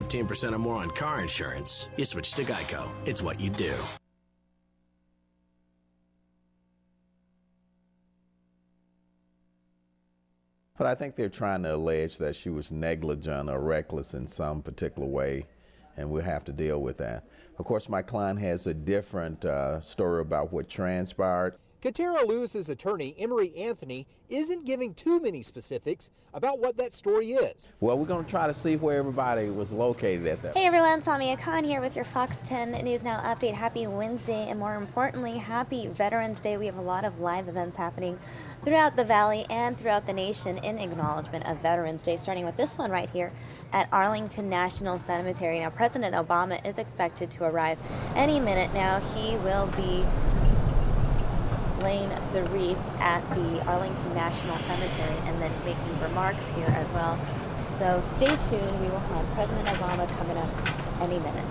15% or more on car insurance, you switch to Geico. It's what you do. But I think they're trying to allege that she was negligent or reckless in some particular way, and we'll have to deal with that. Of course, my client has a different story about what transpired. Katera Lewis's attorney, Emery Anthony, isn't giving too many specifics about what that story is. Well, we're going to try to see where everybody was located at that. Hey everyone, Samia Khan here with your Fox 10 News Now update. Happy Wednesday, and more importantly, happy Veterans Day. We have a lot of live events happening throughout the Valley and throughout the nation in acknowledgement of Veterans Day, starting with this one right here at Arlington National Cemetery. Now, President Obama is expected to arrive any minute now. He will be laying the wreath at the Arlington National Cemetery and then making remarks here as well. So stay tuned. We will have President Obama coming up any minute.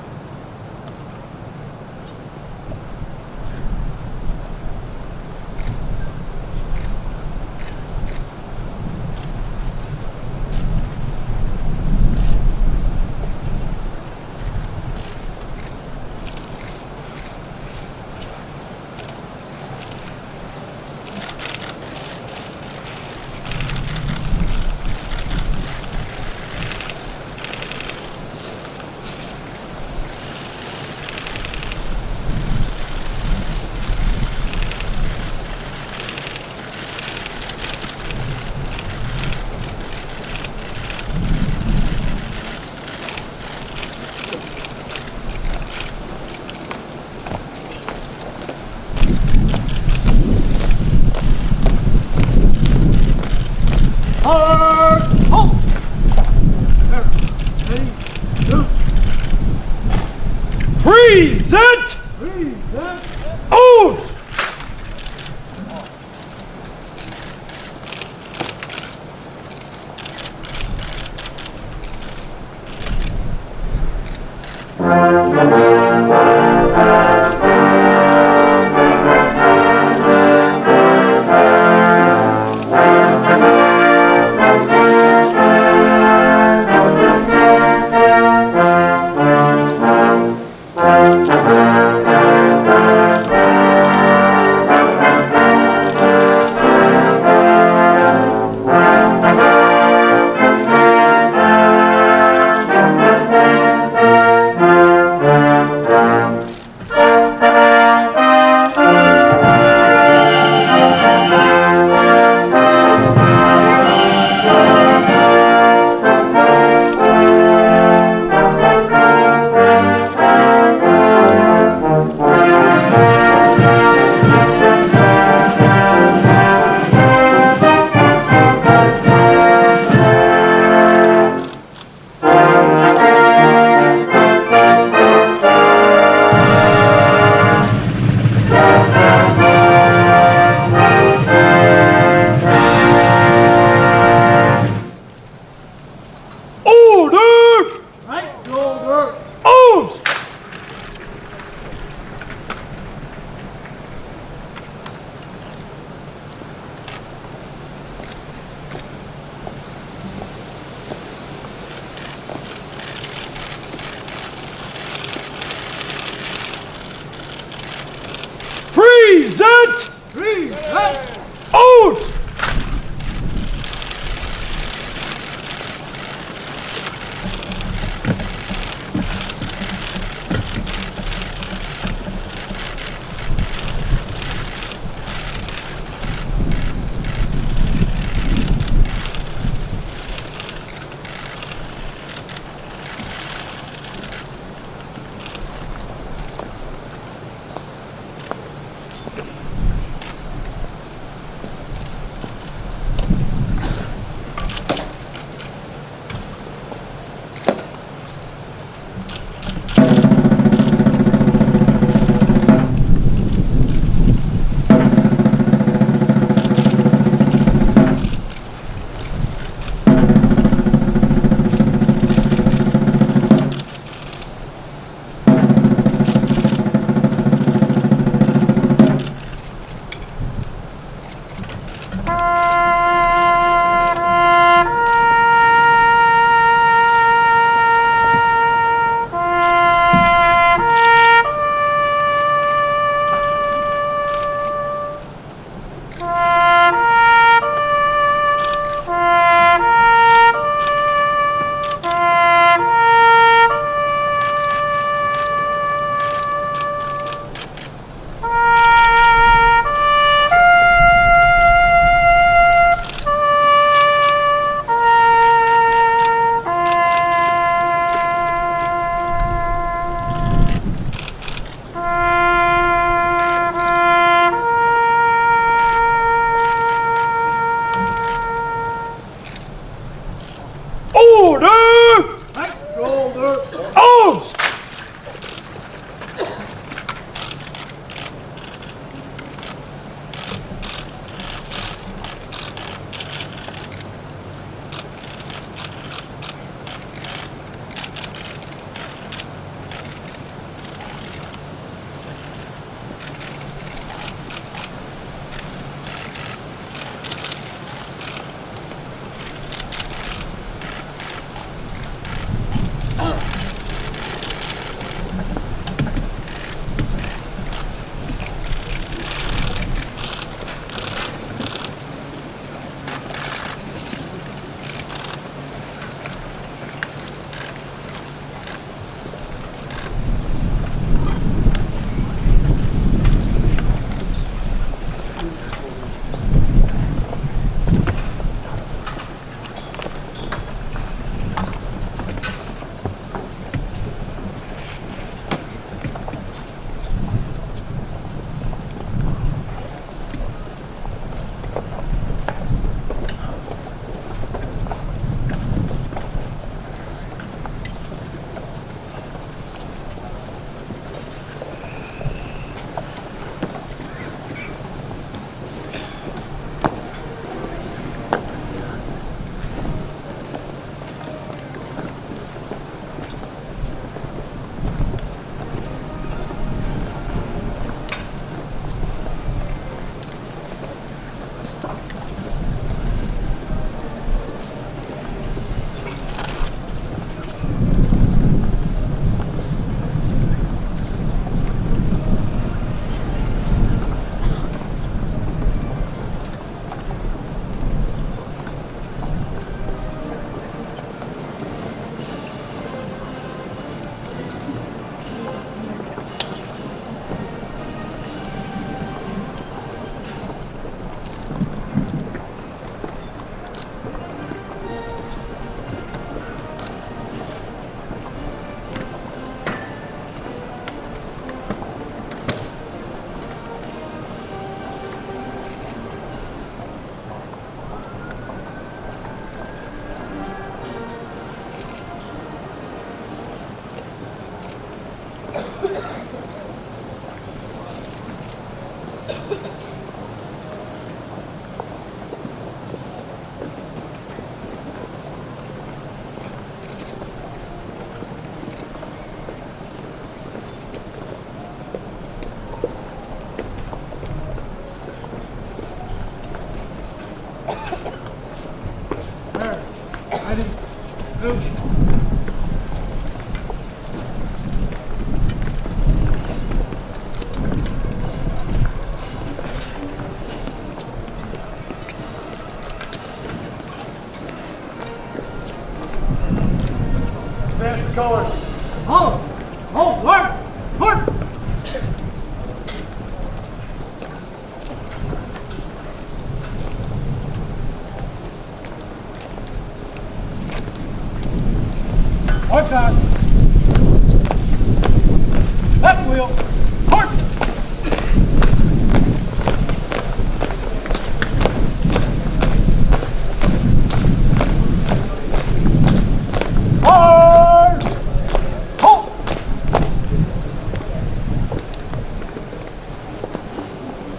Present! Oath! Present! Oath! Oh! Oh, what? What? What's that? Left wheel. Horse. Hard. Halt.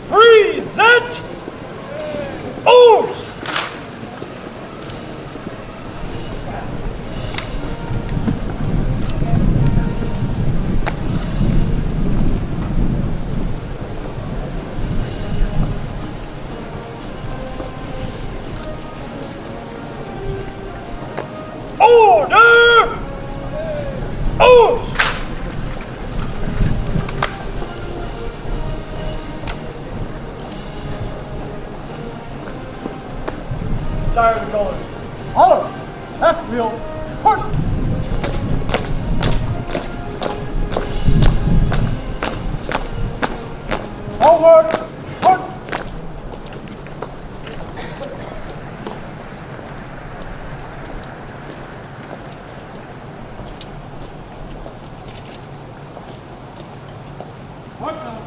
Present. Oops. Order! Oops! Tire the colors. Hollow! Left wheel. Horse! Forward! Horse! What now?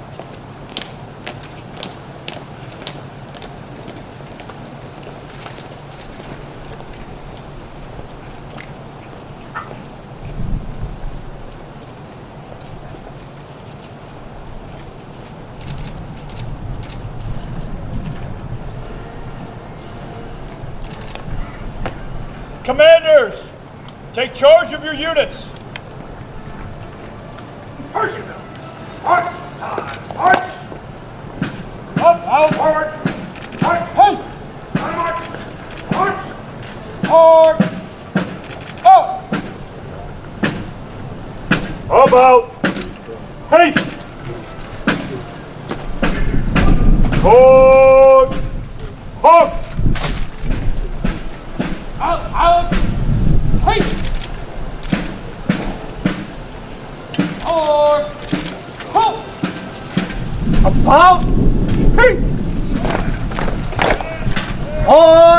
Commanders, take charge of your units. March! March! March! Up, out, forward! March! Post! March! March! March! Up! About! Haste! Hold! Halt! Out, out! Haste! Or halt! About! Haste! Or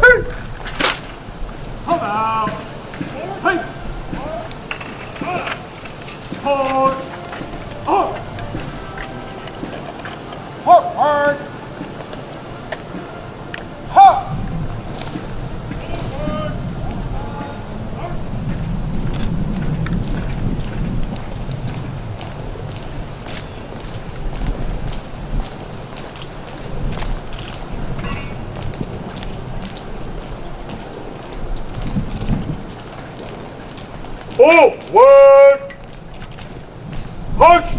haste! About! Haste! Hold! Up! Forward! Halt! Forward! March!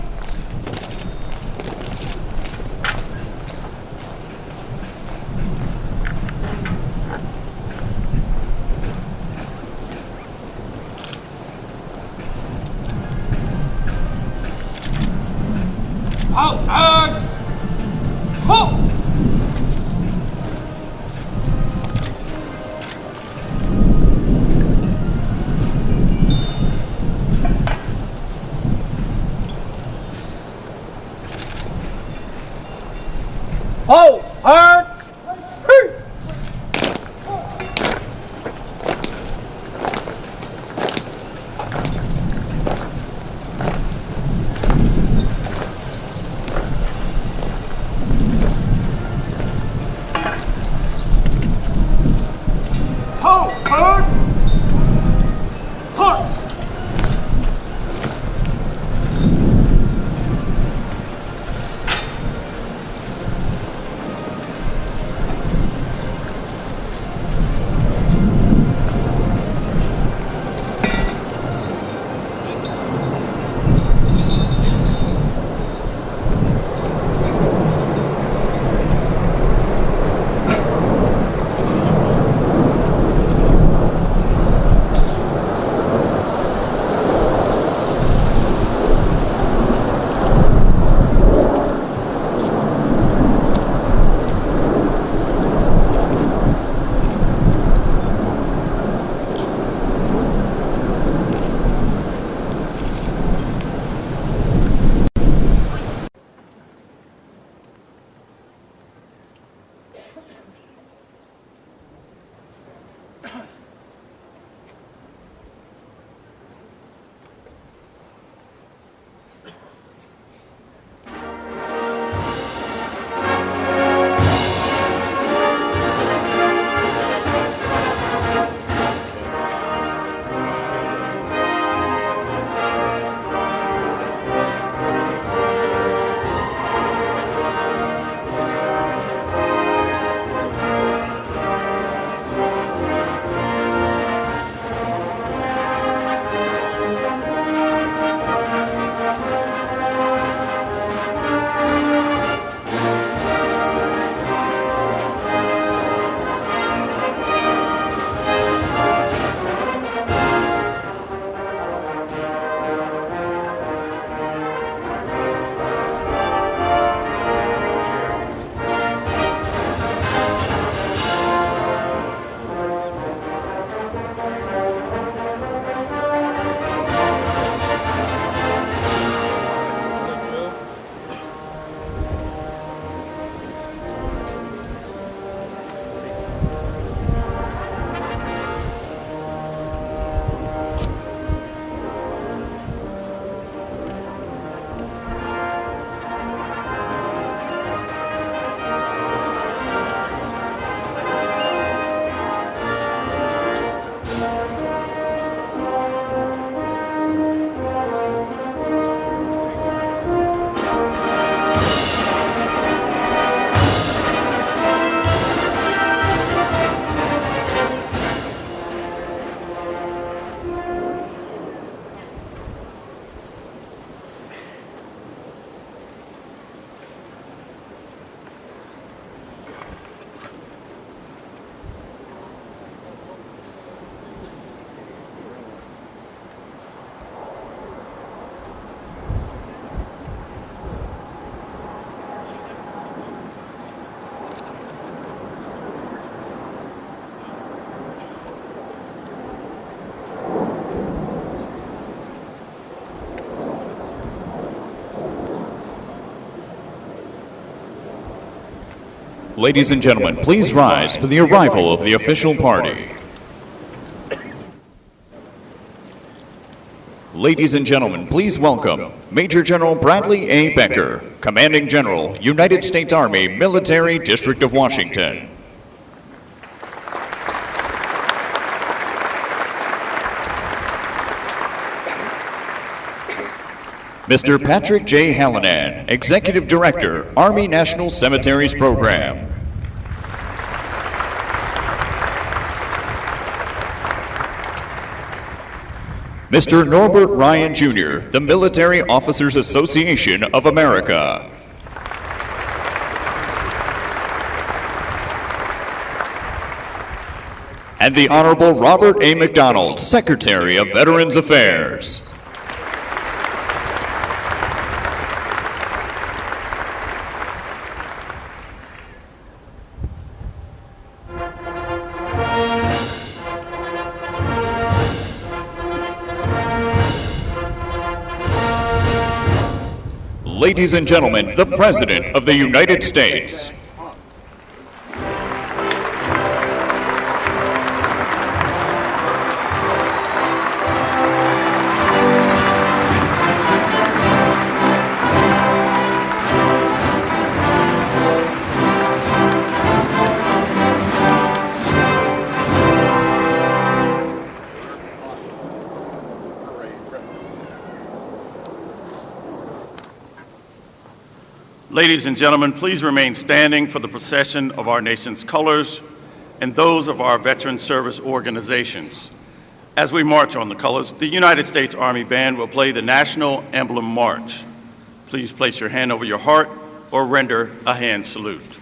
Out and halt! Halt! Hearts! Ladies and gentlemen, please rise for the arrival of the official party. Ladies and gentlemen, please welcome Major General Bradley A. Becker, Commanding General, United States Army, Military District of Washington. Mr. Patrick J. Hallinan, Executive Director, Army National Cemeteries Program. Mr. Norbert Ryan, Jr., the Military Officers Association of America. And the Honorable Robert A. McDonald, Secretary of Veterans Affairs. Ladies and gentlemen, the President of the United States. Ladies and gentlemen, please remain standing for the procession of our nation's colors and those of our veteran service organizations. As we march on the colors, the United States Army Band will play the National Emblem March. Please place your hand over your heart or render a hand salute.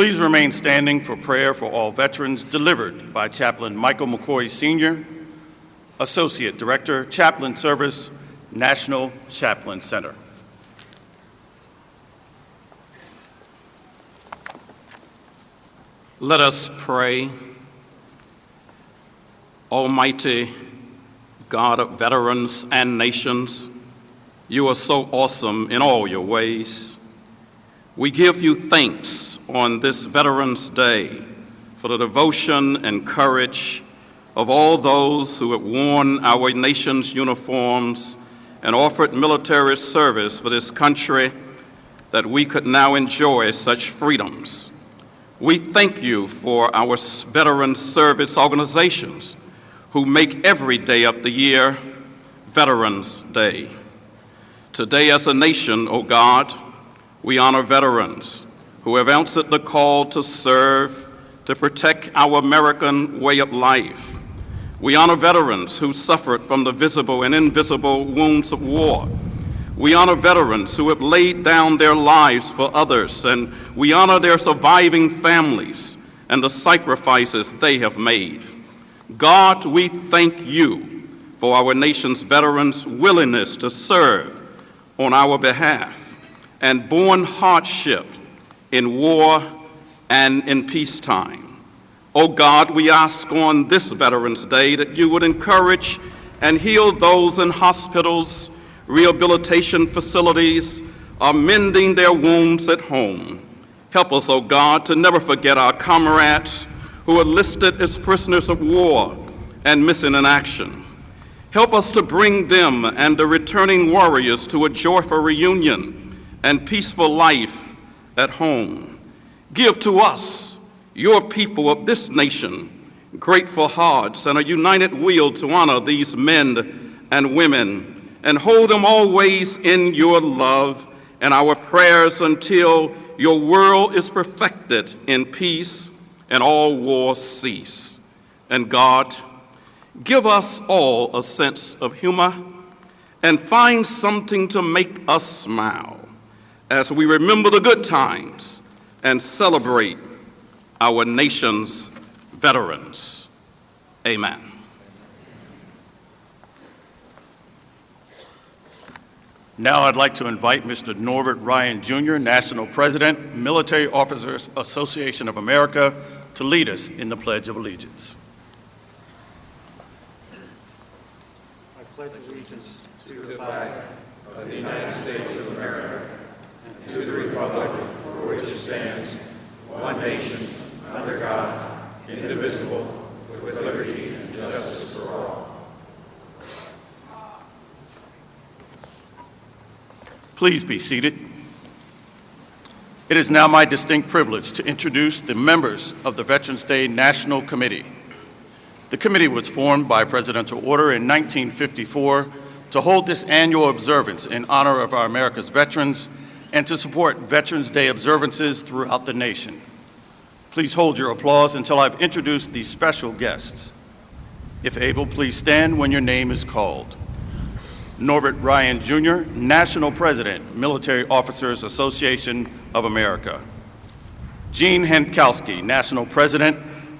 Please remain standing for prayer for all veterans delivered by Chaplain Michael McCoy Sr., Associate Director, Chaplain Service, National Chaplain Center. Let us pray. Almighty God of veterans and nations, you are so awesome in all your ways. We give you thanks on this Veterans Day for the devotion and courage of all those who have worn our nation's uniforms and offered military service for this country, that we could now enjoy such freedoms. We thank you for our veteran service organizations who make every day of the year Veterans Day. Today, as a nation, O God, we honor veterans who have answered the call to serve, to protect our American way of life. We honor veterans who suffered from the visible and invisible wounds of war. We honor veterans who have laid down their lives for others, and we honor their surviving families and the sacrifices they have made. God, we thank you for our nation's veterans' willingness to serve on our behalf and borne hardship in war and in peacetime. Oh God, we ask on this Veterans Day that you would encourage and heal those in hospitals, rehabilitation facilities, or mending their wounds at home. Help us, oh God, to never forget our comrades who are listed as prisoners of war and missing in action. Help us to bring them and the returning warriors to a joyful reunion and peaceful life at home. Give to us, your people of this nation, grateful hearts and a united will to honor these men and women, and hold them always in your love and our prayers until your world is perfected in peace and all wars cease. And God, give us all a sense of humor and find something to make us smile as we remember the good times and celebrate our nation's veterans. Amen. Now I'd like to invite Mr. Norbert Ryan Jr., National President, Military Officers Association of America, to lead us in the Pledge of Allegiance. I pledge allegiance to the flag of the United States of America and to the republic for which it stands, one nation, under God, indivisible, with liberty and justice for all. Please be seated. It is now my distinct privilege to introduce the members of the Veterans Day National Committee. The committee was formed by presidential order in 1954 to hold this annual observance in honor of our America's veterans and to support Veterans Day observances throughout the nation. Please hold your applause until I've introduced these special guests. If able, please stand when your name is called. Norbert Ryan Jr., National President, Military Officers Association of America. Gene Henkowski, National President,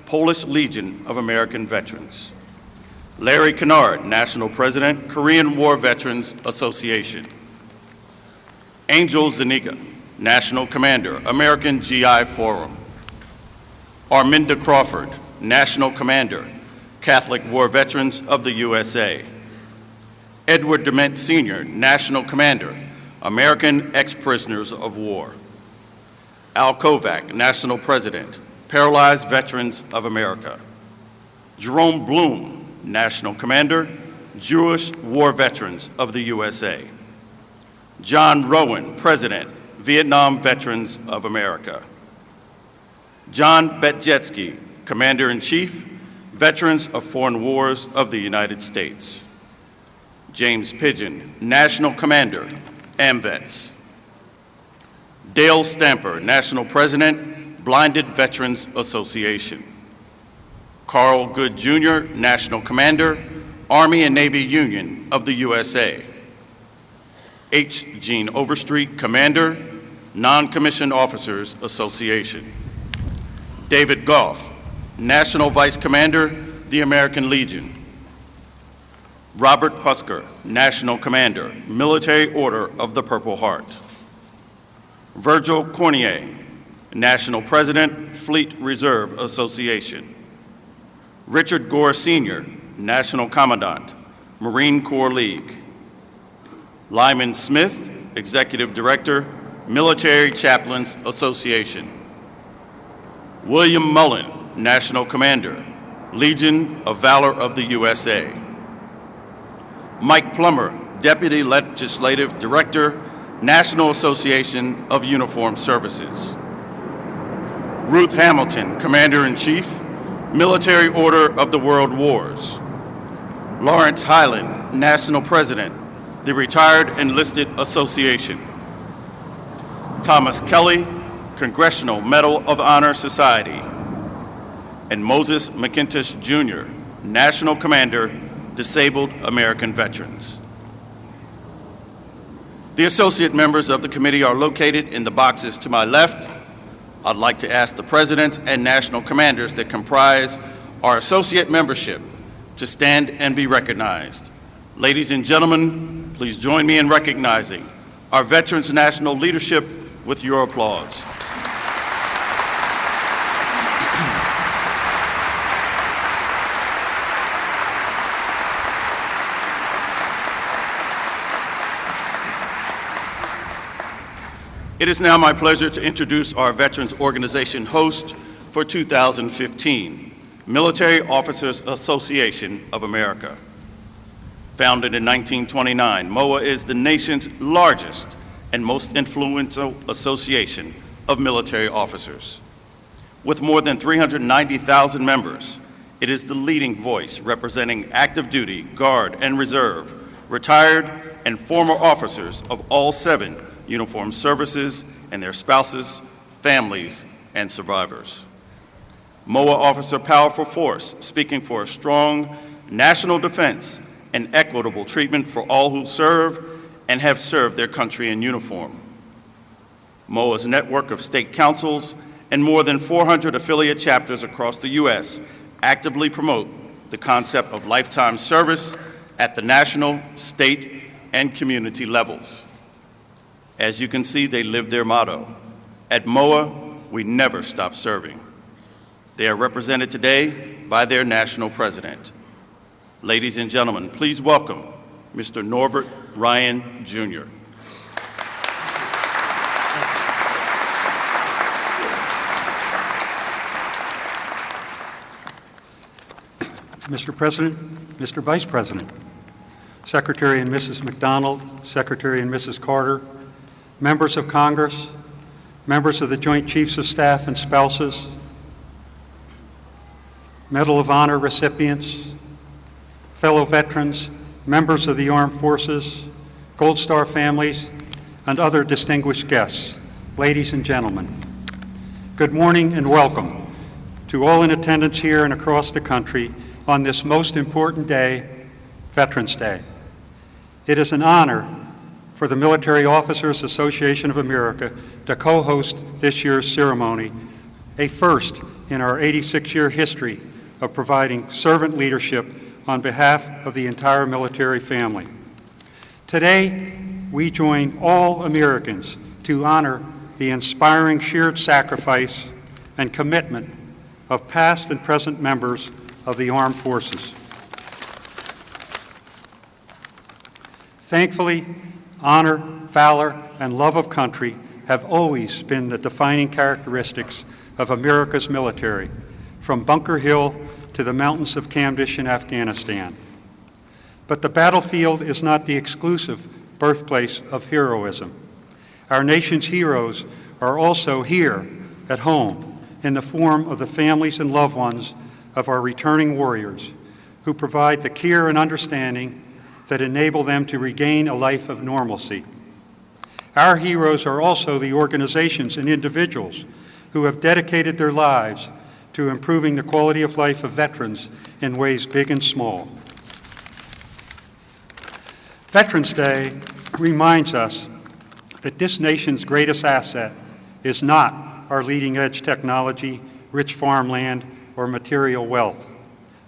Polish Legion of American Veterans. Larry Kennard, National President, Korean War Veterans Association. Angel Zuniga, National Commander, American GI Forum. Arminda Crawford, National Commander, Catholic War Veterans of the USA. Edward Dement Sr., National Commander, American Ex-Prisoners of War. Al Kovac, National President, Paralyzed Veterans of America. Jerome Bloom, National Commander, Jewish War Veterans of the USA. John Rowan, President, Vietnam Veterans of America. John Betjetsky, Commander-in-Chief, Veterans of Foreign Wars of the United States. James Pigeon, National Commander, AMVETS. Dale Stamper, National President, Blinded Veterans Association. Carl Good Jr., National Commander, Army and Navy Union of the USA. H. Gene Overstreet, Commander, Non-Commissioned Officers Association. David Goff, National Vice Commander, the American Legion. Robert Pusker, National Commander, Military Order of the Purple Heart. Virgil Cornier, National President, Fleet Reserve Association. Richard Gore Sr., National Commandant, Marine Corps League. Lyman Smith, Executive Director, Military Chaplains Association. William Mullen, National Commander, Legion of Valor of the USA. Mike Plummer, Deputy Legislative Director, National Association of Uniformed Services. Ruth Hamilton, Commander-in-Chief, Military Order of the World Wars. Lawrence Highland, National President, the Retired Enlisted Association. Thomas Kelly, Congressional Medal of Honor Society. And Moses McIntosh Jr., National Commander, Disabled American Veterans. The associate members of the committee are located in the boxes to my left. I'd like to ask the presidents and national commanders that comprise our associate membership to stand and be recognized. Ladies and gentlemen, please join me in recognizing our Veterans National Leadership with your applause. It is now my pleasure to introduce our Veterans Organization host for 2015, Military Officers Association of America. Founded in 1929, MOA is the nation's largest and most influential association of military officers. With more than 390,000 members, it is the leading voice representing active duty, Guard, and Reserve, retired and former officers of all 7 uniformed services and their spouses, families, and survivors. MOA offers a powerful force speaking for a strong national defense and equitable treatment for all who serve and have served their country in uniform. MOA's network of state councils and more than 400 affiliate chapters across the U.S. actively promote the concept of lifetime service at the national, state, and community levels. As you can see, they live their motto. At MOA, we never stop serving. They are represented today by their national president. Ladies and gentlemen, please welcome Mr. Norbert Ryan, Jr. Mr. President, Mr. Vice President, Secretary and Mrs. McDonald, Secretary and Mrs. Carter, members of Congress, members of the Joint Chiefs of Staff and spouses, Medal of Honor recipients, fellow veterans, members of the armed forces, Gold Star families, and other distinguished guests, ladies and gentlemen. Good morning and welcome to all in attendance here and across the country on this most important day, Veterans Day. It is an honor for the Military Officers Association of America to co-host this year's ceremony, a first in our 86-year history of providing servant leadership on behalf of the entire military family. Today, we join all Americans to honor the inspiring shared sacrifice and commitment of past and present members of the armed forces. Thankfully, honor, valor, and love of country have always been the defining characteristics of America's military, from Bunker Hill to the mountains of Kamdish in Afghanistan. But the battlefield is not the exclusive birthplace of heroism. Our nation's heroes are also here at home in the form of the families and loved ones of our returning warriors who provide the care and understanding that enable them to regain a life of normalcy. Our heroes are also the organizations and individuals who have dedicated their lives to improving the quality of life of veterans in ways big and small. Veterans Day reminds us that this nation's greatest asset is not our leading-edge technology rich farmland, or material wealth.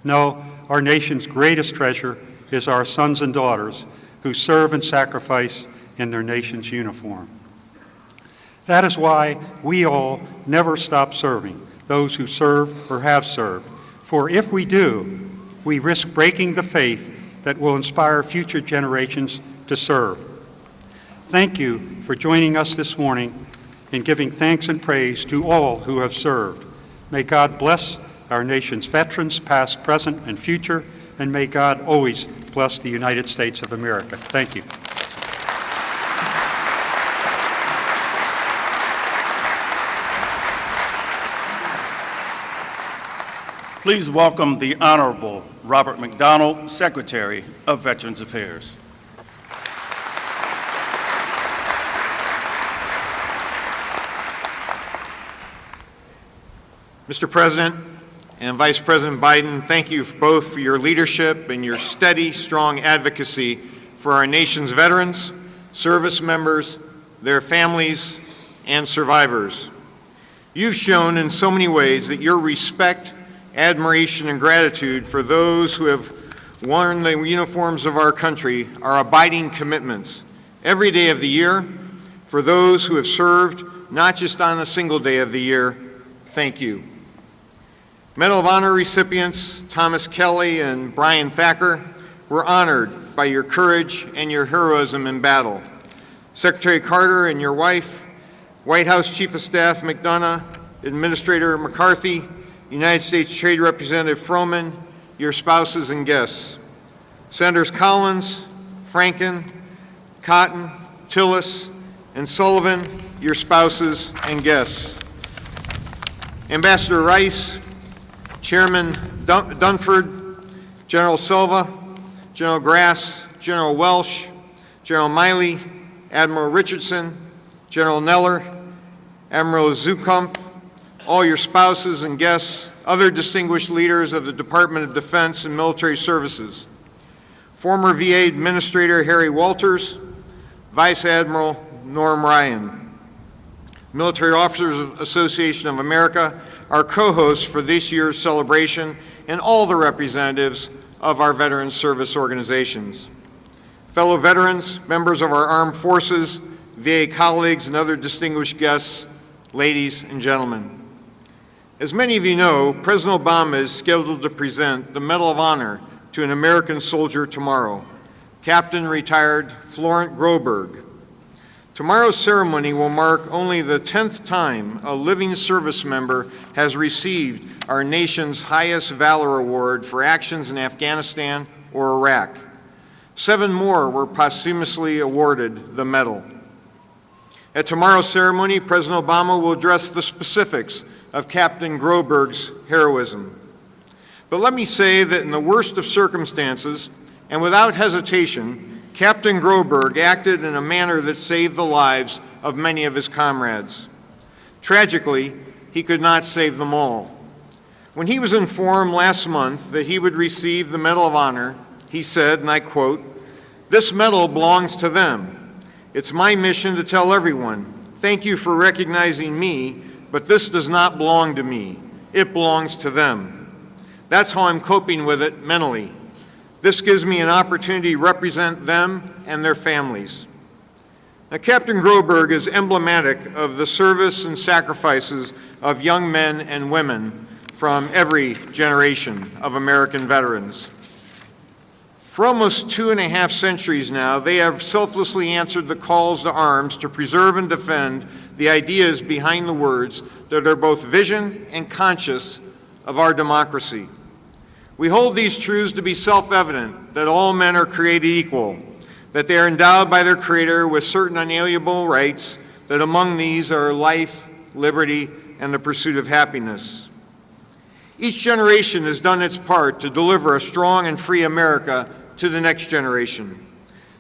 No, our nation's greatest treasure is our sons and daughters who serve and sacrifice in their nation's uniform. That is why we all never stop serving those who serve or have served. For if we do, we risk breaking the faith that will inspire future generations to serve. Thank you for joining us this morning in giving thanks and praise to all who have served. May God bless our nation's veterans, past, present, and future, and may God always bless the United States of America. Thank you. Please welcome the Honorable Robert McDonald, Secretary of Veterans Affairs. Mr. President and Vice President Biden, thank you both for your leadership and your steady, strong advocacy for our nation's veterans, service members, their families, and survivors. You've shown in so many ways that your respect, admiration, and gratitude for those who have worn the uniforms of our country are abiding commitments every day of the year. For those who have served, not just on a single day of the year, thank you. Medal of Honor recipients Thomas Kelly and Brian Thacker were honored by your courage and your heroism in battle. Secretary Carter and your wife, White House Chief of Staff McDonough, Administrator McCarthy, United States Trade Representative Froman, your spouses and guests. Senators Collins, Franken, Cotton, Tillis, and Sullivan, your spouses and guests. Ambassador Rice, Chairman Dunford, General Silva, General Grass, General Welsh, General Miley, Admiral Richardson, General Neller, Admiral Zukump, all your spouses and guests, other distinguished leaders of the Department of Defense and military services, former VA Administrator Harry Walters, Vice Admiral Norm Ryan, Military Officers Association of America, our co-hosts for this year's celebration, and all the representatives of our veteran service organizations. Fellow veterans, members of our armed forces, VA colleagues, and other distinguished guests, ladies and gentlemen. As many of you know, President Obama is scheduled to present the Medal of Honor to an American soldier tomorrow, Captain Retired Florent Groberg. Tomorrow's ceremony will mark only the 10th time a living service member has received our nation's highest valor award for actions in Afghanistan or Iraq. 7 more were posthumously awarded the medal. At tomorrow's ceremony, President Obama will address the specifics of Captain Groberg's heroism. But let me say that in the worst of circumstances, and without hesitation, Captain Groberg acted in a manner that saved the lives of many of his comrades. Tragically, he could not save them all. When he was informed last month that he would receive the Medal of Honor, he said, and I quote, "This medal belongs to them. It's my mission to tell everyone, thank you for recognizing me, but this does not belong to me. It belongs to them. That's how I'm coping with it mentally. This gives me an opportunity to represent them and their families." Now, Captain Groberg is emblematic of the service and sacrifices of young men and women from every generation of American veterans. For almost 2.5 centuries now, they have selflessly answered the calls to arms to preserve and defend the ideas behind the words that are both vision and conscious of our democracy. We hold these truths to be self-evident, that all men are created equal, that they are endowed by their Creator with certain unalienable rights, that among these are life, liberty, and the pursuit of happiness. Each generation has done its part to deliver a strong and free America to the next generation.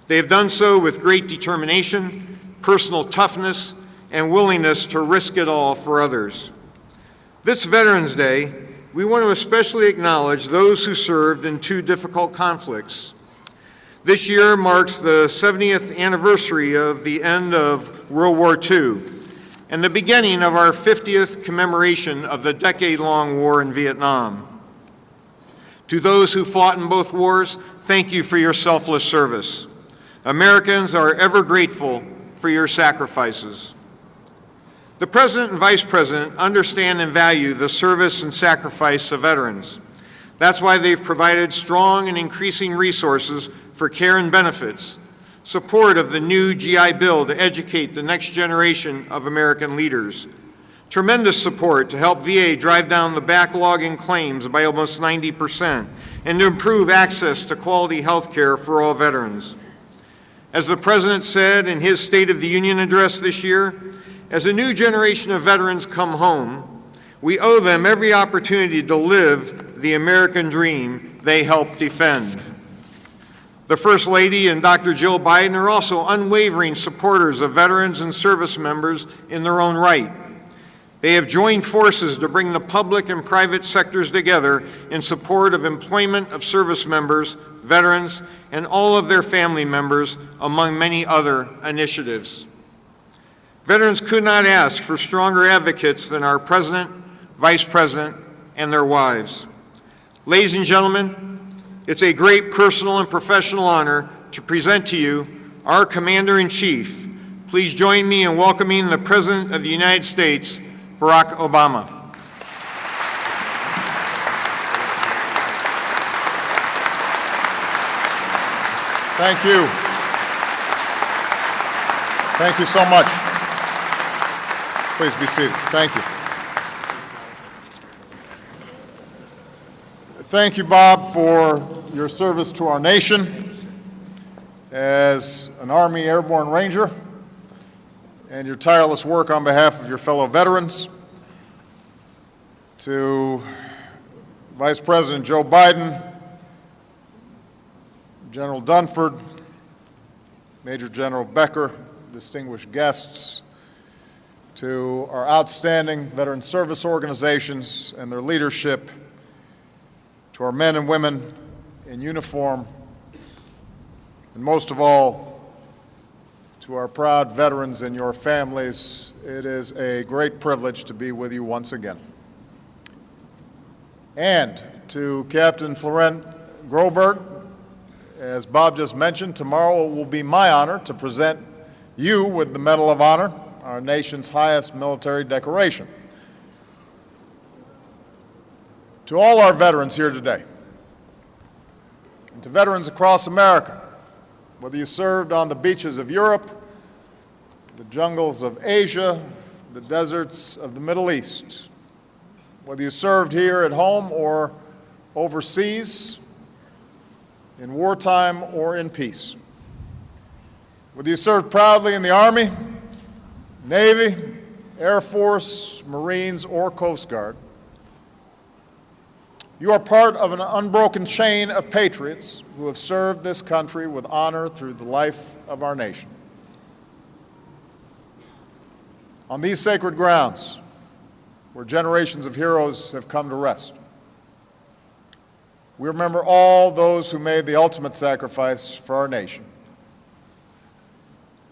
They have done so with great determination, personal toughness, and willingness to risk it all for others. This Veterans Day, we want to especially acknowledge those who served in 2 difficult conflicts. This year marks the 70th anniversary of the end of World War II and the beginning of our 50th commemoration of the decade-long war in Vietnam. To those who fought in both wars, thank you for your selfless service. Americans are ever grateful for your sacrifices. The President and Vice President understand and value the service and sacrifice of veterans. That's why they've provided strong and increasing resources for care and benefits, support of the new GI Bill to educate the next generation of American leaders, tremendous support to help VA drive down the backlog in claims by almost 90%, and to improve access to quality health care for all veterans. As the President said in his State of the Union address this year, as a new generation of veterans come home, we owe them every opportunity to live the American dream they helped defend. The First Lady and Dr. Jill Biden are also unwavering supporters of veterans and service members in their own right. They have joined forces to bring the public and private sectors together in support of employment of service members, veterans, and all of their family members, among many other initiatives. Veterans could not ask for stronger advocates than our President, Vice President, and their wives. Ladies and gentlemen, it's a great personal and professional honor to present to you our Commander-in-Chief. Please join me in welcoming the President of the United States, Barack Obama. Thank you. Thank you so much. Please be seated. Thank you. Thank you, Bob, for your service to our nation as an Army Airborne Ranger and your tireless work on behalf of your fellow veterans. To Vice President Joe Biden, General Dunford, Major General Becker, distinguished guests, to our outstanding veteran service organizations and their leadership, to our men and women in uniform, and most of all, to our proud veterans and your families, it is a great privilege to be with you once again. And to Captain Florent Groberg, as Bob just mentioned, tomorrow it will be my honor to present you with the Medal of Honor, our nation's highest military decoration. To all our veterans here today, and to veterans across America, whether you served on the beaches of Europe, the jungles of Asia, the deserts of the Middle East, whether you served here at home or overseas, in wartime or in peace, whether you served proudly in the Army, Navy, Air Force, Marines, or Coast Guard, you are part of an unbroken chain of patriots who have served this country with honor through the life of our nation. On these sacred grounds, where generations of heroes have come to rest, we remember all those who made the ultimate sacrifice for our nation.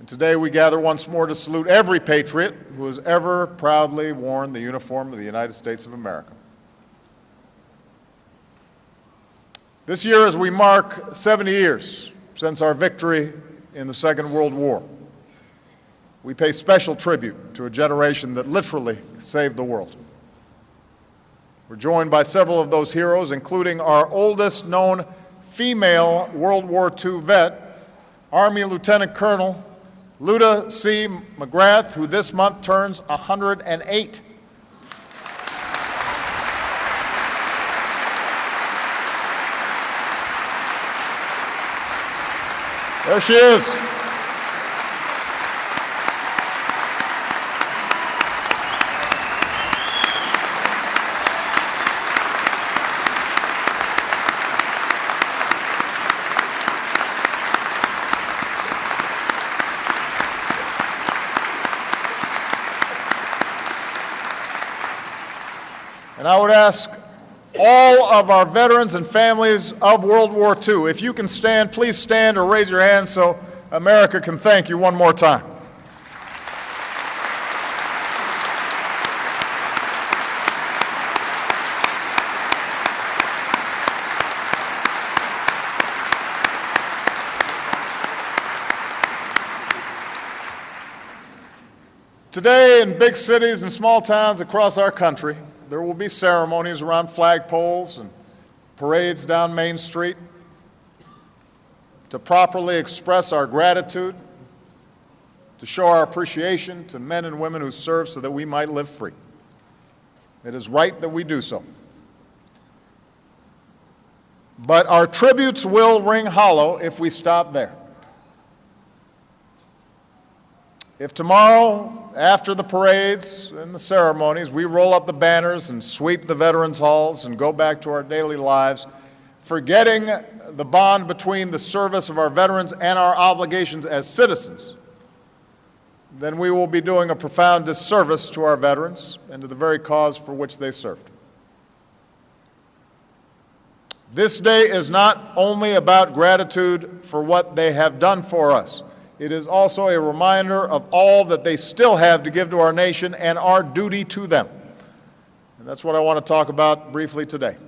And today we gather once more to salute every patriot who has ever proudly worn the uniform of the United States of America. This year, as we mark 70 years since our victory in the Second World War, we pay special tribute to a generation that literally saved the world. We're joined by several of those heroes, including our oldest known female World War II vet, Army Lieutenant Colonel Luda C. McGrath, who this month turns 108. There she is. And I would ask all of our veterans and families of World War II, if you can stand, please stand or raise your hand so America can thank you one more time. Today, in big cities and small towns across our country, there will be ceremonies around flagpoles and parades down Main Street to properly express our gratitude, to show our appreciation to men and women who serve so that we might live free. It is right that we do so. But our tributes will ring hollow if we stop there. If tomorrow, after the parades and the ceremonies, we roll up the banners and sweep the veterans' halls and go back to our daily lives, forgetting the bond between the service of our veterans and our obligations as citizens, then we will be doing a profound disservice to our veterans and to the very cause for which they served. This day is not only about gratitude for what they have done for us. It is also a reminder of all that they still have to give to our nation and our duty to them. And that's what I want to talk about briefly today.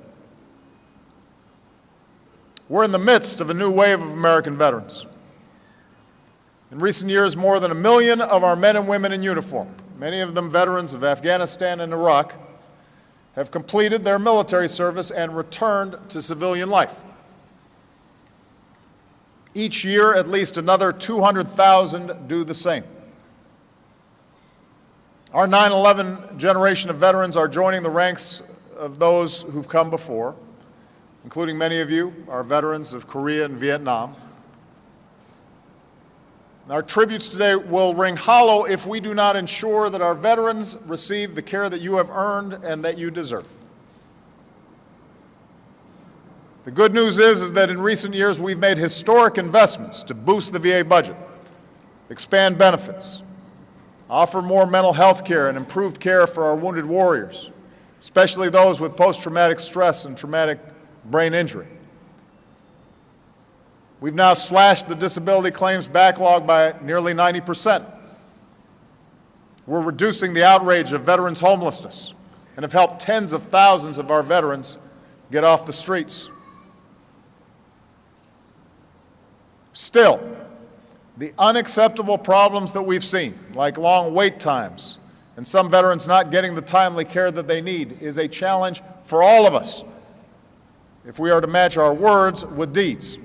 We're in the midst of a new wave of American veterans. In recent years, more than 1 million of our men and women in uniform, many of them veterans of Afghanistan and Iraq, have completed their military service and returned to civilian life. Each year, at least another 200,000 do the same. Our 9/11 generation of veterans are joining the ranks of those who've come before, including many of you, our veterans of Korea and Vietnam. Our tributes today will ring hollow if we do not ensure that our veterans receive the care that you have earned and that you deserve. The good news is that in recent years we've made historic investments to boost the VA budget, expand benefits, offer more mental health care and improved care for our wounded warriors, especially those with post-traumatic stress and traumatic brain injury. We've now slashed the disability claims backlog by nearly 90%. We're reducing the outrage of veterans' homelessness and have helped tens of thousands of our veterans get off the streets. Still, the unacceptable problems that we've seen, like long wait times and some veterans not getting the timely care that they need, is a challenge for all of us if we are to match our words with deeds.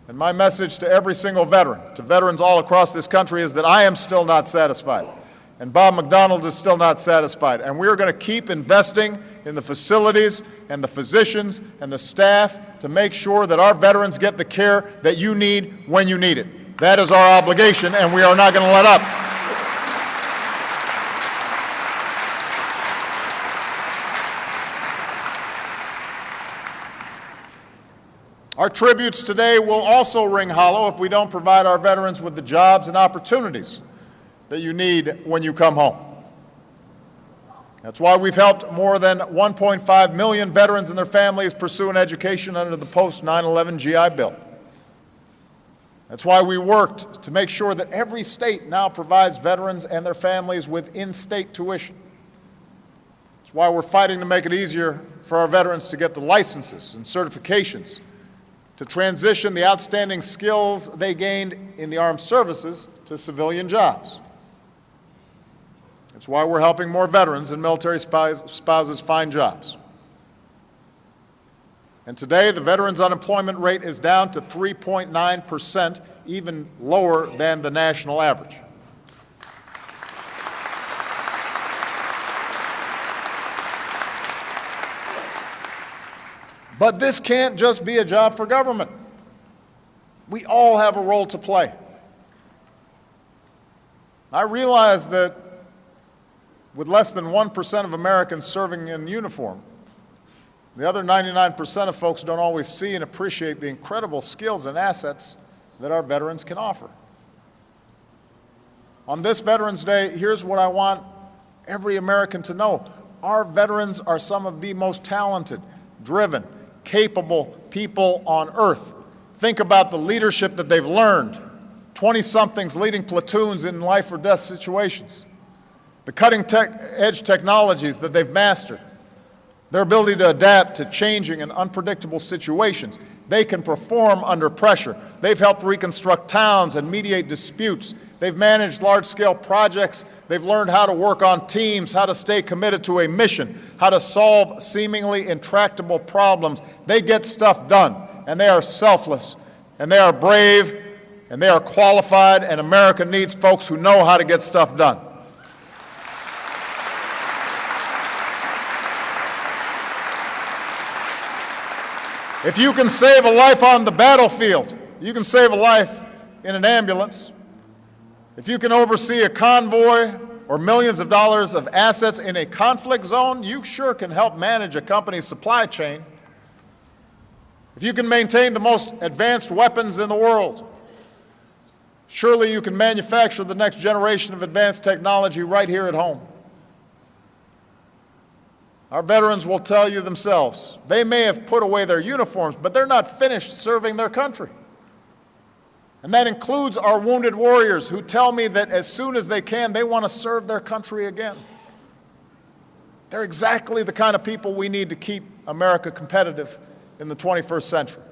And my message to every single veteran, to veterans all across this country, is that I am still not satisfied, and Bob McDonald is still not satisfied, and we are going to keep investing in the facilities and the physicians and the staff to make sure that our veterans get the care that you need when you need it. That is our obligation, and we are not going to let up. Our tributes today will also ring hollow if we don't provide our veterans with the jobs and opportunities that you need when you come home. That's why we've helped more than 1.5 million veterans and their families pursue an education under the post-9/11 GI Bill. That's why we worked to make sure that every state now provides veterans and their families with in-state tuition. That's why we're fighting to make it easier for our veterans to get the licenses and certifications to transition the outstanding skills they gained in the armed services to civilian jobs. That's why we're helping more veterans and military spouses find jobs. And today, the veterans' unemployment rate is down to 3.9%, even lower than the national average. But this can't just be a job for government. We all have a role to play. I realize that with less than 1% of Americans serving in uniform, the other 99% of folks don't always see and appreciate the incredible skills and assets that our veterans can offer. On this Veterans Day, here's what I want every American to know. Our veterans are some of the most talented, driven, capable people on earth. Think about the leadership that they've learned. 20-somethings leading platoons in life or death situations. The cutting-edge technologies that they've mastered. Their ability to adapt to changing and unpredictable situations. They can perform under pressure. They've helped reconstruct towns and mediate disputes. They've managed large-scale projects. They've learned how to work on teams, how to stay committed to a mission, how to solve seemingly intractable problems. They get stuff done, and they are selfless, and they are brave, and they are qualified, and America needs folks who know how to get stuff done. If you can save a life on the battlefield, you can save a life in an ambulance. If you can oversee a convoy or millions of dollars of assets in a conflict zone, you sure can help manage a company's supply chain. If you can maintain the most advanced weapons in the world, surely you can manufacture the next generation of advanced technology right here at home. Our veterans will tell you themselves, they may have put away their uniforms, but they're not finished serving their country. And that includes our wounded warriors who tell me that as soon as they can, they want to serve their country again. They're exactly the kind of people we need to keep America competitive in the 21st century.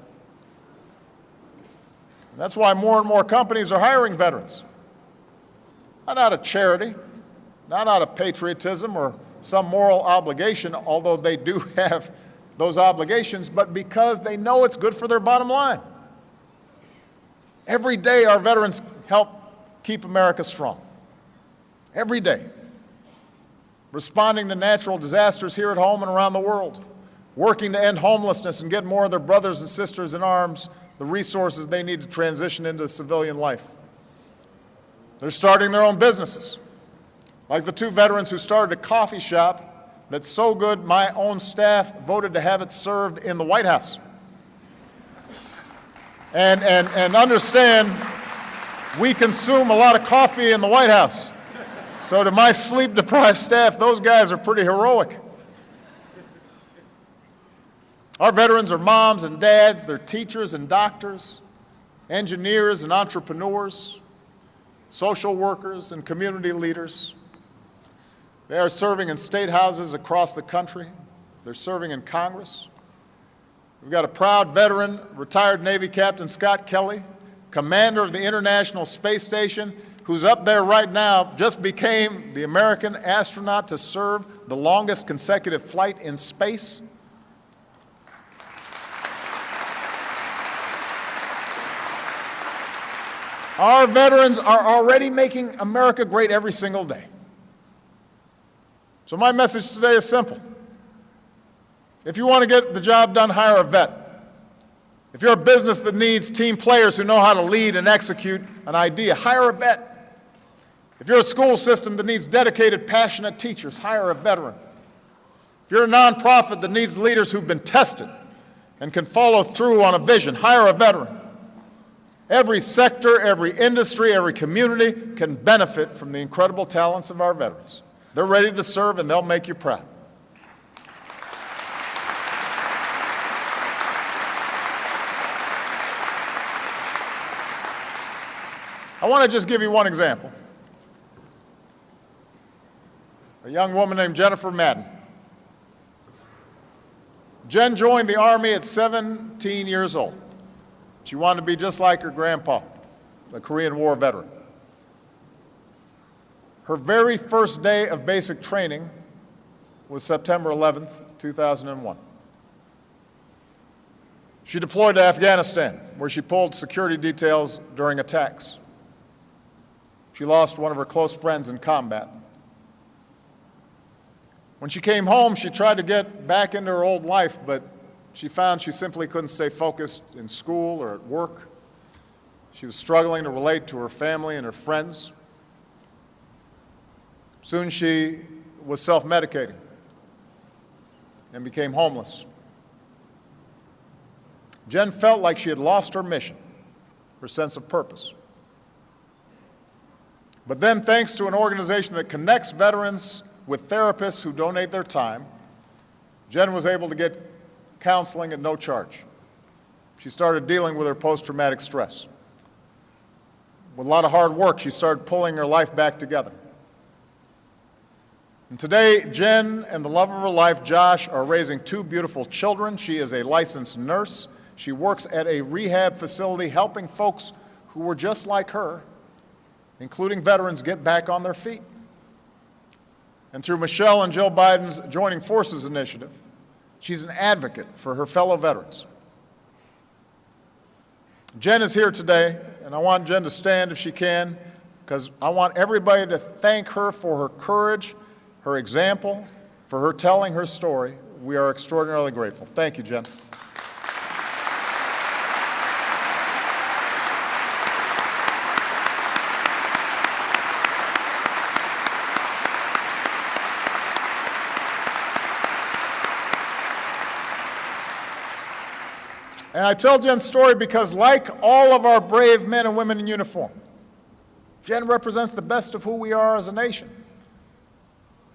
And that's why more and more companies are hiring veterans. Not out of charity, not out of patriotism or some moral obligation, although they do have those obligations, but because they know it's good for their bottom line. Every day our veterans help keep America strong. Every day. Responding to natural disasters here at home and around the world. Working to end homelessness and get more of their brothers and sisters in arms the resources they need to transition into civilian life. They're starting their own businesses. Like the two veterans who started a coffee shop that's so good my own staff voted to have it served in the White House. And understand, we consume a lot of coffee in the White House. So to my sleep-deprived staff, those guys are pretty heroic. Our veterans are moms and dads, they're teachers and doctors, engineers and entrepreneurs, social workers and community leaders. They are serving in state houses across the country. They're serving in Congress. We've got a proud veteran, retired Navy Captain Scott Kelly, commander of the International Space Station, who's up there right now, just became the American astronaut to serve the longest consecutive flight in space. Our veterans are already making America great every single day. So my message today is simple. If you want to get the job done, hire a vet. If you're a business that needs team players who know how to lead and execute an idea, hire a vet. If you're a school system that needs dedicated, passionate teachers, hire a veteran. If you're a nonprofit that needs leaders who've been tested and can follow through on a vision, hire a veteran. Every sector, every industry, every community can benefit from the incredible talents of our veterans. They're ready to serve, and they'll make you proud. I want to just give you one example. A young woman named Jennifer Madden. Jen joined the Army at 17 years old. She wanted to be just like her grandpa, a Korean War veteran. Her very first day of basic training was September 11th, 2001. She deployed to Afghanistan, where she pulled security details during attacks. She lost one of her close friends in combat. When she came home, she tried to get back into her old life, but she found she simply couldn't stay focused in school or at work. She was struggling to relate to her family and her friends. Soon she was self-medicating and became homeless. Jen felt like she had lost her mission, her sense of purpose. But then, thanks to an organization that connects veterans with therapists who donate their time, Jen was able to get counseling at no charge. She started dealing with her post-traumatic stress. With a lot of hard work, she started pulling her life back together. And today, Jen and the love of her life, Josh, are raising two beautiful children. She is a licensed nurse. She works at a rehab facility helping folks who were just like her including veterans, get back on their feet. And through Michelle and Jill Biden's Joining Forces initiative, she's an advocate for her fellow veterans. Jen is here today, and I want Jen to stand if she can, because I want everybody to thank her for her courage, her example, for her telling her story. We are extraordinarily grateful. Thank you, Jen. And I tell Jen's story because, like all of our brave men and women in uniform, Jen represents the best of who we are as a nation.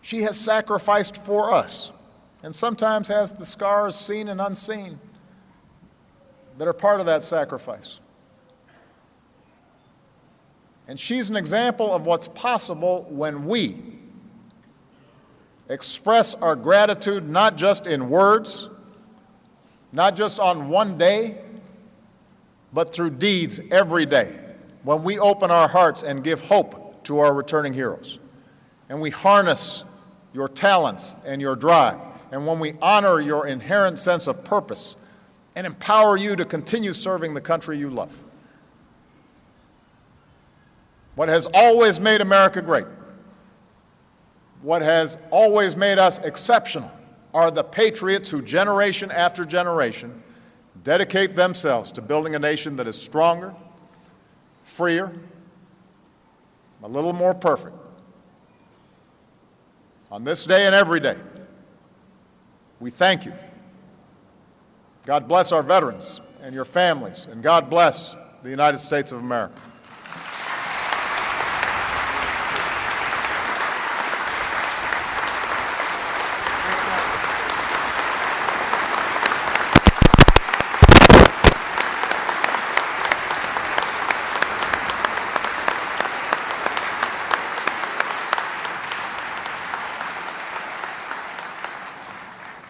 She has sacrificed for us, and sometimes has the scars seen and unseen that are part of that sacrifice. And she's an example of what's possible when we express our gratitude not just in words, not just on one day, but through deeds every day, when we open our hearts and give hope to our returning heroes, and we harness your talents and your drive, and when we honor your inherent sense of purpose and empower you to continue serving the country you love. What has always made America great, what has always made us exceptional, are the patriots who, generation after generation, dedicate themselves to building a nation that is stronger, freer, a little more perfect. On this day and every day, we thank you. God bless our veterans and your families, and God bless the United States of America.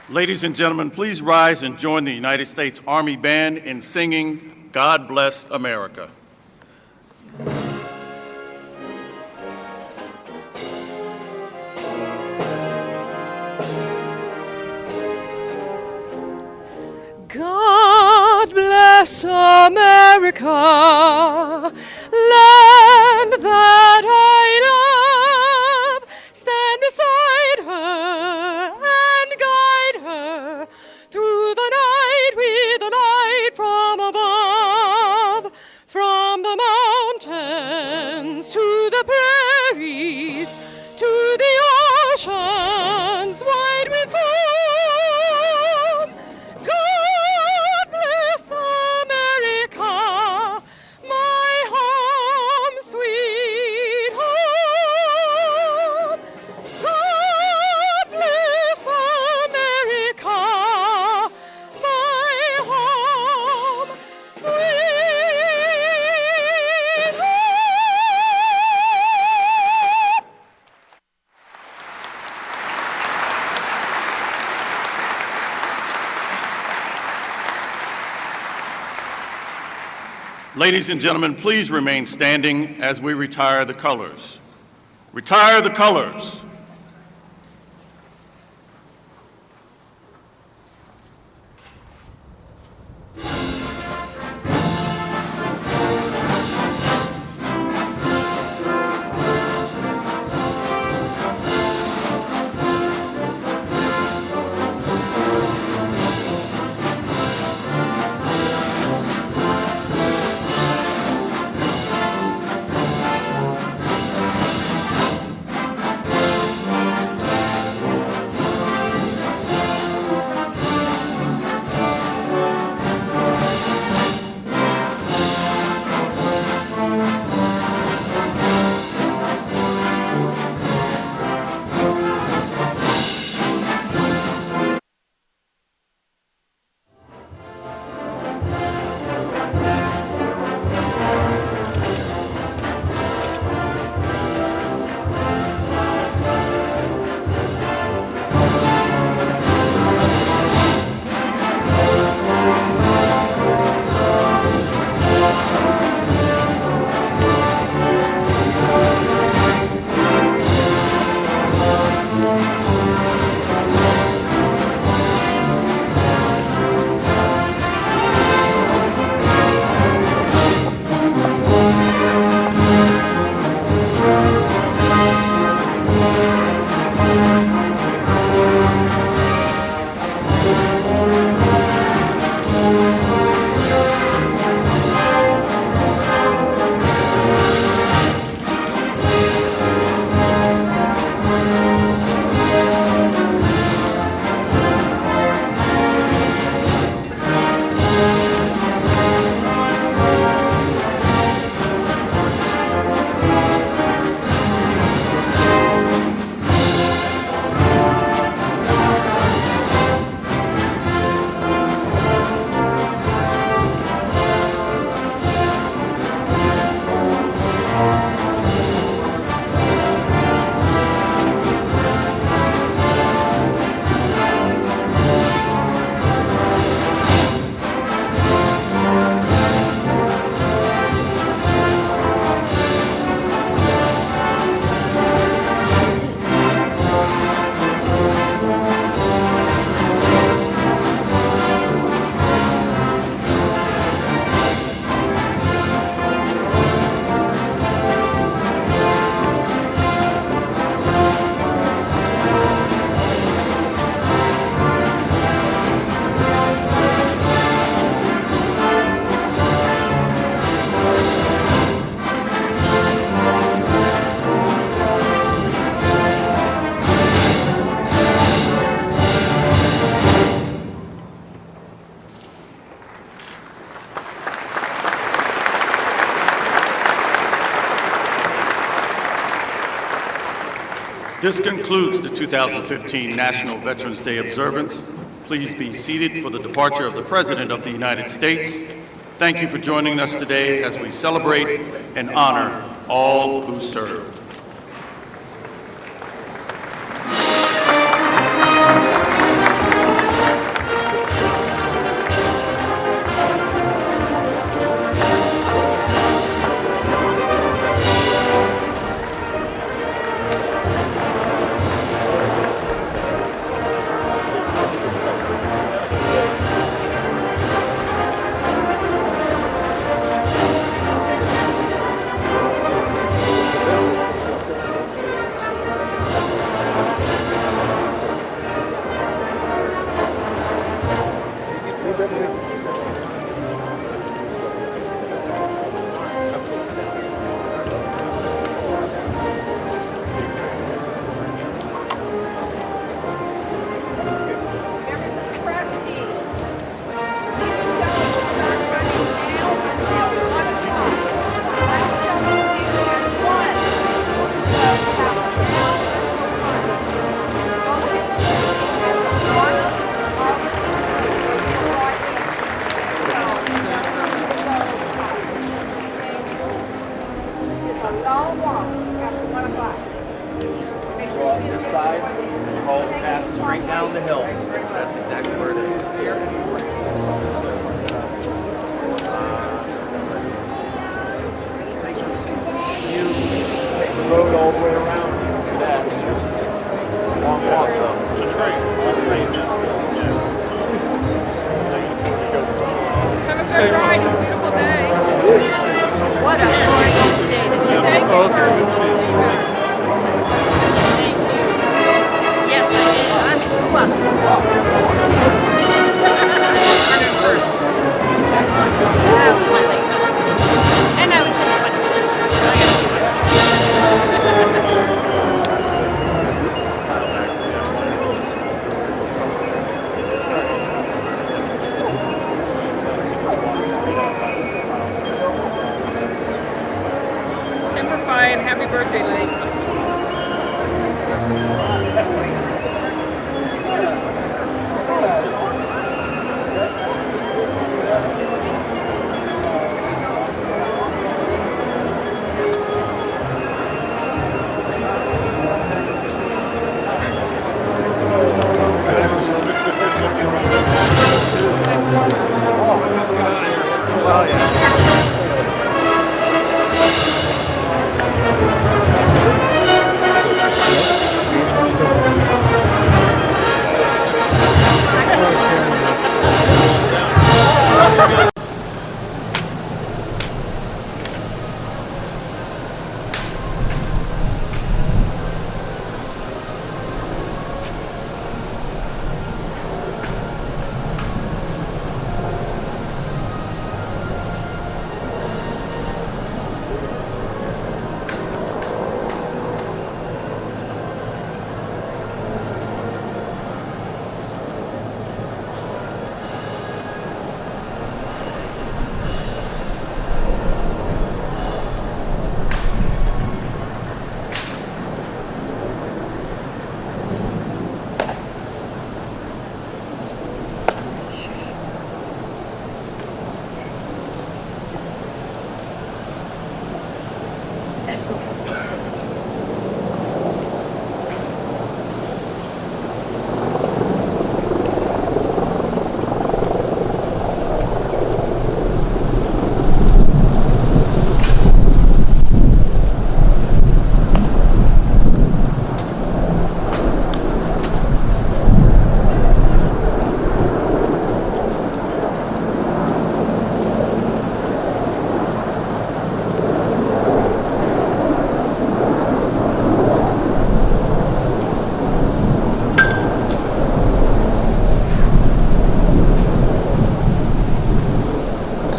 Ladies and gentlemen, please rise and join the United States Army Band in singing God Bless America. God bless America, land that I love. Stand beside her and guide her through the night with the light from above. From the mountains to the prairies, to the oceans wide with foam. God bless America, my home, sweet home. God bless America, my home, sweet home. Ladies and gentlemen, please remain standing as we retire the colors. Retire the colors. This concludes the 2015 National Veterans Day observance. Please be seated for the departure of the President of the United States. Thank you for joining us today as we celebrate and honor all who served.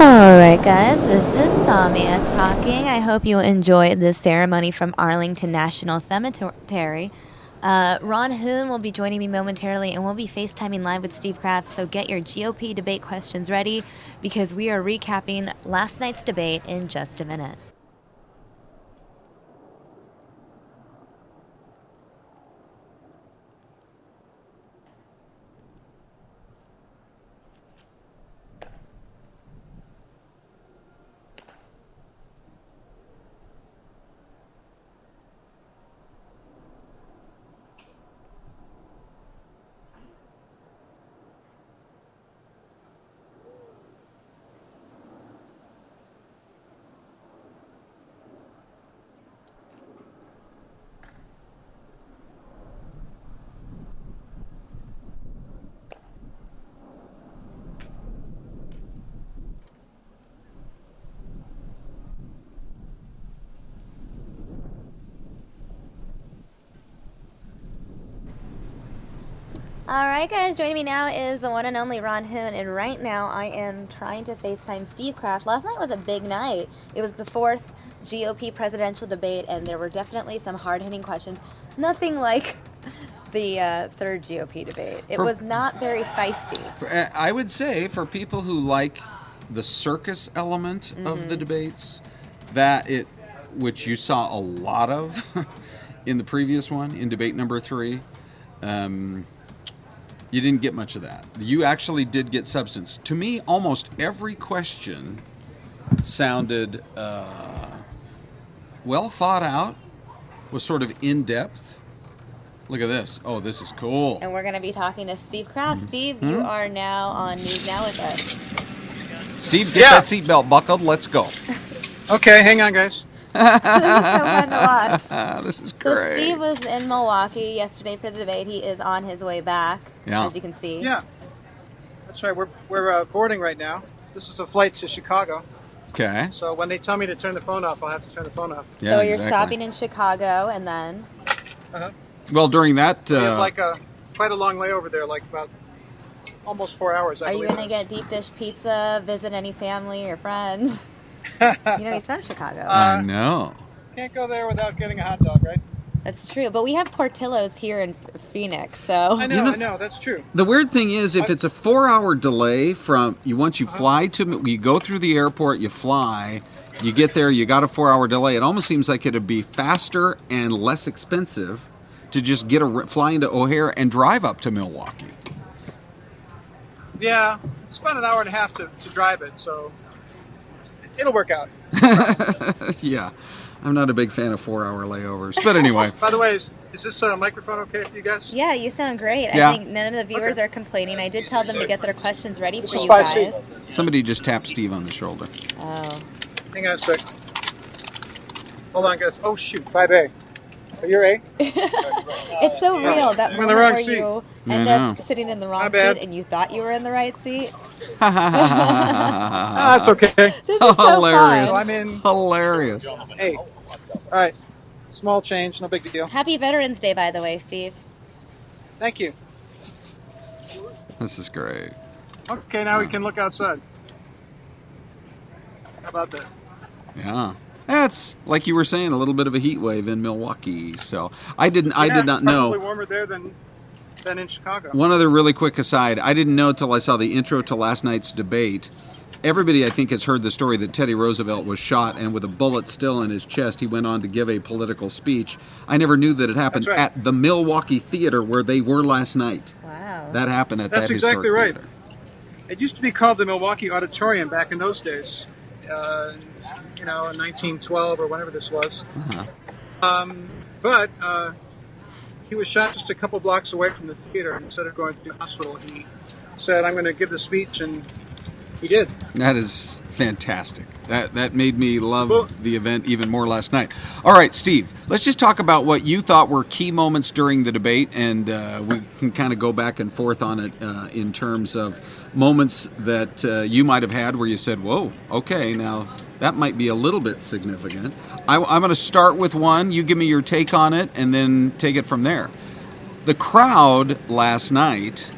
Alright guys, this is Samia talking. I hope you enjoyed this ceremony from Arlington National Cemetery. Ron Hoon will be joining me momentarily, and we'll be FaceTiming live with Steve Kraft, so get your GOP debate questions ready because we are recapping last night's debate in just a minute. All right, guys, joining me now is the one and only Ron Hoon, and right now I am trying to FaceTime Steve Kraft. Last night was a big night. It was the 4th GOP presidential debate, and there were definitely some hard-hitting questions. Nothing like the 3rd GOP debate. It was not very feisty. I would say for people who like the circus element of the debates, which you saw a lot of in the previous one, in debate number 3, you didn't get much of that. You actually did get substance. To me, almost every question sounded well thought out, was sort of in-depth. Look at this. Oh, this is cool. And we're going to be talking to Steve Kraft. Steve, you are now on News Now with us. Steve, get that seatbelt buckled. Let's go. Okay, hang on, guys. This is so fun to watch. This is great. So Steve was in Milwaukee yesterday for the debate. He is on his way back, as you can see. Yeah, that's right. We're boarding right now. This is a flight to Chicago. Okay. So when they tell me to turn the phone off, I'll have to turn the phone off. Yeah, so you're stopping in Chicago, and then? Well, during that... we have quite a long layover there, like about almost 4 hours. Are you going to get deep dish pizza, visit any family or friends? He's from Chicago. I know. Can't go there without getting a hot dog, right? That's true, but we have Portillo's here in Phoenix, so... I know, that's true. The weird thing is, if it's a 4-hour delay from once you fly you go through the airport, you fly, you get there, you got a 4-hour delay. It almost seems like it'd be faster and less expensive to just fly into O'Hare and drive up to Milwaukee. Yeah, it's about an hour and a half to drive it, so it'll work out. Yeah. I'm not a big fan of 4-hour layovers, but anyway. By the way, is this microphone okay for you guys? Yeah, you sound great. Yeah. I think none of the viewers are complaining. I did tell them to get their questions ready for you 5C. guys. Somebody just tapped Steve on the shoulder. Oh. Hang on a sec. Hold on, guys. Oh, shoot, 5A. So you're A? It's so real, that I'm in moment the wrong where seat. you end up sitting in the wrong seat and you thought you were in the right seat. That's okay. This is so hilarious. So I'm in Hilarious. A. All right. Small change, no big deal. Happy Veterans Day, by the way, Steve. Thank you. This is great. Okay, now we can look outside. How about that? Yeah. That's, like you were saying, a little bit of a heat wave in Milwaukee. So I did not know. Probably warmer there than in Chicago. One other really quick aside. I didn't know till I saw the intro to last night's debate. Everybody, I think, has heard the story that Teddy Roosevelt was shot, and with a bullet still in his chest, he went on to give a political speech. I never knew that it happened at the Milwaukee Theater where they were last night. Wow. That happened at That's that exactly historic right. theater. It used to be called the Milwaukee Auditorium back in those days. In 1912 or whenever this was. But he was shot just a couple blocks away from the theater. Instead of going to the hospital, he said, "I'm going to give the speech," and he did. That is fantastic. That made me love the event even more last night. All right, Steve, let's just talk about what you thought were key moments during the debate, and we can kind of go back and forth on it in terms of moments that you might have had where you said, whoa, okay, now that might be a little bit significant. I'm going to start with one. You give me your take on it, and then take it from there. The crowd last night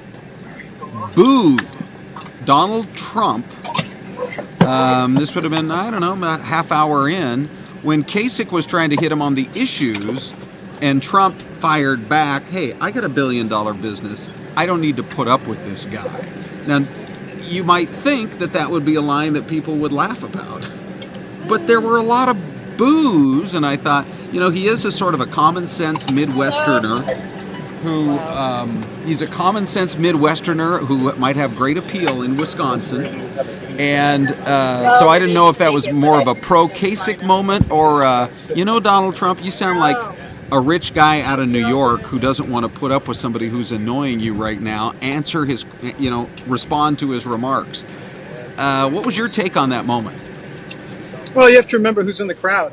booed Donald Trump. This would have been, I don't know, about half hour in, when Kasich was trying to hit him on the issues, and Trump fired back, hey, I got $1 billion business. I don't need to put up with this guy. Now, you might think that would be a line that people would laugh about. But there were a lot of boos, and I thought, he is a sort of a common sense Midwesterner who, he's a common sense Midwesterner who might have great appeal in Wisconsin. And so I didn't know if that was more of a pro-Kasich moment or, Donald Trump, you sound like a rich guy out of New York who doesn't want to put up with somebody who's annoying you right now. Answer his, respond to his remarks. What was your take on that moment? Well, you have to remember who's in the crowd.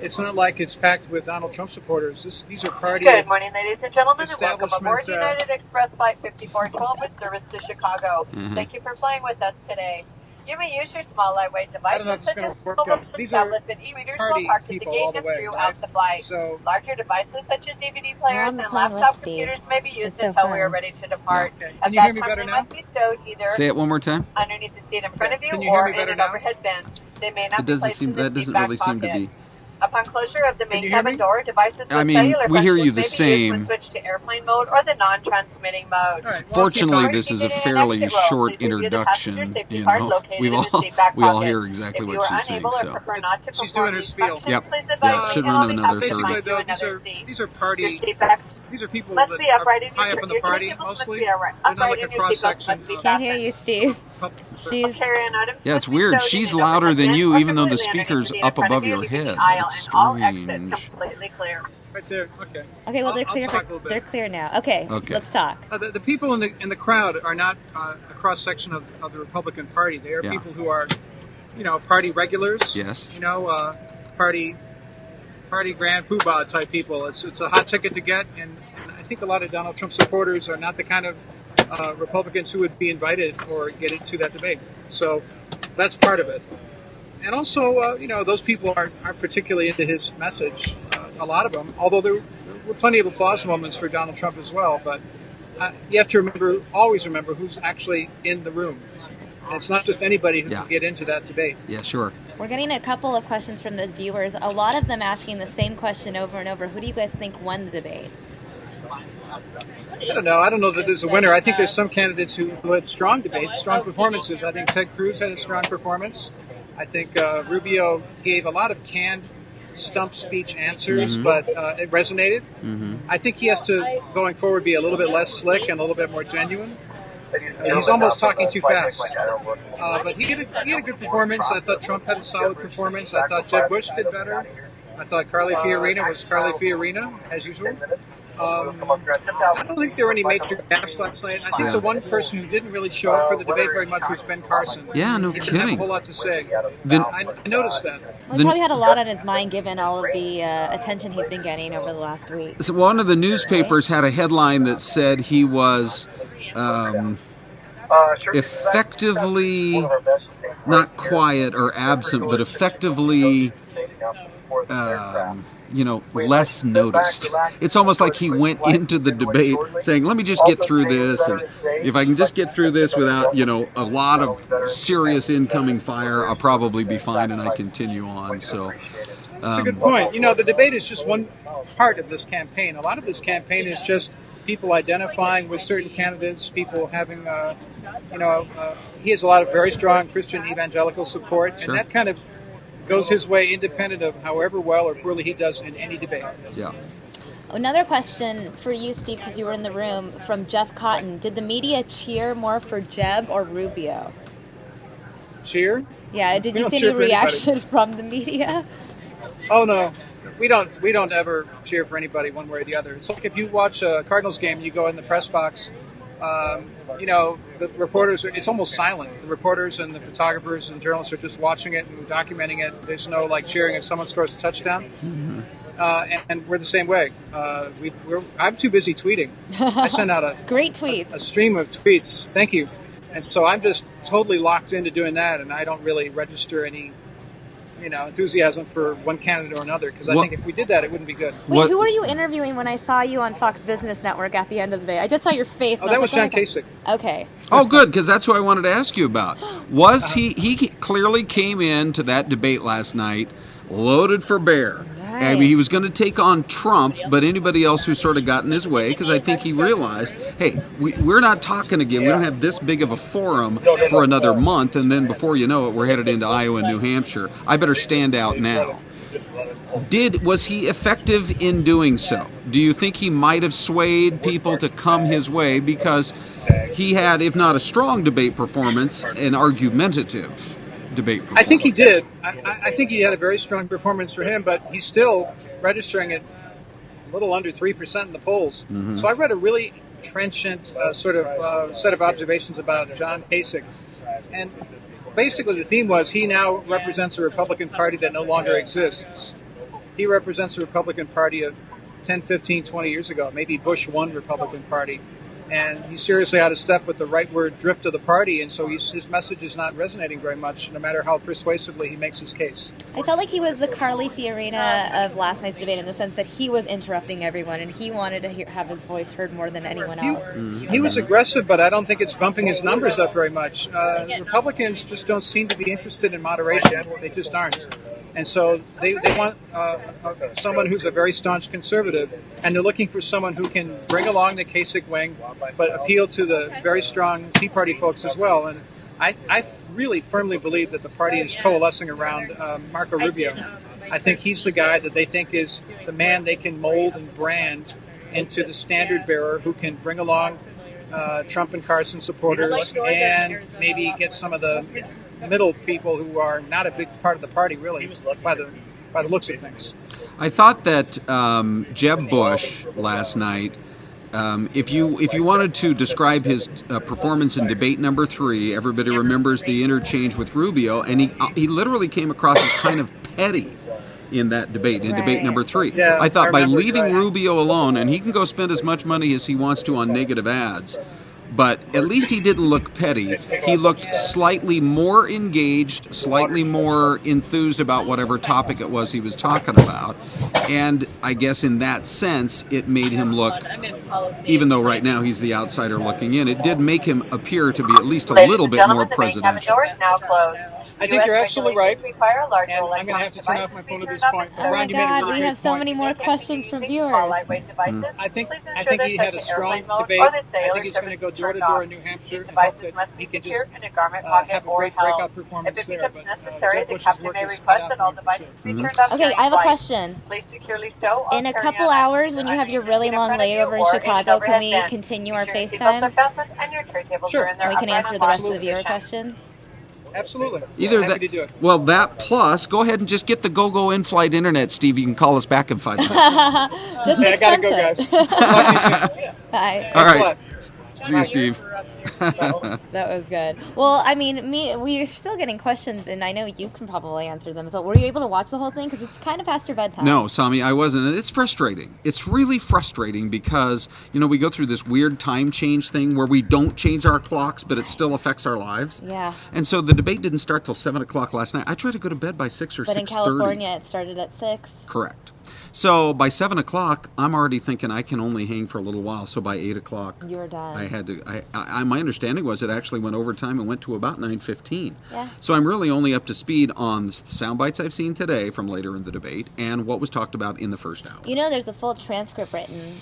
It's not like it's packed with Donald Trump supporters. These are party. Good morning, ladies and gentlemen, and welcome aboard United Express Flight 5412 with service to Chicago. Thank you for flying with us today. You may use your small lightweight I don't know if devices it's such going as to work mobile out. These are tablets and e-readers will party park at the people gate all the and way, throughout right? the flight. So Larger devices such as DVD We're players on the and plane with laptop Steve. computers may be used It's so until we are fun. ready to depart. okay. At Can you hear that me time, better they now? must be stowed either Say it one more time. underneath the seat in front of you Can you hear or me in better an now? overhead bin. They may not It be doesn't placed seem in the that seat doesn't back really seem to pocket. be. Upon closure of the main you hear cabin me? door, devices I with mean, cellular we hear you functions the may be used when same. switched to airplane mode or the non-transmitting mode. All right. Well, I'll keep Fortunately, talking. this is a Seated in an fairly exit row, short please review the passenger introduction. safety You card know, located in the seat back we all pocket. hear exactly If you what are she's saying. unable or So, prefer not to She's perform doing her these spiel. functions, yep, please yeah, advise me should and run I'll to be another happy to 30. find Basically, you though, another seat. these are Your party. seat back These are people must that be are upright in your high up in the your party, tables must mostly. be They're not upright like a and your cross seatbelts section must be of. Can't fastened. hear you, Steve. She's Carry-on items Yeah, must it's be weird. stowed in She's an louder overhead than bin you, or even though the completely underneath the speaker's seat in up front of above you, your leaving the head. aisle That's and all exits strange. completely clear. Right there. Okay. okay. Well, they're I'll clear. talk a little bit. They're clear now. Okay, Okay. let's talk. The people in the crowd are not a cross section of the Republican Party. They are Yeah. people who are, party regulars. Yes. Party grand poobah type people. It's a hot ticket to get, and I think a lot of Donald Trump supporters are not the kind of Republicans who would be invited or get into that debate. So that's part of it. And also, those people aren't particularly into his message. A lot of them, although there were plenty of applause moments for Donald Trump as well. But you have to always remember who's actually in the room. And it's not just anybody who can get into that debate. Yeah, sure. We're getting a couple of questions from the viewers. A lot of them asking the same question over and over. Who do you guys think won the debate? I don't know. I don't know that there's a winner. I think there's some candidates who had strong debates, strong performances. I think Ted Cruz had a strong performance. I think Rubio gave a lot of canned stump speech answers, but it resonated. I think he has to, going forward, be a little bit less slick and a little bit more genuine. He's almost talking too fast. But he had a good performance. I thought Trump had a solid performance. I thought Jeb Bush did better. I thought Carly Fiorina was Carly Fiorina, as usual. I don't think there were any major gaps last night. I think the one person who didn't really show up for the debate very much was Ben Carson. Yeah, no He didn't have a kidding. whole lot to say. Then- I noticed that. Well, he probably had a lot on his mind given all of the attention he's been getting over the last week. So one of the newspapers had a headline that said he was effectively not quiet or absent, but effectively, less noticed. It's almost like he went into the debate saying, let me just get through this, and if I can just get through this without, a lot of serious incoming fire, I'll probably be fine, and I continue on. So That's a good point. The debate is just one part of this campaign. A lot of this campaign is just people identifying with certain candidates, people having, he has a lot of very strong Christian evangelical support, Sure. and that kind of goes his way independent of however well or poorly he does in any debate. Yeah. Another question for you, Steve, because you were in the room, from Jeff Cotton. Did the media cheer more for Jeb or Rubio? Cheer? Yeah, did We you don't see cheer any for anybody. reaction from the media? Oh no, we don't ever cheer for anybody one way or the other. It's like if you watch a Cardinals game, you go in the press box. The reporters, it's almost silent. The reporters and the photographers and journalists are just watching it and documenting it. There's no cheering if someone scores a touchdown. And we're the same way. I'm too busy tweeting. I send out a great tweets, a stream of tweets. Thank you. And so I'm just totally locked into doing that, and I don't really register any, enthusiasm for one candidate or another, because I think if we did that, it wouldn't be good. Wait, who were you interviewing when I saw you on Fox Business Network at the end of the day? I just saw your face. Oh, that was John Kasich. Okay. Oh, good, because that's what I wanted to ask you about. Was he clearly came into that debate last night loaded for bear. I mean, he was going to take on Trump, but anybody else who sort of got in his way, because I think he realized, hey, we're not talking again. We don't have this big of a forum for another month, and then before you know it, we're headed into Iowa and New Hampshire. I better stand out now. Was he effective in doing so? Do you think he might have swayed people to come his way because he had, if not a strong debate performance, an argumentative debate performance? I think he did. I think he had a very strong performance for him, but he's still registering at a little under 3% in the polls. Mm-hmm. So I read a really trenchant set of observations about John Kasich. And basically the theme was he now represents a Republican Party that no longer exists. He represents a Republican Party of 10, 15, 20 years ago, maybe Bush 1 Republican Party. and he's seriously out of step with the rightward drift of the party, and so his message is not resonating very much, no matter how persuasively he makes his case. I felt like he was the Carly Fiorina of last night's debate in the sense that he was interrupting everyone and he wanted to have his voice heard more than anyone else. He was aggressive, but I don't think it's bumping his numbers up very much. Republicans just don't seem to be interested in moderation. They just aren't. And so they want someone who's a very staunch conservative, and they're looking for someone who can bring along the Kasich wing, but appeal to the very strong Tea Party folks as well. And I really firmly believe that the party is coalescing around Marco Rubio. I think he's the guy that they think is the man they can mold and brand into the standard bearer who can bring along Trump and Carson supporters and maybe get some of the middle people who are not a big part of the party, really, by the looks of things. I thought that Jeb Bush last night, if you wanted to describe his performance in debate number 3, everybody remembers the interchange with Rubio, and he literally came across as kind of petty in that debate, in debate number 3. Yeah, I thought by leaving Rubio alone, and he can go spend as much money as he wants to on negative ads, but at least he didn't look petty. He looked slightly more engaged, slightly more enthused about whatever topic it was he was talking about. And I guess in that sense, it made him look, even though right now he's the outsider looking in, it did make him appear to be at least a little bit more presidential. I think you're absolutely right, and I'm going to have to turn off my phone at this point. Oh my God, we have so many more questions from viewers. I think he had a strong debate. I think he's going to go door to door in New Hampshire and hope that he can just have a great breakout performance there. But Jeb Bush's work is cut out for him. Okay, I have a question. In a couple hours, when you have your really long layover in Chicago, can we continue our FaceTime? Sure. And we can answer the rest of the viewer questions? Absolutely. Either Happy that, to do it. well, that plus, go ahead and just get the go in-flight internet, Steve. You can call us back in 5 minutes. Just I gotta go, guys. Talk to you soon. Bye. All right. See you, Steve. That was good. Well, I mean, we're still getting questions, and I know you can probably answer them. So were you able to watch the whole thing? Because it's kind of past your bedtime. No, Sami, I wasn't. It's frustrating. It's really frustrating because, we go through this weird time change thing where we don't change our clocks, but it still affects our lives. Yeah. And so the debate didn't start till 7 o'clock last night. I tried to go to bed by 6 or 6:30. But in California, it started at 6. Correct. So by 7 o'clock, I'm already thinking I can only hang for a little while. So by 8 o'clock, you were done. I had to. My understanding was it actually went overtime and went to about 9:15. Yeah. So I'm really only up to speed on the sound bites I've seen today from later in the debate and what was talked about in the first hour. There's a full transcript written.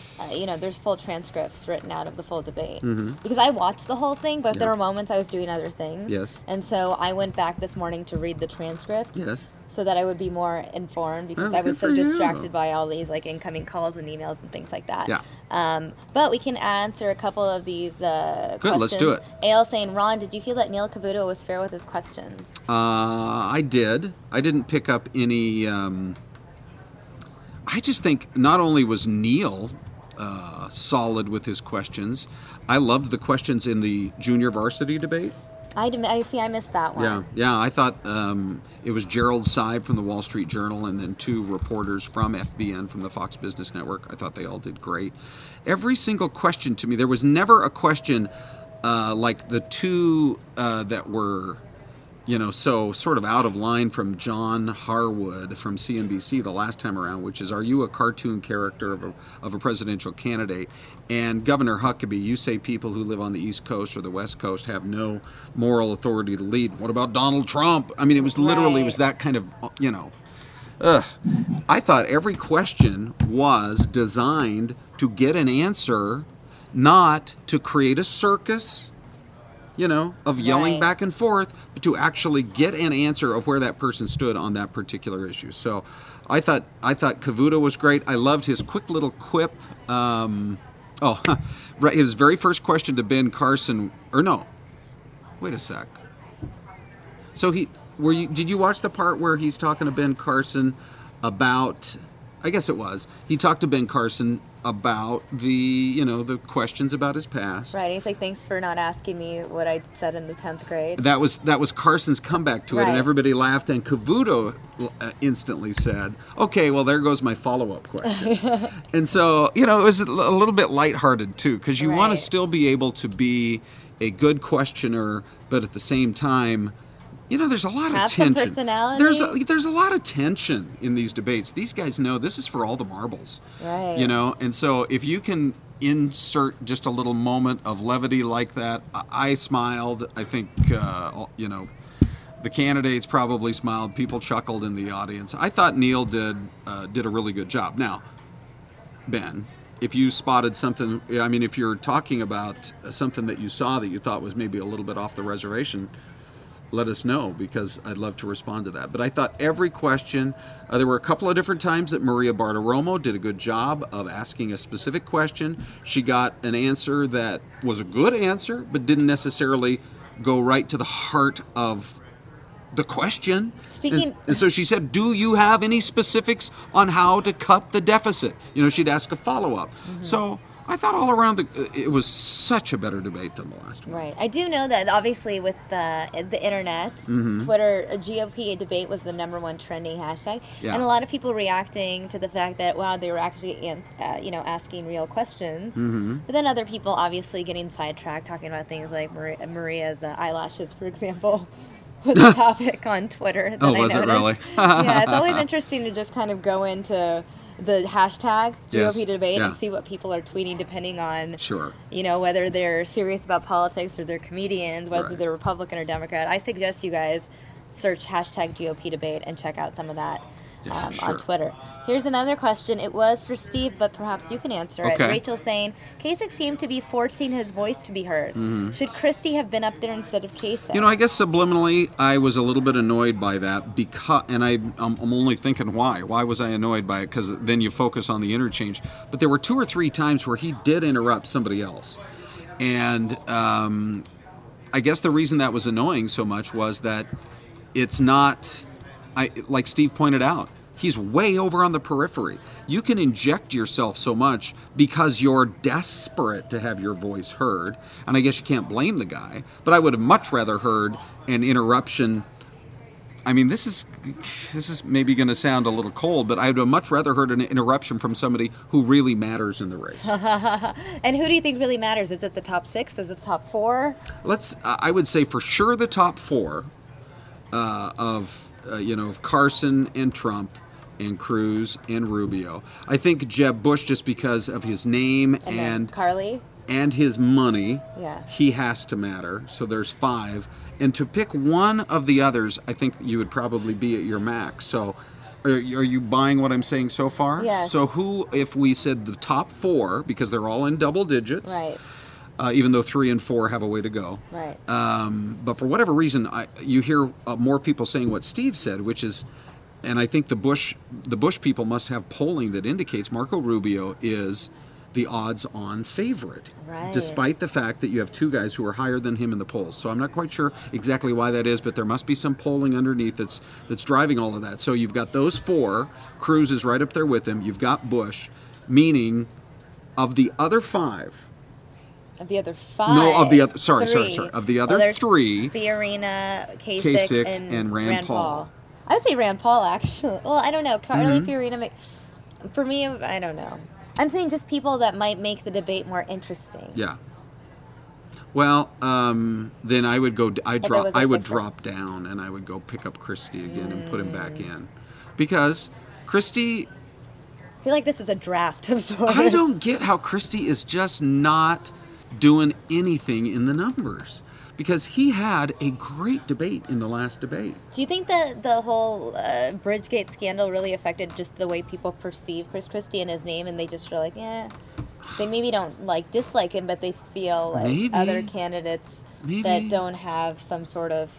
There's full transcripts written out of the full debate. Mm-hmm. Because I watched the whole thing, but there were moments I was doing other things. Yes. And so I went back this morning to read the transcript. Yes. So that I would be more informed because I was so distracted by all these incoming calls and emails and things like that. Yeah. But we can answer a couple of these questions. Good, let's do it. AL saying, Ron, did you feel that Neil Cavuto was fair with his questions? I did. I didn't pick up any. I just think not only was Neil solid with his questions, I loved the questions in the junior varsity debate. I missed that one. Yeah. I thought it was Gerald Seib from the Wall Street Journal and then 2 reporters from FBN from the Fox Business Network. I thought they all did great. Every single question to me, there was never a question like the 2 that were, so sort of out of line from John Harwood from CNBC the last time around, which is, are you a cartoon character of a presidential candidate? And Governor Huckabee, you say people who live on the East Coast or the West Coast have no moral authority to lead. What about Donald Trump? I mean, it was literally, it was that kind of, I thought every question was designed to get an answer, not to create a circus, of yelling back and forth, but to actually get an answer of where that person stood on that particular issue. So I thought Cavuto was great. I loved his quick little quip. His very first question to Ben Carson, wait a sec. So did you watch the part where he's talking to Ben Carson about I guess it was. He talked to Ben Carson about the questions about his past. Right. He's like, thanks for not asking me what I said in the 10th grade. That was Carson's comeback to it, and Right. everybody laughed, and Cavuto instantly said, okay, well, there goes my follow-up question. And so, it was a little bit lighthearted, too, because you want to still be able to be a good questioner, but at the same time, there's a lot Have of some tension. personality. There's a lot of tension in these debates. These guys know this is for all the marbles. Right. And so if you can insert just a little moment of levity like that, I smiled. I think, the candidates probably smiled. People chuckled in the audience. I thought Neil did a really good job. Now, Ben, if you spotted something, if you're talking about something that you saw that you thought was maybe a little bit off the reservation, let us know, because I'd love to respond to that. But I thought every question, there were a couple of different times that Maria Bartiromo did a good job of asking a specific question. She got an answer that was a good answer, but didn't necessarily go right to the heart of the question. And so she said, do you have any specifics on how to cut the deficit? She'd ask a follow-up. Mm-hmm. So I thought all around it was such a better debate than the last one. Right. I do know that obviously with the internet, Mhm. Twitter, GOP debate was the #1 trending hashtag, Yeah. and a lot of people reacting to the fact that wow, they were actually asking real questions. Mhm. But then other people obviously getting sidetracked, talking about things like Maria's eyelashes, for example. Was a topic on Twitter. That Oh, I was it noticed. really? Yeah, it's always interesting to just kind of go into the hashtag Yes, GOP debate yeah. and see what people are tweeting depending on Sure. whether they're serious about politics or they're comedians, whether Right. they're Republican or Democrat. I suggest you guys search hashtag GOP debate and check out some of that Yeah, sure. on Twitter. Here's another question. It was for Steve, but perhaps you can answer it. Okay. Rachel saying, Kasich seemed to be forcing his voice to be heard. Mhm. Should Christie have been up there instead of Kasich? I guess subliminally, I was a little bit annoyed by that because, and I'm only thinking why. Why was I annoyed by it? Because then you focus on the interchange. But there were 2 or 3 times where he did interrupt somebody else, and I guess the reason that was annoying so much was that it's not, like Steve pointed out, he's way over on the periphery. You can inject yourself so much because you're desperate to have your voice heard. And I guess you can't blame the guy, but I would have much rather heard an interruption. This is maybe going to sound a little cold, but I would have much rather heard an interruption from somebody who really matters in the race. And who do you think really matters? Is it the top 6? Is it the top 4? I would say for sure the top 4 of Carson and Trump and Cruz and Rubio. I think Jeb Bush, just because of his name and Carly and his money, Yeah. he has to matter. So there's 5. And to pick one of the others, I think you would probably be at your max. So are you buying what I'm saying so far? Yes. So who, if we said the top 4, because they're all in double digits, Right. Even though 3 and 4 have a way to go. Right. But for whatever reason, you hear more people saying what Steve said, which is, and I think the Bush people must have polling that indicates Marco Rubio is the odds-on favorite, Right. despite the fact that you have 2 guys who are higher than him in the polls. So I'm not quite sure exactly why that is, but there must be some polling underneath that's driving all of that. So you've got those 4. Cruz is right up there with him. You've got Bush, meaning of the other 5. Of the other 5? No, of the other. Sorry. Three. Of the other there's 3. Fiorina, Kasich, and Rand Paul. I would say Rand Paul, actually. Well, I don't know. Carly Mhm. Fiorina, for me, I don't know. I'm saying just people that might make the debate more interesting. Yeah. Well, then I would go. I would drop down, and I would go pick up Christie again and put him back in, because Christie. I feel like this is a draft of sorts. I don't get how Christie is just not doing anything in the numbers, because he had a great debate in the last debate. Do you think that the whole Bridgegate scandal really affected just the way people perceive Chris Christie and his name, and they just feel like, they maybe don't dislike him, but they feel like Maybe. other candidates that don't have some sort of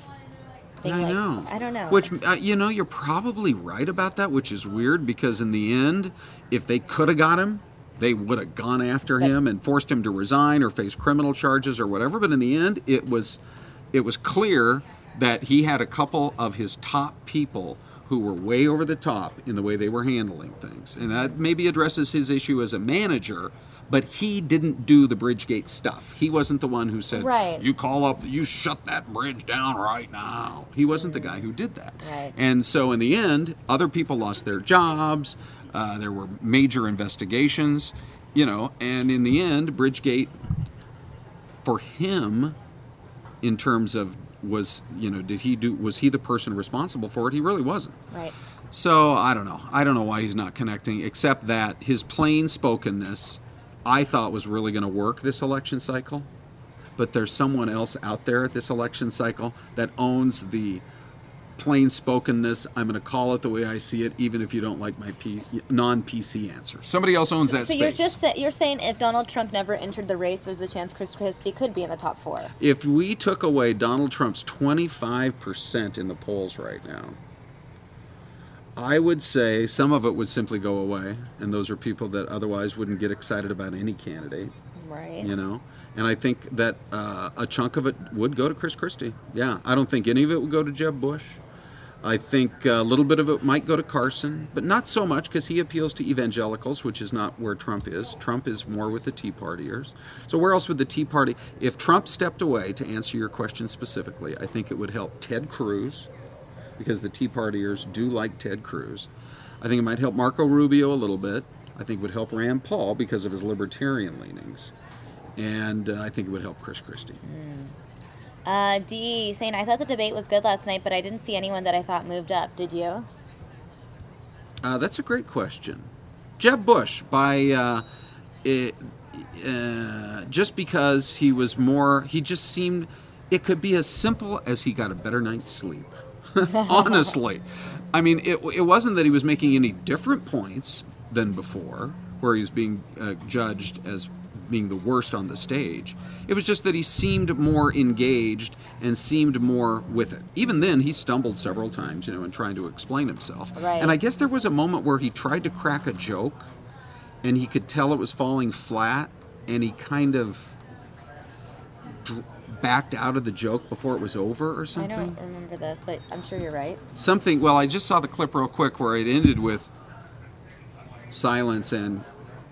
thing I know. I don't know. Which, you're probably right about that, which is weird, because in the end, if they could have got him, they would have gone after him and forced him to resign or face criminal charges or whatever. But in the end, it was clear that he had a couple of his top people who were way over the top in the way they were handling things. And that maybe addresses his issue as a manager, but he didn't do the Bridgegate stuff. He wasn't the one who said, Right. you call up, you shut that bridge down right now. He wasn't the guy who did that. Right. And so in the end, other people lost their jobs. There were major investigations, and in the end, Bridgegate, for him, in terms of was he the person responsible for it? He really wasn't. Right. So I don't know. I don't know why he's not connecting, except that his plain spokenness, I thought, was really going to work this election cycle. But there's someone else out there at this election cycle that owns the plain spokenness. I'm going to call it the way I see it, even if you don't like my non-PC answer. Somebody else owns that space. So you're saying if Donald Trump never entered the race, there's a chance Chris Christie could be in the top 4. If we took away Donald Trump's 25% in the polls right now, I would say some of it would simply go away, and those are people that otherwise wouldn't get excited about any candidate. Right. And I think that a chunk of it would go to Chris Christie. Yeah, I don't think any of it would go to Jeb Bush. I think a little bit of it might go to Carson, but not so much because he appeals to evangelicals, which is not where Trump is. Trump is more with the Tea Partiers. So where else would the Tea Party... If Trump stepped away, to answer your question specifically, I think it would help Ted Cruz, because the Tea Partiers do like Ted Cruz. I think it might help Marco Rubio a little bit. I think it would help Rand Paul because of his libertarian leanings. And I think it would help Chris Christie. Dee saying, I thought the debate was good last night, but I didn't see anyone that I thought moved up. Did you? That's a great question. Jeb Bush, just because he was more, he just seemed, it could be as simple as he got a better night's sleep. Honestly. I mean, it wasn't that he was making any different points than before, where he was being judged as being the worst on the stage. It was just that he seemed more engaged and seemed more with it. Even then, he stumbled several times, in trying to explain himself. Right. And I guess there was a moment where he tried to crack a joke, and he could tell it was falling flat, and he kind of backed out of the joke before it was over or something. I don't remember this, but I'm sure you're right. Well, I just saw the clip real quick where it ended with silence and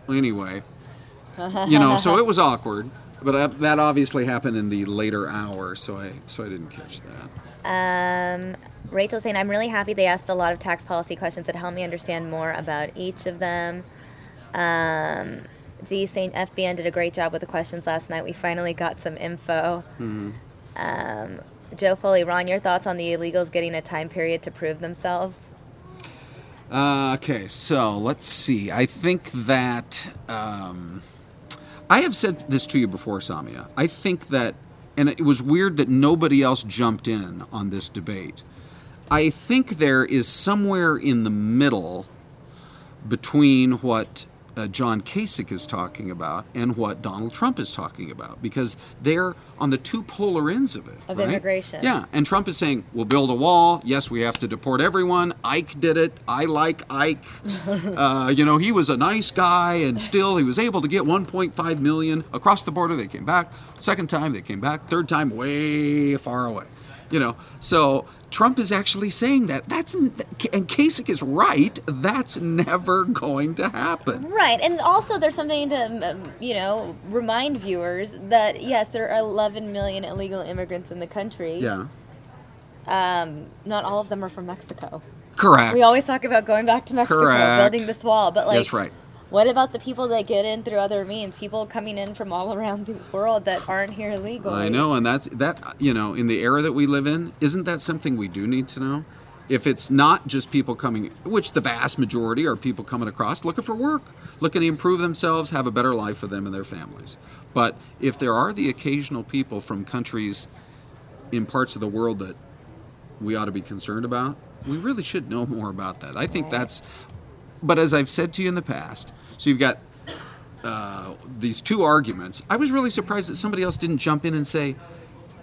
anyway... so it was awkward, but that obviously happened in the later hour, so I didn't catch that. Rachel saying, I'm really happy they asked a lot of tax policy questions that helped me understand more about each of them. G saying, FBN did a great job with the questions last night. We finally got some info. Mm-hmm. Joe Foley, Ron, your thoughts on the illegals getting a time period to prove themselves? Okay, so let's see. I think that... I have said this to you before, Samia. I think that, and it was weird that nobody else jumped in on this debate. I think there is somewhere in the middle between what John Kasich is talking about and what Donald Trump is talking about, because they're on the two polar ends of it. Of right? Immigration. Yeah, and Trump is saying, we'll build a wall. Yes, we have to deport everyone. Ike did it. I like Ike. He was a nice guy, and still he was able to get 1.5 million across the border. They came back. Second time, they came back. Third time, way far away. So Trump is actually saying that. And Kasich is right. That's never going to happen. Right. And also there's something to, remind viewers that, yes, there are 11 million illegal immigrants in the country. Yeah. Not all of them are from Mexico. Correct. We always talk about going back to Mexico, building this wall. But, that's right. What about the people that get in through other means? People coming in from all around the world that aren't here legally. I know, and that's in the era that we live in, isn't that something we do need to know? If it's not just people coming, which the vast majority are people coming across looking for work, looking to improve themselves, have a better life for them and their families. But if there are the occasional people from countries in parts of the world that we ought to be concerned about, we really should know more about that. I think that's... But as I've said to you in the past, so you've got these two arguments. I was really surprised that somebody else didn't jump in and say,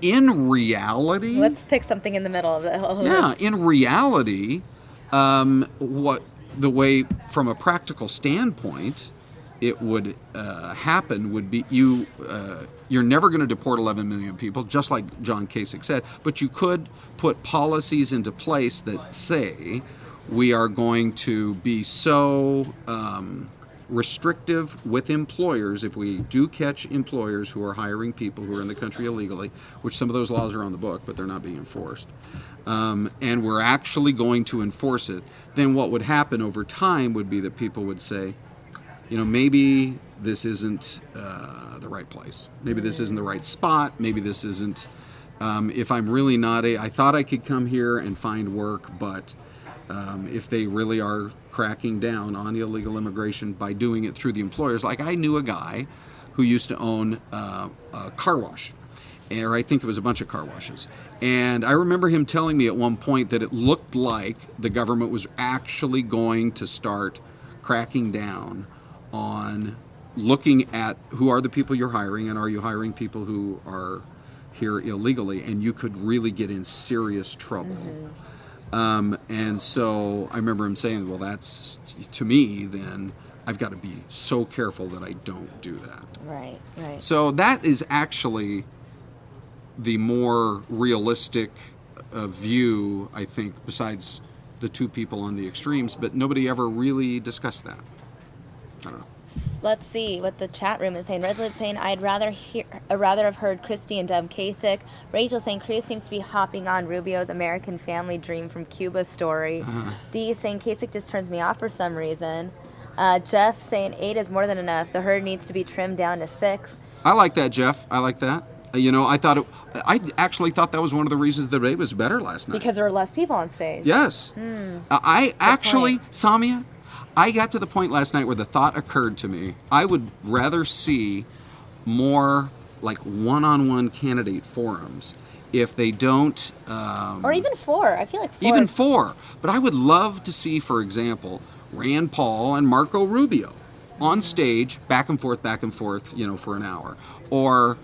in reality... Let's pick something in the middle of the whole... Yeah, in reality, what the way, from a practical standpoint, it would happen would be you're never going to deport 11 million people, just like John Kasich said, but you could put policies into place that say we are going to be so restrictive with employers if we do catch employers who are hiring people who are in the country illegally, which some of those laws are on the book, but they're not being enforced, and we're actually going to enforce it, then what would happen over time would be that people would say, maybe this isn't the right place. Maybe this isn't the right spot. Maybe this isn't, if I'm really not I thought I could come here and find work, but if they really are cracking down on illegal immigration by doing it through the employers. Like I knew a guy who used to own a car wash, or I think it was a bunch of car washes. And I remember him telling me at one point that it looked like the government was actually going to start cracking down on looking at who are the people you're hiring, and are you hiring people who are here illegally, and you could really get in serious trouble. And so I remember him saying, well, that's, to me, then I've got to be so careful that I don't do that. Right. So that is actually the more realistic view, I think, besides the two people on the extremes, but nobody ever really discussed that. I don't know. Let's see what the chat room is saying. Resident saying, I'd rather have heard Christie and Deb Kasich. Rachel saying, Cruz seems to be hopping on Rubio's American family dream from Cuba story. Dee saying, Kasich just turns me off for some reason. Jeff saying, 8 is more than enough. The herd needs to be trimmed down to 6. I like that, Jeff. I like that. I actually thought that was one of the reasons the debate was better last night. Because there were less people on stage. Yes. I actually, Samia, I got to the point last night where the thought occurred to me, I would rather see more like one-on-one candidate forums if they don't... or even 4. I feel like 4. Even 4. But I would love to see, for example, Rand Paul and Marco Rubio on stage, back and forth, for an hour. Or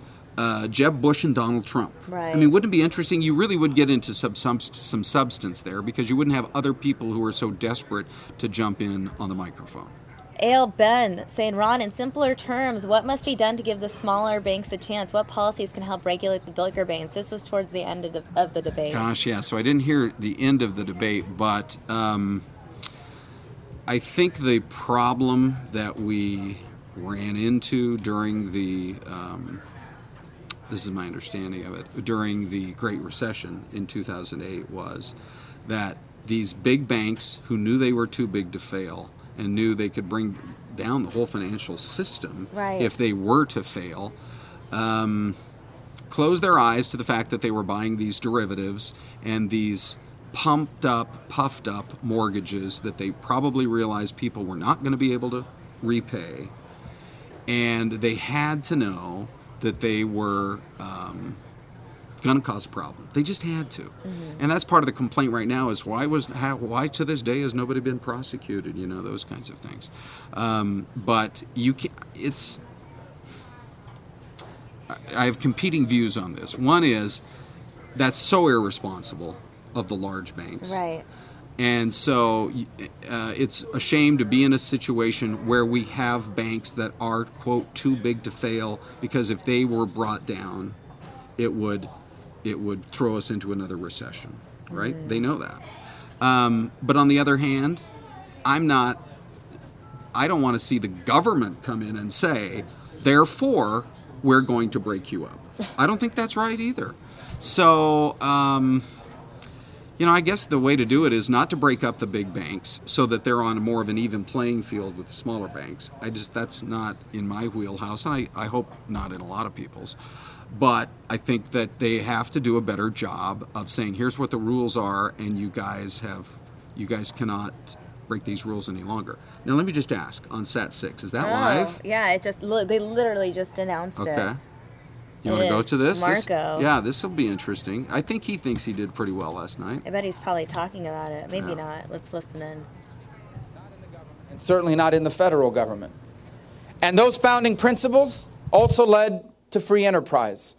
Jeb Bush and Donald Trump. Right. I mean, wouldn't it be interesting? You really would get into some substance there, because you wouldn't have other people who are so desperate to jump in on the microphone. Ale Ben saying, Ron, in simpler terms, what must be done to give the smaller banks a chance? What policies can help regulate the bigger banks? This was towards the end of the debate. Gosh, yeah. So I didn't hear the end of the debate, but I think the problem that we ran into during the... this is my understanding of it, during the Great Recession in 2008 was that these big banks who knew they were too big to fail and knew they could bring down the whole financial system if they were to fail, closed their eyes to the fact that they were buying these derivatives and these puffed up mortgages that they probably realized people were not going to be able to repay. And they had to know that they were going to cause a problem. They just had to. And that's part of the complaint right now is why to this day has nobody been prosecuted, those kinds of things. But you can, I have competing views on this. One is that's so irresponsible of the large banks. Right. And so it's a shame to be in a situation where we have banks that are, quote, too big to fail, because if they were brought down, it would throw us into another recession, right? They know that. But on the other hand, I don't want to see the government come in and say, therefore, we're going to break you up. I don't think that's right either. So... I guess the way to do it is not to break up the big banks so that they're on more of an even playing field with the smaller banks. That's not in my wheelhouse, and I hope not in a lot of people's. But I think that they have to do a better job of saying, here's what the rules are, and you guys cannot break these rules any longer. Now, let me just ask, on Sat 6, is that live? Yeah, they literally just announced it. Okay. You want to go to this? Marco. This will be interesting. I think he thinks he did pretty well last night. I bet he's probably talking about it. Maybe not. Let's listen in. And certainly not in the federal government. And those founding principles also led to free enterprise,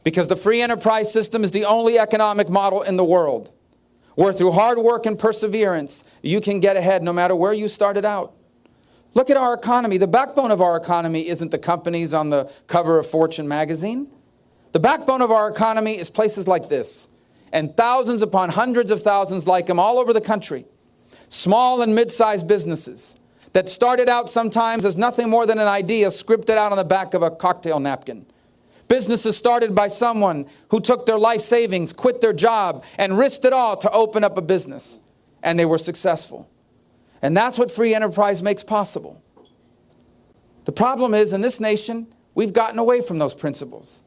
because the free enterprise system is the only economic model in the world where through hard work and perseverance, you can get ahead no matter where you started out. Look at our economy. The backbone of our economy isn't the companies on the cover of Fortune magazine. The backbone of our economy is places like this, and thousands upon hundreds of thousands like them all over the country. Small and mid-sized businesses that started out sometimes as nothing more than an idea scripted out on the back of a cocktail napkin. Businesses started by someone who took their life savings, quit their job, and risked it all to open up a business. And they were successful. And that's what free enterprise makes possible. The problem is, in this nation, we've gotten away from those principles.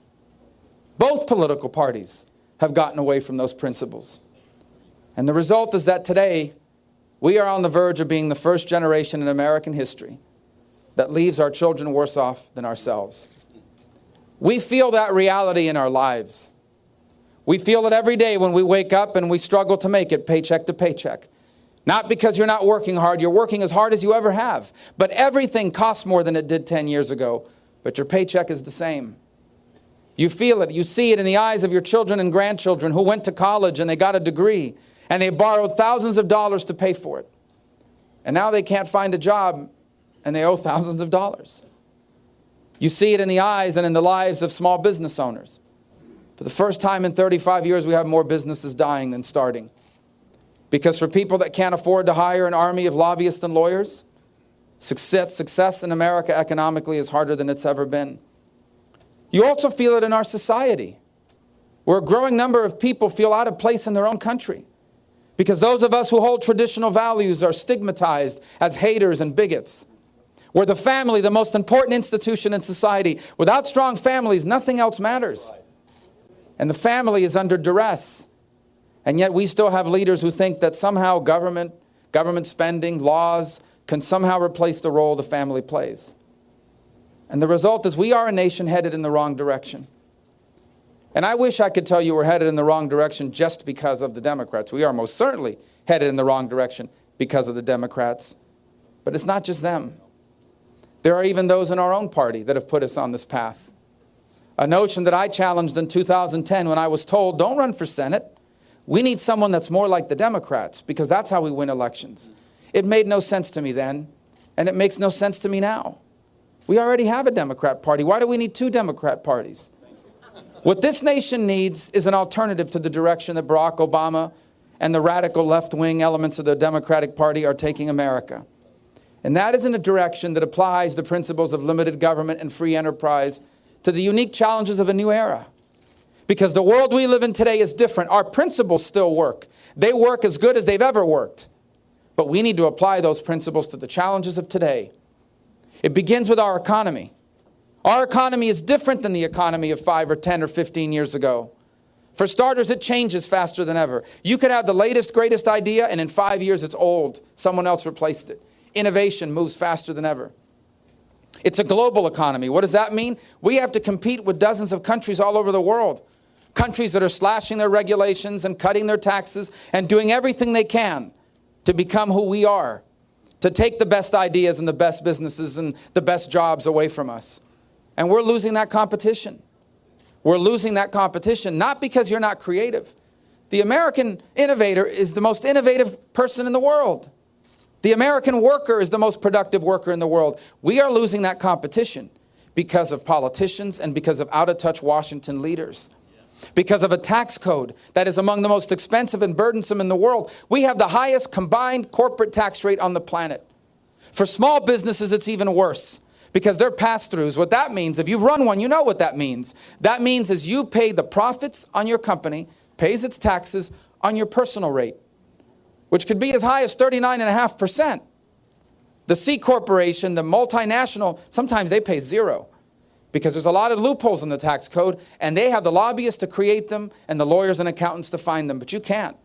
Both political parties have gotten away from those principles. And the result is that today, we are on the verge of being the first generation in American history that leaves our children worse off than ourselves. We feel that reality in our lives. We feel it every day when we wake up and we struggle to make it paycheck to paycheck. Not because you're not working hard, you're working as hard as you ever have. But everything costs more than it did 10 years ago, but your paycheck is the same. You feel it, you see it in the eyes of your children and grandchildren who went to college and they got a degree and they borrowed thousands of dollars to pay for it. And now they can't find a job and they owe thousands of dollars. You see it in the eyes and in the lives of small business owners. For the first time in 35 years, we have more businesses dying than starting. Because for people that can't afford to hire an army of lobbyists and lawyers, success in America economically is harder than it's ever been. You also feel it in our society, where a growing number of people feel out of place in their own country. Because those of us who hold traditional values are stigmatized as haters and bigots. Where the family, the most important institution in society, without strong families, nothing else matters. And the family is under duress. And yet we still have leaders who think that somehow government spending, laws, can somehow replace the role the family plays. And the result is we are a nation headed in the wrong direction. And I wish I could tell you we're headed in the wrong direction just because of the Democrats. We are most certainly headed in the wrong direction because of the Democrats. But it's not just them. There are even those in our own party that have put us on this path. A notion that I challenged in 2010 when I was told, don't run for Senate. We need someone that's more like the Democrats because that's how we win elections. It made no sense to me then, and it makes no sense to me now. We already have a Democrat party. Why do we need two Democrat parties? What this nation needs is an alternative to the direction that Barack Obama and the radical left-wing elements of the Democratic Party are taking America. And that is in a direction that applies the principles of limited government and free enterprise to the unique challenges of a new era. Because the world we live in today is different. Our principles still work. They work as good as they've ever worked. But we need to apply those principles to the challenges of today. It begins with our economy. Our economy is different than the economy of 5 or 10 or 15 years ago. For starters, it changes faster than ever. You could have the latest, greatest idea, and in 5 years it's old. Someone else replaced it. Innovation moves faster than ever. It's a global economy. What does that mean? We have to compete with dozens of countries all over the world. Countries that are slashing their regulations and cutting their taxes and doing everything they can to become who we are, to take the best ideas and the best businesses and the best jobs away from us. And we're losing that competition. We're losing that competition not because you're not creative. The American innovator is the most innovative person in the world. The American worker is the most productive worker in the world. We are losing that competition because of politicians and because of out-of-touch Washington leaders. Because of a tax code that is among the most expensive and burdensome in the world. We have the highest combined corporate tax rate on the planet. For small businesses, it's even worse because they're pass-throughs. What that means, if you've run one, you know what that means. That means is you pay the profits on your company, pays its taxes on your personal rate, which could be as high as 39.5%. The C corporation, the multinational, sometimes they pay zero. Because there's a lot of loopholes in the tax code, and they have the lobbyists to create them and the lawyers and accountants to find them, but you can't.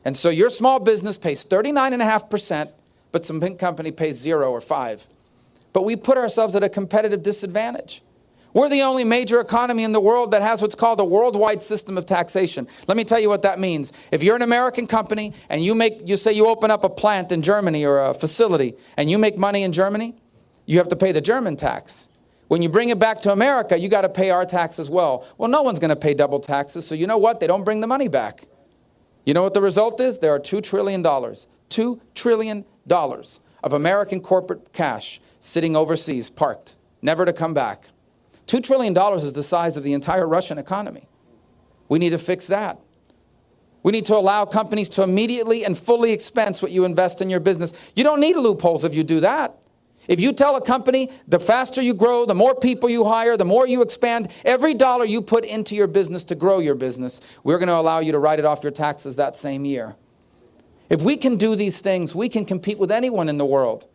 And so your small business pays 39.5%, but some big company pays 0 or 5. But we put ourselves at a competitive disadvantage. We're the only major economy in the world that has what's called a worldwide system of taxation. Let me tell you what that means. If you're an American company and you say you open up a plant in Germany or a facility and you make money in Germany, you have to pay the German tax. When you bring it back to America, you got to pay our tax as well. Well, no one's going to pay double taxes, so you know what? They don't bring the money back. You know what the result is? There are $2 trillion. $2 trillion of American corporate cash sitting overseas, parked, never to come back. $2 trillion is the size of the entire Russian economy. We need to fix that. We need to allow companies to immediately and fully expense what you invest in your business. You don't need loopholes if you do that. If you tell a company, the faster you grow, the more people you hire, the more you expand, every dollar you put into your business to grow your business, we're going to allow you to write it off your taxes that same year. If we can do these things, we can compete with anyone in the world.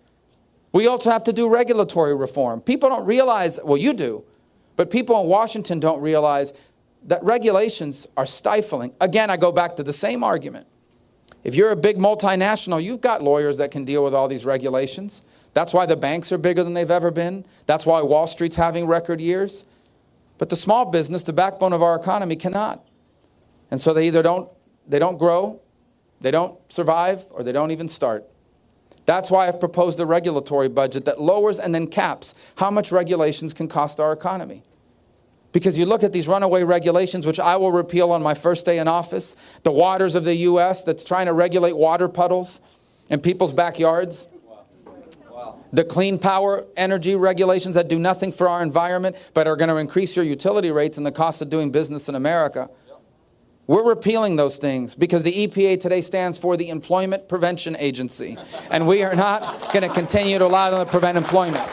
We also have to do regulatory reform. People don't realize, well, you do, but people in Washington don't realize that regulations are stifling. Again, I go back to the same argument. If you're a big multinational, you've got lawyers that can deal with all these regulations. That's why the banks are bigger than they've ever been. That's why Wall Street's having record years. But the small business, the backbone of our economy, cannot. And so they either don't grow, they don't survive, or they don't even start. That's why I've proposed a regulatory budget that lowers and then caps how much regulations can cost our economy. Because you look at these runaway regulations, which I will repeal on my first day in office, the waters of the U.S. that's trying to regulate water puddles in people's backyards. The clean power energy regulations that do nothing for our environment but are going to increase your utility rates and the cost of doing business in America. We're repealing those things because the EPA today stands for the Employment Prevention Agency. And we are not going to continue to allow them to prevent employment.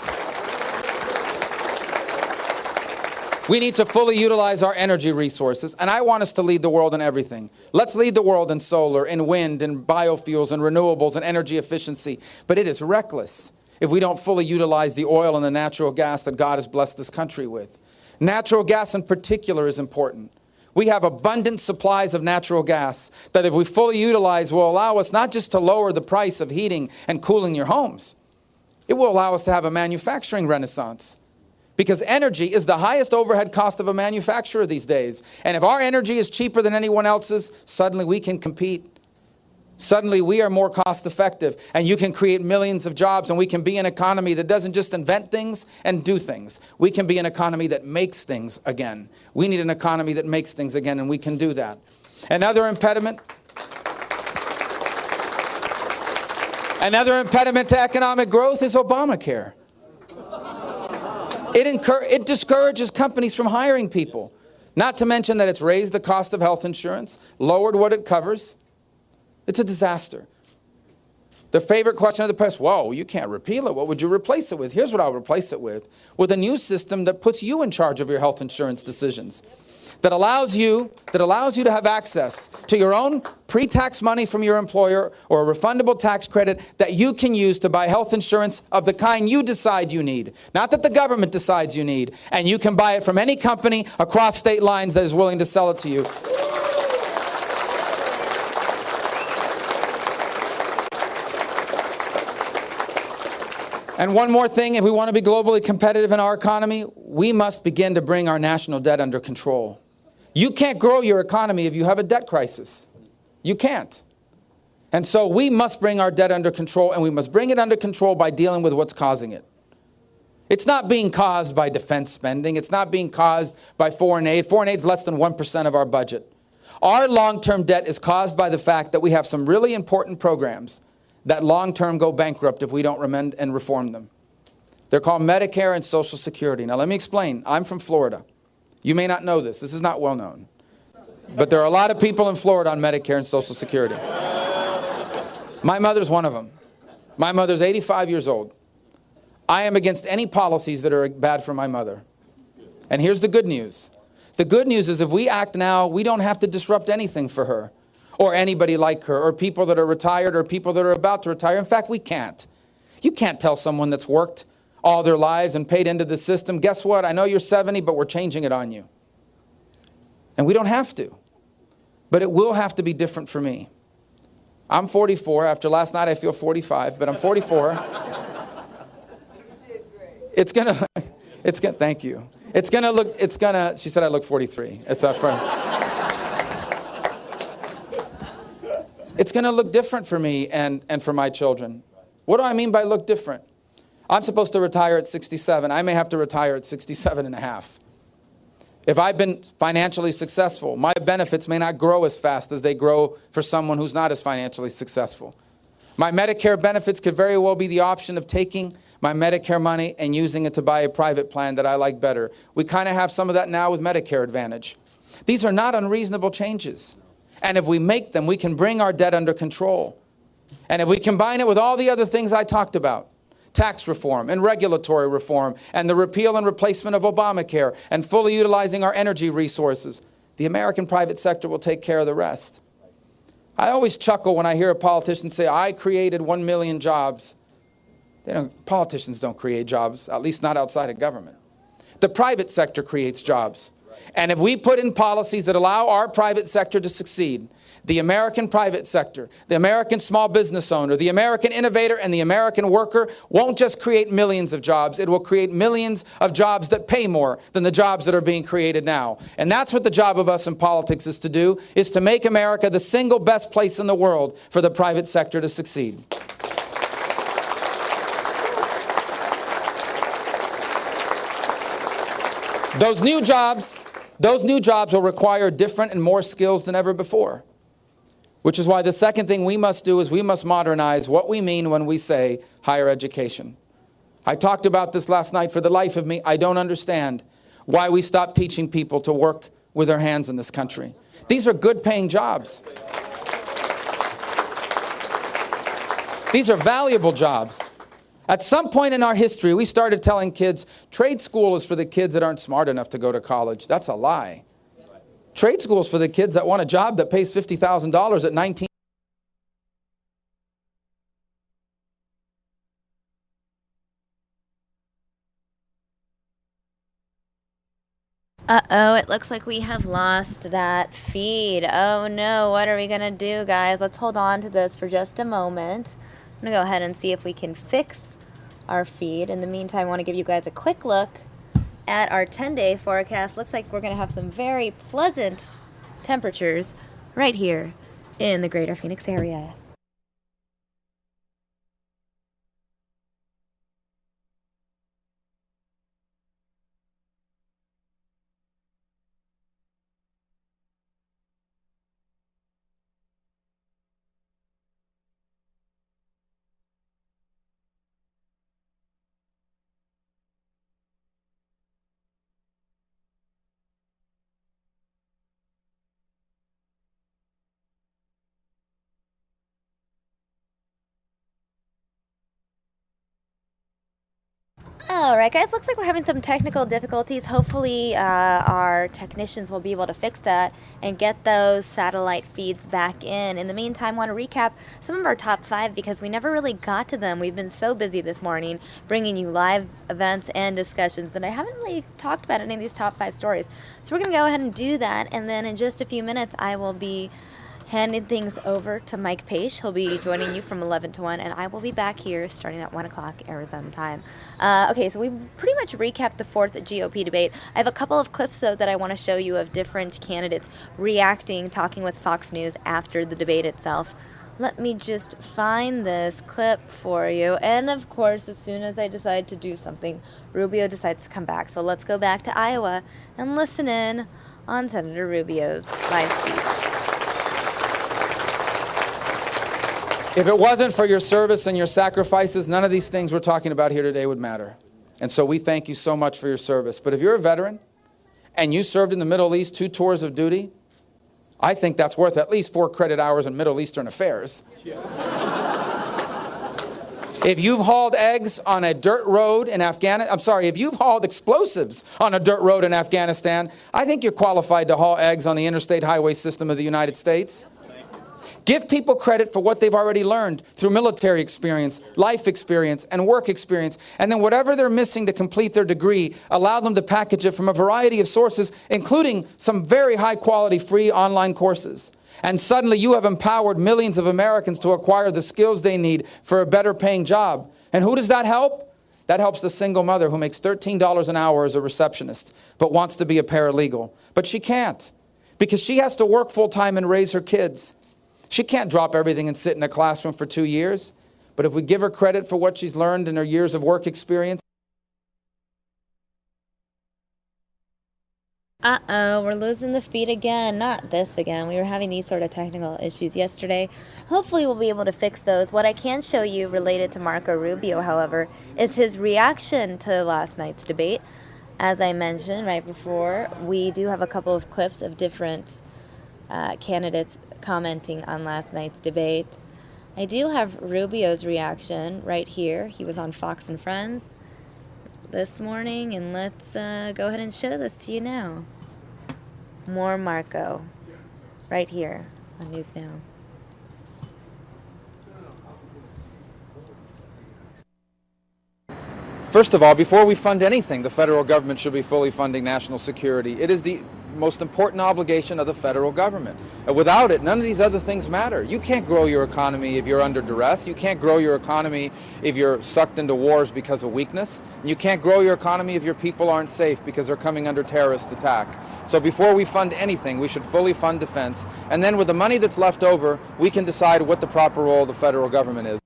We need to fully utilize our energy resources, and I want us to lead the world in everything. Let's lead the world in solar, in wind, in biofuels, in renewables, and energy efficiency. But it is reckless if we don't fully utilize the oil and the natural gas that God has blessed this country with. Natural gas in particular is important. We have abundant supplies of natural gas that if we fully utilize will allow us not just to lower the price of heating and cooling your homes, it will allow us to have a manufacturing renaissance. Because energy is the highest overhead cost of a manufacturer these days. And if our energy is cheaper than anyone else's, suddenly we can compete. Suddenly we are more cost effective, and you can create millions of jobs, and we can be an economy that doesn't just invent things and do things. We can be an economy that makes things again. We need an economy that makes things again, and we can do that. Another impediment to economic growth is Obamacare. It discourages companies from hiring people. Not to mention that it's raised the cost of health insurance, lowered what it covers. It's a disaster. The favorite question of the press, whoa, you can't repeal it. What would you replace it with? Here's what I would replace it with a new system that puts you in charge of your health insurance decisions, that allows you to have access to your own pre-tax money from your employer or a refundable tax credit that you can use to buy health insurance of the kind you decide you need, not that the government decides you need. And you can buy it from any company across state lines that is willing to sell it to you. And one more thing, if we want to be globally competitive in our economy, we must begin to bring our national debt under control. You can't grow your economy if you have a debt crisis. You can't. And so we must bring our debt under control, and we must bring it under control by dealing with what's causing it. It's not being caused by defense spending. It's not being caused by foreign aid. Foreign aid is less than 1% of our budget. Our long-term debt is caused by the fact that we have some really important programs that long-term go bankrupt if we don't amend and reform them. They're called Medicare and Social Security. Now let me explain. I'm from Florida. You may not know this. This is not well known. But there are a lot of people in Florida on Medicare and Social Security. My mother's one of them. My mother's 85 years old. I am against any policies that are bad for my mother. And here's the good news. The good news is if we act now, we don't have to disrupt anything for her, or anybody like her, or people that are retired, or people that are about to retire. In fact, we can't. You can't tell someone that's worked all their lives and paid into the system, guess what? I know you're 70, but we're changing it on you. And we don't have to. But it will have to be different for me. I'm 44. After last night, I feel 45, but I'm 44. Thank you. She said I look 43. It's up front. It's going to look different for me and for my children. What do I mean by look different? I'm supposed to retire at 67. I may have to retire at 67 and a half. If I've been financially successful, my benefits may not grow as fast as they grow for someone who's not as financially successful. My Medicare benefits could very well be the option of taking my Medicare money and using it to buy a private plan that I like better. We kind of have some of that now with Medicare Advantage. These are not unreasonable changes. And if we make them, we can bring our debt under control. And if we combine it with all the other things I talked about, tax reform and regulatory reform and the repeal and replacement of Obamacare and fully utilizing our energy resources, the American private sector will take care of the rest. I always chuckle when I hear a politician say, I created 1 million jobs. Politicians don't create jobs, at least not outside of government. The private sector creates jobs. And if we put in policies that allow our private sector to succeed, the American private sector, the American small business owner, the American innovator, and the American worker won't just create millions of jobs. It will create millions of jobs that pay more than the jobs that are being created now. And that's what the job of us in politics is to do, is to make America the single best place in the world for the private sector to succeed. Those new jobs will require different and more skills than ever before. Which is why the second thing we must do is we must modernize what we mean when we say higher education. I talked about this last night. For the life of me, I don't understand why we stopped teaching people to work with their hands in this country. These are good paying jobs. These are valuable jobs. At some point in our history, we started telling kids, trade school is for the kids that aren't smart enough to go to college. That's a lie. Trade school is for the kids that want a job that pays $50,000 at 19. Uh-oh, it looks like we have lost that feed. Oh no, what are we gonna do, guys? Let's hold on to this for just a moment. I'm gonna go ahead and see if we can fix our feed. In the meantime, I want to give you guys a quick look at our 10-day forecast. Looks like we're going to have some very pleasant temperatures right here in the greater Phoenix area. Alright guys, looks like we're having some technical difficulties. Hopefully our technicians will be able to fix that and get those satellite feeds back in. In the meantime, I want to recap some of our top 5 because we never really got to them. We've been so busy this morning bringing you live events and discussions that I haven't really talked about any of these top 5 stories. So we're going to go ahead and do that, and then in just a few minutes I will be handing things over to Mike Page. He'll be joining you from 11 to 1, and I will be back here starting at 1 o'clock Arizona time. Okay, so we've pretty much recapped the 4th GOP debate. I have a couple of clips, though, that I want to show you of different candidates reacting, talking with Fox News after the debate itself. Let me just find this clip for you. And, of course, as soon as I decide to do something, Rubio decides to come back. So let's go back to Iowa and listen in on Senator Rubio's live speech. If it wasn't for your service and your sacrifices, none of these things we're talking about here today would matter. And so we thank you so much for your service. But if you're a veteran and you served in the Middle East 2 tours of duty, I think that's worth at least 4 credit hours in Middle Eastern affairs. If you've hauled eggs on a dirt road in Afghanistan, if you've hauled explosives on a dirt road in Afghanistan, I think you're qualified to haul eggs on the interstate highway system of the United States. Give people credit for what they've already learned through military experience, life experience, and work experience. And then whatever they're missing to complete their degree, allow them to package it from a variety of sources, including some very high-quality free online courses. And suddenly you have empowered millions of Americans to acquire the skills they need for a better-paying job. And who does that help? That helps the single mother who makes $13 an hour as a receptionist, but wants to be a paralegal. But she can't, because she has to work full-time and raise her kids. She can't drop everything and sit in a classroom for 2 years. But if we give her credit for what she's learned in her years of work experience. Uh-oh, we're losing the feed again. Not this again. We were having these sort of technical issues yesterday. Hopefully we'll be able to fix those. What I can show you related to Marco Rubio, however, is his reaction to last night's debate. As I mentioned right before, we do have a couple of clips of different candidates commenting on last night's debate. I do have Rubio's reaction right here. He was on Fox and Friends this morning, and let's go ahead and show this to you now. More Marco right here on News Now. First of all, before we fund anything, the federal government should be fully funding national security. It is the most important obligation of the federal government. Without it, none of these other things matter. You can't grow your economy if you're under duress. You can't grow your economy if you're sucked into wars because of weakness. You can't grow your economy if your people aren't safe because they're coming under terrorist attack. So before we fund anything, we should fully fund defense. And then with the money that's left over, we can decide what the proper role of the federal government is.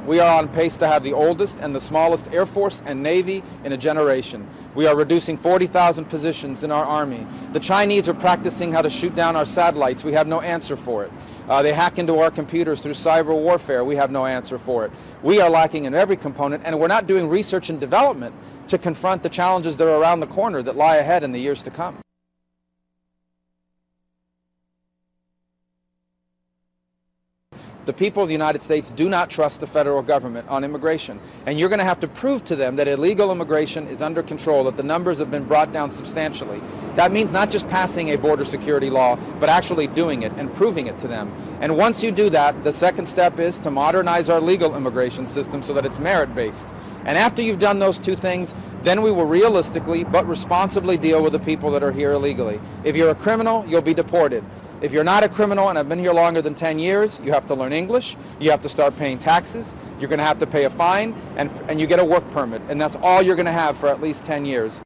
We are on pace to have the oldest and the smallest Air Force and Navy in a generation. We are reducing 40,000 positions in our Army. The Chinese are practicing how to shoot down our satellites. We have no answer for it. They hack into our computers through cyber warfare. We have no answer for it. We are lacking in every component, and we're not doing research and development to confront the challenges that are around the corner that lie ahead in the years to come. The people of the United States do not trust the federal government on immigration. And you're going to have to prove to them that illegal immigration is under control, that the numbers have been brought down substantially. That means not just passing a border security law, but actually doing it and proving it to them. And once you do that, the second step is to modernize our legal immigration system so that it's merit-based. And after you've done those two things, then we will realistically but responsibly deal with the people that are here illegally. If you're a criminal, you'll be deported. If you're not a criminal and have been here longer than 10 years, you have to learn English, you have to start paying taxes, you're going to have to pay a fine, and you get a work permit. And that's all you're going to have for at least 10 years.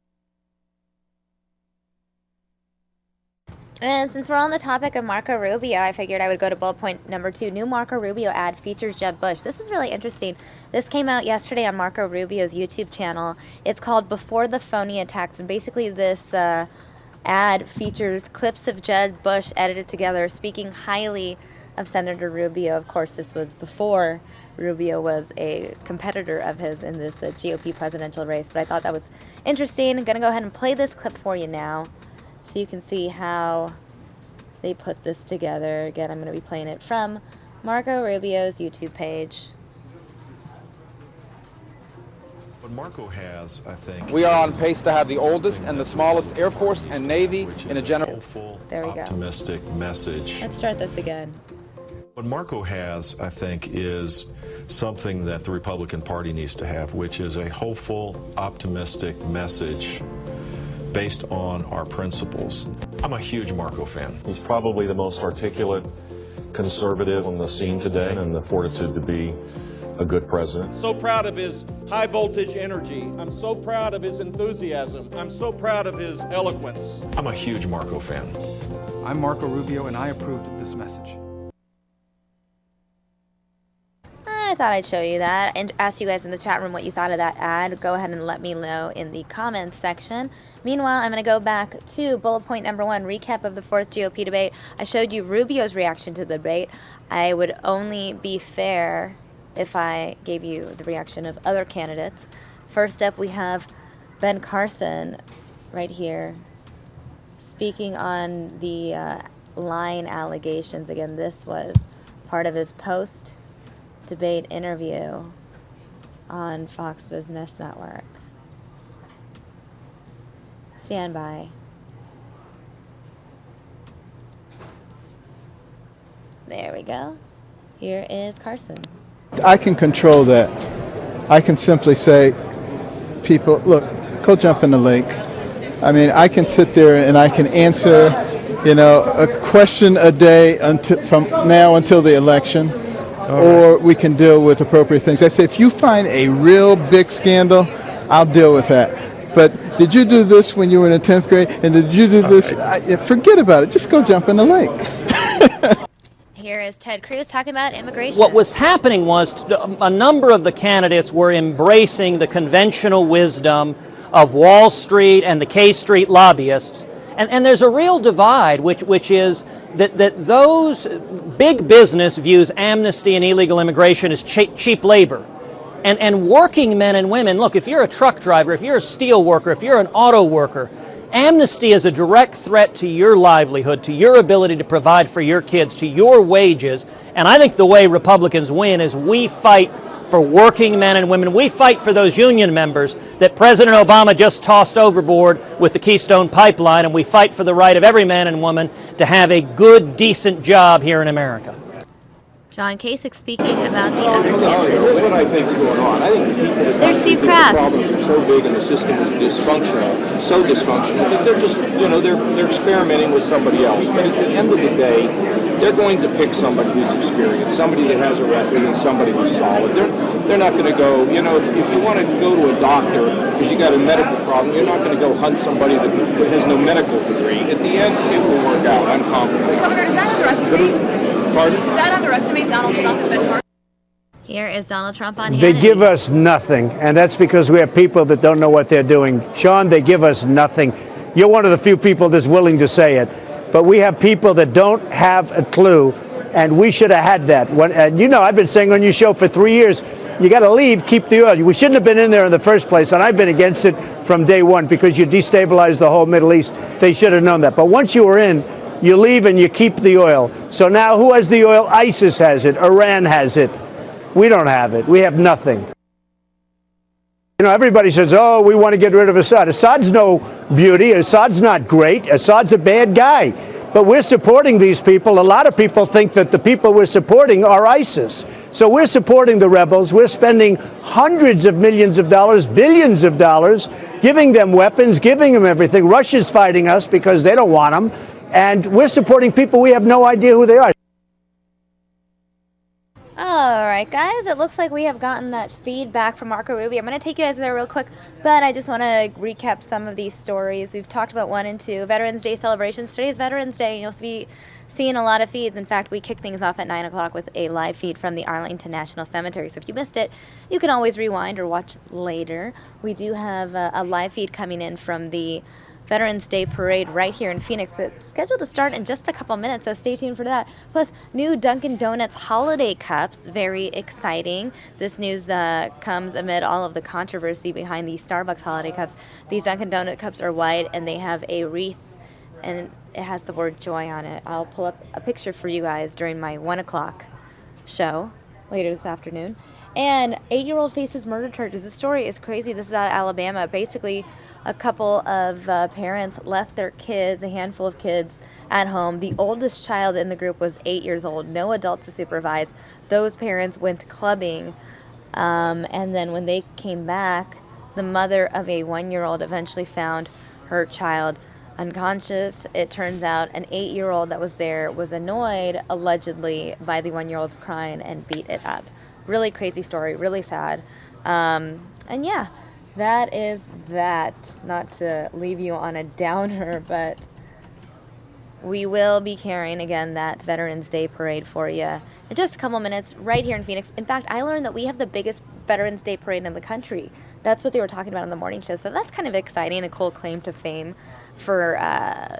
And since we're on the topic of Marco Rubio, I figured I would go to bullet point number 2. New Marco Rubio ad features Jeb Bush. This is really interesting. This came out yesterday on Marco Rubio's YouTube channel. It's called Before the Phony Attacks. And basically this ad features clips of Jeb Bush edited together speaking highly of Senator Rubio. Of course, this was before Rubio was a competitor of his in this GOP presidential race. But I thought that was interesting. I'm going to go ahead and play this clip for you now so you can see how they put this together. Again, I'm going to be playing it from Marco Rubio's YouTube page. What Marco has, I think, we are on pace to have the oldest and the smallest Air Force and Navy in a generation. There we go. Optimistic message. Let's start this again. What Marco has, I think, is something that the Republican Party needs to have, which is a hopeful, optimistic message based on our principles. I'm a huge Marco fan. He's probably the most articulate conservative on the scene today, and the fortitude to be a good president. So proud of his high voltage energy. I'm so proud of his enthusiasm. I'm so proud of his eloquence. I'm a huge Marco fan. I'm Marco Rubio, and I approved of this message. I thought I'd show you that and ask you guys in the chat room what you thought of that ad. Go ahead and let me know in the comments section. Meanwhile, I'm going to go back to bullet point number 1, recap of the 4th GOP debate. I showed you Rubio's reaction to the debate. I would only be fair if I gave you the reaction of other candidates. First up, we have Ben Carson right here speaking on the lying allegations. Again, this was part of his post-debate interview on Fox Business Network. Stand by. There we go. Here is Carson. I can control that. I can simply say, people, look, go jump in the lake. I mean, I can sit there and I can answer, a question a day from now until the election, or we can deal with appropriate things. I say, if you find a real big scandal, I'll deal with that. But did you do this when you were in the 10th grade? And did you do this? Forget about it. Just go jump in the lake. Here is Ted Cruz talking about immigration. What was happening was a number of the candidates were embracing the conventional wisdom of Wall Street and the K Street lobbyists. And there's a real divide, which is that those big business views amnesty and illegal immigration as cheap labor. And working men and women, look, if you're a truck driver, if you're a steel worker, if you're an auto worker, Amnesty is a direct threat to your livelihood, to your ability to provide for your kids, to your wages. And I think the way Republicans win is we fight for working men and women. We fight for those union members that President Obama just tossed overboard with the Keystone Pipeline, and we fight for the right of every man and woman to have a good, decent job here in America. John Kasich speaking about the other candidates. Here's what I think is going on. I think the people that There's Steve think Kraft. the problems are so big and the system is so dysfunctional that they're just, they're experimenting with somebody else. But at the end of the day, they're going to pick somebody who's experienced, somebody that has a record, and somebody who's solid. They're not going to go, if you want to go to a doctor because you got a medical problem, you're not going to go hunt somebody that has no medical degree. At the end, it will work out. I'm confident. Governor, does that underestimate? Pardon? Does that underestimate Donald Trump? Here is Donald Trump on They Hannity. give us nothing, and that's because we have people that don't know what they're doing. Sean, they give us nothing. You're one of the few people that's willing to say it, but we have people that don't have a clue, and we should have had that. I've been saying on your show for 3 years, you got to leave, keep the oil. We shouldn't have been in there in the first place, and I've been against it from day one because you destabilized the whole Middle East. They should have known that. But once you were in, you leave and you keep the oil. So now who has the oil? ISIS has it. Iran has it. We don't have it. We have nothing. Everybody says, oh, we want to get rid of Assad. Assad's no beauty. Assad's not great. Assad's a bad guy. But we're supporting these people. A lot of people think that the people we're supporting are ISIS. So we're supporting the rebels. We're spending hundreds of millions of dollars, billions of dollars, giving them weapons, giving them everything. Russia's fighting us because they don't want them. And we're supporting people we have no idea who they are. All right, guys, it looks like we have gotten that feedback from Marco Rubio. I'm going to take you guys there real quick, but I just want to recap some of these stories. We've talked about 1 and 2. Veterans Day celebrations. Today is Veterans Day. You'll be seeing a lot of feeds. In fact, we kick things off at 9 o'clock with a live feed from the Arlington National Cemetery. So if you missed it, you can always rewind or watch later. We do have a live feed coming in from the Veterans Day Parade right here in Phoenix. It's scheduled to start in just a couple minutes, so stay tuned for that. Plus, new Dunkin Donuts holiday cups, very exciting. This news comes amid all of the controversy behind the Starbucks holiday cups. These Dunkin Donut cups are white, and they have a wreath, and it has the word joy on it. I'll pull up a picture for you guys during my 1 o'clock show later this afternoon. And 8-year-old faces murder charges. This story is crazy. This is out of Alabama. Basically, a couple of parents left their kids, a handful of kids, at home. The oldest child in the group was 8 years old, no adult to supervise. Those parents went clubbing, and then when they came back, the mother of a 1-year-old eventually found her child unconscious. It turns out an 8-year-old that was there was annoyed, allegedly, by the 1-year-old's crying and beat it up. Really crazy story, really sad. And yeah, that is that. Not to leave you on a downer, but we will be carrying, again, that Veterans Day Parade for you in just a couple minutes right here in Phoenix. In fact, I learned that we have the biggest Veterans Day Parade in the country. That's what they were talking about on the morning show, so that's kind of exciting, a cool claim to fame for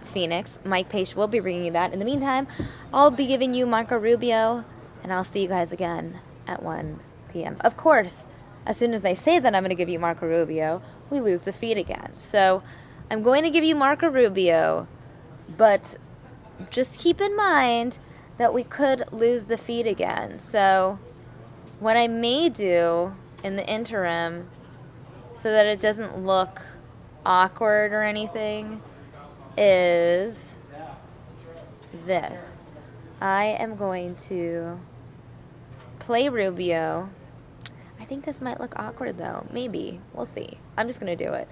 Phoenix. Mike Page will be bringing you that. In the meantime, I'll be giving you Marco Rubio, and I'll see you guys again at 1 p.m. Of course, as soon as I say that I'm going to give you Marco Rubio, we lose the feed again. So I'm going to give you Marco Rubio, but just keep in mind that we could lose the feed again. So what I may do in the interim, so that it doesn't look awkward or anything, is this. I am going to play Rubio. I think this might look awkward though. Maybe. We'll see. I'm just going to do it.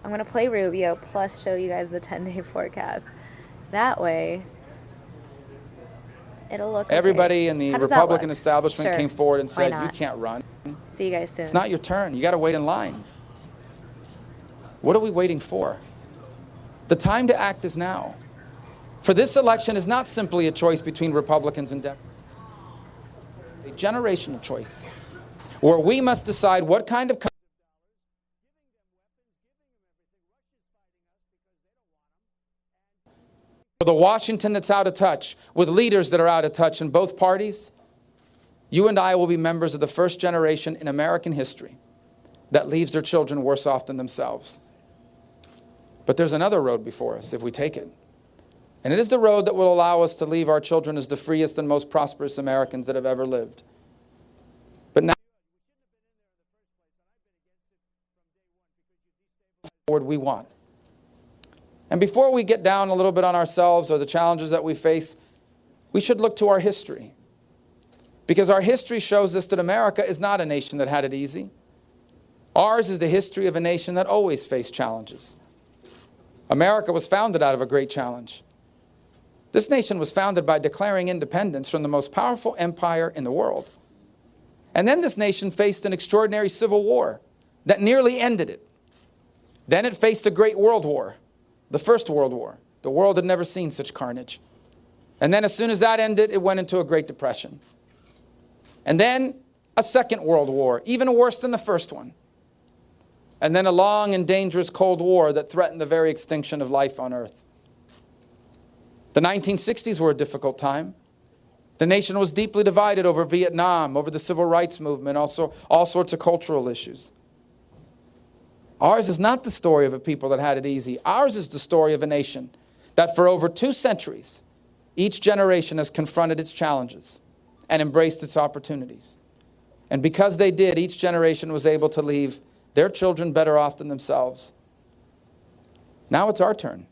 I'm going to play Rubio plus show you guys the 10-day forecast. That way, it'll look Everybody okay. in the How does that Republican look? establishment Sure. came forward and Why said, not? you can't run. See you guys soon. It's not your turn. You got to wait in line. What are we waiting for? The time to act is now. For this election is not simply a choice between Republicans and Democrats. A generational choice where we must decide what kind of for the Washington that's out of touch, with leaders that are out of touch in both parties. You and I will be members of the first generation in American history that leaves their children worse off than themselves. But there's another road before us if we take it. And it is the road that will allow us to leave our children as the freest and most prosperous Americans that have ever lived. But now we want. And before we get down a little bit on ourselves or the challenges that we face, we should look to our history. Because our history shows us that America is not a nation that had it easy. Ours is the history of a nation that always faced challenges. America was founded out of a great challenge. This nation was founded by declaring independence from the most powerful empire in the world. And then this nation faced an extraordinary civil war that nearly ended it. Then it faced a great world war, the First World War. The world had never seen such carnage. And then as soon as that ended, it went into a Great Depression. And then a Second World War, even worse than the first one. And then a long and dangerous Cold War that threatened the very extinction of life on Earth. The 1960s were a difficult time. The nation was deeply divided over Vietnam, over the civil rights movement, also all sorts of cultural issues. Ours is not the story of a people that had it easy. Ours is the story of a nation that for over 2 centuries, each generation has confronted its challenges and embraced its opportunities. And because they did, each generation was able to leave their children better off than themselves. Now it's our turn.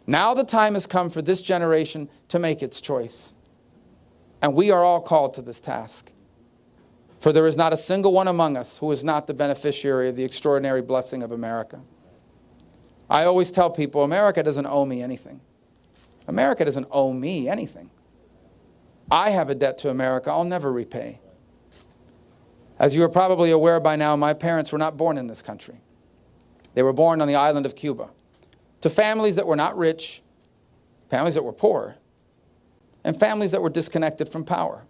Now the time has come for this generation to make its choice. And we are all called to this task. For there is not a single one among us who is not the beneficiary of the extraordinary blessing of America. I always tell people, America doesn't owe me anything. America doesn't owe me anything. I have a debt to America I'll never repay. As you are probably aware by now, my parents were not born in this country. They were born on the island of Cuba, to families that were not rich, families that were poor, and families that were disconnected from power.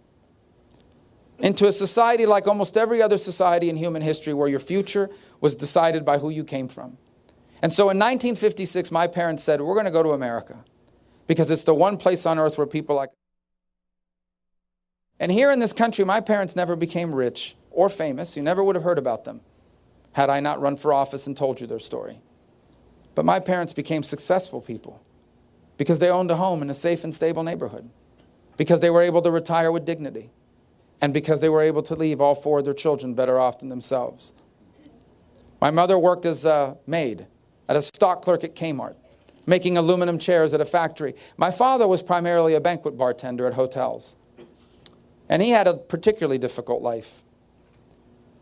Into a society like almost every other society in human history where your future was decided by who you came from. And so in 1956, my parents said, we're going to go to America because it's the one place on earth where people like... And here in this country, my parents never became rich or famous. You never would have heard about them had I not run for office and told you their story. But my parents became successful people because they owned a home in a safe and stable neighborhood, because they were able to retire with dignity, and because they were able to leave all 4 of their children better off than themselves. My mother worked as a maid, at a stock clerk at Kmart, making aluminum chairs at a factory. My father was primarily a banquet bartender at hotels. And he had a particularly difficult life.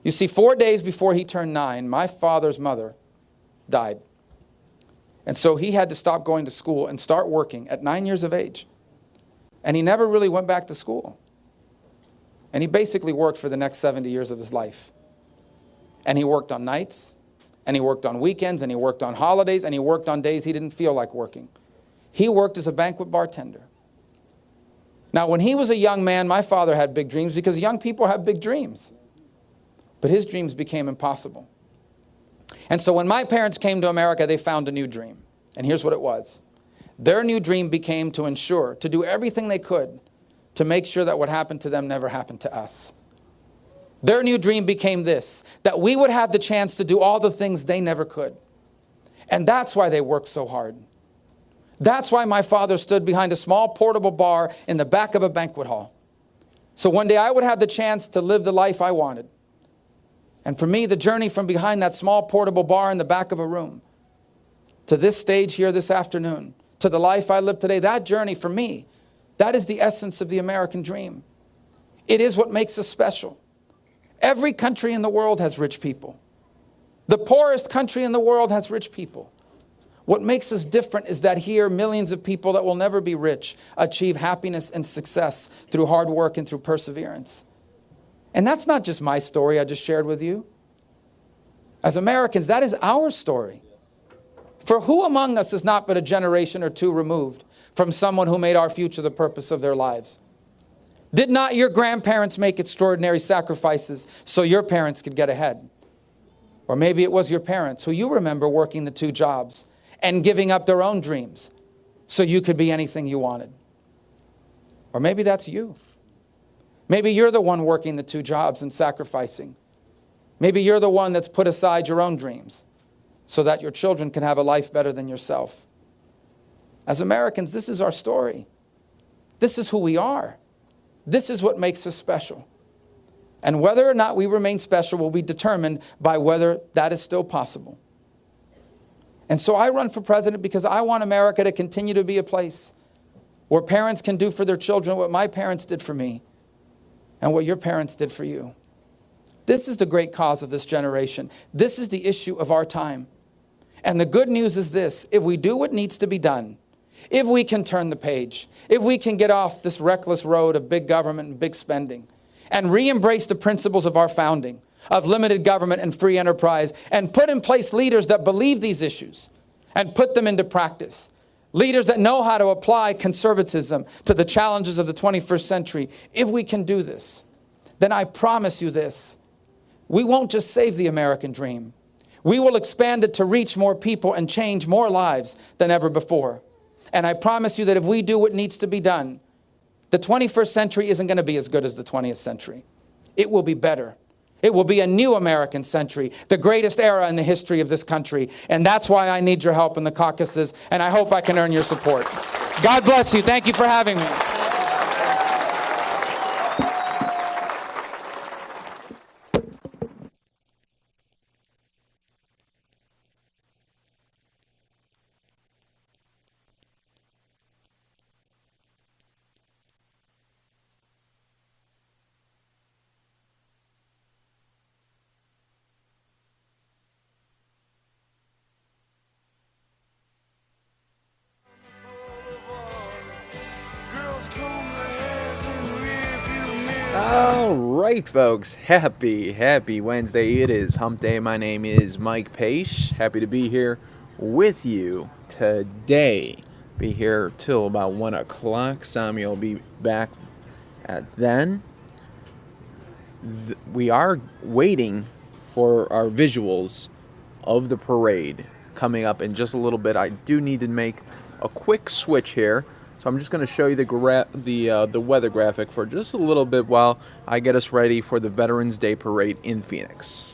You see, 4 days before he turned 9, my father's mother died. And so he had to stop going to school and start working at 9 years of age. And he never really went back to school. And he basically worked for the next 70 years of his life. And he worked on nights, and he worked on weekends, and he worked on holidays, and he worked on days he didn't feel like working. He worked as a banquet bartender. Now, when he was a young man, my father had big dreams because young people have big dreams. But his dreams became impossible. And so when my parents came to America, they found a new dream. And here's what it was. Their new dream became to ensure, to do everything they could to make sure that what happened to them never happened to us. Their new dream became this, that we would have the chance to do all the things they never could. And that's why they worked so hard. That's why my father stood behind a small portable bar in the back of a banquet hall. So one day I would have the chance to live the life I wanted. And for me, the journey from behind that small portable bar in the back of a room to this stage here this afternoon, to the life I live today, that journey for me, that is the essence of the American dream. It is what makes us special. Every country in the world has rich people. The poorest country in the world has rich people. What makes us different is that here, millions of people that will never be rich achieve happiness and success through hard work and through perseverance. And that's not just my story I just shared with you. As Americans, that is our story. For who among us is not but a generation or two removed from someone who made our future the purpose of their lives? Did not your grandparents make extraordinary sacrifices so your parents could get ahead? Or maybe it was your parents who you remember working the 2 jobs and giving up their own dreams so you could be anything you wanted. Or maybe that's you. Maybe you're the one working the 2 jobs and sacrificing. Maybe you're the one that's put aside your own dreams so that your children can have a life better than yourself. As Americans, this is our story. This is who we are. This is what makes us special. And whether or not we remain special will be determined by whether that is still possible. And so I run for president because I want America to continue to be a place where parents can do for their children what my parents did for me and what your parents did for you. This is the great cause of this generation. This is the issue of our time. And the good news is this: if we do what needs to be done, if we can turn the page, if we can get off this reckless road of big government and big spending and re-embrace the principles of our founding, of limited government and free enterprise, and put in place leaders that believe these issues and put them into practice, leaders that know how to apply conservatism to the challenges of the 21st century, if we can do this, then I promise you this: we won't just save the American dream. We will expand it to reach more people and change more lives than ever before. And I promise you that if we do what needs to be done, the 21st century isn't going to be as good as the 20th century. It will be better. It will be a new American century, the greatest era in the history of this country. And that's why I need your help in the caucuses, and I hope I can earn your support. God bless you. Thank you for having me. All right, folks. Happy Wednesday. It is Hump Day. My name is Mike Paish. Happy to be here with you today. Be here till about 1 o'clock. Sami will be back at then. We are waiting for our visuals of the parade coming up in just a little bit. I do need to make a quick switch here. So I'm just going to show you the weather graphic for just a little bit while I get us ready for the Veterans Day Parade in Phoenix.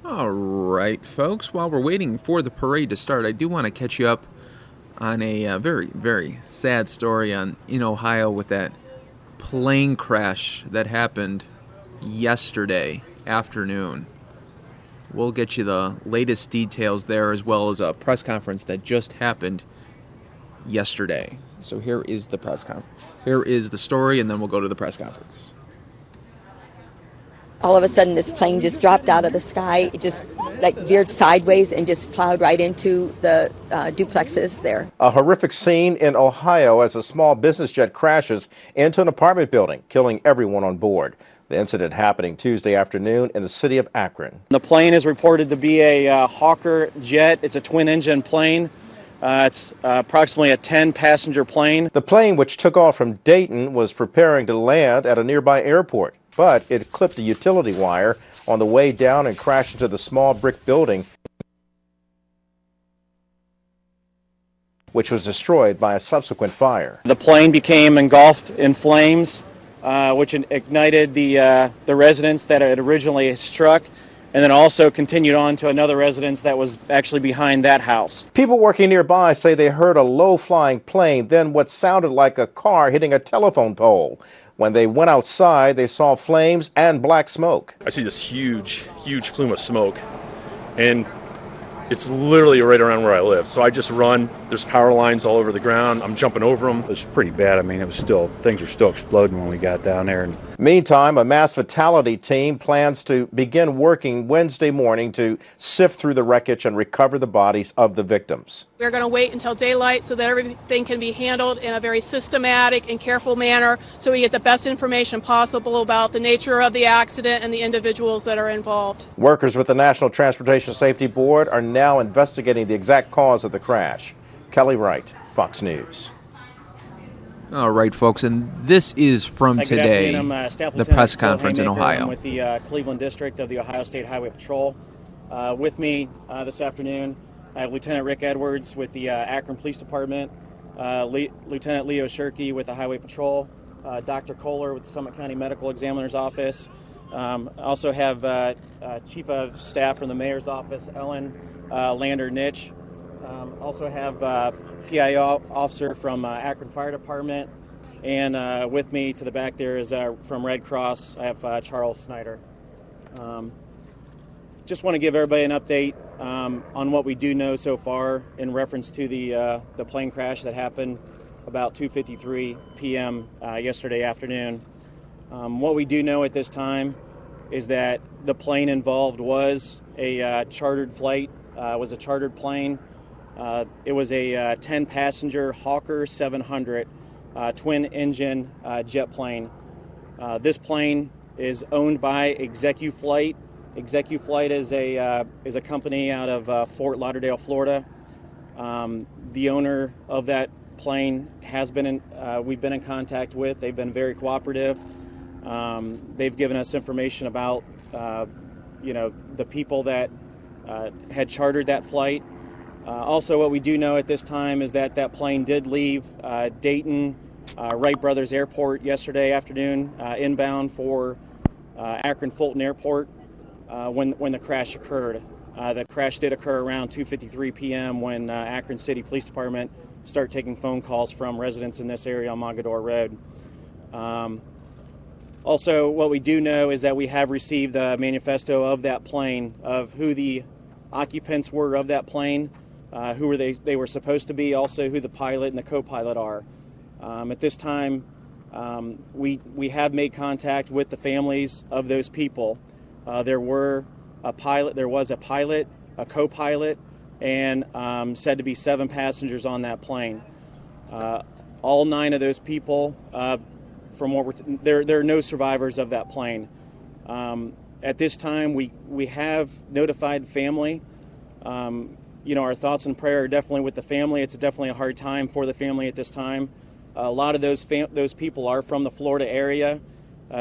All right, folks, while we're waiting for the parade to start, I do want to catch you up on a very, very sad story in Ohio with that plane crash that happened yesterday afternoon. We'll get you the latest details there, as well as a press conference that just happened yesterday. So here is the press conference. Here is the story, and then we'll go to the press conference. All of a sudden, this plane just dropped out of the sky. It just veered sideways and just plowed right into the duplexes there. A horrific scene in Ohio as a small business jet crashes into an apartment building, killing everyone on board. The incident happening Tuesday afternoon in the city of Akron. The plane is reported to be a Hawker jet. It's a twin-engine plane. It's approximately a 10-passenger plane. The plane, which took off from Dayton, was preparing to land at a nearby airport, but it clipped a utility wire on the way down and crashed into the small brick building, which was destroyed by a subsequent fire. The plane became engulfed in flames, which ignited the residence that it originally struck. and then also continued on to another residence that was actually behind that house. People working nearby say they heard a low-flying plane, then what sounded like a car hitting a telephone pole. When they went outside, they saw flames and black smoke. I see this huge plume of smoke, and it's literally right around where I live. So I just run. There's power lines all over the ground. I'm jumping over them. It was pretty bad. I mean, things were still exploding when we got down there. Meantime, a mass fatality team plans to begin working Wednesday morning to sift through the wreckage and recover the bodies of the victims. We're going to wait until daylight so that everything can be handled in a very systematic and careful manner so we get the best information possible about the nature of the accident and the individuals that are involved. Workers with the National Transportation Safety Board are now investigating the exact cause of the crash. Kelly Wright, Fox News. All right, folks, and this is from today, the press conference in Ohio. I'm with the Cleveland District of the Ohio State Highway Patrol. With me this afternoon, I have Lieutenant Rick Edwards with the Akron Police Department, Lieutenant Leo Shirkey with the Highway Patrol, Dr. Kohler with the Summit County Medical Examiner's Office. Also have Chief of Staff from the Mayor's Office, Ellen Lander-Nitch. Also have PIO officer from Akron Fire Department, and with me to the back there is from Red Cross. I have Charles Snyder. Just want to give everybody an update on what we do know so far in reference to the plane crash that happened about 2:53 p.m. Yesterday afternoon. What we do know at this time is that the plane involved was a chartered flight, was a chartered plane. It was a 10-passenger Hawker 700 twin-engine jet plane. This plane is owned by ExecuFlight. ExecuFlight is a company out of Fort Lauderdale, Florida. The owner of that plane we've been in contact with. They've been very cooperative. They've given us information about the people that had chartered that flight. Also, what we do know at this time is that that plane did leave Dayton Wright Brothers Airport yesterday afternoon, inbound for Akron Fulton Airport when the crash occurred. The crash did occur around 2:53 p.m. when Akron City Police Department started taking phone calls from residents in this area on Mogador Road. Also, what we do know is that we have received the manifesto of that plane, of who the occupants were of that plane, who they were supposed to be, also who the pilot and the co-pilot are. At this time, we have made contact with the families of those people. There was a pilot, a co-pilot, and said to be 7 passengers on that plane. All 9 of those people, from what there are no survivors of that plane. At this time, we have notified family. Our thoughts and prayer are definitely with the family. It's definitely a hard time for the family at this time. A lot of those people are from the Florida area.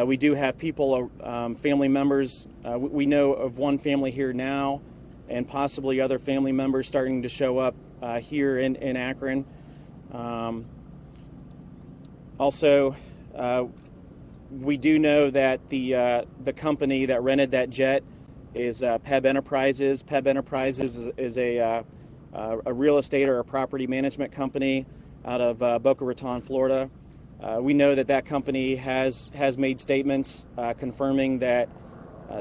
We do have people, family members. We know of one family here now, and possibly other family members starting to show up here in Akron. Also, we do know that the company that rented that jet is PEB Enterprises. PEB Enterprises is a real estate or a property management company out of Boca Raton, Florida. We know that company has made statements confirming that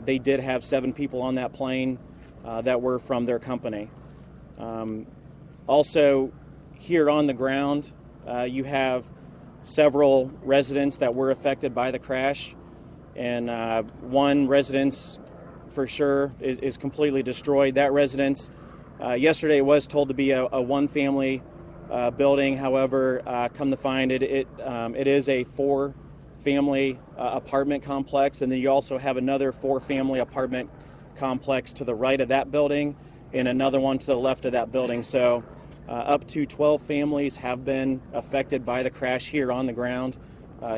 they did have 7 people on that plane that were from their company. Also, here on the ground, you have several residents that were affected by the crash, and one residence for sure is completely destroyed. That residence yesterday was told to be a one-family building. However, come to find it is a 4-family apartment complex, and then you also have another 4-family apartment complex to the right of that building and another one to the left of that building. So up to 12 families have been affected by the crash here on the ground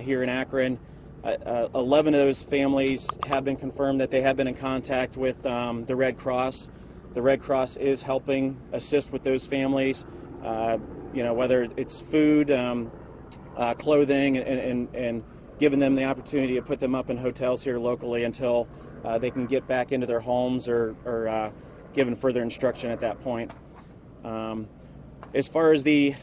here in Akron. 11 of those families have been confirmed that they have been in contact with the Red Cross. The Red Cross is helping assist with those families, whether it's food, clothing, and giving them the opportunity to put them up in hotels here locally until they can get back into their homes or given further instruction at that point. As far as the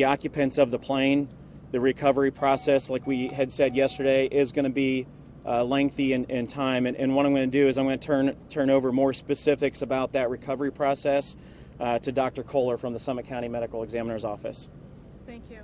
occupants of the plane, the recovery process, like we had said yesterday, is going to be lengthy in time. And what I'm going to do is I'm going to turn over more specifics about that recovery process to Dr. Kohler from the Summit County Medical Examiner's Office. Thank you.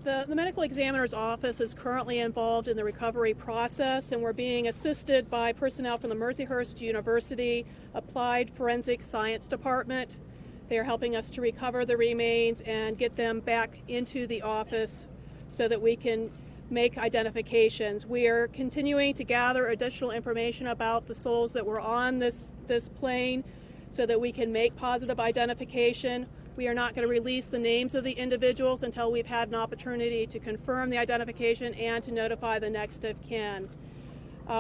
The medical examiner's office is currently involved in the recovery process, and we're being assisted by personnel from the Mercyhurst University Applied Forensic Science Department. They are helping us to recover the remains and get them back into the office so that we can make identifications. We are continuing to gather additional information about the souls that were on this plane so that we can make positive identification. We are not going to release the names of the individuals until we've had an opportunity to confirm the identification and to notify the next of kin.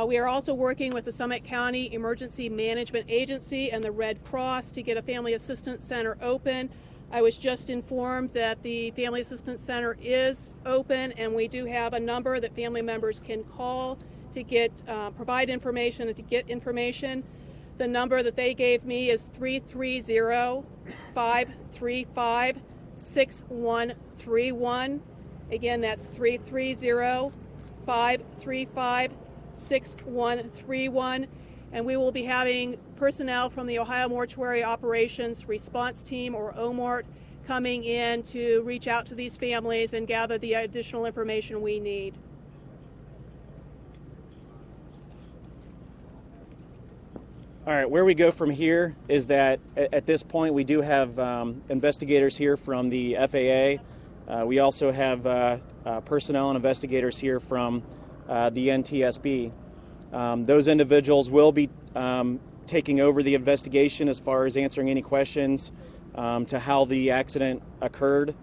We are also working with the Summit County Emergency Management Agency and the Red Cross to get a Family Assistance Center open. I was just informed that the Family Assistance Center is open, and we do have a number that family members can call to get provide information and to get information. The number that they gave me is 330-535-6131. Again, that's 330-535-6131. And we will be having personnel from the Ohio Mortuary Operations Response Team, or OMORT, coming in to reach out to these families and gather the additional information we need. All right, where we go from here is that at this point we do have investigators here from the FAA. We also have personnel and investigators here from the NTSB. Those individuals will be taking over the investigation as far as answering any questions to how the accident occurred,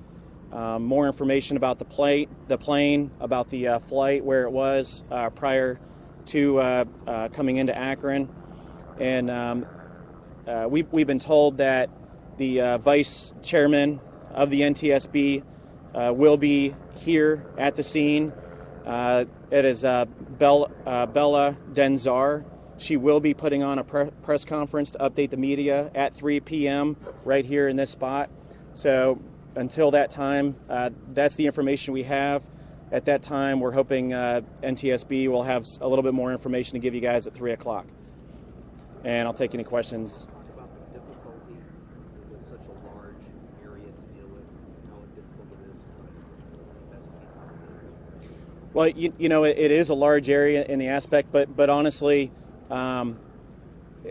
more information about the plane, about the flight, where it was prior to coming into Akron. And we've been told that the vice chairman of the NTSB will be here at the scene. It is Bella Denzar. She will be putting on a press conference to update the media at 3 p.m. right here in this spot. So until that time, that's the information we have. At that time, we're hoping NTSB will have a little bit more information to give you guys at 3 o'clock. And I'll take any questions. Talk about the difficulty with such a large area to deal with, how difficult it is to investigate. Well, you know, it is a large area in the aspect, but honestly,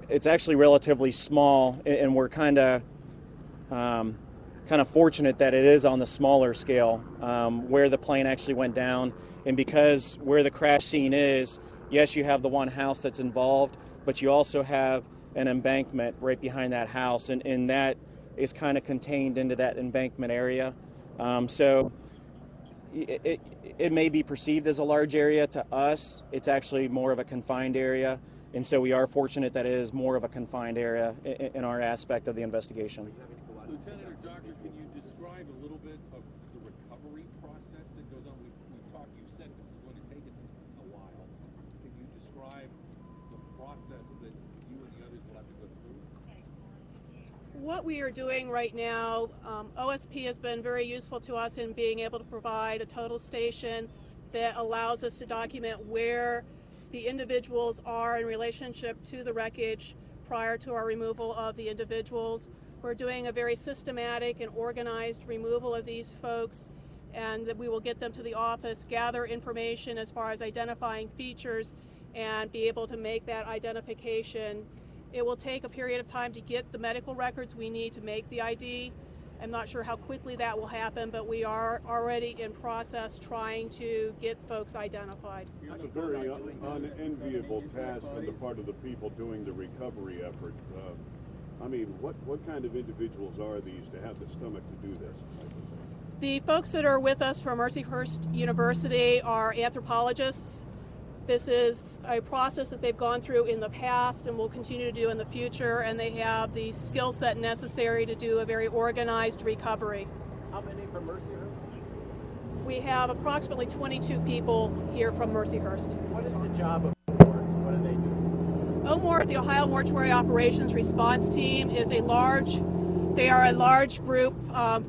it's actually relatively small, and we're kind of fortunate that it is on the smaller scale where the plane actually went down, and because where the crash scene is, yes, you have the one house that's involved, but you also have an embankment right behind that house, and that is kind of contained into that embankment area. So it may be perceived as a large area. To us, it's actually more of a confined area, and so we are fortunate that it is more of a confined area in our aspect of the investigation. Lieutenant or Doctor, can you describe a little bit of the recovery process that goes on? We've talked, you said this is going to take a while. Can you describe the process that you and the others will have to go through? What we are doing right now, OSP has been very useful to us in being able to provide a total station that allows us to document where the individuals are in relationship to the wreckage prior to our removal of the individuals. We're doing a very systematic and organized removal of these folks, and that we will get them to the office, gather information as far as identifying features, and be able to make that identification. It will take a period of time to get the medical records we need to make the ID. I'm not sure how quickly that will happen, but we are already in process trying to get folks identified. It's a very unenviable task on the part of the people doing the recovery effort. I mean, what kind of individuals are these to have the stomach to do this? The folks that are with us from Mercyhurst University are anthropologists. This is a process that they've gone through in the past and will continue to do in the future, and they have the skill set necessary to do a very organized recovery. How many from Mercyhurst? We have approximately 22 people here from Mercyhurst. What is the job of OMORT? What do they do? OMOR, the Ohio Mortuary Operations Response Team, is a large group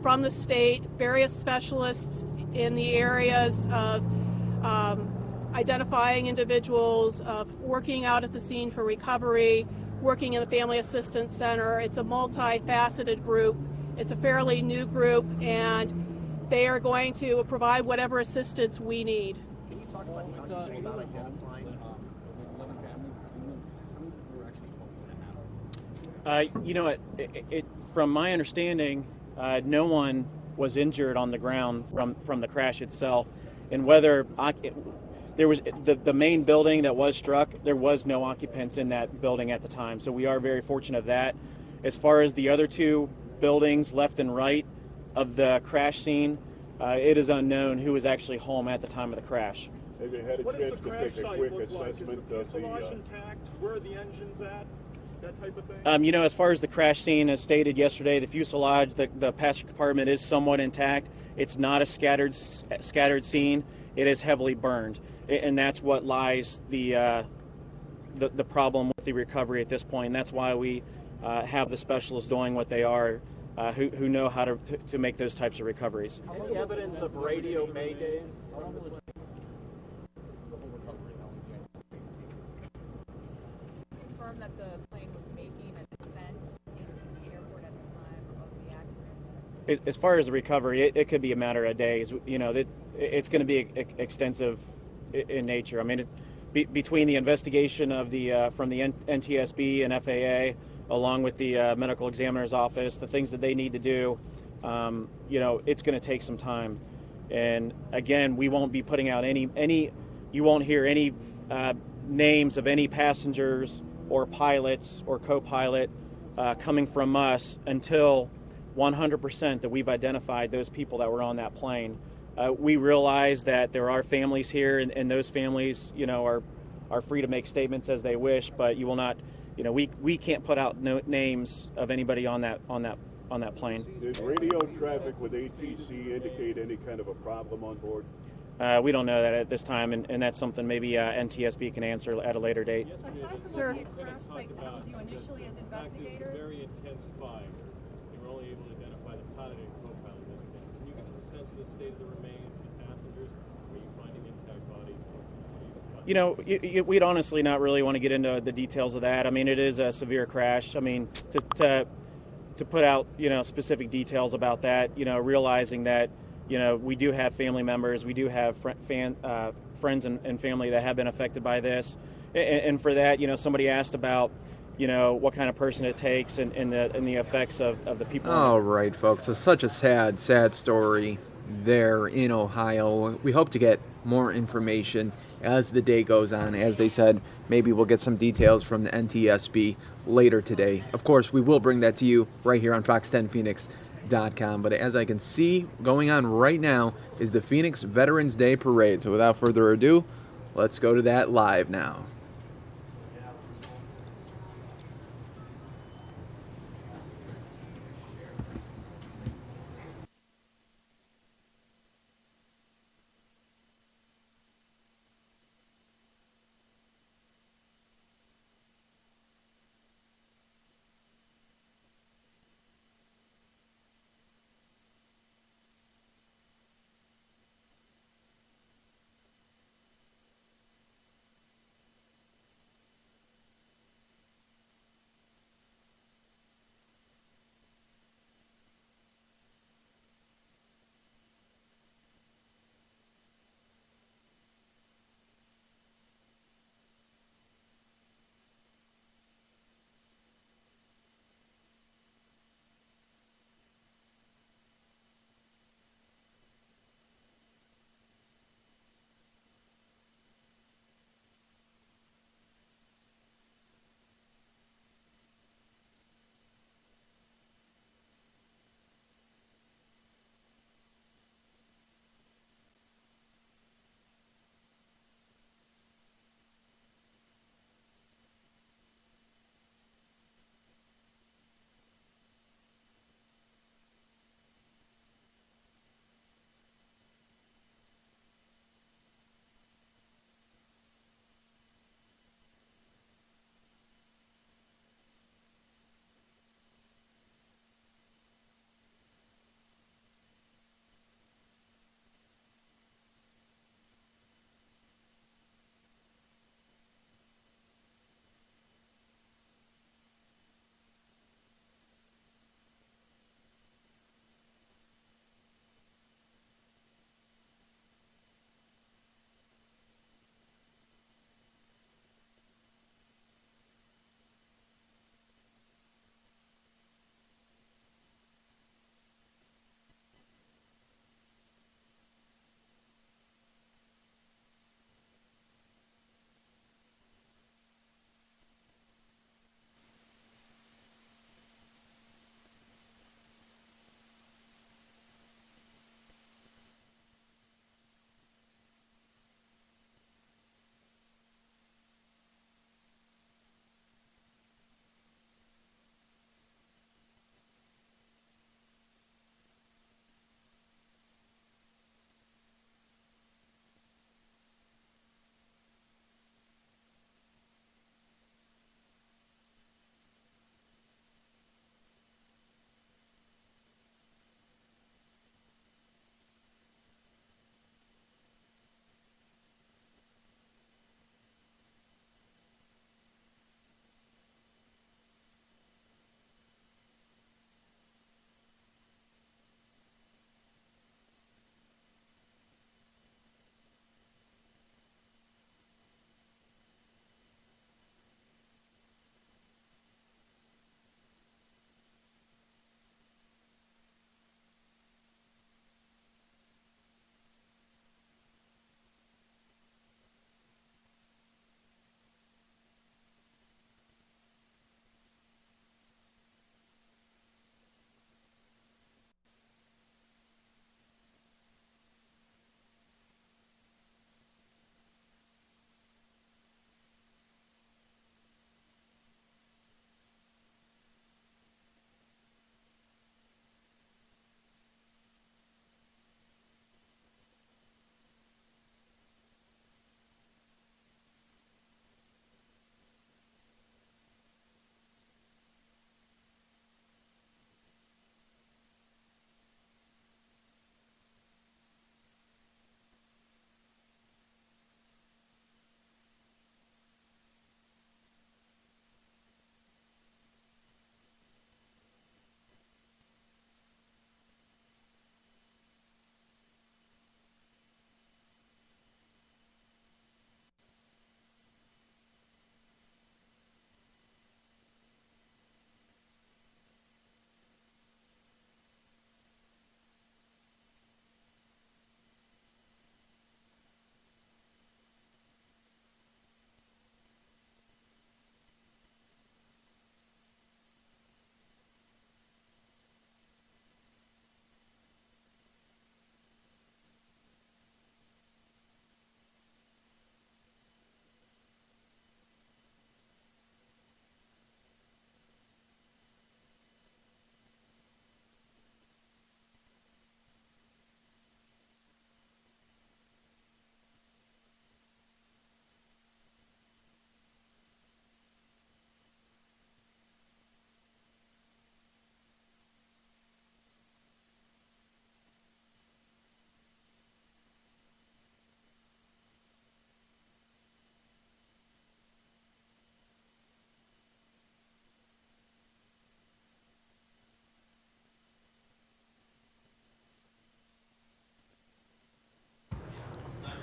from the state, various specialists in the areas of identifying individuals, of working out at the scene for recovery, working in the Family Assistance Center. It's a multifaceted group. It's a fairly new group, and they are going to provide whatever assistance we need. Can you talk about how you feel about a helpline? There's 11 families. How many people are actually hoping to have? You know, from my understanding, no one was injured on the ground from the crash itself, and whether there was the main building that was struck, there was no occupants in that building at the time. So we are very fortunate of that. As far as the other two buildings, left and right of the crash scene, it is unknown who was actually home at the time of the crash. Have you had a chance to take a quick assessment of the fuselage intact? Where are the engines at? That type of thing? You know, as far as the crash scene, as stated yesterday, the fuselage, the passenger compartment is somewhat intact. It's not a scattered scene. It is heavily burned, and that's what lies the problem with the recovery at this point. And that's why we have the specialists doing what they are, who know how to make those types of recoveries. Any evidence of radio maydays? Confirm that the plane was making a descent into the airport at the time of the accident? As far as the recovery, it could be a matter of days. You know, it's going to be extensive in nature. I mean, between the investigation of from the NTSB and FAA, along with the medical examiner's office, the things that they need to do, you know, it's going to take some time. And again, we won't be putting out any. You won't hear any names of any passengers or pilots or co-pilot coming from us until 100% that we've identified those people that were on that plane. We realize that there are families here, and those families, you know, are free to make statements as they wish, but you will not, you know, we can't put out names of anybody on that plane. Did radio traffic with ATC indicate any kind of a problem on board? We don't know that at this time, and that's something maybe NTSB can answer at a later date. Sir. The crash site tells you initially as investigators. Very intense fire. You were only able to identify the pilot and co-pilot. Can you give us a sense of the state of the remains of the passengers? Are you finding intact bodies? You know, we'd honestly not really want to get into the details of that. I mean, it is a severe crash. I mean, to put out, you know, specific details about that, you know, realizing that, you know, we do have family members, we do have friends and family that have been affected by this, and for that, you know, somebody asked about, you know, what kind of person it takes and the effects of the people. All right, folks. So such a sad story there in Ohio. We hope to get more information as the day goes on. As they said, maybe we'll get some details from the NTSB later today. Of course, we will bring that to you right here on Fox10Phoenix.com. But as I can see, going on right now is the Phoenix Veterans Day Parade. So without further ado, let's go to that live now.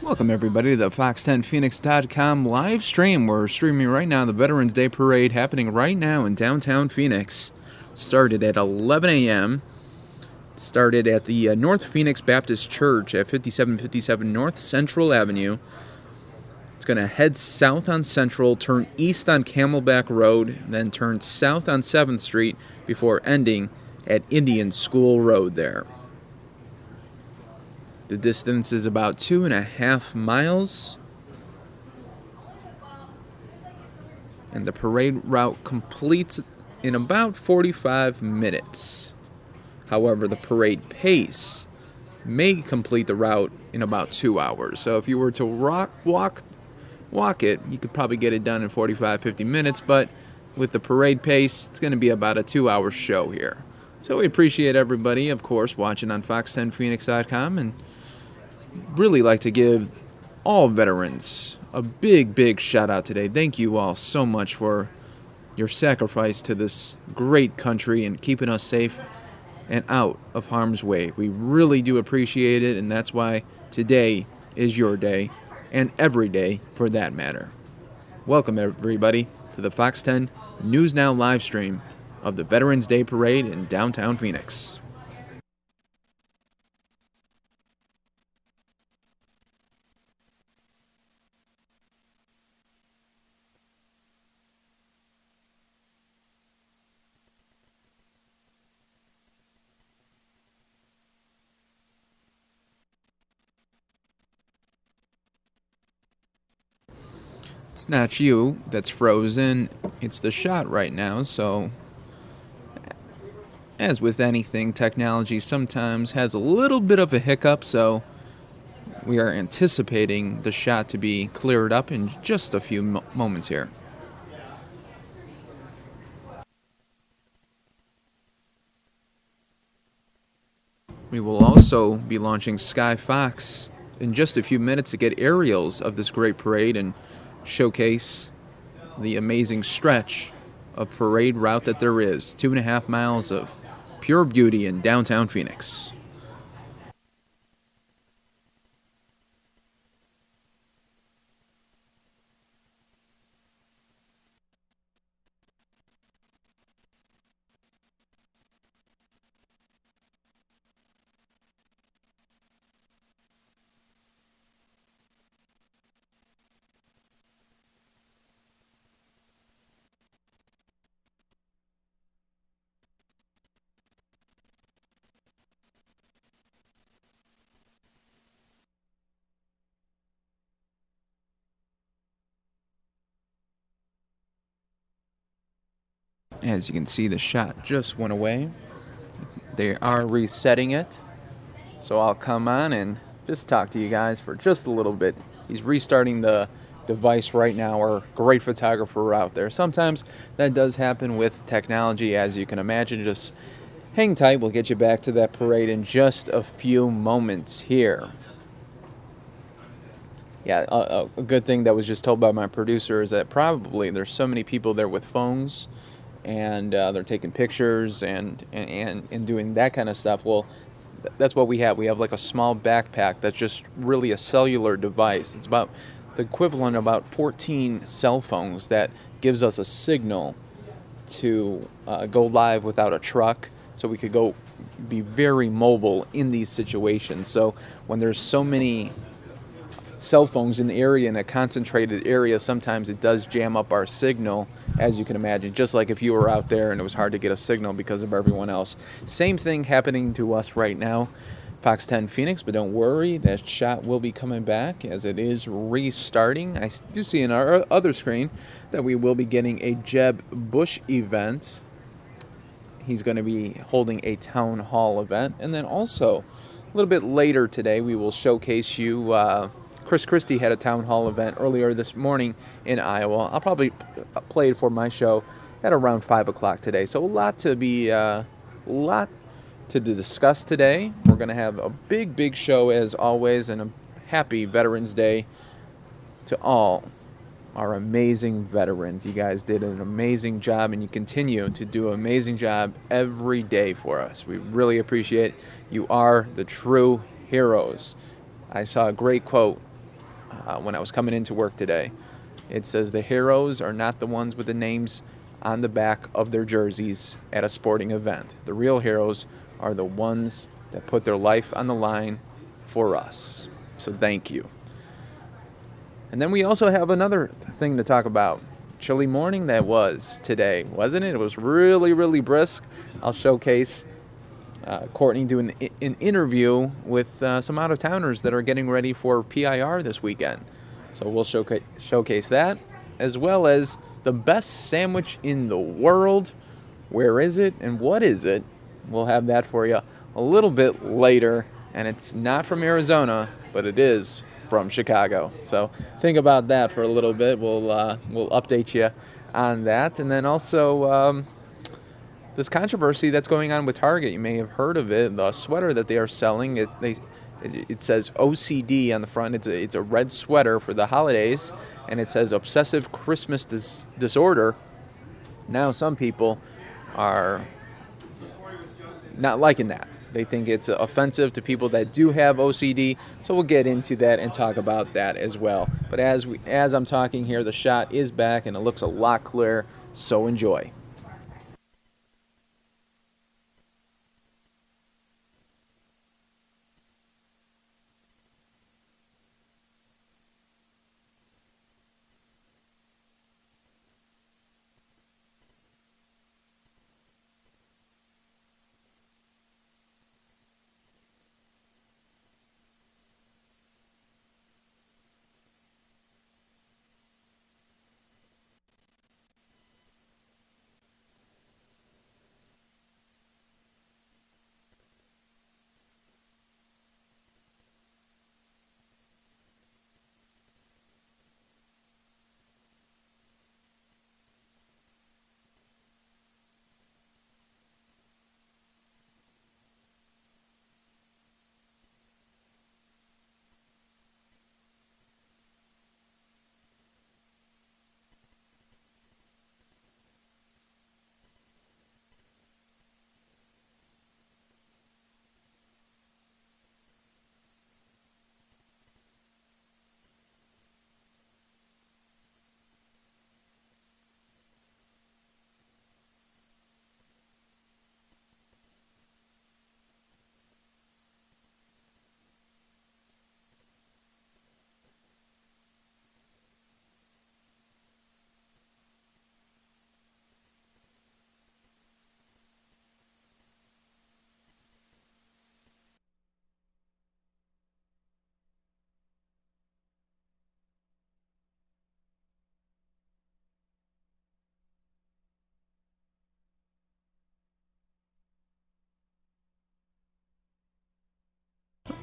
Welcome, everybody, to the Fox10Phoenix.com live stream. We're streaming right now the Veterans Day Parade happening right now in downtown Phoenix. Started at 11 a.m. Started at the North Phoenix Baptist Church at 5757 North Central Avenue. It's going to head south on Central, turn east on Camelback Road, then turn south on 7th Street before ending at Indian School Road there. The distance is about 2.5 miles. And the parade route completes in about 45 minutes. However, the parade pace may complete the route in about 2 hours. So if you were to walk it, you could probably get it done in 45, 50 minutes. But with the parade pace, it's going to be about a 2-hour show here. So we appreciate everybody, of course, watching on Fox10Phoenix.com, and really like to give all veterans a big shout out today. Thank you all so much for your sacrifice to this great country and keeping us safe and out of harm's way. We really do appreciate it, and that's why today is your day, and every day for that matter. Welcome everybody to the Fox 10 News Now live stream of the Veterans Day Parade in downtown Phoenix. It's not you that's frozen, it's the shot right now. So as with anything, technology sometimes has a little bit of a hiccup, so we are anticipating the shot to be cleared up in just a few moments here. We will also be launching Sky Fox in just a few minutes to get aerials of this great parade and showcase the amazing stretch of parade route that there is. 2.5 miles of pure beauty in downtown Phoenix. As you can see, the shot just went away. They are resetting it. So I'll come on and just talk to you guys for just a little bit. He's restarting the device right now. Our great photographer out there. Sometimes that does happen with technology, as you can imagine. Just hang tight. We'll get you back to that parade in just a few moments here. Yeah, a good thing that was just told by my producer is that probably there's so many people there with phones, and they're taking pictures and doing that kind of stuff. Well, that's what we have. We have like a small backpack that's just really a cellular device. It's about the equivalent of about 14 cell phones that gives us a signal to go live without a truck, so we could go be very mobile in these situations. So when there's so many cell phones in the area, in a concentrated area, sometimes it does jam up our signal, as you can imagine, just like if you were out there and it was hard to get a signal because of everyone else. Same thing happening to us right now, Fox 10 Phoenix, but don't worry, that shot will be coming back as it is restarting. I do see in our other screen that we will be getting a Jeb Bush event. He's going to be holding a town hall event, and then also a little bit later today we will showcase you Chris Christie had a town hall event earlier this morning in Iowa. I'll probably play it for my show at around 5 o'clock today. So a lot to discuss today. We're going to have a big show as always, and a happy Veterans Day to all our amazing veterans. You guys did an amazing job, and you continue to do an amazing job every day for us. We really appreciate it. You are the true heroes. I saw a great quote when I was coming into work today. It says the heroes are not the ones with the names on the back of their jerseys at a sporting event. The real heroes are the ones that put their life on the line for us. So thank you. And then we also have another thing to talk about. Chilly morning that was today, wasn't it? It was really, really brisk. I'll showcase Courtney doing an interview with some out-of-towners that are getting ready for PIR this weekend. So we'll showcase that, as well as the best sandwich in the world. Where is it and what is it? We'll have that for you a little bit later. And it's not from Arizona, but it is from Chicago. So think about that for a little bit. We'll update you on that. And then also this controversy that's going on with Target. You may have heard of it. The sweater that they are selling, it says OCD on the front. It's a red sweater for the holidays, and it says obsessive Christmas disorder. Now some people are not liking that. They think it's offensive to people that do have OCD, so we'll get into that and talk about that as well. But as I'm talking here, the shot is back and it looks a lot clearer, so enjoy.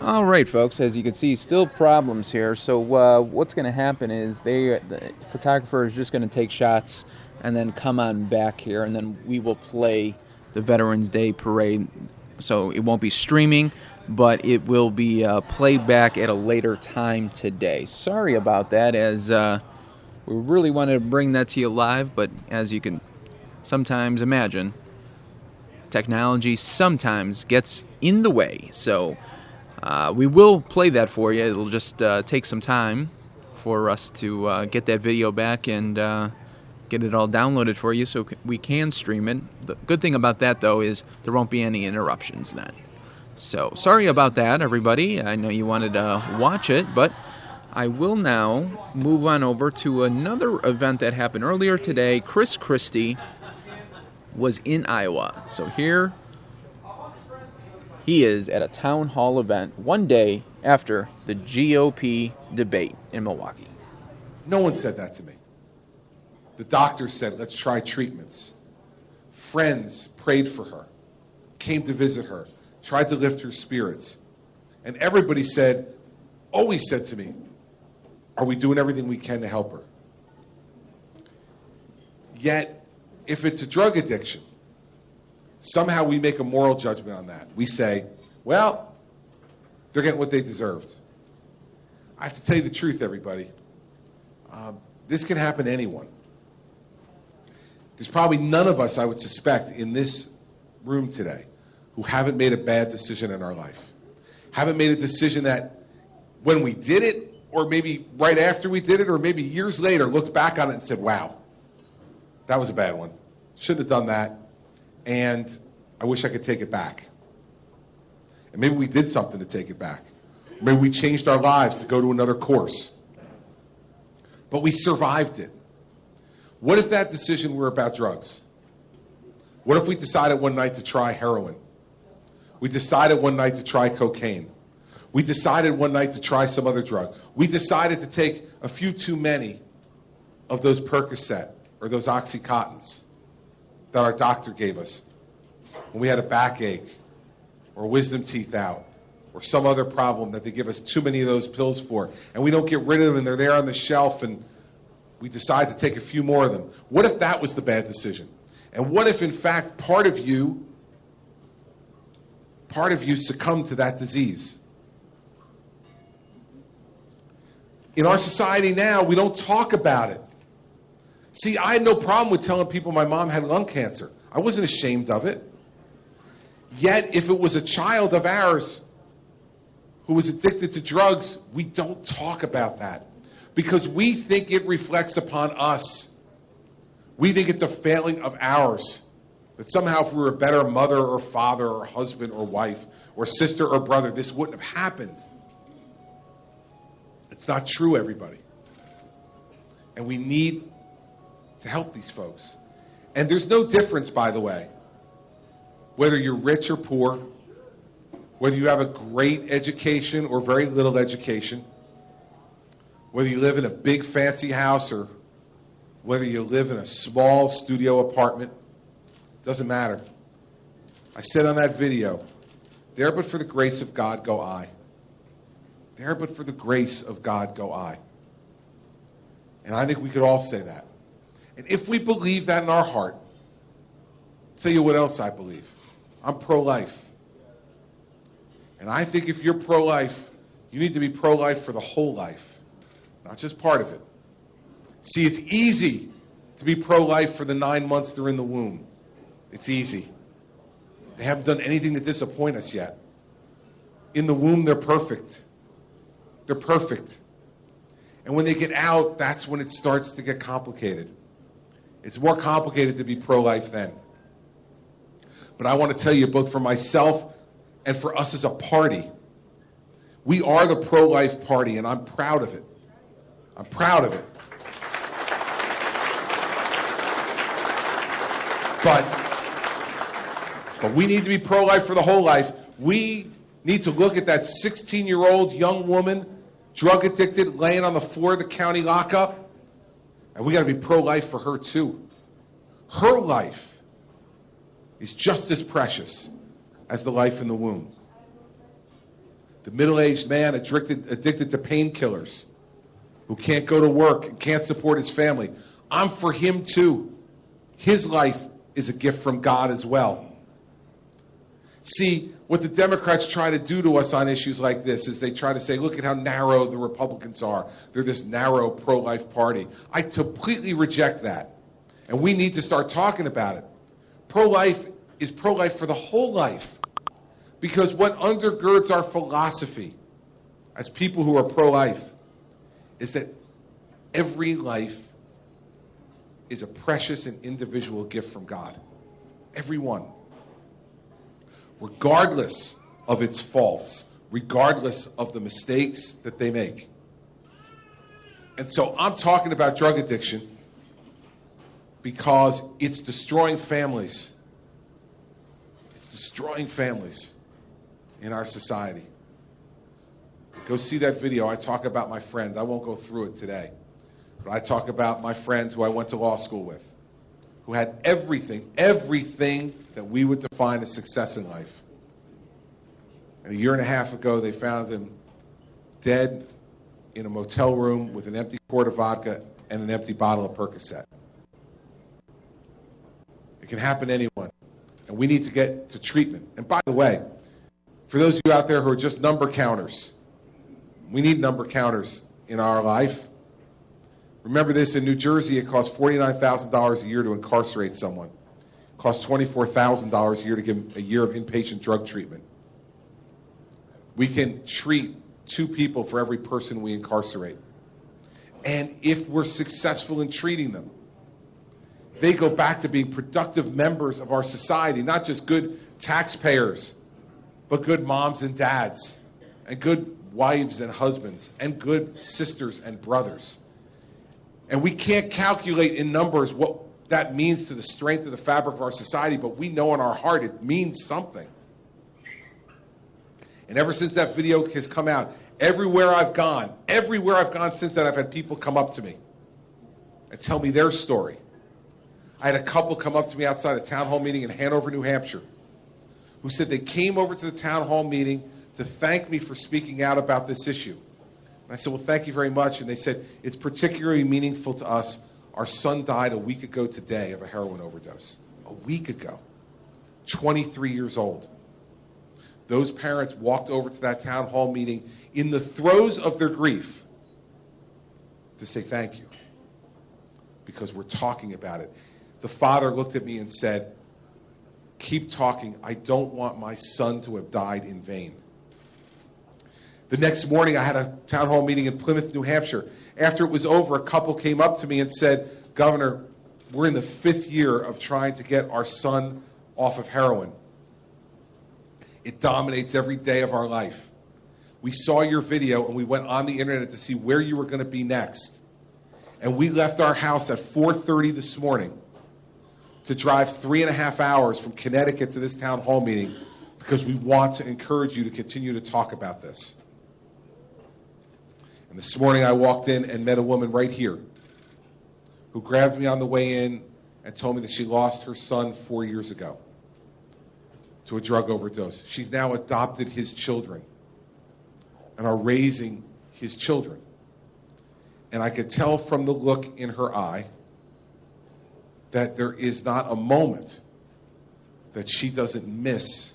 All right, folks, as you can see, still problems here. So what's going to happen is the photographer is just going to take shots and then come on back here, and then we will play the Veterans Day Parade. So it won't be streaming, but it will be played back at a later time today. Sorry about that, as we really wanted to bring that to you live, but as you can sometimes imagine, technology sometimes gets in the way. So we will play that for you. It'll just take some time for us to get that video back and get it all downloaded for you so we can stream it. The good thing about that, though, is there won't be any interruptions then. So sorry about that, everybody. I know you wanted to watch it, but I will now move on over to another event that happened earlier today. Chris Christie was in Iowa. So here he is at a town hall event one day after the GOP debate in Milwaukee. No one said that to me. The doctor said, let's try treatments. Friends prayed for her, came to visit her, tried to lift her spirits. And everybody always said to me, are we doing everything we can to help her? Yet, if it's a drug addiction, somehow we make a moral judgment on that. We say, well, they're getting what they deserved. I have to tell you the truth, everybody. This can happen to anyone. There's probably none of us, I would suspect, in this room today who haven't made a bad decision in our life. Haven't made a decision that when we did it or maybe right after we did it, or maybe years later, looked back on it and said, wow, that was a bad one. Shouldn't have done that, and I wish I could take it back. And maybe we did something to take it back. Maybe we changed our lives to go to another course. But we survived it. What if that decision were about drugs? What if we decided one night to try heroin? We decided one night to try cocaine. We decided one night to try some other drug. We decided to take a few too many of those Percocet or those Oxycontins that our doctor gave us when we had a backache or wisdom teeth out or some other problem that they give us too many of those pills for, and we don't get rid of them and they're there on the shelf and we decide to take a few more of them. What if that was the bad decision? And what if, in fact, part of you succumbed to that disease? In our society now, we don't talk about it. See, I had no problem with telling people my mom had lung cancer. I wasn't ashamed of it. Yet, if it was a child of ours who was addicted to drugs, we don't talk about that because we think it reflects upon us. We think it's a failing of ours, that somehow if we were a better mother or father or husband or wife or sister or brother, this wouldn't have happened. It's not true, everybody. And we need to help these folks. And there's no difference, by the way, whether you're rich or poor, whether you have a great education or very little education, whether you live in a big fancy house or whether you live in a small studio apartment, doesn't matter. I said on that video, there but for the grace of God go I. There but for the grace of God go I. And I think we could all say that. And if we believe that in our heart, I'll tell you what else I believe. I'm pro-life. And I think if you're pro-life, you need to be pro-life for the whole life, not just part of it. See, it's easy to be pro-life for the 9 months they're in the womb. It's easy. They haven't done anything to disappoint us yet. In the womb, they're perfect. They're perfect. And when they get out, that's when it starts to get complicated. It's more complicated to be pro-life then. But I want to tell you, both for myself and for us as a party, we are the pro-life party, and I'm proud of it. I'm proud of it. But we need to be pro-life for the whole life. We need to look at that 16-year-old young woman, drug addicted, laying on the floor of the county lockup, and we got to be pro-life for her too. Her life is just as precious as the life in the womb. The middle-aged man addicted to painkillers who can't go to work and can't support his family. I'm for him too. His life is a gift from God as well. See, what the Democrats try to do to us on issues like this is they try to say, look at how narrow the Republicans are. They're this narrow pro-life party. I completely reject that. And we need to start talking about it. Pro-life is pro-life for the whole life. Because what undergirds our philosophy as people who are pro-life is that every life is a precious and individual gift from God. Every one. Regardless of its faults, regardless of the mistakes that they make. And so I'm talking about drug addiction because it's destroying families. It's destroying families in our society. Go see that video. I talk about my friend. I won't go through it today. But I talk about my friend who I went to law school with, who had everything that we would define as success in life. And a year and a half ago, they found him dead in a motel room with an empty quart of vodka and an empty bottle of Percocet. It can happen to anyone. And we need to get to treatment. And by the way, for those of you out there who are just number counters, we need number counters in our life. Remember this, in New Jersey, it costs $49,000 a year to incarcerate someone. It costs $24,000 a year to give them a year of inpatient drug treatment. We can treat 2 people for every person we incarcerate. And if we're successful in treating them, they go back to being productive members of our society, not just good taxpayers, but good moms and dads, and good wives and husbands, and good sisters and brothers. And we can't calculate in numbers what that means to the strength of the fabric of our society, but we know in our heart it means something. And ever since that video has come out, everywhere I've gone since then, I've had people come up to me and tell me their story. I had a couple come up to me outside a town hall meeting in Hanover, New Hampshire, who said they came over to the town hall meeting to thank me for speaking out about this issue. And I said, well, thank you very much. And they said, it's particularly meaningful to us. Our son died a week ago today of a heroin overdose. A week ago. 23 years old. Those parents walked over to that town hall meeting in the throes of their grief to say thank you. Because we're talking about it. The father looked at me and said, keep talking. I don't want my son to have died in vain. The next morning, I had a town hall meeting in Plymouth, New Hampshire. After it was over, a couple came up to me and said, Governor, we're in the 5th year of trying to get our son off of heroin. It dominates every day of our life. We saw your video and we went on the internet to see where you were going to be next. And we left our house at 4:30 this morning to drive 3.5 hours from Connecticut to this town hall meeting because we want to encourage you to continue to talk about this. And this morning I walked in and met a woman right here who grabbed me on the way in and told me that she lost her son 4 years ago to a drug overdose. She's now adopted his children and are raising his children. And I could tell from the look in her eye that there is not a moment that she doesn't miss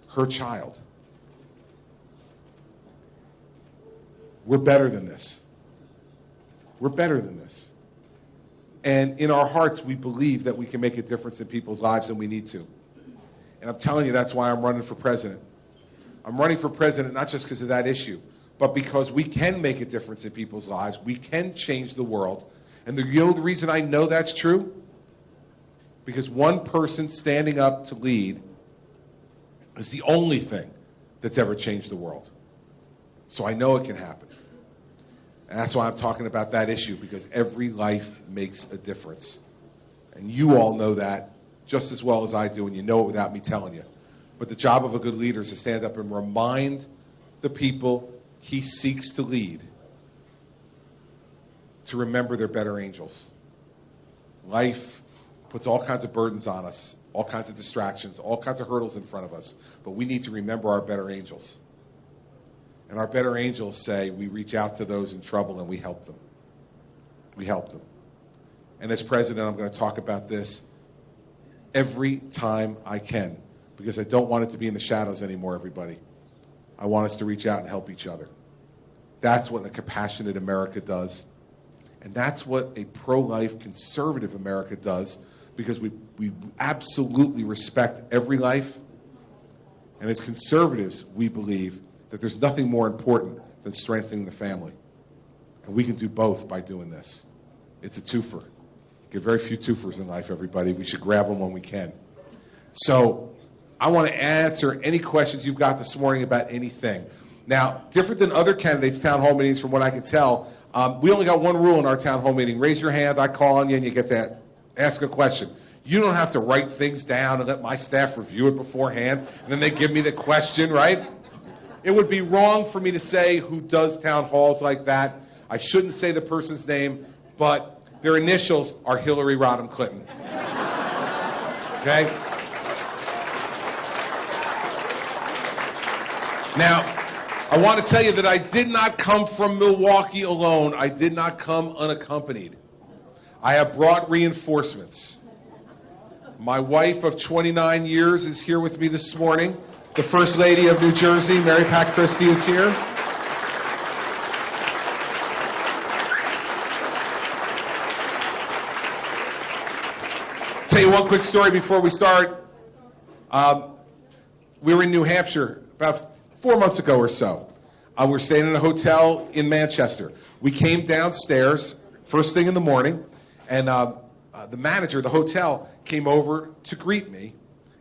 her child. We're better than this. We're better than this. And in our hearts, we believe that we can make a difference in people's lives, and we need to. And I'm telling you, that's why I'm running for president. I'm running for president not just because of that issue, but because we can make a difference in people's lives. We can change the world. And the reason I know that's true? Because one person standing up to lead is the only thing that's ever changed the world. So I know it can happen. And that's why I'm talking about that issue, because every life makes a difference. And you all know that just as well as I do, and you know it without me telling you. But the job of a good leader is to stand up and remind the people he seeks to lead to remember they're better angels. Life puts all kinds of burdens on us, all kinds of distractions, all kinds of hurdles in front of us, but we need to remember our better angels. And our better angels say we reach out to those in trouble and we help them. We help them. And as president, I'm going to talk about this every time I can, because I don't want it to be in the shadows anymore, everybody. I want us to reach out and help each other. That's what a compassionate America does. And that's what a pro-life conservative America does, because we absolutely respect every life. And as conservatives, we believe that there's nothing more important than strengthening the family. And we can do both by doing this. It's a twofer. Get very few twofers in life, everybody. We should grab them when we can. So I want to answer any questions you've got this morning about anything. Now, different than other candidates' town hall meetings, from what I can tell, we only got one rule in our town hall meeting. Raise your hand, I call on you, and you get to ask a question. You don't have to write things down and let my staff review it beforehand, and then they give me the question, right? It would be wrong for me to say who does town halls like that. I shouldn't say the person's name, but their initials are Hillary Rodham Clinton. Okay? Now, I want to tell you that I did not come from Milwaukee alone. I did not come unaccompanied. I have brought reinforcements. My wife of 29 years is here with me this morning. The First Lady of New Jersey, Mary Pat Christie, is here. Tell you one quick story before we start. We were in New Hampshire about 4 months ago or so. We're staying in a hotel in Manchester. We came downstairs first thing in the morning, and the manager of the hotel came over to greet me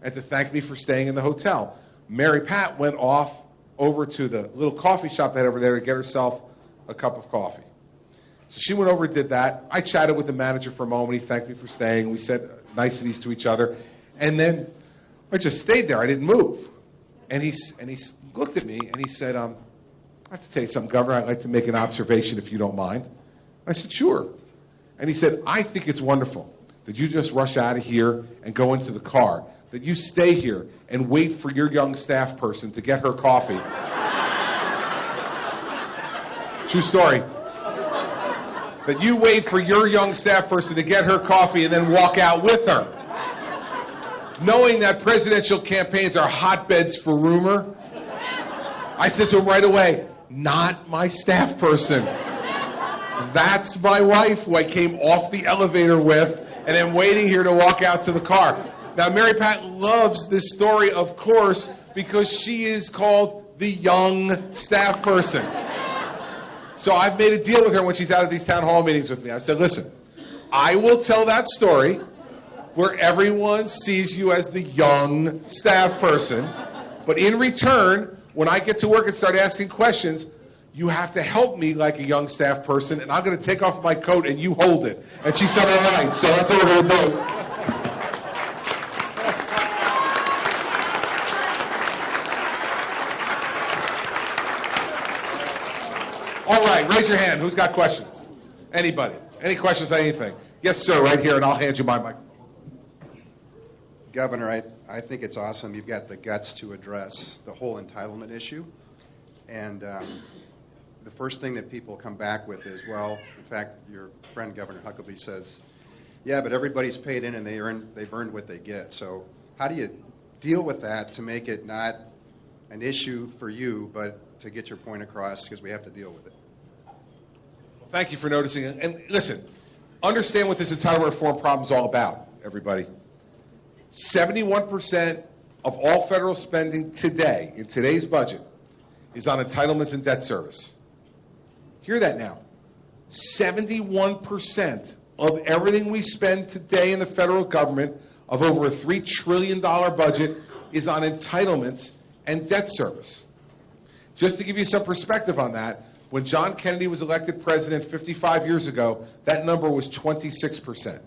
and to thank me for staying in the hotel. Mary Pat went off over to the little coffee shop they had over there to get herself a cup of coffee. So she went over and did that. I chatted with the manager for a moment. He thanked me for staying. We said niceties to each other. And then I just stayed there. I didn't move. And he looked at me and he said, I have to tell you something, Governor. I'd like to make an observation if you don't mind. I said, sure. And he said, I think it's wonderful that you just rush out of here and go into the car, that you stay here and wait for your young staff person to get her coffee. True story. That you wait for your young staff person to get her coffee and then walk out with her. Knowing that presidential campaigns are hotbeds for rumor, I said to him right away, not my staff person. That's my wife, who I came off the elevator with, and am waiting here to walk out to the car. Now, Mary Pat loves this story, of course, because she is called the young staff person. So I've made a deal with her when she's out at these town hall meetings with me. I said, listen, I will tell that story where everyone sees you as the young staff person, but in return, when I get to work and start asking questions, you have to help me like a young staff person, and I'm going to take off my coat and you hold it. And she said, all right, so that's what we're going to do. All right, raise your hand. Who's got questions? Anybody? Any questions on anything? Yes, sir, right here, and I'll hand you my mic. Governor, I think it's awesome you've got the guts to address the whole entitlement issue. And the first thing that people come back with is, well, in fact, your friend Governor Huckabee says, yeah, but everybody's paid in and they've earned what they get. So how do you deal with that to make it not an issue for you, but to get your point across, because we have to deal with it? Well, thank you for noticing. And listen, understand what this entitlement reform problem is all about, everybody. 71% of all federal spending today, in today's budget, is on entitlements and debt service. Hear that now. 71% of everything we spend today in the federal government, of over a $3 trillion budget, is on entitlements and debt service. Just to give you some perspective on that, when John Kennedy was elected president 55 years ago, that number was 26%.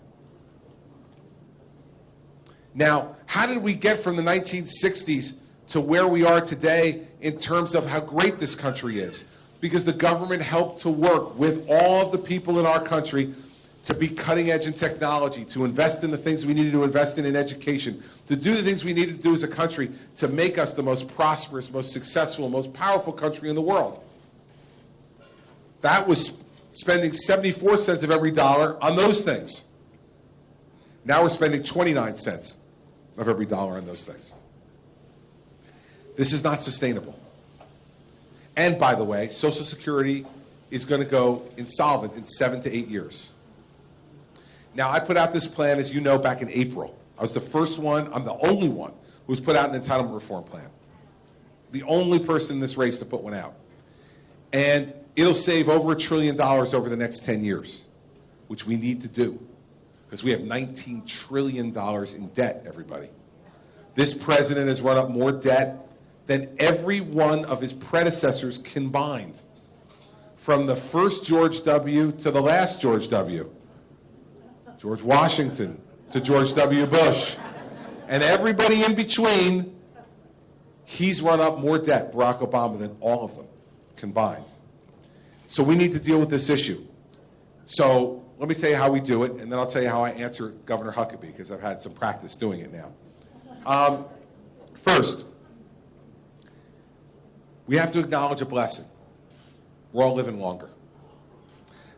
Now, how did we get from the 1960s to where we are today in terms of how great this country is? Because the government helped to work with all of the people in our country to be cutting edge in technology, to invest in the things we needed to invest in education, to do the things we needed to do as a country to make us the most prosperous, most successful, most powerful country in the world. That was spending 74 cents of every dollar on those things. Now we're spending 29 cents of every dollar on those things. This is not sustainable. And by the way, Social Security is going to go insolvent in 7 to 8 years. Now, I put out this plan, as you know, back in April. I was the first one, I'm the only one, who's put out an entitlement reform plan. The only person in this race to put one out. And it'll save over $1 trillion over the next 10 years, which we need to do. Because we have $19 trillion in debt, everybody. This president has run up more debt than every one of his predecessors combined. From the first George W. to the last George W. George Washington to George W. Bush. And everybody in between, he's run up more debt, Barack Obama, than all of them combined. So we need to deal with this issue. So let me tell you how we do it, and then I'll tell you how I answer Governor Huckabee, because I've had some practice doing it now. First, we have to acknowledge a blessing. We're all living longer.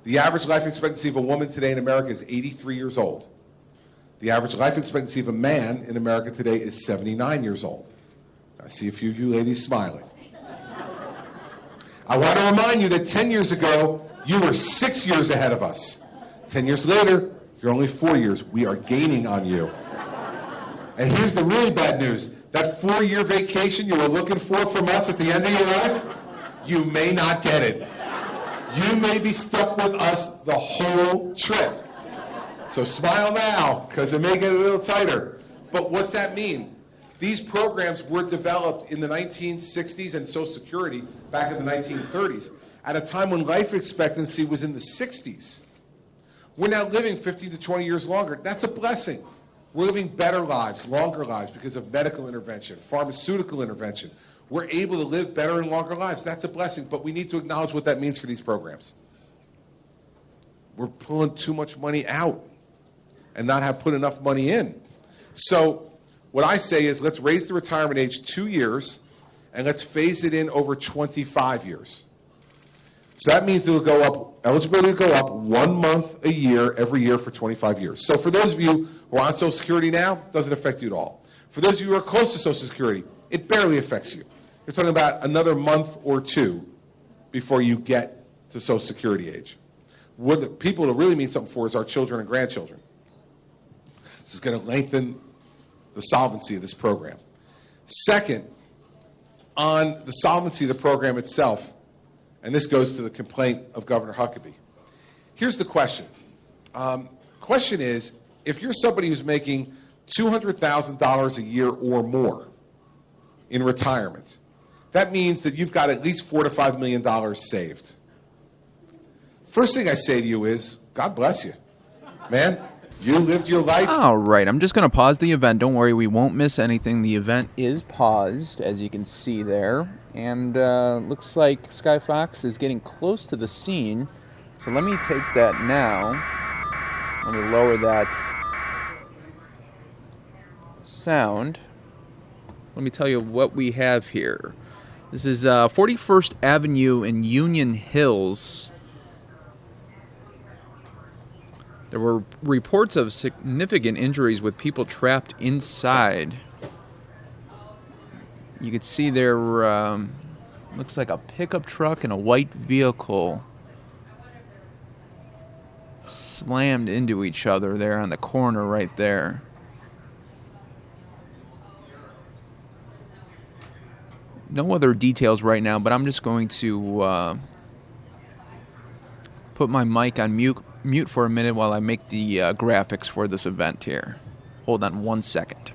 The average life expectancy of a woman today in America is 83 years old. The average life expectancy of a man in America today is 79 years old. I see a few of you ladies smiling. I want to remind you that 10 years ago, you were 6 years ahead of us. 10 years later, you're only 4 years. We are gaining on you. And here's the really bad news. That 4-year vacation you were looking for from us at the end of your life, You may not get it. You may be stuck with us the whole trip. So smile now, because it may get a little tighter. But what's that mean? These programs were developed in the 1960s and Social Security back in the 1930s, at a time when life expectancy was in the 60s. We're now living 15 to 20 years longer. That's a blessing. We're living better lives, longer lives, because of medical intervention, pharmaceutical intervention. We're able to live better and longer lives. That's a blessing, but we need to acknowledge what that means for these programs. We're pulling too much money out and not have put enough money in. So what I say is, let's raise the retirement age 2 years, and let's phase it in over 25 years. So that means it'll go up, eligibility will go up 1 month a year, every year for 25 years. So for those of you who are on Social Security now, it doesn't affect you at all. For those of you who are close to Social Security, it barely affects you. You're talking about another month or two before you get to Social Security age. What the people it really means something for is our children and grandchildren. This is going to lengthen the solvency of this program. Second, on the solvency of the program itself, and this goes to the complaint of Governor Huckabee. Here's the question. Question is, if you're somebody who's making $200,000 a year or more in retirement, that means that you've got at least $4 to $5 million saved. First thing I say to you is, God bless you. Man, you lived your life. All right, I'm just going to pause the event. Don't worry, we won't miss anything. The event is paused, as you can see there. And looks like Sky Fox is getting close to the scene. So let me take that now. Let me lower that sound. Let me tell you what we have here. This is 41st Avenue in Union Hills. There were reports of significant injuries with people trapped inside. You could see there looks like a pickup truck and a white vehicle slammed into each other there on the corner right there. No other details right now, but I'm just going to put my mic on mute for a minute while I make the graphics for this event here. Hold on 1 second.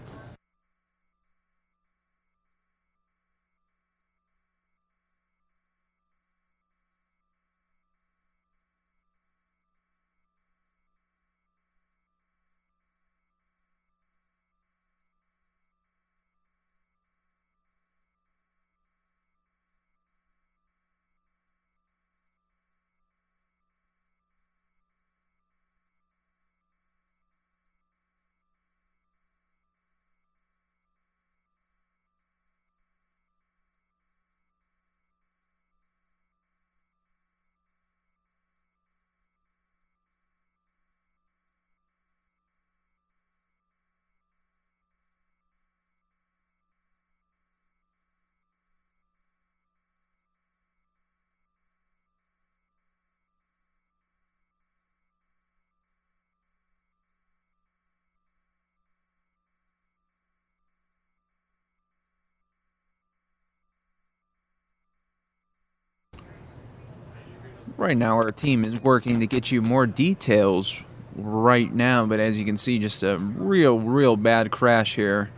Right now, our team is working to get you more details right now, but as you can see, just a real bad crash here.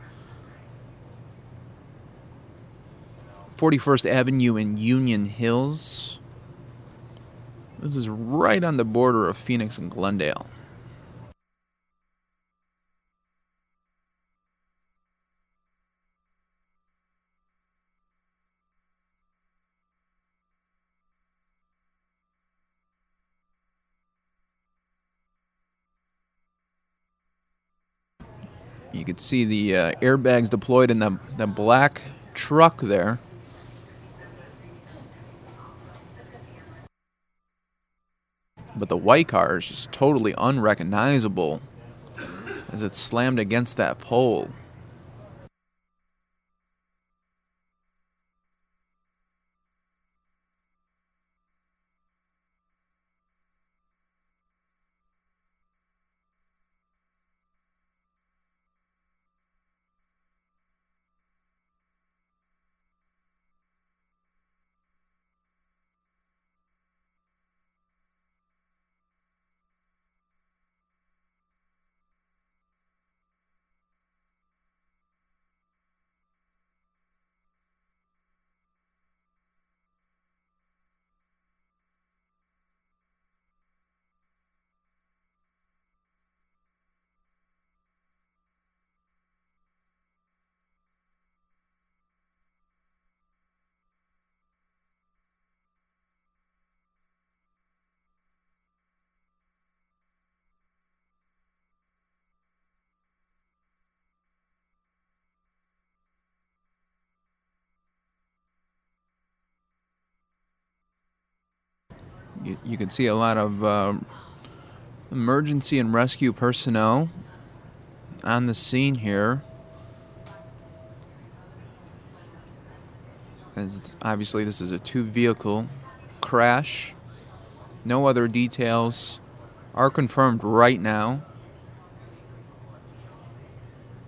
41st Avenue in Union Hills. This is right on the border of Phoenix and Glendale. You can see the airbags deployed in the black truck there. But the white car is just totally unrecognizable as it slammed against that pole. You can see a lot of emergency and rescue personnel on the scene here. As obviously this is a two-vehicle crash. No other details are confirmed right now.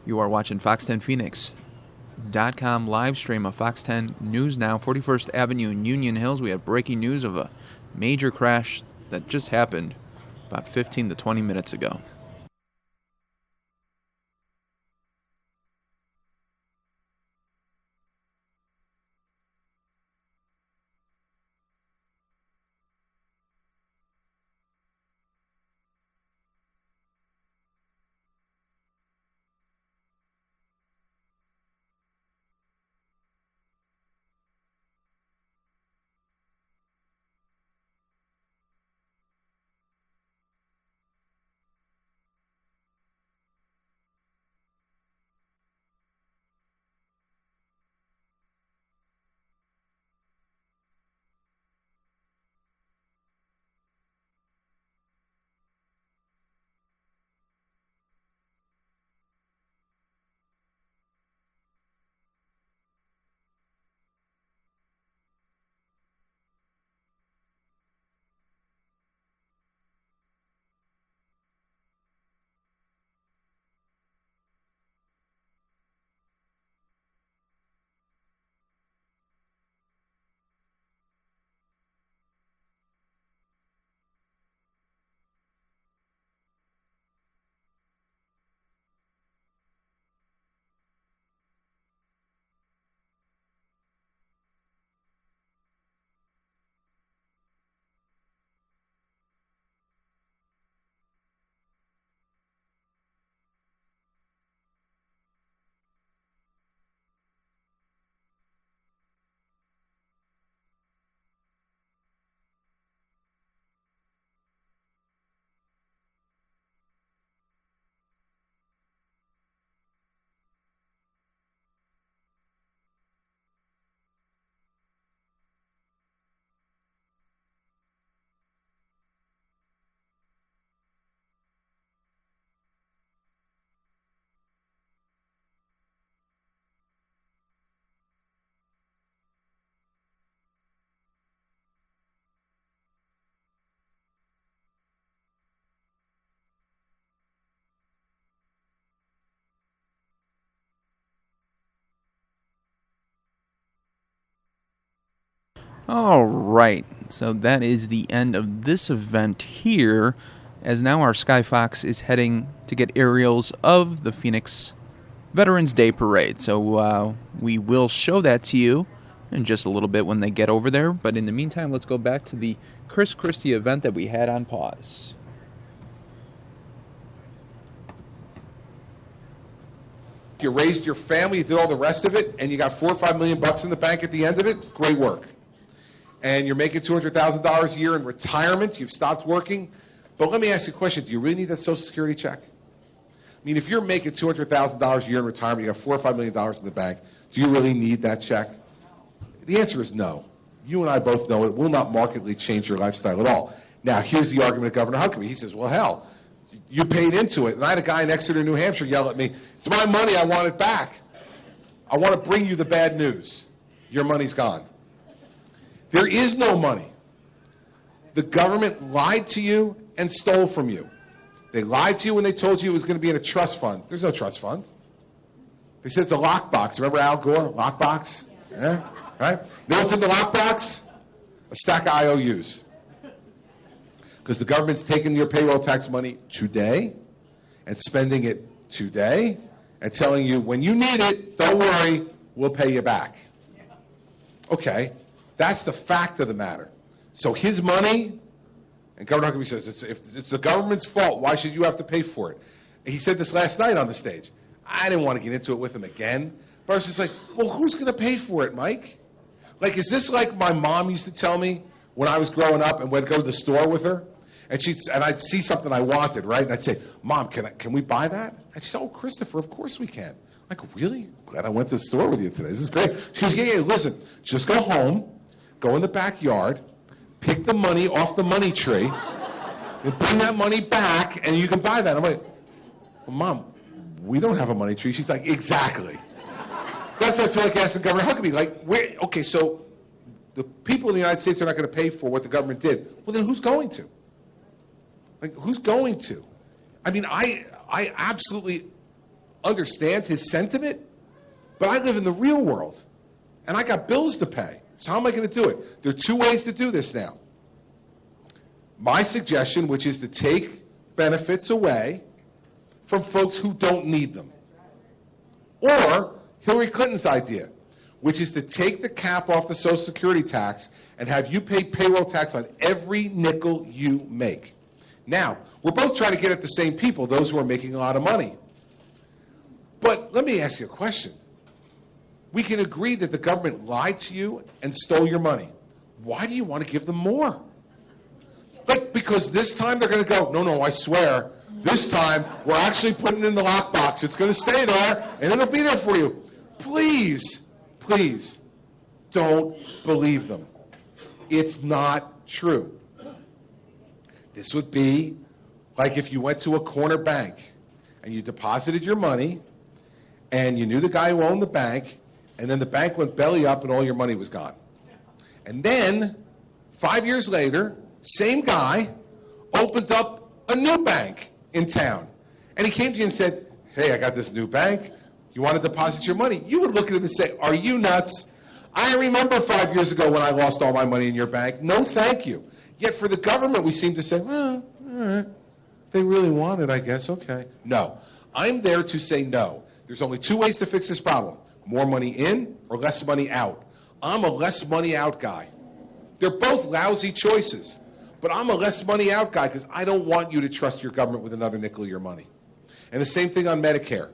You are watching Fox10Phoenix.com live stream of Fox 10 News Now, 41st Avenue in Union Hills. We have breaking news of a major crash that just happened about 15 to 20 minutes ago. All right, so that is the end of this event here, as now our Sky Fox is heading to get aerials of the Phoenix Veterans Day Parade. So we will show that to you in just a little bit when they get over there. But in the meantime, let's go back to the Chris Christie event that we had on pause. You raised your family, you did all the rest of it, and you got $4 or $5 million in the bank at the end of it. Great work. And you're making $200,000 a year in retirement. You've stopped working. But let me ask you a question. Do you really need that Social Security check? I mean, if you're making $200,000 a year in retirement, you got $4 or $5 million in the bank, do you really need that check? The answer is no. You and I both know it will not markedly change your lifestyle at all. Now, here's the argument of Governor Huckabee. He says, well, hell, you paid into it. And I had a guy in Exeter, New Hampshire yell at me, it's my money, I want it back. I want to bring you the bad news. Your money's gone. There is no money. The government lied to you and stole from you. They lied to you when they told you it was going to be in a trust fund. There's no trust fund. They said it's a lockbox. Remember Al Gore? Lockbox? Yeah? Right? You know what's in the lockbox? A stack of IOUs. Because the government's taking your payroll tax money today and spending it today and telling you, when you need it, don't worry, we'll pay you back. Okay. That's the fact of the matter. So his money, and Governor Huckabee says, if it's the government's fault, why should you have to pay for it? He said this last night on the stage. I didn't want to get into it with him again. But I was just like, well, who's going to pay for it, Mike? Like, is this like my mom used to tell me when I was growing up and we'd go to the store with her? And I'd see something I wanted, right? And I'd say, Mom, can we buy that? And she'd say, oh, Christopher, of course we can. I'm like, really? Glad I went to the store with you today. This is great. She goes, yeah, listen, just go home. Go in the backyard, pick the money off the money tree and bring that money back, and you can buy that. I'm like, well, Mom, we don't have a money tree. She's like, exactly. That's what I feel like asking Governor Huckabee. Like, okay, so the people in the United States are not going to pay for what the government did. Well, then who's going to? Like, who's going to? I mean, I absolutely understand his sentiment, but I live in the real world, and I got bills to pay. So how am I going to do it? There are two ways to do this now. My suggestion, which is to take benefits away from folks who don't need them. Or Hillary Clinton's idea, which is to take the cap off the Social Security tax and have you pay payroll tax on every nickel you make. Now, we're both trying to get at the same people, those who are making a lot of money. But let me ask you a question. We can agree that the government lied to you and stole your money. Why do you want to give them more? Like, because this time they're going to go, no, I swear, this time we're actually putting it in the lockbox. It's going to stay there, and it'll be there for you. Please, please, don't believe them. It's not true. This would be like if you went to a corner bank and you deposited your money and you knew the guy who owned the bank, and then the bank went belly up and all your money was gone. And then, 5 years later, same guy opened up a new bank in town. And he came to you and said, hey, I got this new bank. You want to deposit your money? You would look at him and say, are you nuts? I remember 5 years ago when I lost all my money in your bank. No, thank you. Yet for the government, we seem to say, well, all right. They really want it, I guess. Okay. No. I'm there to say no. There's only two ways to fix this problem. More money in or less money out. I'm a less money out guy. They're both lousy choices. But I'm a less money out guy because I don't want you to trust your government with another nickel of your money. And the same thing on Medicare.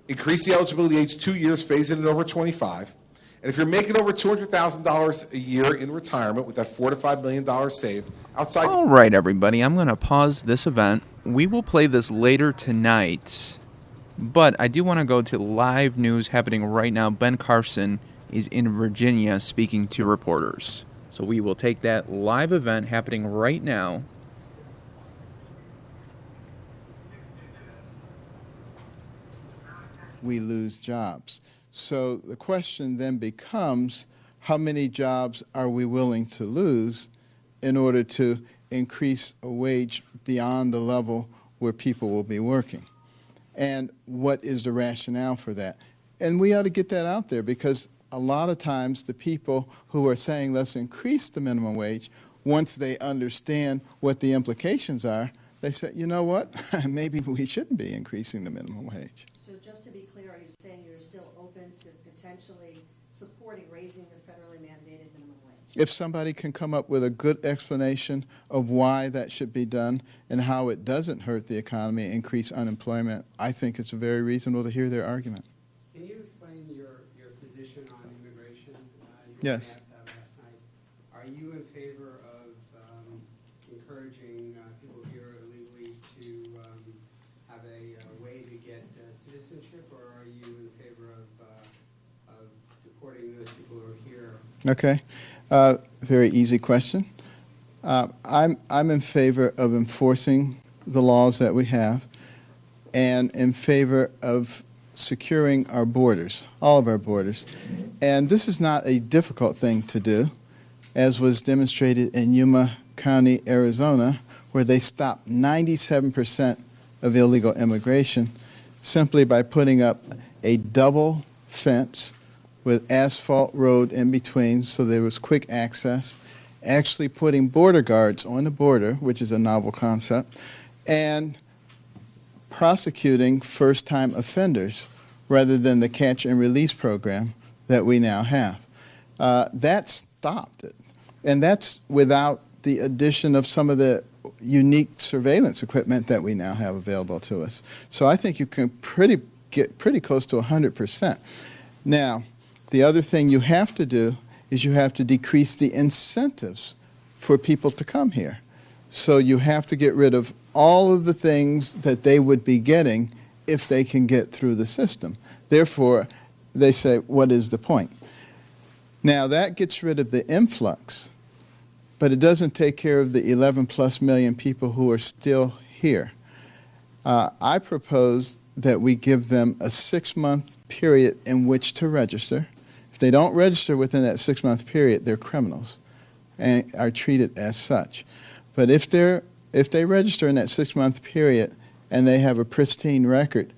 Increase the eligibility age 2 years, phase it in over 25. And if you're making over $200,000 a year in retirement with that $4 to $5 million saved outside... All right, everybody, I'm going to pause this event. We will play this later tonight. But I do want to go to live news happening right now. Ben Carson is in Virginia speaking to reporters. So we will take that live event happening right now. We lose jobs. So the question then becomes, how many jobs are we willing to lose in order to increase a wage beyond the level where people will be working? And what is the rationale for that? And we ought to get that out there, because a lot of times the people who are saying let's increase the minimum wage, once they understand what the implications are, they say, you know what, maybe we shouldn't be increasing the minimum wage. So just to be clear, are you saying you're still open to potentially supporting raising the federally mandated minimum wage? If somebody can come up with a good explanation of why that should be done and how it doesn't hurt the economy, increase unemployment, I think it's very reasonable to hear their argument. Can you explain your position on immigration? Yes. Asked that last night. Are you in favor of encouraging people here illegally to have a way to get citizenship, or are you in favor of deporting those people who are here? Okay. Very easy question. I'm in favor of enforcing the laws that we have, and in favor of securing our borders, all of our borders. And this is not a difficult thing to do, as was demonstrated in Yuma County, Arizona, where they stopped 97% of illegal immigration simply by putting up a double fence with asphalt road in between so there was quick access, actually putting border guards on the border, which is a novel concept, and prosecuting first-time offenders rather than the catch and release program that we now have. That stopped it. And that's without the addition of some of the unique surveillance equipment that we now have available to us. So I think you can get pretty close to 100%. Now, the other thing you have to do is you have to decrease the incentives for people to come here. So you have to get rid of all of the things that they would be getting if they can get through the system. Therefore, they say, what is the point? Now, that gets rid of the influx, but it doesn't take care of the 11+ million people who are still here. I propose that we give them a 6-month period in which to register. If they don't register within that 6-month period, they're criminals and are treated as such. But if they register in that 6-month period and they have a pristine record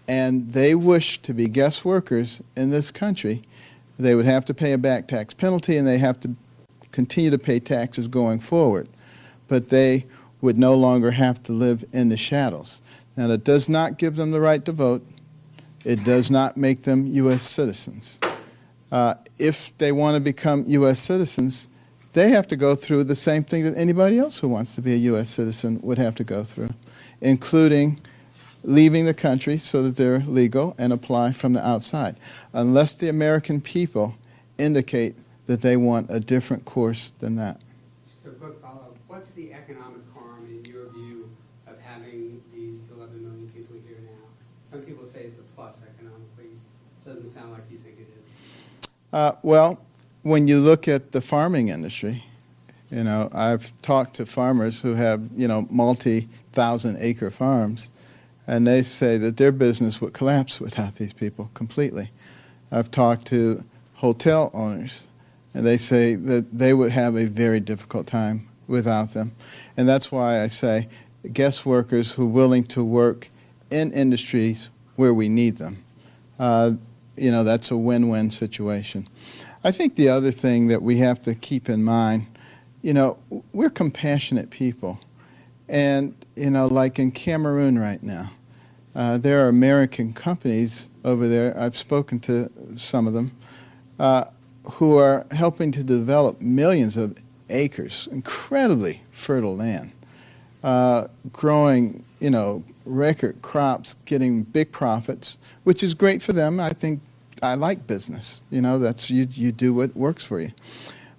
and they wish to be guest workers in this country, they would have to pay a back tax penalty and they have to continue to pay taxes going forward. But they would no longer have to live in the shadows. Now, that does not give them the right to vote. It does not make them U.S. citizens. If they want to become U.S. citizens, they have to go through the same thing that anybody else who wants to be a U.S. citizen would have to go through, including leaving the country so that they're legal and apply from the outside, unless the American people indicate that they want a different course than that. Just a quick follow-up. What's the economic harm, in your view, of having these 11 million people here now? Some people say it's a plus economically. It doesn't sound like you think it is. Well, when you look at the farming industry, you know, I've talked to farmers who have, you know, multi-thousand-acre farms, and they say that their business would collapse without these people completely. I've talked to hotel owners, and they say that they would have a very difficult time without them. And that's why I say guest workers who are willing to work in industries where we need them. You know, that's a win-win situation. I think the other thing that we have to keep in mind, you know, we're compassionate people. And, you know, like in Cameroon right now, there are American companies over there, I've spoken to some of them, who are helping to develop millions of acres, incredibly fertile land, growing, you know, record crops, getting big profits, which is great for them. I think I like business. You know, that's you do what works for you.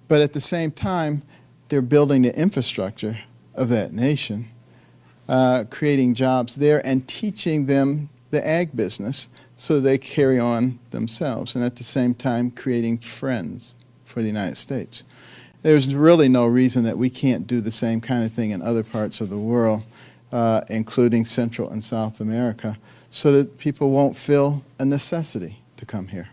But at the same time, they're building the infrastructure of that nation, creating jobs there and teaching them the ag business so they carry on themselves, and at the same time creating friends for the United States. There's really no reason that we can't do the same kind of thing in other parts of the world, including Central and South America, so that people won't feel a necessity to come here.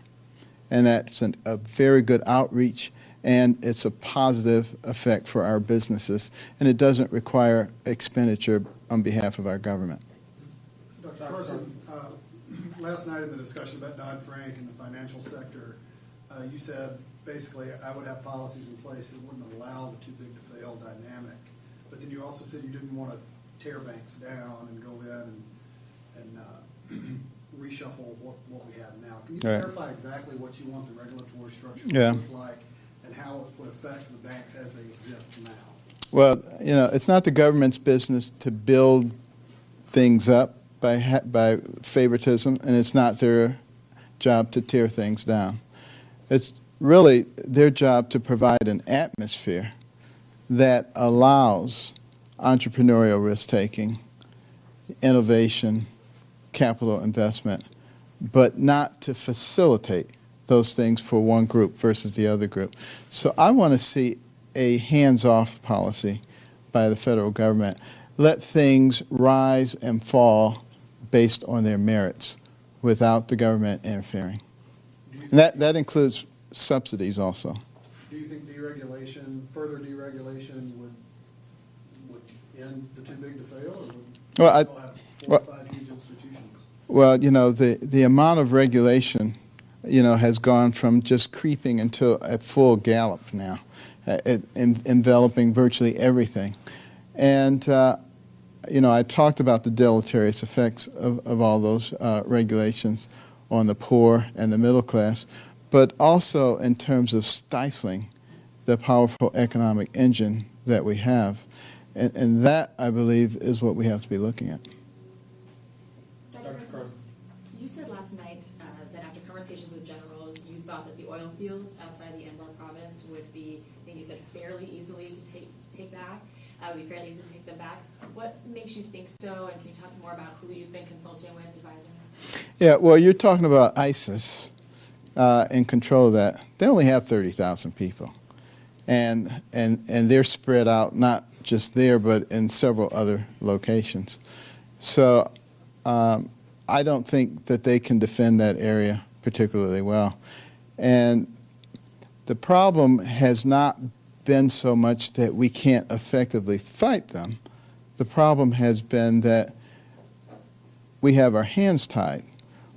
And that's a very good outreach, and it's a positive effect for our businesses, and it doesn't require expenditure on behalf of our government. Dr. Carson, last night in the discussion about Dodd-Frank and the financial sector, you said basically I would have policies in place that wouldn't allow the too big to fail dynamic. But then you also said you didn't want to tear banks down and go in and reshuffle what we have now. Can you clarify exactly what you want the regulatory structure to look like and how it would affect the banks as they exist now? Well, you know, it's not the government's business to build things up by favoritism, and it's not their job to tear things down. It's really their job to provide an atmosphere that allows entrepreneurial risk-taking, innovation, capital investment, but not to facilitate those things for one group versus the other group. So I want to see a hands-off policy by the federal government. Let things rise and fall based on their merits without the government interfering. And that includes subsidies also. Do you think deregulation, further deregulation would end the too big to fail, or would still have 4 or 5 huge institutions? Well, you know, the amount of regulation, you know, has gone from just creeping into a full gallop now, enveloping virtually everything. And you know, I talked about the deleterious effects of all those regulations on the poor and the middle class, but also in terms of stifling the powerful economic engine that we have. And that, I believe, is what we have to be looking at. Dr. Carson, you said last night that after conversations with generals, you thought that the oil fields outside the Anbar province would be, I think you said, fairly easily to take back. Would be fairly easy to take them back. What makes you think so, and can you talk more about who you've been consulting with, advising? Yeah, well, you're talking about ISIS in control of that. They only have 30,000 people. and they're spread out not just there but in several other locations. So I don't think that they can defend that area particularly well. And the problem has not been so much that we can't effectively fight them. The problem has been that we have our hands tied.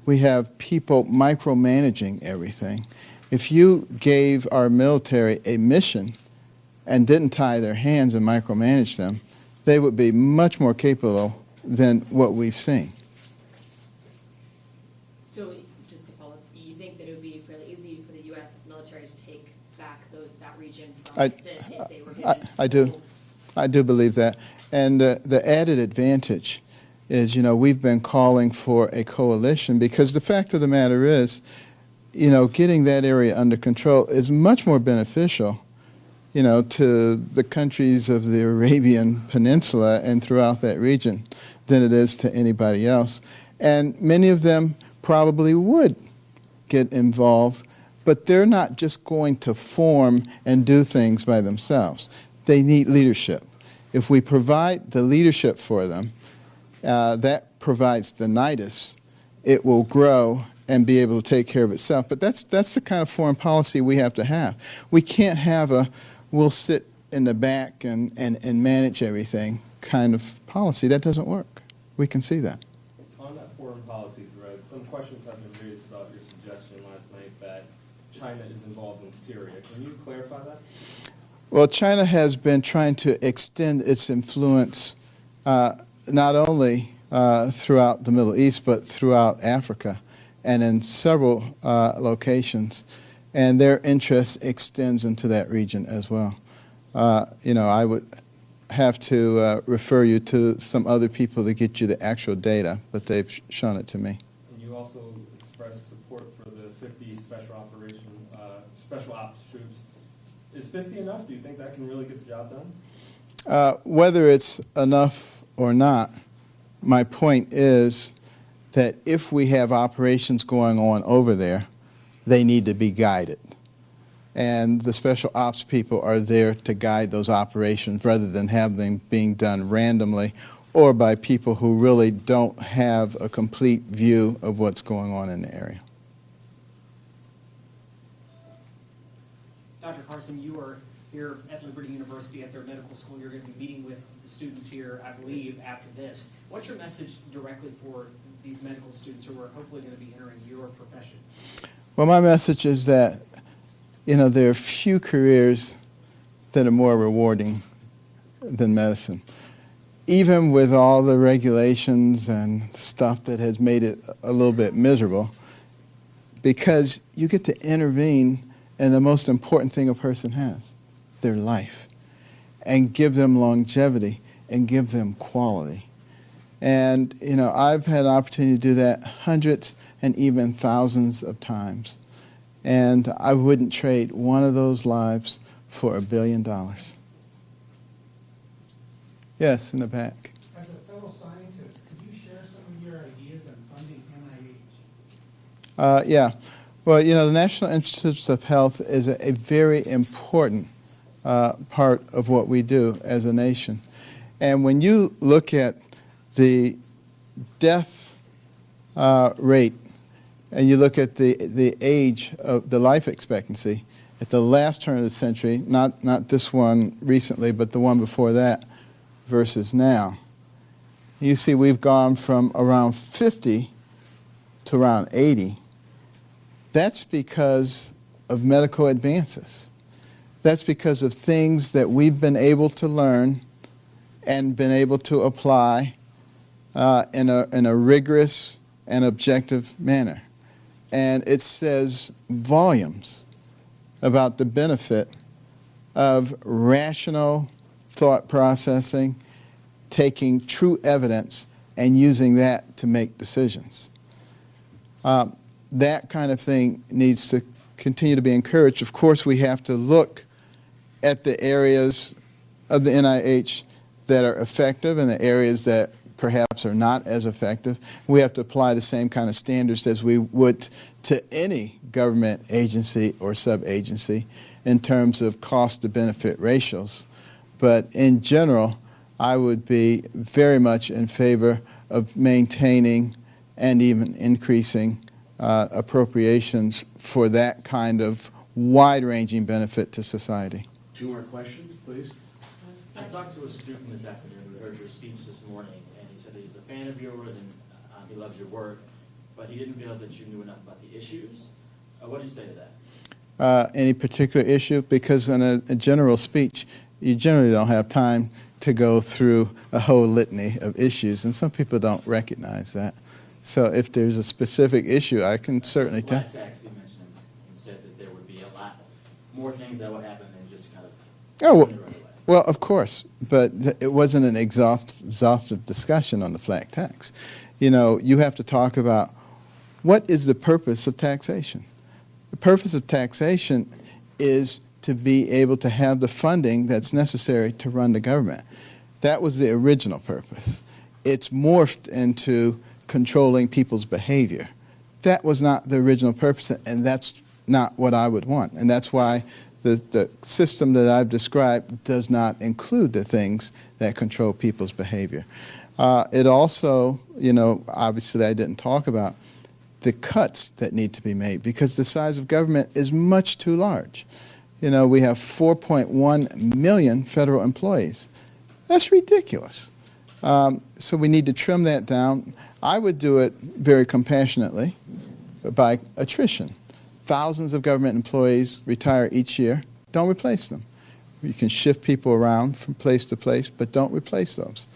We have people micromanaging everything. If you gave our military a mission and didn't tie their hands and micromanage them, they would be much more capable than what we've seen. So, just to follow up, do you think that it would be fairly easy for the U.S. military to take back that region from ISIS if they were given? I do believe that. And the added advantage is, we've been calling for a coalition because the fact of the matter is, getting that area under control is much more beneficial, to the countries of the Arabian Peninsula and throughout that region than it is to anybody else. And many of them probably would get involved, but they're not just going to form and do things by themselves. They need leadership. If we provide the leadership for them, that provides the nidus, it will grow and be able to take care of itself. But that's the kind of foreign policy we have to have. We can't have a we'll sit in the back and manage everything kind of policy. That doesn't work. We can see that. On that foreign policy thread, some questions have been raised about your suggestion last night that China is involved in Syria. Can you clarify that? Well, China has been trying to extend its influence not only throughout the Middle East, but throughout Africa and in several locations. And their interest extends into that region as well. I would have to refer you to some other people to get you the actual data, but they've shown it to me. And you also expressed support for the 50 special ops troops. Is 50 enough? Do you think that can really get the job done? Whether it's enough or not, my point is that if we have operations going on over there, they need to be guided. And the special ops people are there to guide those operations rather than have them being done randomly or by people who really don't have a complete view of what's going on in the area. Dr. Carson, you are here at Liberty University at their medical school. You're going to be meeting with the students here, I believe, after this. What's your message directly for these medical students who are hopefully going to be entering your profession? Well, my message is that, there are few careers that are more rewarding than medicine. Even with all the regulations and stuff that has made it a little bit miserable, because you get to intervene in the most important thing a person has, their life, and give them longevity and give them quality. And, I've had an opportunity to do that hundreds and even thousands of times. And I wouldn't trade one of those lives for $1 billion. Yes, in the back. As a fellow scientist, could you share some of your ideas on funding NIH? Yeah. Well, the National Institutes of Health is a very important part of what we do as a nation. And when you look at the death rate and you look at the age of the life expectancy at the last turn of the century, not this one recently, but the one before that, versus now, you see we've gone from around 50 to around 80. That's because of medical advances. That's because of things that we've been able to learn and been able to apply in a rigorous and objective manner. And it says volumes about the benefit of rational thought processing, taking true evidence, and using that to make decisions. That kind of thing needs to continue to be encouraged. Of course, we have to look at the areas of the NIH that are effective and the areas that perhaps are not as effective. We have to apply the same kind of standards as we would to any government agency or sub-agency. in terms of cost to benefit ratios. But in general, I would be very much in favor of maintaining and even increasing appropriations for that kind of wide-ranging benefit to society. 2 more questions, please. I talked to a student this afternoon who heard your speech this morning, and he said that he's a fan of yours and he loves your work, but he didn't feel that you knew enough about the issues. What do you say to that? Any particular issue? Because in a general speech, you generally don't have time to go through a whole litany of issues, and some people don't recognize that. So if there's a specific issue, I can certainly tell. Flat tax, you mentioned, and said that there would be a lot more things that would happen than just kind of... Oh, well, of course, but it wasn't an exhaustive discussion on the flat tax. You know, you have to talk about what is the purpose of taxation. The purpose of taxation is to be able to have the funding that's necessary to run the government. That was the original purpose. It's morphed into controlling people's behavior. That was not the original purpose, and that's not what I would want. And that's why the system that I've described does not include the things that control people's behavior. It also, you know, obviously I didn't talk about the cuts that need to be made because the size of government is much too large. You know, we have 4.1 million federal employees. That's ridiculous. So we need to trim that down. I would do it very compassionately by attrition. Thousands of government employees retire each year. Don't replace them. You can shift people around from place to place, but don't replace those.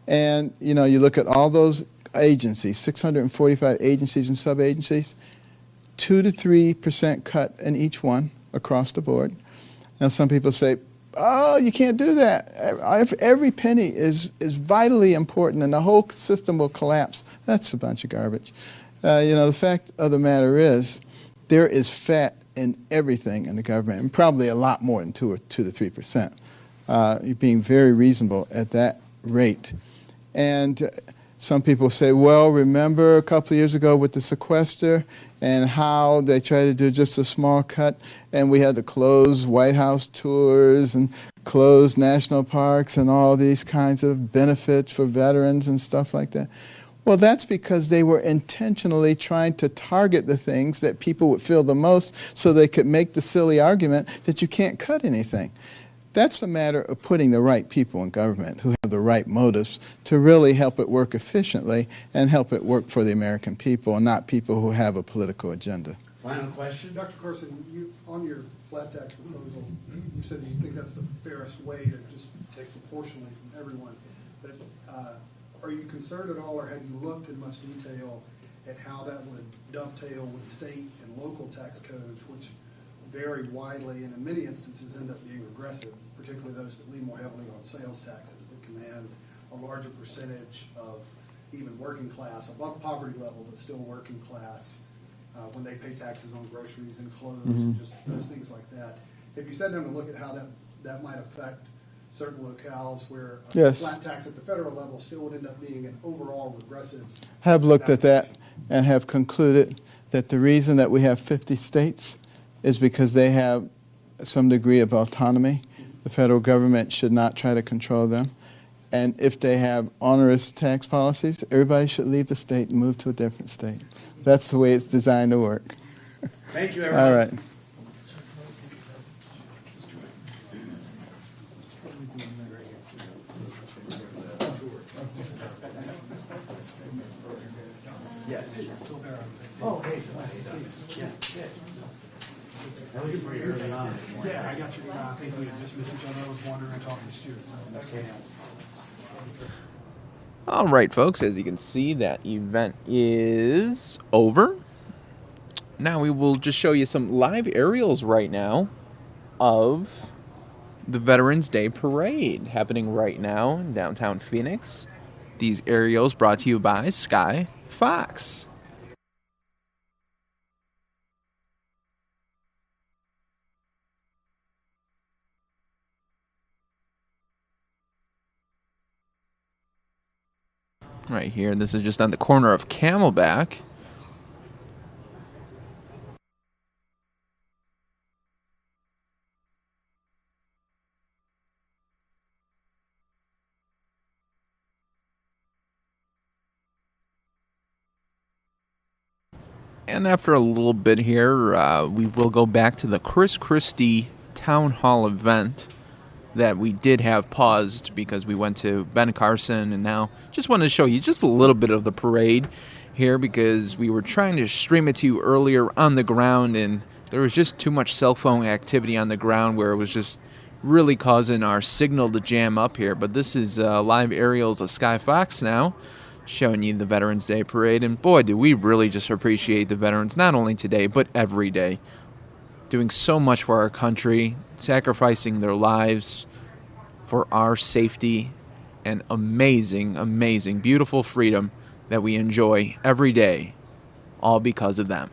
And, you know, you look at all those agencies, 645 agencies and sub-agencies, 2 to 3% cut in each one across the board. Now, some people say, oh, you can't do that. Every penny is vitally important and the whole system will collapse. That's a bunch of garbage. You know, the fact of the matter is there is fat in everything in the government, and probably a lot more than 2 to 3%. You're being very reasonable at that rate. And some people say, well, remember a couple of years ago with the sequester and how they tried to do just a small cut, and we had to close White House tours and close national parks and all these kinds of benefits for veterans and stuff like that. Well, that's because they were intentionally trying to target the things that people would feel the most so they could make the silly argument that you can't cut anything. That's a matter of putting the right people in government who have the right motives to really help it work efficiently and help it work for the American people and not people who have a political agenda. Final question? Dr. Carson, you, on your flat tax proposal, you said you think that's the fairest way to just take proportionally from everyone. But are you concerned at all, or have you looked in much detail at how that would dovetail with state and local tax codes, which vary widely and in many instances end up being regressive, particularly those that lean more heavily on sales taxes that command a larger percentage of even working class, above poverty level, but still working class, when they pay taxes on groceries and clothes and just those things like that. If you sat down and look at how that might affect certain locales where a flat tax at the federal level still would end up being an overall regressive. Have looked at that and have concluded that the reason that we have 50 states is because they have some degree of autonomy. The federal government should not try to control them. And if they have onerous tax policies, everybody should leave the state and move to a different state. That's the way it's designed to work. Thank you, everyone. All right. Yes. Oh, hey, nice to see you. Yeah, good. That was pretty early on. Yeah, I got your email. I think we had just missed each other. I was wondering and talking to students. Okay. All right, folks, as you can see, that event is over. Now we will just show you some live aerials right now of the Veterans Day Parade happening right now in downtown Phoenix. These aerials brought to you by Sky Fox. Right here, this is just on the corner of Camelback. And after a little bit here, we will go back to the Chris Christie Town Hall event that we did have paused because we went to Ben Carson, and now just wanted to show you just a little bit of the parade here because we were trying to stream it to you earlier on the ground, and there was just too much cell phone activity on the ground where it was just really causing our signal to jam up here. But this is live aerials of Sky Fox now, showing you the Veterans Day Parade. And boy, do we really just appreciate the veterans, not only today, but every day. Doing so much for our country, sacrificing their lives for our safety and amazing, amazing, beautiful freedom that we enjoy every day, all because of them.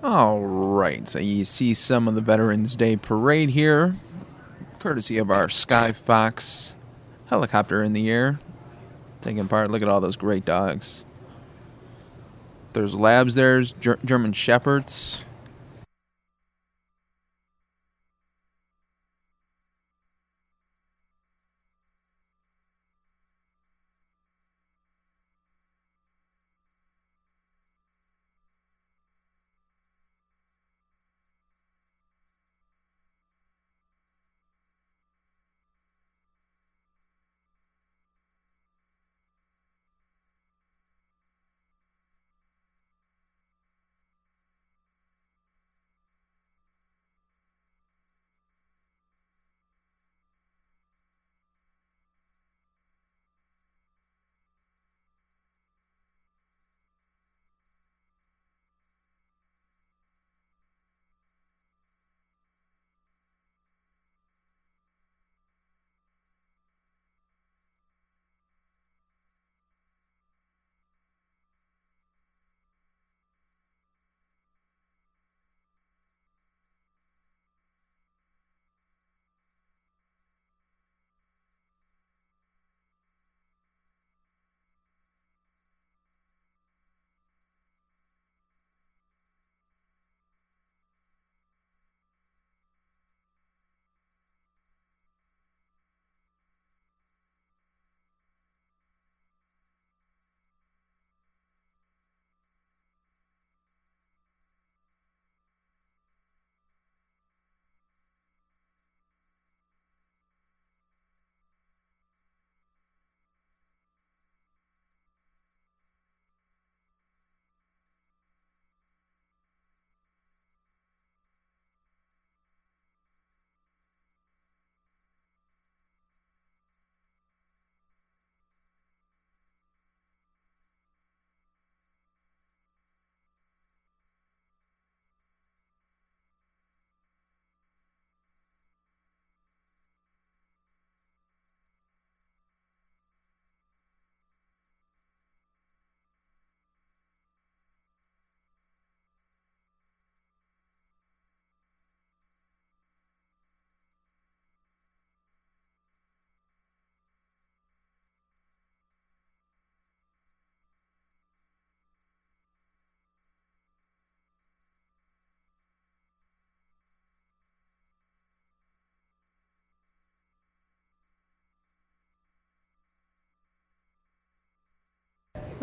All right, so you see some of the Veterans Day Parade here, courtesy of our Sky Fox helicopter in the air, taking part. Look at all those great dogs. There's labs, there's German Shepherds.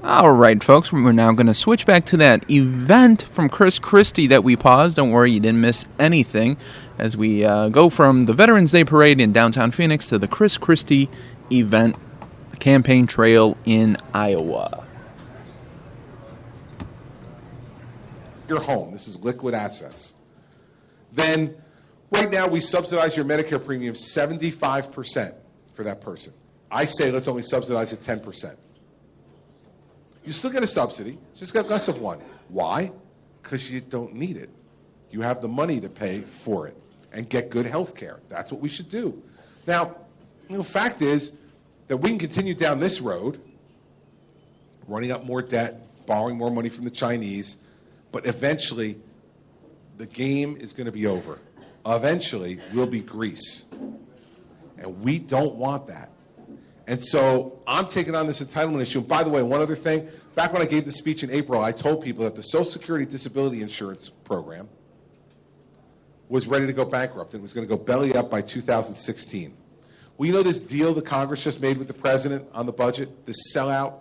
All right, folks, we're now going to switch back to that event from Chris Christie that we paused. Don't worry, you didn't miss anything as we go from the Veterans Day Parade in downtown Phoenix to the Chris Christie event, campaign trail in Iowa. Your home, this is liquid assets. Then, right now, we subsidize your Medicare premium 75% for that person. I say let's only subsidize it 10%. You still get a subsidy, just get less of one. Why? Because you don't need it. You have the money to pay for it and get good health care. That's what we should do. Now, the fact is that we can continue down this road, running up more debt, borrowing more money from the Chinese, but eventually the game is going to be over. Eventually, we'll be Greece. And we don't want that. And so I'm taking on this entitlement issue. And by the way, one other thing, back when I gave the speech in April, I told people that the Social Security Disability Insurance Program was ready to go bankrupt and was going to go belly up by 2016. Well, you know this deal the Congress just made with the president on the budget, this sellout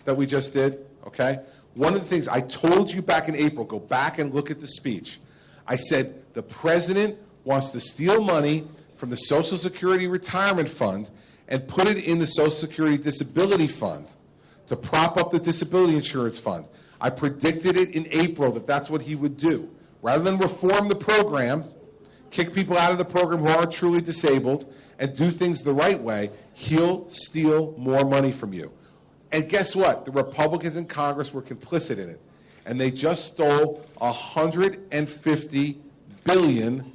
that we just did, okay? One of the things I told you back in April, go back and look at the speech. I said the president wants to steal money from the Social Security Retirement Fund and put it in the Social Security Disability Fund to prop up the Disability Insurance Fund. I predicted it in April that that's what he would do. Rather than reform the program, kick people out of the program who aren't truly disabled, and do things the right way, he'll steal more money from you. And guess what? The Republicans in Congress were complicit in it. And they just stole $150 billion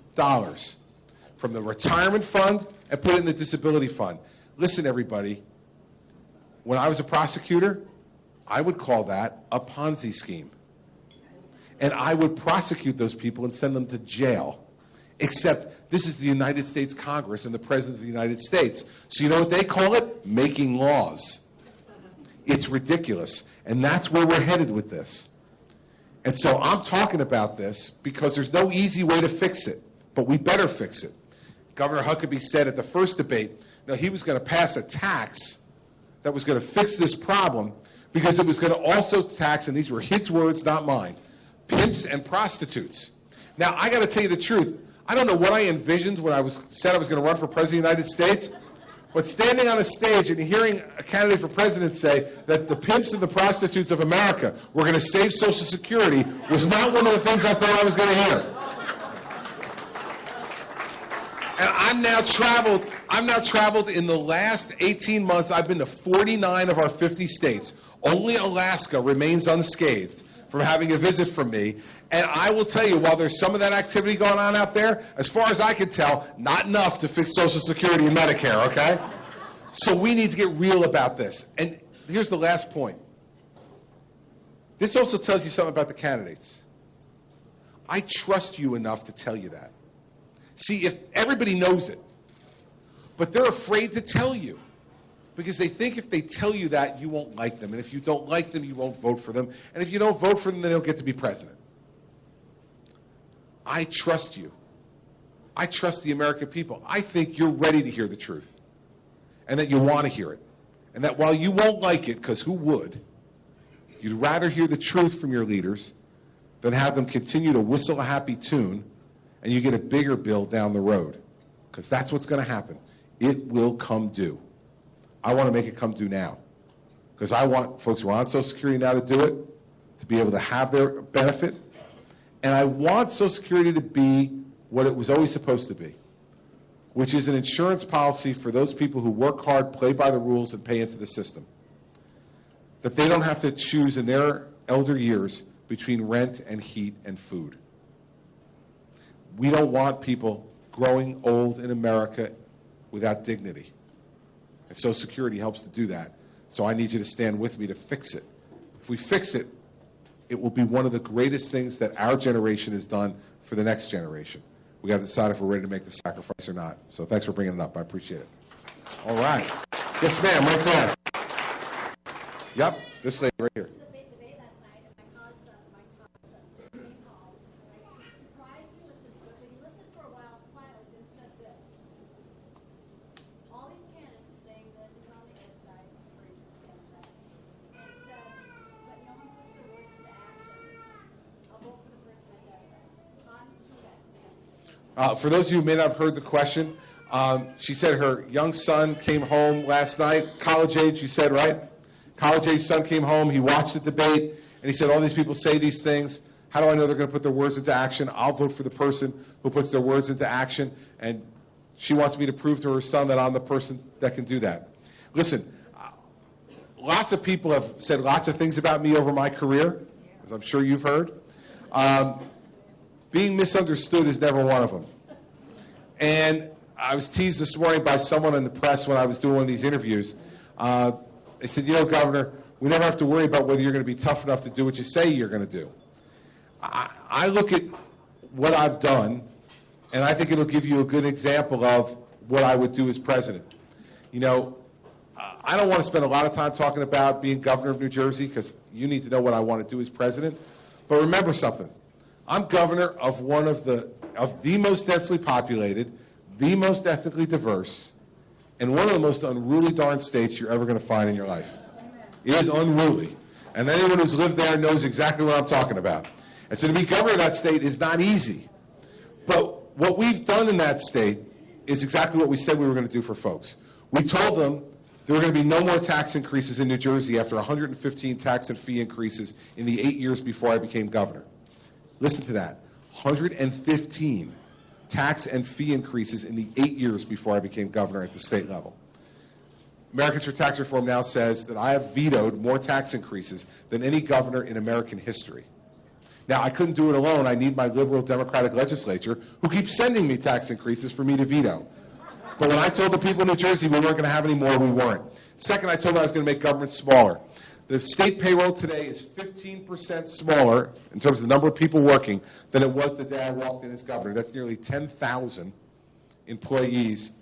from the retirement fund and put it in the disability fund. Listen, everybody, when I was a prosecutor, I would call that a Ponzi scheme. And I would prosecute those people and send them to jail. Except this is the United States Congress and the President of the United States. So you know what they call it? Making laws. It's ridiculous. And that's where we're headed with this. And so I'm talking about this because there's no easy way to fix it. But we better fix it. Governor Huckabee said at the first debate, no, he was going to pass a tax that was going to fix this problem because it was going to also tax, and these were his words, not mine, pimps and prostitutes. Now, I got to tell you the truth. I don't know what I envisioned when I said I was going to run for President of the United States, but standing on a stage and hearing a candidate for president say that the pimps and the prostitutes of America were going to save Social Security was not one of the things I thought I was going to hear. And I've now traveled in the last 18 months. I've been to 49 of our 50 states. Only Alaska remains unscathed from having a visit from me. And I will tell you, while there's some of that activity going on out there, as far as I can tell, not enough to fix Social Security and Medicare, okay? So we need to get real about this. And here's the last point. This also tells you something about the candidates. I trust you enough to tell you that. See, if everybody knows it, but they're afraid to tell you because they think if they tell you that, you won't like them. And if you don't like them, you won't vote for them. And if you don't vote for them, then they don't get to be president. I trust you. I trust the American people. I think you're ready to hear the truth and that you want to hear it. And that while you won't like it, because who would, you'd rather hear the truth from your leaders than have them continue to whistle a happy tune and you get a bigger bill down the road. Because that's what's going to happen. It will come due. I want to make it come due now. Because I want folks who are on Social Security now to do it, to be able to have their benefit. And I want Social Security to be what it was always supposed to be, which is an insurance policy for those people who work hard, play by the rules, and pay into the system. That they don't have to choose in their elder years between rent and heat and food. We don't want people growing old in America without dignity. And Social Security helps to do that. So I need you to stand with me to fix it. If we fix it, it will be one of the greatest things that our generation has done for the next generation. We got to decide if we're ready to make the sacrifice or not. So thanks for bringing it up. I appreciate it. All right. Yes, ma'am, right there. Yep, this lady right here. For those of you who may not have heard the question, she said her young son came home last night, college age, you said, right? College age son came home, he watched the debate, and he said, all these people say these things. How do I know they're going to put their words into action? I'll vote for the person who puts their words into action. And she wants me to prove to her son that I'm the person that can do that. Listen, lots of people have said lots of things about me over my career, as I'm sure you've heard. Being misunderstood is never one of them. And I was teased this morning by someone in the press when I was doing one of these interviews. They said, you know, Governor, we never have to worry about whether you're going to be tough enough to do what you say you're going to do. I look at what I've done, and I think it'll give you a good example of what I would do as president. You know, I don't want to spend a lot of time talking about being governor of New Jersey because you need to know what I want to do as president. But remember something. I'm governor of one of the most densely populated, the most ethnically diverse, and one of the most unruly darn states you're ever going to find in your life. It is unruly. And anyone who's lived there knows exactly what I'm talking about. And so to be governor of that state is not easy. But what we've done in that state is exactly what we said we were going to do for folks. We told them there were going to be no more tax increases in New Jersey after 115 tax and fee increases in the 8 years before I became governor. Listen to that. 115 tax and fee increases in the 8 years before I became governor at the state level. Americans for Tax Reform now says that I have vetoed more tax increases than any governor in American history. Now, I couldn't do it alone. I need my liberal Democratic legislature who keeps sending me tax increases for me to veto. But when I told the people in New Jersey we weren't going to have any more, we weren't. Second, I told them I was going to make government smaller. The state payroll today is 15% smaller in terms of the number of people working than it was the day I walked in as governor. That's nearly 10,000 employees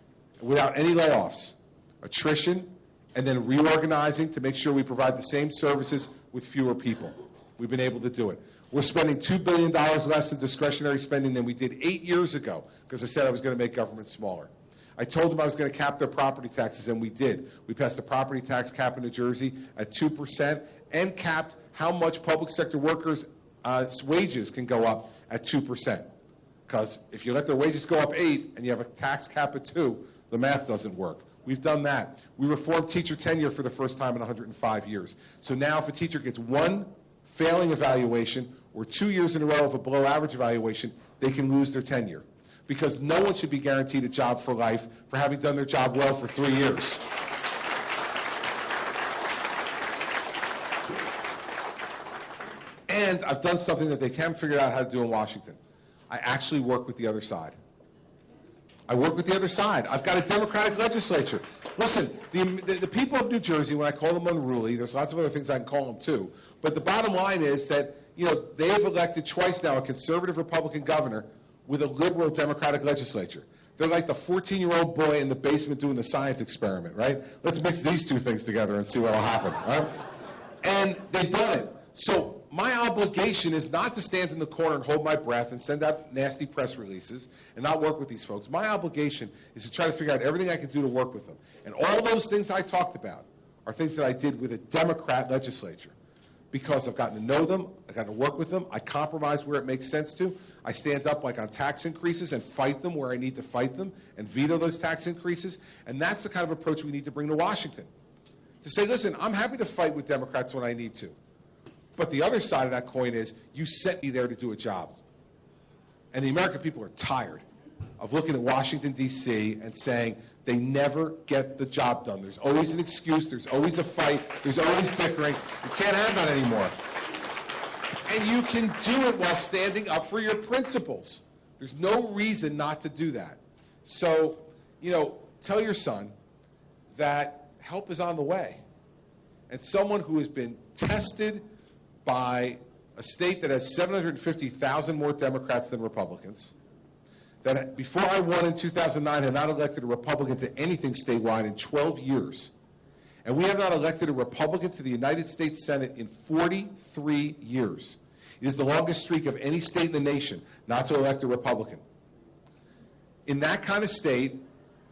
without any layoffs, attrition, and then reorganizing to make sure we provide the same services with fewer people. We've been able to do it. We're spending $2 billion less in discretionary spending than we did 8 years ago because I said I was going to make government smaller. I told them I was going to cap their property taxes, and we did. We passed a property tax cap in New Jersey at 2% and capped how much public sector workers' wages can go up at 2%. Because if you let their wages go up 8 and you have a tax cap at 2, the math doesn't work. We've done that. We reformed teacher tenure for the first time in 105 years. So now if a teacher gets one failing evaluation or 2 years in a row of a below average evaluation, they can lose their tenure. Because no one should be guaranteed a job for life for having done their job well for 3 years. And I've done something that they haven't figured out how to do in Washington. I actually work with the other side. I work with the other side. I've got a Democratic legislature. Listen, the people of New Jersey, when I call them unruly, there's lots of other things I can call them too, but the bottom line is that, you know, they have elected twice now a conservative Republican governor with a liberal Democratic legislature. They're like the 14-year-old boy in the basement doing the science experiment, right? Let's mix these two things together and see what will happen, right? And they've done it. So my obligation is not to stand in the corner and hold my breath and send out nasty press releases and not work with these folks. My obligation is to try to figure out everything I can do to work with them. And all those things I talked about are things that I did with a Democrat legislature. Because I've gotten to know them, I've gotten to work with them, I compromise where it makes sense to. I stand up like on tax increases and fight them where I need to fight them and veto those tax increases. And that's the kind of approach we need to bring to Washington. To say, listen, I'm happy to fight with Democrats when I need to. But the other side of that coin is you sent me there to do a job. And the American people are tired of looking at Washington, D.C. and saying they never get the job done. There's always an excuse. There's always a fight. There's always bickering. You can't have that anymore. And you can do it while standing up for your principles. There's no reason not to do that. So, you know, tell your son that help is on the way. And someone who has been tested by a state that has 750,000 more Democrats than Republicans, that before I won in 2009 had not elected a Republican to anything statewide in 12 years. And we have not elected a Republican to the United States Senate in 43 years. It is the longest streak of any state in the nation not to elect a Republican. In that kind of state,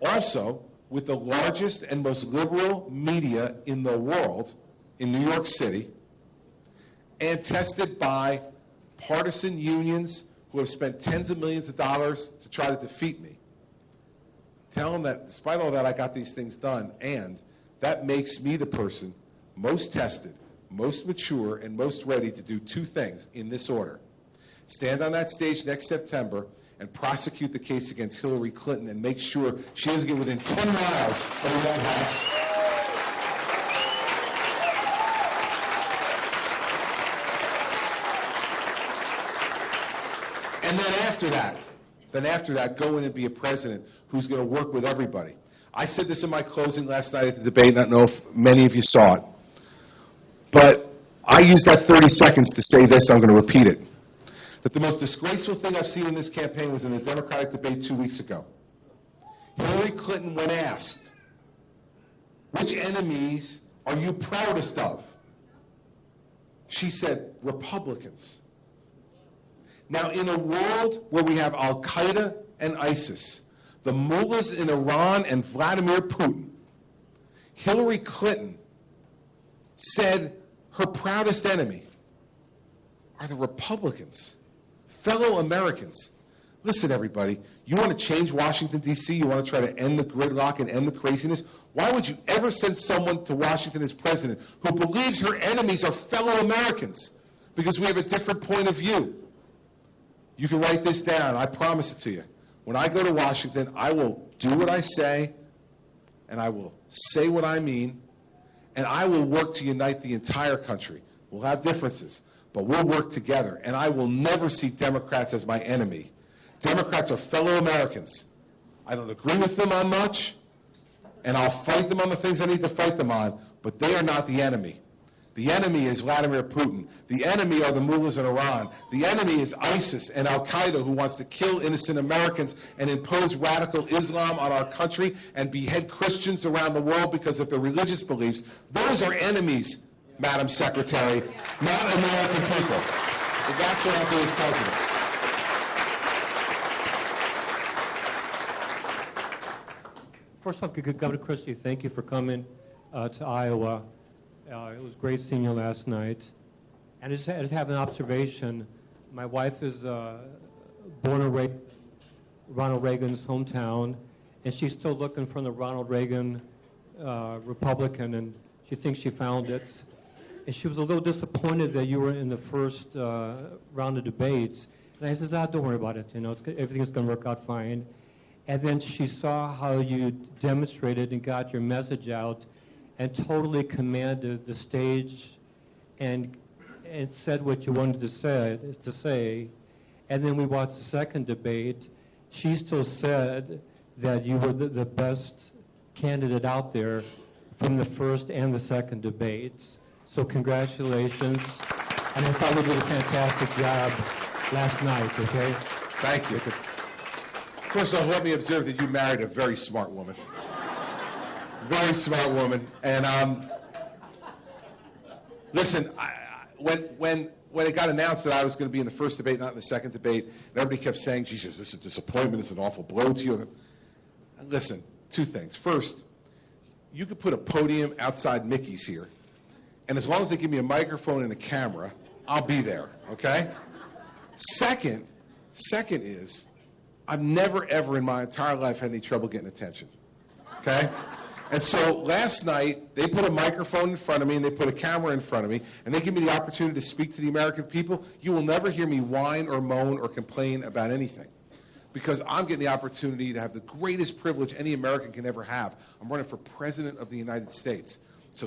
also with the largest and most liberal media in the world in New York City, and tested by partisan unions who have spent tens of millions of dollars to try to defeat me. Tell them that despite all that, I got these things done, and that makes me the person most tested, most mature, and most ready to do two things in this order. Stand on that stage next September and prosecute the case against Hillary Clinton and make sure she doesn't get within 10 miles of the White House. And then after that, go in and be a president who's going to work with everybody. I said this in my closing last night at the debate, and I don't know if many of you saw it. But I used that 30 seconds to say this, I'm going to repeat it. That the most disgraceful thing I've seen in this campaign was in the Democratic debate 2 weeks ago. Hillary Clinton, when asked, which enemies are you proudest of? She said, Republicans. Now, in a world where we have Al-Qaeda and ISIS, the mullahs in Iran and Vladimir Putin, Hillary Clinton said her proudest enemy are the Republicans, fellow Americans. Listen, everybody, you want to change Washington, D.C., you want to try to end the gridlock and end the craziness? Why would you ever send someone to Washington as president who believes her enemies are fellow Americans? Because we have a different point of view. You can write this down. I promise it to you. When I go to Washington, I will do what I say, and I will say what I mean, and I will work to unite the entire country. We'll have differences, but we'll work together, and I will never see Democrats as my enemy. Democrats are fellow Americans. I don't agree with them on much, and I'll fight them on the things I need to fight them on, but they are not the enemy. The enemy is Vladimir Putin. The enemy are the mullahs in Iran. The enemy is ISIS and Al-Qaeda, who wants to kill innocent Americans and impose radical Islam on our country and behead Christians around the world because of their religious beliefs. Those are enemies, Madam Secretary, not American people. So that's what I'll do as president. First off, Governor Christie, thank you for coming to Iowa. It was great seeing you last night. And I just have an observation. My wife is born and raised Ronald Reagan's hometown, and she's still looking for the Ronald Reagan Republican, and she thinks she found it. And she was a little disappointed that you were in the first round of debates. And I says, don't worry about it. You know, everything's going to work out fine. And then she saw how you demonstrated and got your message out and totally commanded the stage and said what you wanted to say. And then we watched the second debate. She still said that you were the best candidate out there from the first and the second debates. So congratulations. And I thought you did a fantastic job last night, okay? Thank you. First of all, let me observe that you married a very smart woman. Very smart woman. And listen, when it got announced that I was going to be in the first debate, not in the second debate, and everybody kept saying, Jesus, this is a disappointment, it's an awful blow to you. Listen, two things. First, you could put a podium outside Mickey's here, and as long as they give me a microphone and a camera, I'll be there, okay? Second is, I've never, ever in my entire life had any trouble getting attention, okay? And so last night, they put a microphone in front of me and they put a camera in front of me, and they give me the opportunity to speak to the American people. You will never hear me whine or moan or complain about anything, because I'm getting the opportunity to have the greatest privilege any American can ever have. I'm running for President of the United States. So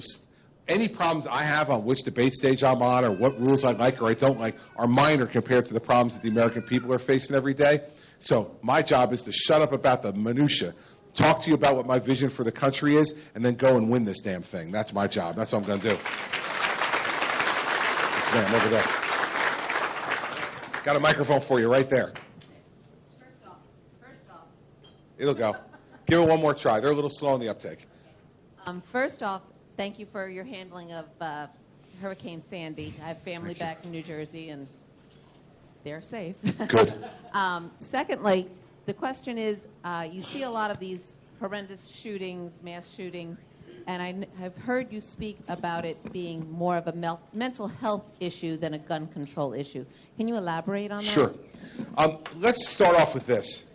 any problems I have on which debate stage I'm on or what rules I like or I don't like are minor compared to the problems that the American people are facing every day. So my job is to shut up about the minutia, talk to you about what my vision for the country is, and then go and win this damn thing. That's my job. That's what I'm going to do. Yes, ma'am, over there. Got a microphone for you right there. First off. It'll go. Give it one more try. They're a little slow on the uptake. First off, thank you for your handling of Hurricane Sandy. I have family back in New Jersey, and they're safe. Good. Secondly, the question is, you see a lot of these horrendous shootings, mass shootings, and I have heard you speak about it being more of a mental health issue than a gun control issue. Can you elaborate on that? Sure. Let's start off with this.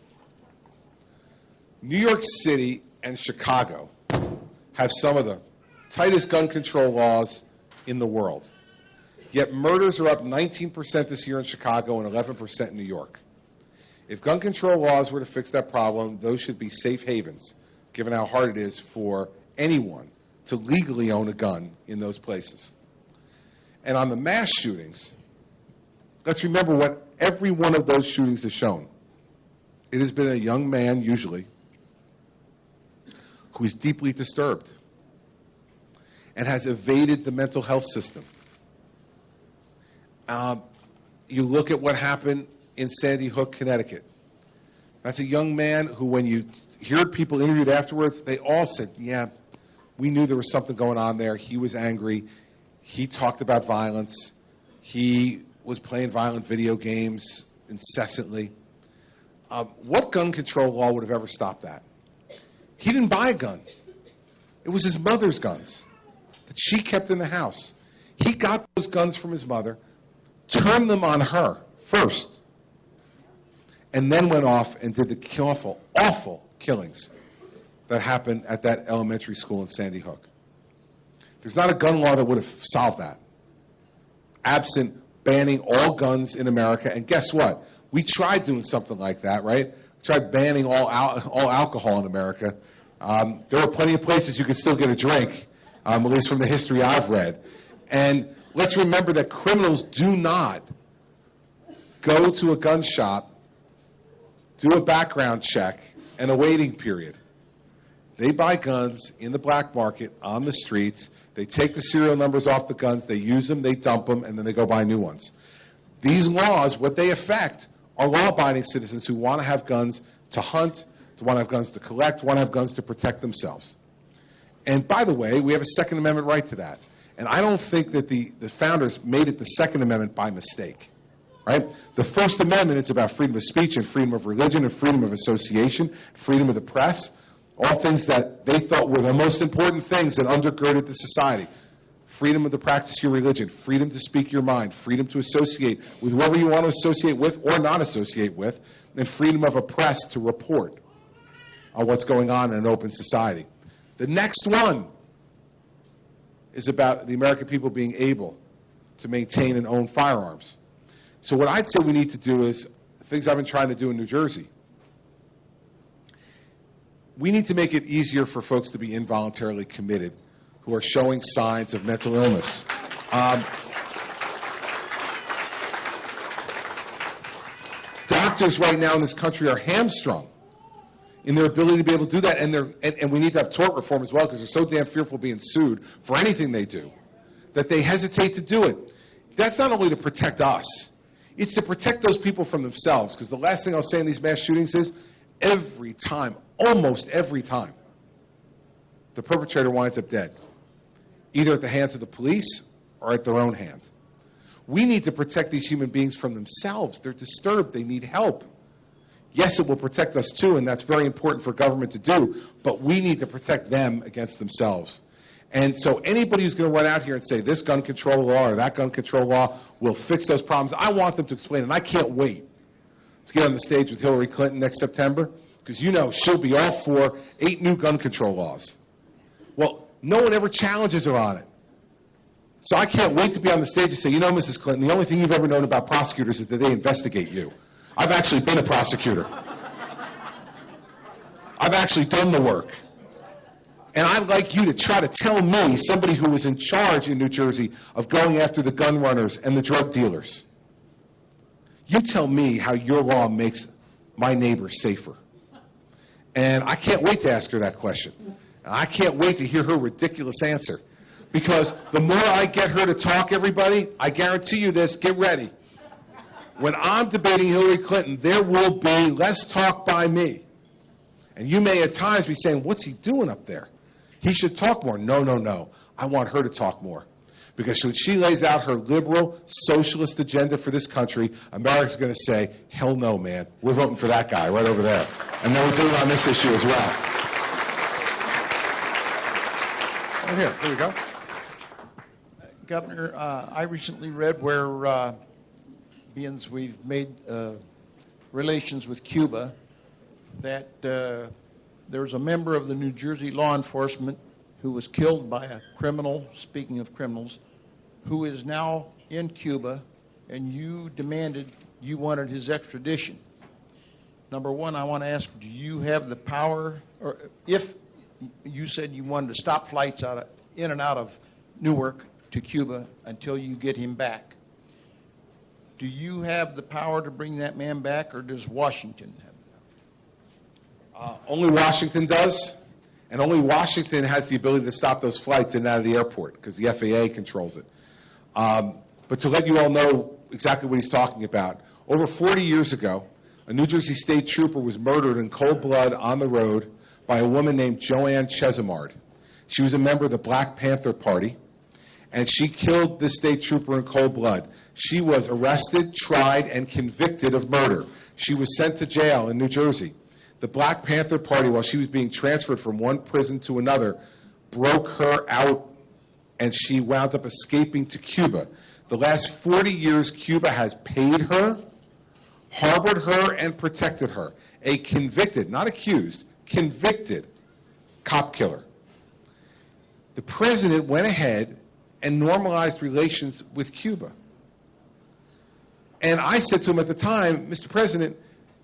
New York City and Chicago have some of the tightest gun control laws in the world. Yet murders are up 19% this year in Chicago and 11% in New York. If gun control laws were to fix that problem, those should be safe havens, given how hard it is for anyone to legally own a gun in those places. And on the mass shootings, let's remember what every one of those shootings has shown, it has been a young man, usually, who is deeply disturbed and has evaded the mental health system. You look at what happened in Sandy Hook, Connecticut. That's a young man who, when you heard people interviewed afterwards, they all said, yeah, we knew there was something going on there. He was angry. He talked about violence. He was playing violent video games incessantly. What gun control law would have ever stopped that? He didn't buy a gun. It was his mother's guns that she kept in the house. He got those guns from his mother, turned them on her first, and then went off and did the awful, awful killings that happened at that elementary school in Sandy Hook. There's not a gun law that would have solved that, absent banning all guns in America. And guess what? We tried doing something like that, right? We tried banning all alcohol in America. There are plenty of places you can still get a drink, at least from the history I've read. And let's remember that criminals do not go to a gun shop, do a background check, and a waiting period. They buy guns in the black market, on the streets. They take the serial numbers off the guns, they use them, they dump them, and then they go buy new ones. These laws, what they affect, are law-abiding citizens who want to have guns to hunt, to want to have guns to collect, want to have guns to protect themselves. And by the way, we have a Second Amendment right to that. And I don't think that the founders made it the Second Amendment by mistake. Right? The First Amendment is about freedom of speech and freedom of religion and freedom of association, freedom of the press, all things that they thought were the most important things that undergirded the society. Freedom of the practice of your religion, freedom to speak your mind, freedom to associate with whoever you want to associate with or not associate with, and freedom of a press to report on what's going on in an open society. The next one is about the American people being able to maintain and own firearms. So what I'd say we need to do is things I've been trying to do in New Jersey. We need to make it easier for folks to be involuntarily committed who are showing signs of mental illness. Doctors right now in this country are hamstrung in their ability to be able to do that, and we need to have tort reform as well because they're so damn fearful of being sued for anything they do that they hesitate to do it. That's not only to protect us, it's to protect those people from themselves, because the last thing I'll say in these mass shootings is every time, almost every time, the perpetrator winds up dead, either at the hands of the police or at their own hand. We need to protect these human beings from themselves. They're disturbed. They need help. Yes, it will protect us too, and that's very important for government to do, but we need to protect them against themselves. And so anybody who's going to run out here and say this gun control law or that gun control law will fix those problems, I want them to explain it. And I can't wait to get on the stage with Hillary Clinton next September, because you know she'll be all for 8 new gun control laws. Well, no one ever challenges her on it. So I can't wait to be on the stage and say, you know, Mrs. Clinton, the only thing you've ever known about prosecutors is that they investigate you. I've actually been a prosecutor. I've actually done the work. And I'd like you to try to tell me, somebody who was in charge in New Jersey of going after the gun runners and the drug dealers, you tell me how your law makes my neighbors safer. And I can't wait to ask her that question. And I can't wait to hear her ridiculous answer. Because the more I get her to talk, everybody, I guarantee you this, get ready. When I'm debating Hillary Clinton, there will be less talk by me. And you may at times be saying, what's he doing up there? He should talk more. No, no, no. I want her to talk more. Because when she lays out her liberal, socialist agenda for this country, America's going to say, hell no, man. We're voting for that guy right over there. And then we're doing it on this issue as well. Right here we go. Governor, I recently read where, being we've made relations with Cuba, that there was a member of the New Jersey law enforcement who was killed by a criminal, speaking of criminals, who is now in Cuba, and you wanted his extradition. Number one, I want to ask, do you have the power, or if you said you wanted to stop flights in and out of Newark to Cuba until you get him back, Do you have the power to bring that man back, or does Washington have the power? Only Washington does, and only Washington has the ability to stop those flights in and out of the airport because the FAA controls it. But to let you all know exactly what he's talking about, over 40 years ago, a New Jersey state trooper was murdered in cold blood on the road by a woman named Joanne Chesimard. She was a member of the Black Panther Party, and she killed this state trooper in cold blood. She was arrested, tried, and convicted of murder. She was sent to jail in New Jersey. The Black Panther Party, while she was being transferred from one prison to another, broke her out, and she wound up escaping to Cuba. The last 40 years, Cuba has paid her, harbored her, and protected her. A convicted, not accused, convicted cop killer. The president went ahead and normalized relations with Cuba. And I said to him at the time, Mr. President,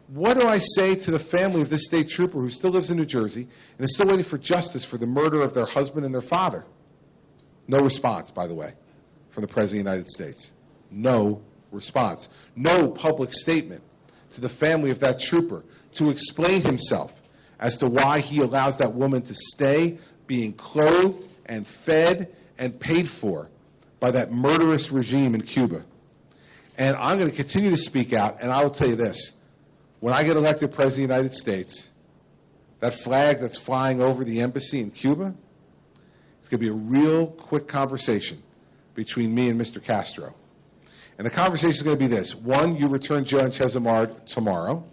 what do I say to the family of this state trooper who still lives in New Jersey and is still waiting for justice for the murder of their husband and their father? No response, by the way, from the President of the United States. No response. No public statement to the family of that trooper to explain himself as to why he allows that woman to stay being clothed and fed and paid for by that murderous regime in Cuba. And I'm going to continue to speak out, and I will tell you this. When I get elected President of the United States, that flag that's flying over the embassy in Cuba, it's going to be a real quick conversation between me and Mr. Castro. And the conversation is going to be this. One, you return Joanne Chesimard tomorrow.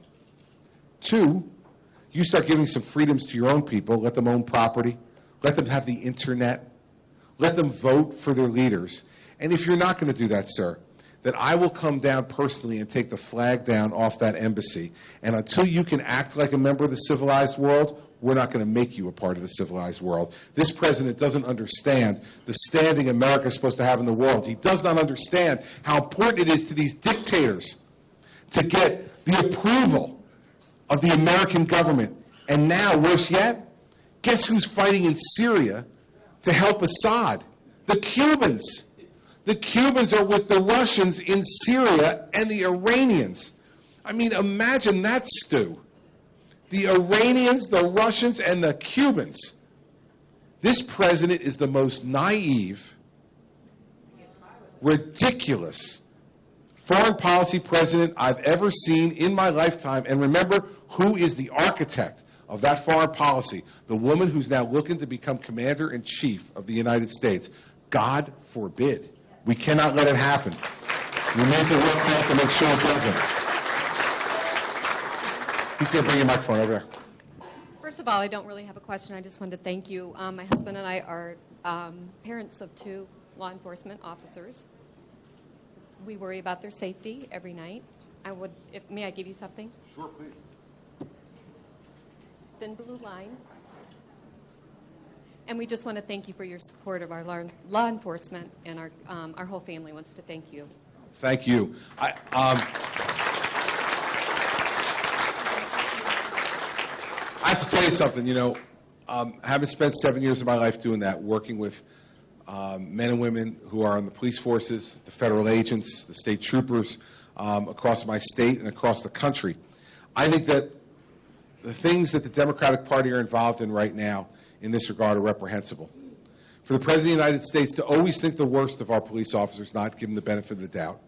Two, you start giving some freedoms to your own people. Let them own property. Let them have the internet. Let them vote for their leaders. And if you're not going to do that, sir, then I will come down personally and take the flag down off that embassy. And until you can act like a member of the civilized world, we're not going to make you a part of the civilized world. This president doesn't understand the standing America is supposed to have in the world. He does not understand how important it is to these dictators to get the approval of the American government. And now, worse yet, guess who's fighting in Syria to help Assad? The Cubans. The Cubans are with the Russians in Syria and the Iranians. I mean, imagine that stew. The Iranians, the Russians, and the Cubans. This president is the most naive, ridiculous foreign policy president I've ever seen in my lifetime. And remember, who is the architect of that foreign policy? The woman who's now looking to become commander-in-chief of the United States. God forbid. We cannot let it happen. We need to work hard to make sure it doesn't. He's going to bring your microphone over there. First of all, I don't really have a question. I just wanted to thank you. My husband and I are parents of 2 law enforcement officers. We worry about their safety every night. May I give you something? Sure, please. It's Thin Blue Line. And we just want to thank you for your support of our law enforcement, and our whole family wants to thank you. Thank you. I have to tell you something, having spent 7 years of my life doing that, working with men and women who are in the police forces, the federal agents, the state troopers across my state and across the country, I think that the things that the Democratic Party are involved in right now in this regard are reprehensible. For the President of the United States to always think the worst of our police officers, not give them the benefit of the doubt.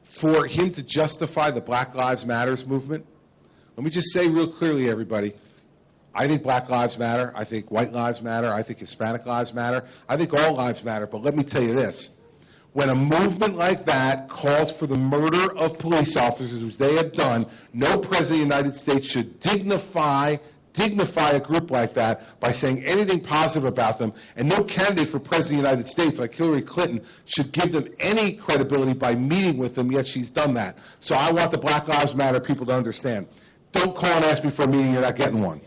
For him to justify the Black Lives Matters movement. Let me just say real clearly, everybody, I think Black lives matter. I think white lives matter. I think Hispanic lives matter. I think all lives matter. But let me tell you this. When a movement like that calls for the murder of police officers, which they have done, no President of the United States should dignify a group like that by saying anything positive about them, and no candidate for President of the United States like Hillary Clinton should give them any credibility by meeting with them, yet she's done that. So I want the Black Lives Matter people to understand. Don't call and ask me for a meeting, you're not getting one.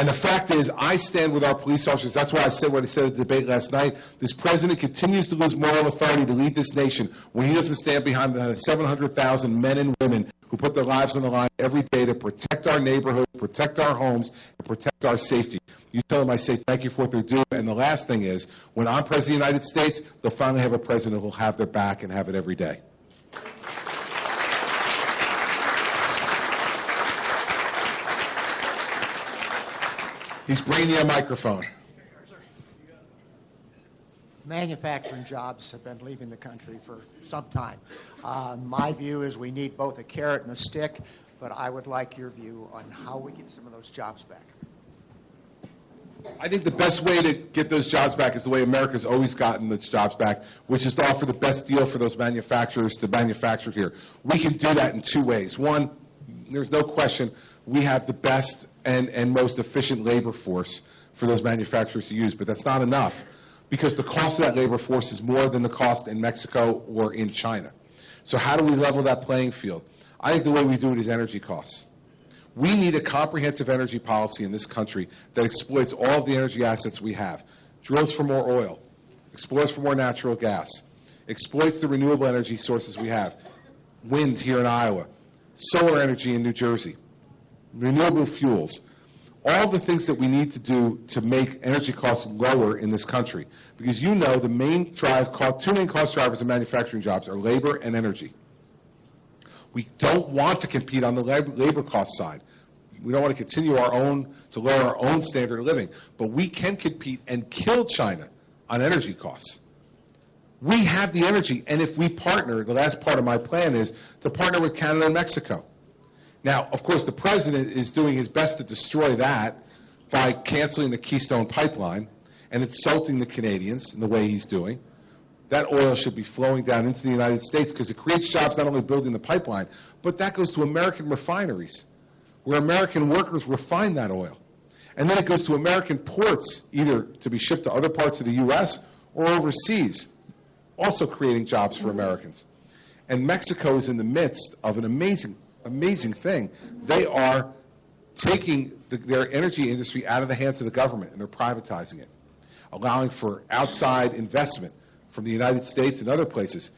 And the fact is, I stand with our police officers. That's why I said what I said at the debate last night. This president continues to lose moral authority to lead this nation when he doesn't stand behind the 700,000 men and women who put their lives on the line every day to protect our neighborhoods, protect our homes, and protect our safety. You tell them I say thank you for what they're doing. And the last thing is, when I'm President of the United States, they'll finally have a president who will have their back and have it every day. He's bringing you a microphone. Manufacturing jobs have been leaving the country for some time. My view is we need both a carrot and a stick, but I would like your view on how we get some of those jobs back. I think the best way to get those jobs back is the way America's always gotten those jobs back, which is to offer the best deal for those manufacturers to manufacture here. We can do that in two ways. One, there's no question we have the best and most efficient labor force for those manufacturers to use, but that's not enough because the cost of that labor force is more than the cost in Mexico or in China. So how do we level that playing field? I think the way we do it is energy costs. We need a comprehensive energy policy in this country that exploits all of the energy assets we have, drills for more oil, explores for more natural gas, exploits the renewable energy sources we have, wind here in Iowa, solar energy in New Jersey, renewable fuels, all the things that we need to do to make energy costs lower in this country. Because you know the main two main cost drivers of manufacturing jobs are labor and energy. We don't want to compete on the labor cost side. We don't want to continue to lower our own standard of living. But we can compete and kill China on energy costs. We have the energy, and if we partner, the last part of my plan is to partner with Canada and Mexico. Now, of course, the president is doing his best to destroy that by canceling the Keystone Pipeline and insulting the Canadians in the way he's doing. That oil should be flowing down into the United States because it creates jobs not only building the pipeline, but that goes to American refineries where American workers refine that oil. And then it goes to American ports, either to be shipped to other parts of the U.S. or overseas, also creating jobs for Americans. And Mexico is in the midst of an amazing thing. They are taking their energy industry out of the hands of the government, and they're privatizing it, allowing for outside investment from the United States and other places.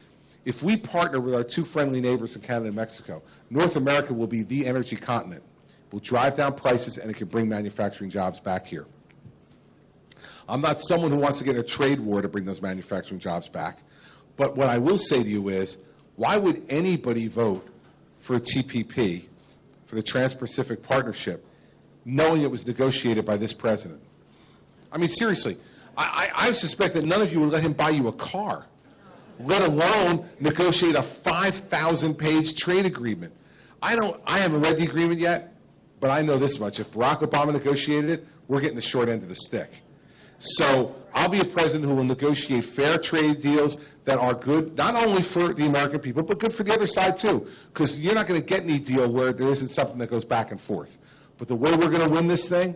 If we partner with our two friendly neighbors in Canada and Mexico, North America will be the energy continent. We'll drive down prices, and it can bring manufacturing jobs back here. I'm not someone who wants to get in a trade war to bring those manufacturing jobs back, but what I will say to you is, why would anybody vote for a TPP, for the Trans-Pacific Partnership, knowing it was negotiated by this president? I mean, seriously, I suspect that none of you would let him buy you a car, let alone negotiate a 5,000-page trade agreement. I haven't read the agreement yet, but I know this much. If Barack Obama negotiated it, we're getting the short end of the stick. So I'll be a president who will negotiate fair trade deals that are good, not only for the American people, but good for the other side too. Because you're not going to get any deal where there isn't something that goes back and forth. But the way we're going to win this thing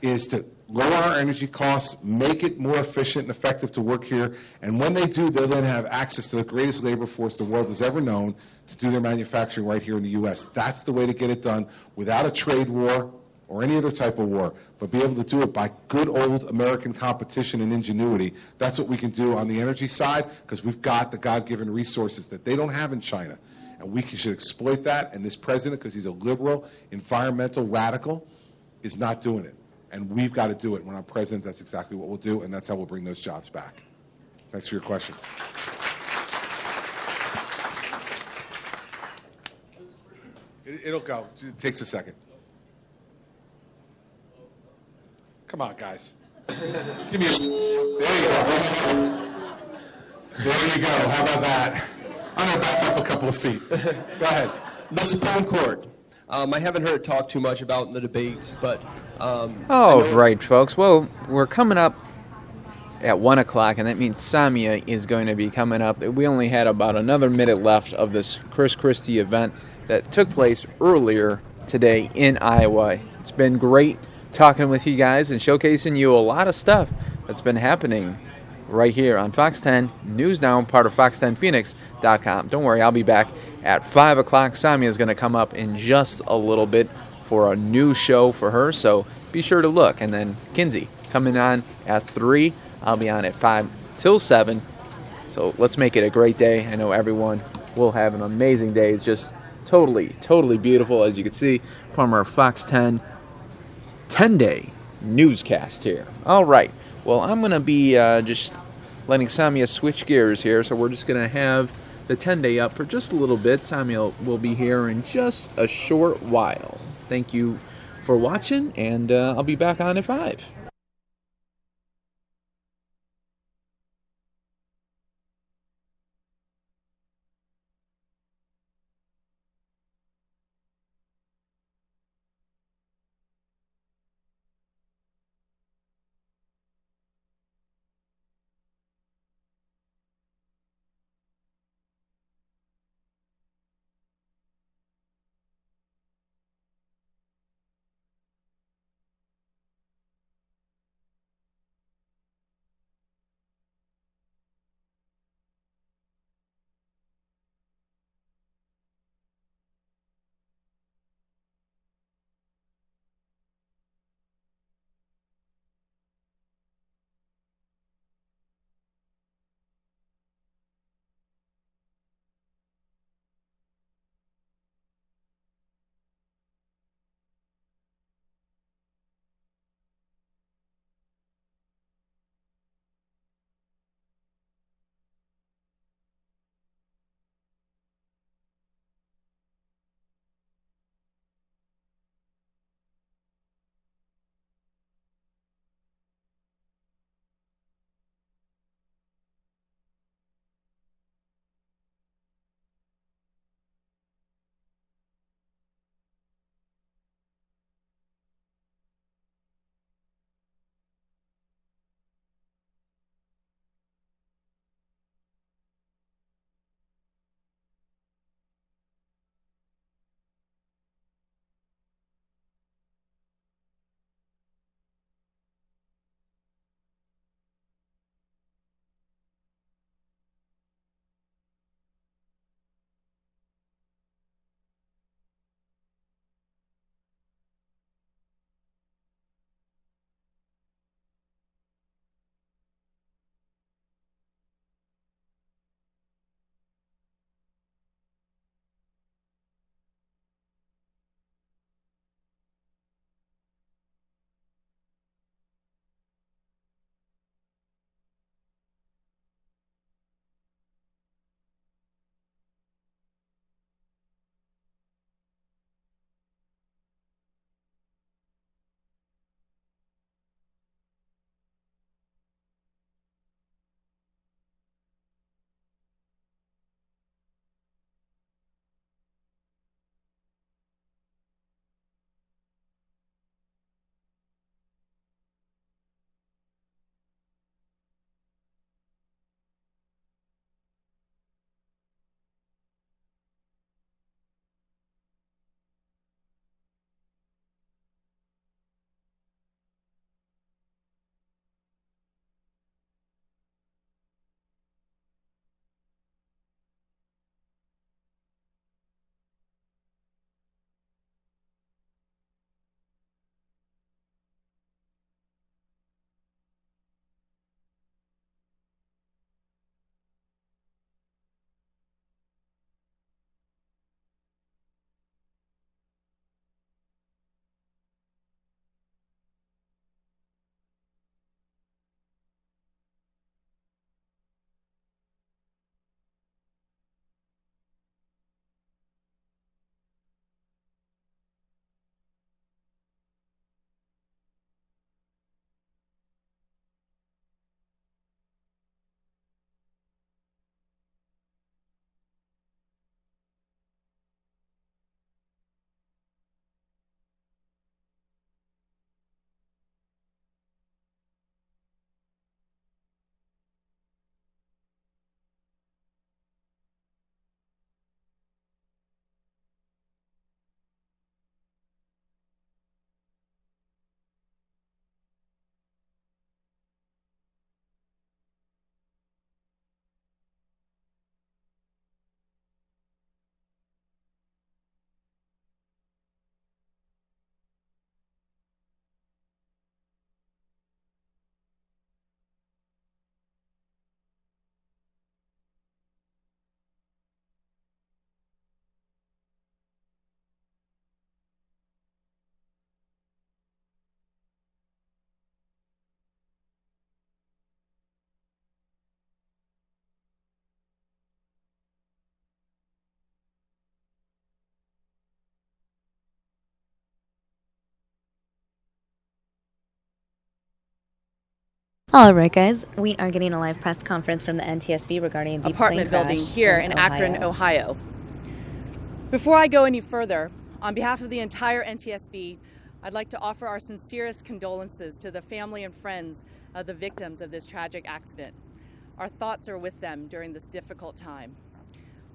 is to lower our energy costs, make it more efficient and effective to work here, and when they do, they'll then have access to the greatest labor force the world has ever known to do their manufacturing right here in the U.S. That's the way to get it done without a trade war or any other type of war, but be able to do it by good old American competition and ingenuity. That's what we can do on the energy side because we've got the God-given resources that they don't have in China. And we should exploit that, and this president, because he's a liberal, environmental radical, is not doing it. And we've got to do it. When I'm president, that's exactly what we'll do, and that's how we'll bring those jobs back. Thanks for your question. It'll go. It takes a second. Come on, guys. Give me a... There you go. There you go. How about that? I'm going to back up a couple of feet. Go ahead. The Supreme Court. I haven't heard it talked too much about in the debates, but... Right, folks. Well, we're coming up at 1 o'clock, and that means Samia is going to be coming up. We only had about another minute left of this Chris Christie event that took place earlier today in Iowa. It's been great talking with you guys and showcasing you a lot of stuff that's been happening right here on Fox 10 News Now, part of fox10phoenix.com. Don't worry, I'll be back at 5 o'clock. Samia is going to come up in just a little bit for a new show for her, so be sure to look. And then Kinsey coming on at 3. I'll be on at 5 till 7. So let's make it a great day. I know everyone will have an amazing day. It's just totally beautiful, as you can see from our Fox 10 10-day newscast here. All right. Well, I'm going to be just letting Samia switch gears here, so we're just going to have the 10-day up for just a little bit. Samia will be here in just a short while. Thank you for watching, and I'll be back on at 5. All right, guys, we are getting a live press conference from the NTSB regarding the apartment plane building crash here in Akron, Ohio. Before I go any further, on behalf of the entire NTSB, I'd like to offer our sincerest condolences to the family and friends of the victims of this tragic accident. Our thoughts are with them during this difficult time.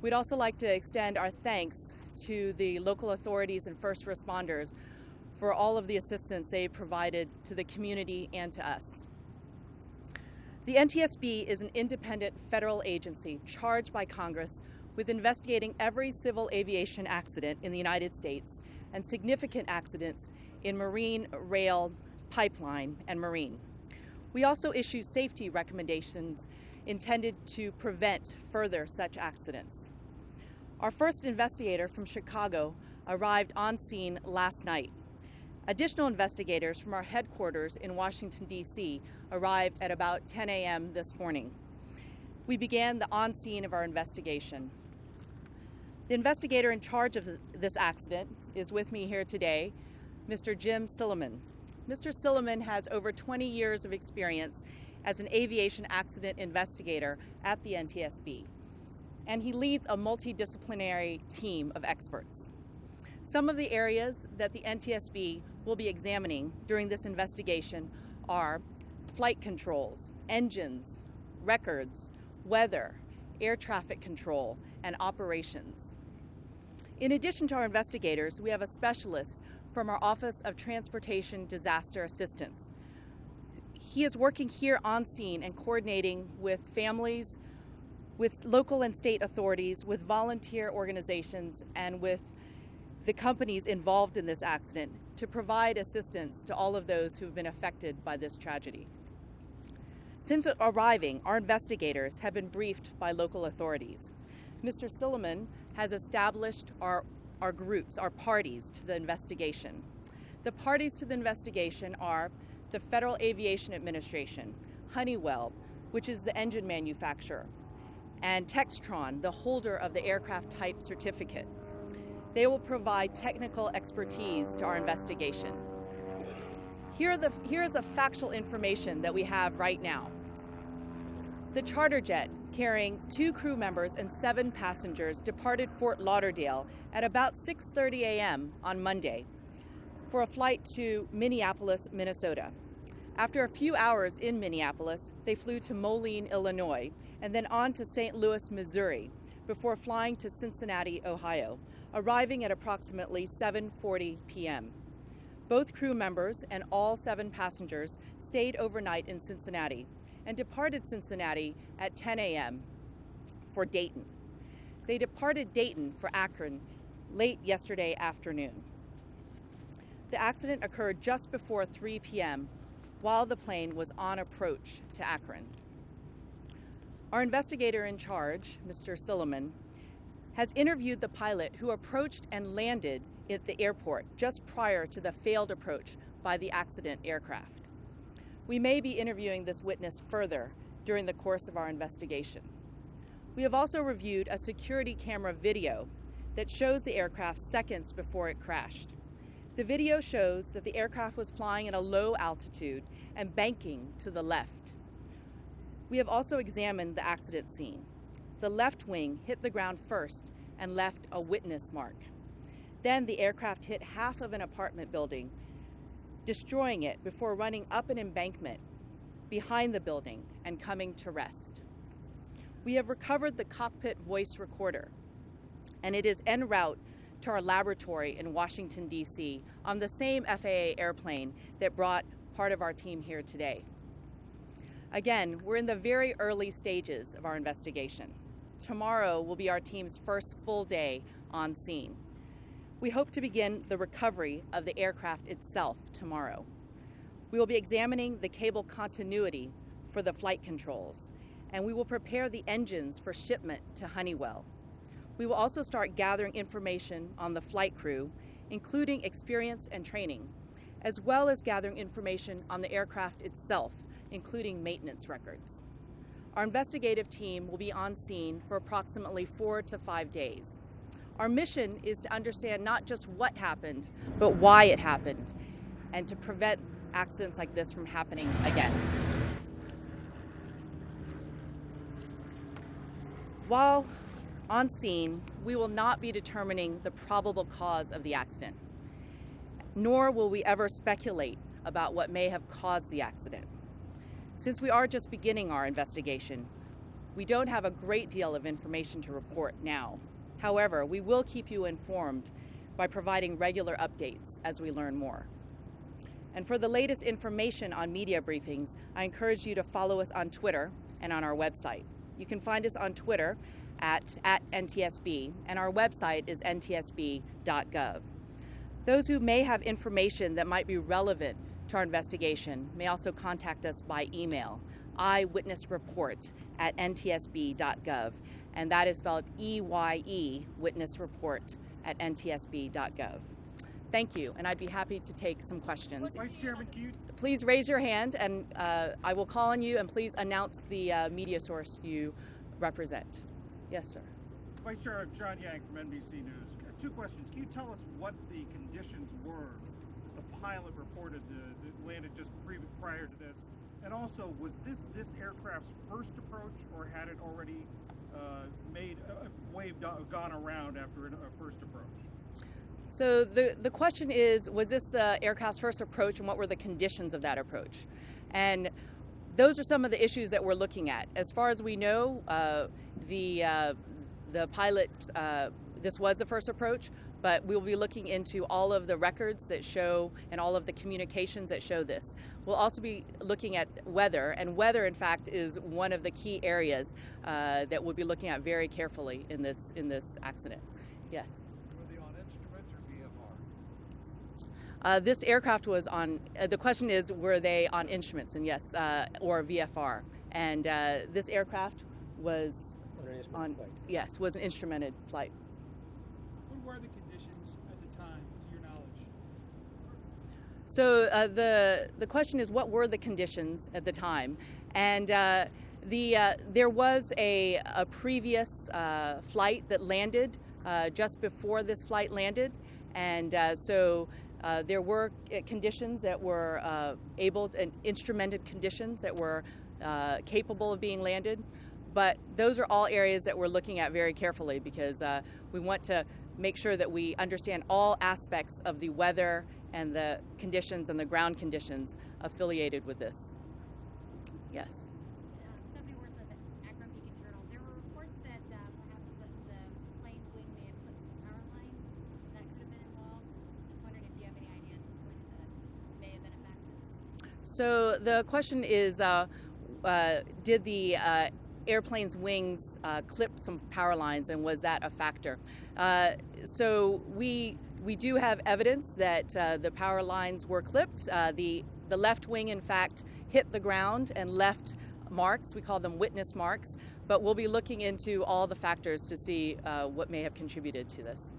We'd also like to extend our thanks to the local authorities and first responders for all of the assistance they provided to the community and to us. The NTSB is an independent federal agency charged by Congress with investigating every civil aviation accident in the United States and significant accidents in marine, rail, pipeline, and marine. We also issue safety recommendations intended to prevent further such accidents. Our first investigator from Chicago arrived on scene last night. Additional investigators from our headquarters in Washington, D.C. arrived at about 10 a.m. this morning. We began the on-scene of our investigation. The investigator in charge of this accident is with me here today, Mr. Jim Silliman. Mr. Silliman has over 20 years of experience as an aviation accident investigator at the NTSB, and he leads a multidisciplinary team of experts. Some of the areas that the NTSB will be examining during this investigation are flight controls, engines, records, weather, air traffic control, and operations. In addition to our investigators, we have a specialist from our Office of Transportation Disaster Assistance. He is working here on scene and coordinating with families, with local and state authorities, with volunteer organizations, and with the companies involved in this accident to provide assistance to all of those who've been affected by this tragedy. Since arriving, our investigators have been briefed by local authorities. Mr. Silliman has established our groups, our parties to the investigation. The parties to the investigation are the Federal Aviation Administration, Honeywell, which is the engine manufacturer, and Textron, the holder of the aircraft type certificate. They will provide technical expertise to our investigation. Here's the factual information that we have right now. The charter jet carrying 2 crew members and 7 passengers departed Fort Lauderdale at about 6:30 a.m. on Monday for a flight to Minneapolis, Minnesota. After a few hours in Minneapolis, they flew to Moline, Illinois, and then on to St. Louis, Missouri, before flying to Cincinnati, Ohio, arriving at approximately 7:40 p.m. Both crew members and all 7 passengers stayed overnight in Cincinnati and departed Cincinnati at 10 a.m. for Dayton. They departed Dayton for Akron late yesterday afternoon. The accident occurred just before 3 p.m. while the plane was on approach to Akron. Our investigator in charge, Mr. Silliman, has interviewed the pilot who approached and landed at the airport just prior to the failed approach by the accident aircraft. We may be interviewing this witness further during the course of our investigation. We have also reviewed a security camera video that shows the aircraft seconds before it crashed. The video shows that the aircraft was flying at a low altitude and banking to the left. We have also examined the accident scene. The left wing hit the ground first and left a witness mark. Then the aircraft hit half of an apartment building, destroying it before running up an embankment behind the building and coming to rest. We have recovered the cockpit voice recorder, and it is en route to our laboratory in Washington, D.C. on the same FAA airplane that brought part of our team here today. Again, we're in the very early stages of our investigation. Tomorrow will be our team's first full day on scene. We hope to begin the recovery of the aircraft itself tomorrow. We will be examining the cable continuity for the flight controls, and we will prepare the engines for shipment to Honeywell. We will also start gathering information on the flight crew, including experience and training, as well as gathering information on the aircraft itself, including maintenance records. Our investigative team will be on scene for approximately 4 to 5 days. Our mission is to understand not just what happened, but why it happened, and to prevent accidents like this from happening again. While on scene, we will not be determining the probable cause of the accident, nor will we ever speculate about what may have caused the accident. Since we are just beginning our investigation, we don't have a great deal of information to report now. However, we will keep you informed by providing regular updates as we learn more. And for the latest information on media briefings, I encourage you to follow us on Twitter and on our website. You can find us on Twitter at NTSB, and our website is ntsb.gov. Those who may have information that might be relevant to our investigation may also contact us by email, eyewitnessreport@ntsb.gov, and that is spelled EYE, witnessreport@ntsb.gov. Thank you, and I'd be happy to take some questions. Vice Chairman, can you... Please raise your hand, and I will call on you, and please announce the media source you represent. Yes, sir. Vice Chair John Yang from NBC News. Two questions. Can you tell us what the conditions were that the pilot reported that landed just prior to this? And also, was this aircraft's first approach, or had it already gone around after a first approach? So the question is, was this the aircraft's first approach, and what were the conditions of that approach? And those are some of the issues that we're looking at. As far as we know, the pilot, this was the first approach, but we'll be looking into all of the records that show and all of the communications that show this. We'll also be looking at weather, and weather, in fact, is one of the key areas that we'll be looking at very carefully in this accident. Yes. Were they on instruments or VFR? This aircraft was on. The question is, were they on instruments? And yes, or VFR. And this aircraft was was an instrumented flight. What were the conditions at the time, to your knowledge? So the question is, what were the conditions at the time? And there was a previous flight that landed just before this flight landed, and so there were conditions that were instrumented conditions that were capable of being landed. But those are all areas that we're looking at very carefully, because we want to make sure that we understand all aspects of the weather and the conditions and the ground conditions affiliated with this. Yes. Stephanie Worth of the Akron Beacon Journal. There were reports that perhaps the plane's wing may have clipped some power lines that could have been involved. Just wondering if you have any ideas as to what may have been a factor. So the question is, did the airplane's wings clipped some power lines, and was that a factor? So we do have evidence that the power lines were clipped. The left wing, in fact, hit the ground and left marks. We call them witness marks. But we'll be looking into all the factors to see what may have contributed to this.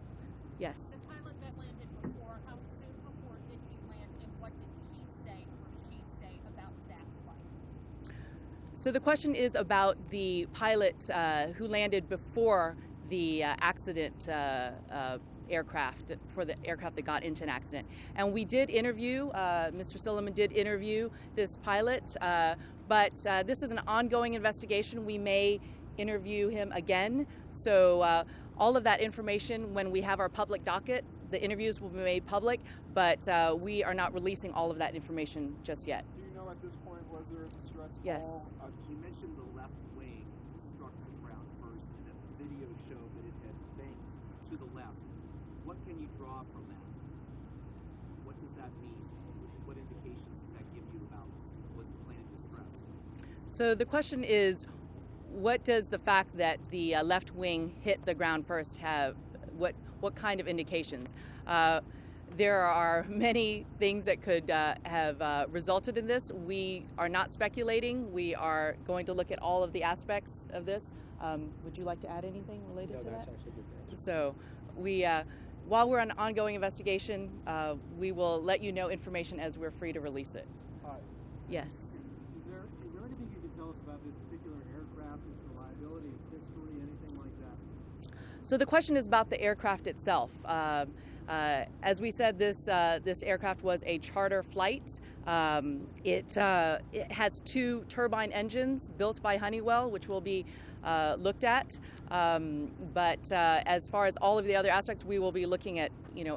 Yes. The pilot that landed before, how soon before did he land, and what did he say or she say about that flight? So the question is about the pilot who landed before the accident aircraft, for the aircraft that got into an accident. And we did interview, Mr. Silliman did interview this pilot, but this is an ongoing investigation. We may interview him again. So all of that information, when we have our public docket, the interviews will be made public, but we are not releasing all of that information just yet. Do you know at this point, was there a distress Yes. call? You mentioned the left wing struck the ground first, and that the video showed that it had banked to the left. What can you draw from that? What does that mean? What indications does that give you about was the plane in distress? So the question is, what does the fact that the left wing hit the ground first have? What kind of indications? There are many things that could have resulted in this. We are not speculating. We are going to look at all of the aspects of this. Would you like to add anything related to that? That's actually good. So while we're on ongoing investigation, we will let you know information as we're free to release it. Yes. Is there anything you can tell us about this particular aircraft, its reliability, its history, anything like that? So the question is about the aircraft itself. As we said, this aircraft was a charter flight. It has two turbine engines built by Honeywell, which will be looked at. But as far as all of the other aspects, we will be looking at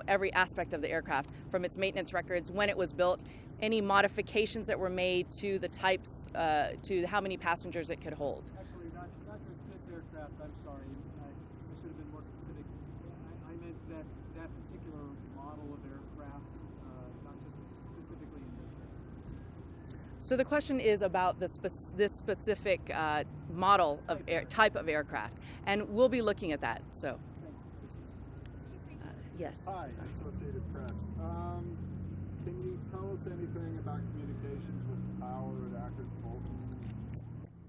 every aspect of the aircraft, from its maintenance records, when it was built, any modifications that were made to the types, to how many passengers it could hold. Actually, not just this aircraft. I'm sorry, I should have been more specific. I meant that particular model of aircraft, not just specifically in this case. So the question is about this specific model of type of aircraft, and we'll be looking at that. So, yes. Hi, Associated Press. Can you tell us anything about communications with the tower at Akron Fulton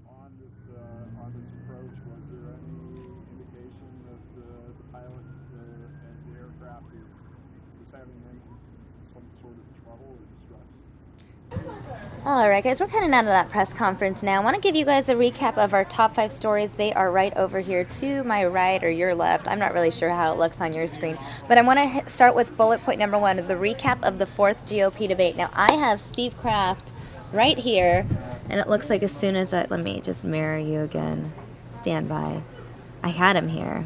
on this approach? Was there any indication that the pilot and the aircraft was having some sort of trouble or distress? All right, guys, we're kind of out of that press conference now. I want to give you guys a recap of our top 5 stories. They are right over here to my right or your left. I'm not really sure how it looks on your screen. But I want to start with bullet point number 1, the recap of the 4th GOP debate. Now, I have Steve Kraft right here, and it looks like as soon as let me just mirror you again. Stand by. I had him here.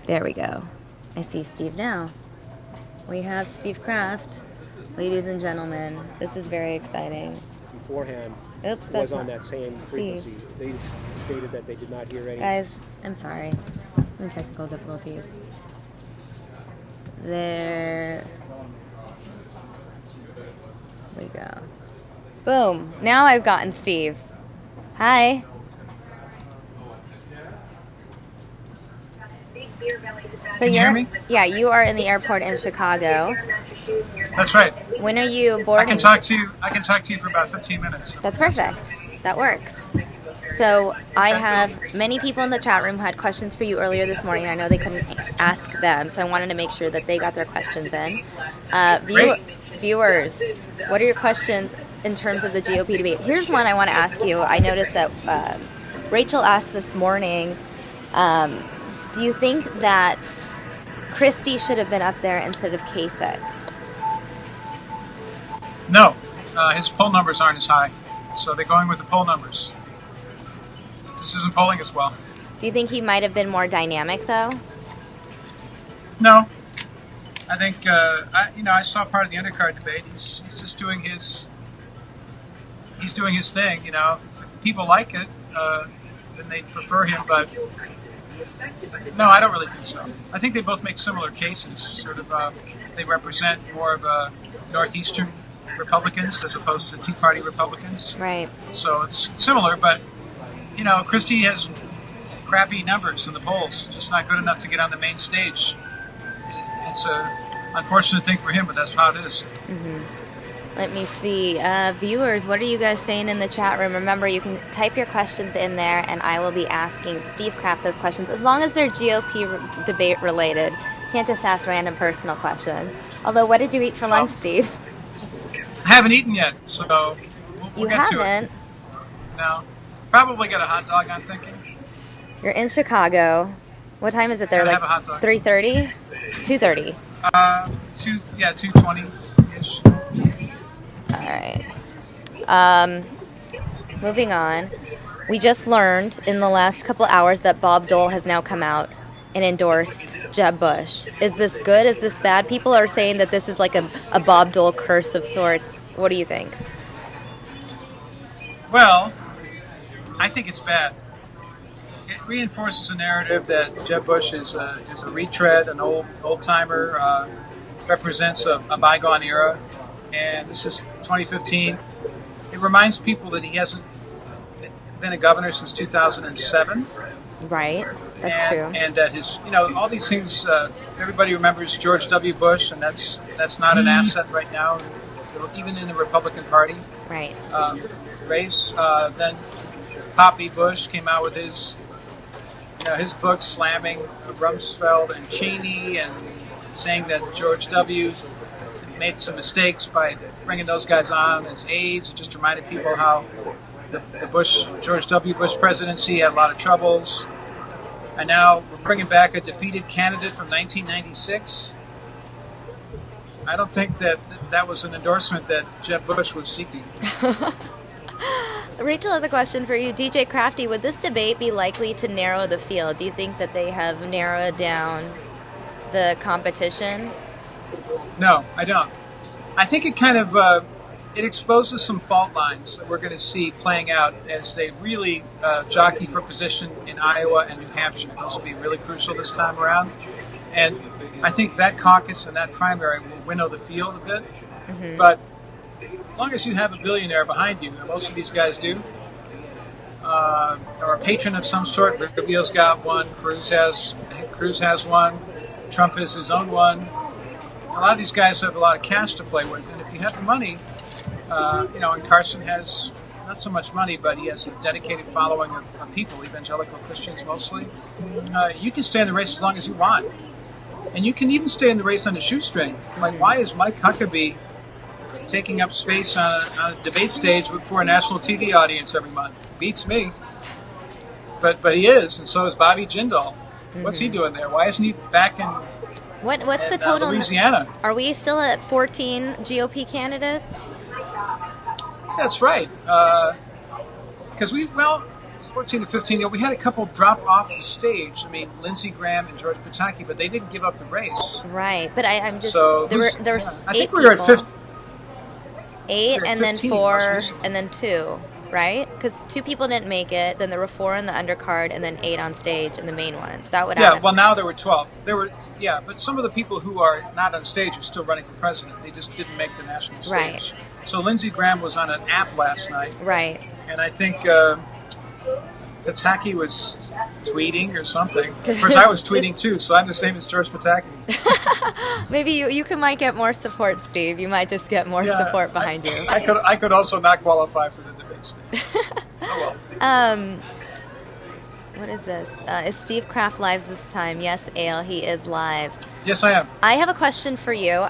There we go. I see Steve now. We have Steve Kraft. Ladies and gentlemen, this is very exciting. Beforehand, Oops, was that's on not that same Steve. frequency. They stated that they did not hear any. Guys, I'm sorry. I'm in technical difficulties. There we go. Boom. Now I've gotten Steve. Hi. So Can you hear me? Yeah, you are in the airport in Chicago. That's right. When are you boarding? I can talk to you for about 15 minutes. That's perfect. That works. So I have many people in the chat room who had questions for you earlier this morning. I know they couldn't ask them, so I wanted to make sure that they got their questions in. Viewers, what are your questions in terms of the GOP debate? Here's one I want to ask you. I noticed that Rachel asked this morning, do you think that Christie should have been up there instead of Kasich? No, his poll numbers aren't as high, so they're going with the poll numbers. This isn't polling as well. Do you think he might have been more dynamic, though? No, I think I saw part of the undercard debate. He's just doing his thing. If people like it, then they prefer him. But no, I don't really think so. I think they both make similar cases. Sort of, they represent more of a northeastern Republicans as opposed to Tea Party Republicans. Right. So it's similar, but Christie has crappy numbers in the polls, just not good enough to get on the main stage. It's a unfortunate thing for him, but that's how it is. Mm-hmm. Let me see. Viewers, what are you guys saying in the chat room? Remember, you can type your questions in there, and I will be asking Steve Kraft those questions, as long as they're GOP debate related. You can't just ask random personal questions. Although, what did you eat for lunch, Steve? I haven't eaten yet, so we'll get to it. You haven't? No. Probably get a hot dog, I'm thinking. You're in Chicago. What time is it there? Gotta Like have a hot dog. 3:30? 2:30. 2:20-ish. All right. Moving on. We just learned in the last couple hours that Bob Dole has now come out and endorsed Jeb Bush. Is this good? Is this bad? People are saying that this is like a Bob Dole curse of sorts. What do you think? Well, I think it's bad. It reinforces a narrative that Jeb Bush is a retread, an old-timer, represents a bygone era, and this is 2015. It reminds people that he hasn't been a governor since 2007. Right, that's true. And that his, all these things, everybody remembers George W. Bush, and that's not an asset right now, even in the Republican Party. Right. Then Poppy Bush came out with his book slamming Rumsfeld and Cheney and saying that George W. made some mistakes by bringing those guys on as aides. It just reminded people how the George W. Bush presidency had a lot of troubles. And now we're bringing back a defeated candidate from 1996. I don't think that was an endorsement that Jeb Bush was seeking. Rachel has a question for you. DJ Crafty, would this debate be likely to narrow the field? Do you think that they have narrowed down the competition? No, I don't. I think it kind of it exposes some fault lines that we're going to see playing out as they really jockey for position in Iowa and New Hampshire. Those will be really crucial this time around. And I think that caucus and that primary will winnow the field a bit. Mm-hmm. But as long as you have a billionaire behind you, and most of these guys do, or a patron of some sort, Rubio's got one, Cruz has one, Trump has his own one. A lot of these guys have a lot of cash to play with, and if you have the money, and Carson has not so much money, but he has a dedicated following of people, evangelical Christians mostly. You can stay in the race as long as you want, and you can even stay in the race on a shoestring. Like, why is Mike Huckabee taking up space on a debate stage for a national TV audience every month? Beats me, but he is, and so is Bobby Jindal. Mm-hmm. What's he doing there? Why isn't he back in? What's the total? Louisiana. Are we still at 14 GOP candidates? That's right. Because it's 14 to 15. We had a couple drop off the stage. I mean, Lindsey Graham and George Pataki, but they didn't give up the race. Right, but I'm just so there were I 8 think we were people. at 50. 8 we and then 4 and then 2, right? Because 2 people didn't make it. Then there were 4 in the undercard and then 8 on stage in the main ones. That would happen. Yeah. Well, now there were 12. Yeah, but some of the people who are not on stage are still running for president. They just didn't make the national stage. Right. So Lindsey Graham was on an app last night. Right. And I think Pataki was tweeting or something. Of course, I was tweeting too, so I'm the same as George Pataki. Maybe you might get more support, Steve. You might just get more support behind you. I could also not qualify for the debate stage. Oh well. What is this? Is Steve Kraft live this time? Yes, Ale, he is live. Yes, I am. I have a question for you.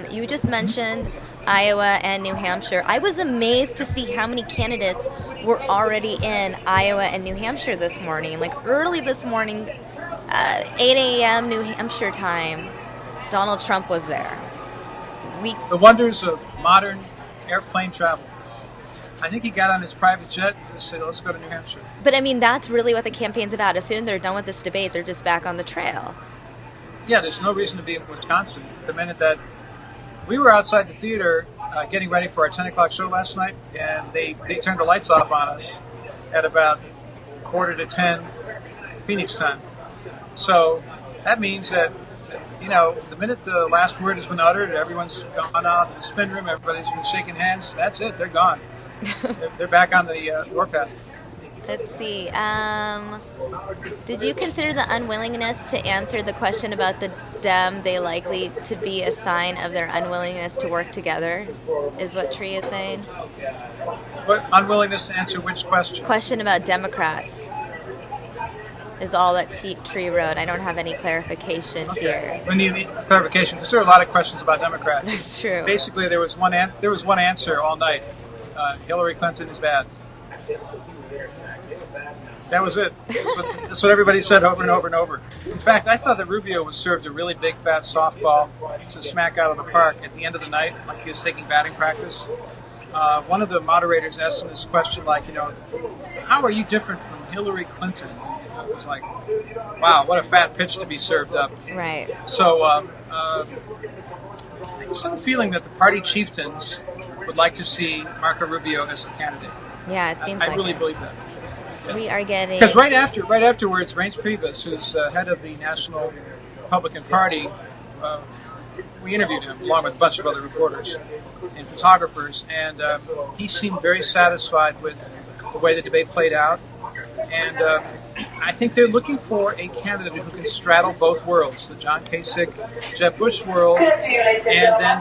You just mentioned Iowa and New Hampshire. I was amazed to see how many candidates were already in Iowa and New Hampshire this morning. Like early this morning, 8 a.m. New Hampshire time, Donald Trump was there. The wonders of modern airplane travel. I think he got on his private jet and just said, let's go to New Hampshire. But I mean, that's really what the campaign's about. As soon as they're done with this debate, they're just back on the trail. Yeah, there's no reason to be in Wisconsin. The minute that we were outside the theater getting ready for our 10 o'clock show last night, and they turned the lights off on us at about 9:45 Phoenix time. So that means that, the minute the last word has been uttered, everyone's gone out of the spin room, everybody's been shaking hands, that's it, they're gone. They're back on the warpath. Let's see. Did you consider the unwillingness to answer the question about the Dem they likely to be a sign of their unwillingness to work together? Is what Tree is saying. What unwillingness to answer which question? Question about Democrats is all that Tree wrote. I don't have any clarification here. We need clarification because there are a lot of questions about Democrats. That's true. Basically, there was one answer all night. Hillary Clinton is bad. That was it. That's what everybody said over and over and over. In fact, I thought that Rubio was served a really big, fat softball to smack out of the park at the end of the night, like he was taking batting practice. One of the moderators asked him this question, like, how are you different from Hillary Clinton? It was like, wow, what a fat pitch to be served up. Right. So I just have a feeling that the party chieftains would like to see Marco Rubio as the candidate. Yeah, it seems like I really it. believe that. We are getting... Because right afterwards, Reince Priebus, who's head of the National Republican Party, we interviewed him along with a bunch of other reporters and photographers, and he seemed very satisfied with the way the debate played out. And I think they're looking for a candidate who can straddle both worlds, the John Kasich, Jeb Bush world, and then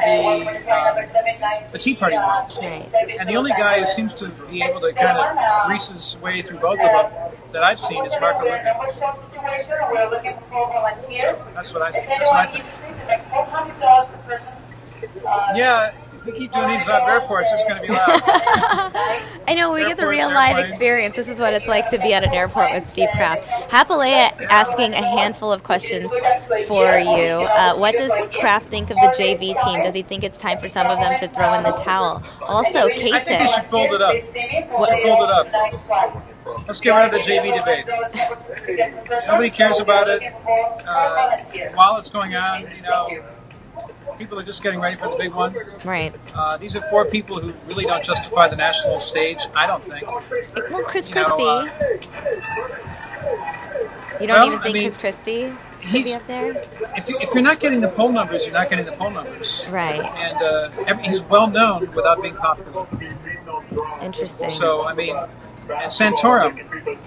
the Tea Party world. Right. And the only guy who seems to be able to kind of grease his way through both of them that I've seen is Marco Rubio. That's what I think. Yeah, If we keep doing these at airports, it's going to be loud. I know, we get the Airports, real live airplanes. experience. This is what it's like to be at an airport with Steve Kraft. Happily asking a handful of questions for you. What does Kraft think of the JV team? Does he think it's time for some of them to throw in the towel? Also, I think they should fold it up. Fold it up. Let's get rid of the JV debate. Nobody cares about it. While it's going on, people are just getting ready for the big one. Right. These are 4 people who really don't justify the national stage, I don't think. Well, Chris Christie. You don't even think Chris Christie should be up there? If you're not getting the poll numbers, you're not getting the poll numbers. Right. And he's well known without being popular. Interesting. So, and Santorum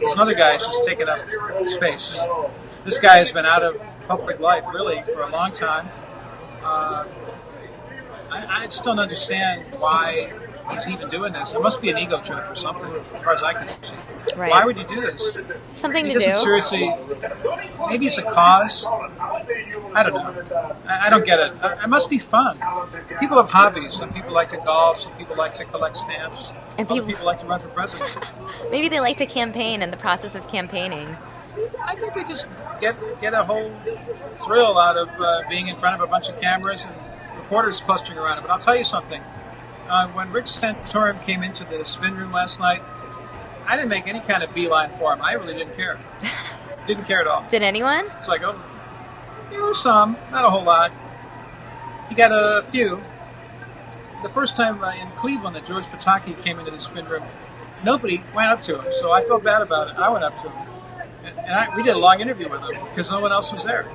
is another guy who's just taken up space. This guy has been out of public life, really, for a long time. I just don't understand why he's even doing this. It must be an ego trip or something, as far as I can see. Right. Why would you do this? Something he to doesn't do. Seriously, maybe it's a cause. I don't know. I don't get it. It must be fun. People have hobbies. Some people like to golf. Some people like to collect stamps. And Other people like to run for president. Maybe they like to campaign in the process of campaigning. I think they just get a whole thrill out of being in front of a bunch of cameras and reporters clustering around it. But I'll tell you something. When Rich Santorum came into the spin room last night, I didn't make any kind of beeline for him. I really didn't care. Didn't care at all. Did anyone? It's like, oh, there were some, not a whole lot. He got a few. The first time in Cleveland that George Pataki came into the spin room, nobody went up to him, so I felt bad about it. I went up to him. And we did a long interview with him because no one else was there.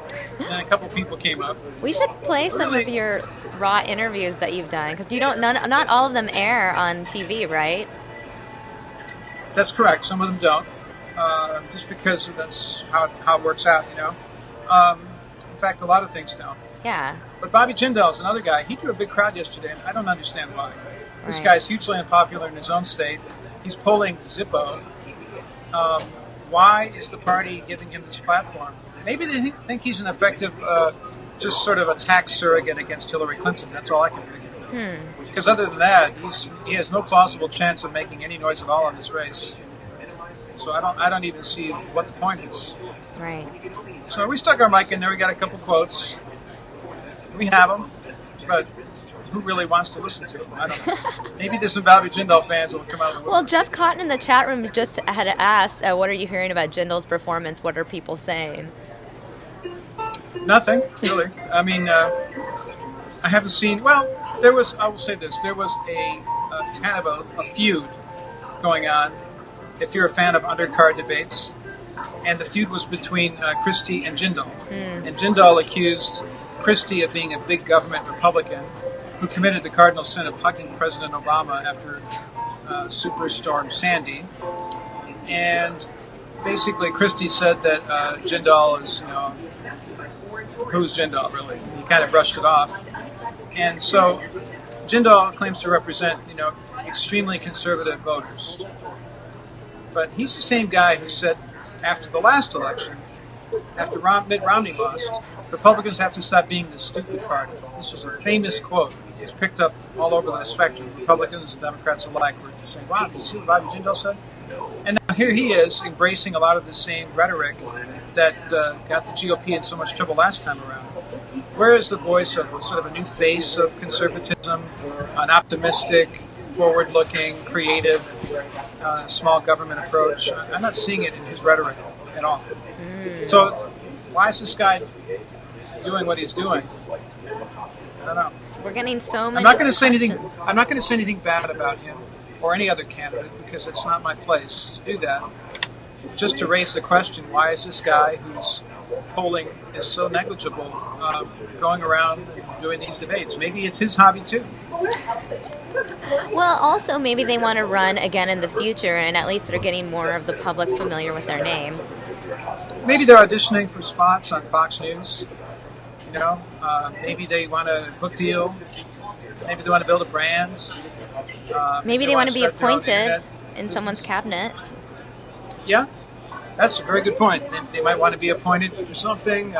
And a couple people came up. We should play some of your raw interviews that you've done because not all of them air on TV, right? That's correct. Some of them don't, just because that's how it works out, In fact, a lot of things don't. Yeah. But Bobby Jindal is another guy. He drew a big crowd yesterday, and I don't understand why. This Right. guy's hugely unpopular in his own state. He's polling Zippo. Why is the party giving him this platform? Maybe they think he's an effective, just sort of a tax surrogate against Hillary Clinton. That's all I can figure. Because other than that, he has no plausible chance of making any noise at all in this race. So I don't even see what the point is. Right. So we stuck our mic in there. We got a couple quotes. We have them, but who really wants to listen to them? I don't know. Maybe there's some Bobby Jindal fans that will come out of the Well, Jeff Cotton in the chat room just had asked, what are you hearing about Jindal's performance? What are people saying? Nothing, really. I mean, I haven't seen, I will say this, there was a kind of a feud going on, if you're a fan of undercard debates, and the feud was between Christie and Jindal. And Jindal accused Christie of being a big government Republican who committed the cardinal sin of hugging President Obama after Superstorm Sandy. And basically Christie said that Jindal is, who's Jindal really? He kind of brushed it off. And so Jindal claims to represent, extremely conservative voters. But he's the same guy who said after the last election, after Mitt Romney lost, Republicans have to stop being the stupid party. This was a famous quote. It's picked up all over the spectrum. Republicans and Democrats alike were saying, wow, did you see what Bobby Jindal said? And now here he is embracing a lot of the same rhetoric that got the GOP in so much trouble last time around. Where is the voice of sort of a new face of conservatism, an optimistic, forward-looking, creative, small government approach? I'm not seeing it in his rhetoric at all. So why is this guy doing what he's doing? I don't know. We're getting so much. I'm not going to say anything. I'm not going to say anything bad about him or any other candidate because it's not my place to do that. Just to raise the question: why is this guy whose polling is so negligible going around and doing these debates? Maybe it's his hobby too. Well, also maybe they want to run again in the future, and at least they're getting more of the public familiar with their name. Maybe they're auditioning for spots on Fox News. Maybe they want a book deal. Maybe they want to build a brand. Maybe they want to be start their own appointed internet in business. someone's cabinet. Yeah, that's a very good point. They might want to be appointed for something.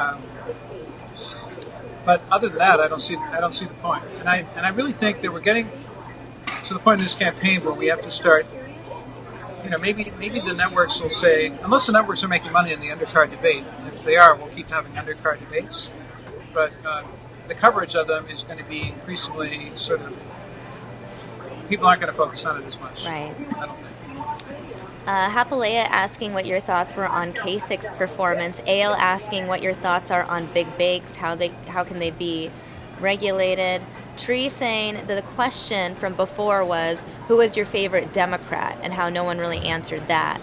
But other than that, I don't see the point. And I really think that we're getting to the point in this campaign where we have to start. Maybe the networks will say, unless the networks are making money in the undercard debate, and if they are, we'll keep having undercard debates. But the coverage of them is going to be increasingly sort of, people aren't going to focus on it as much. Right. I don't think. Hapalea asking what your thoughts were on Kasich's performance. Ale asking what your thoughts are on big bakes, how can they be regulated. Tree saying that the question from before was, who was your favorite Democrat, and how no one really answered that.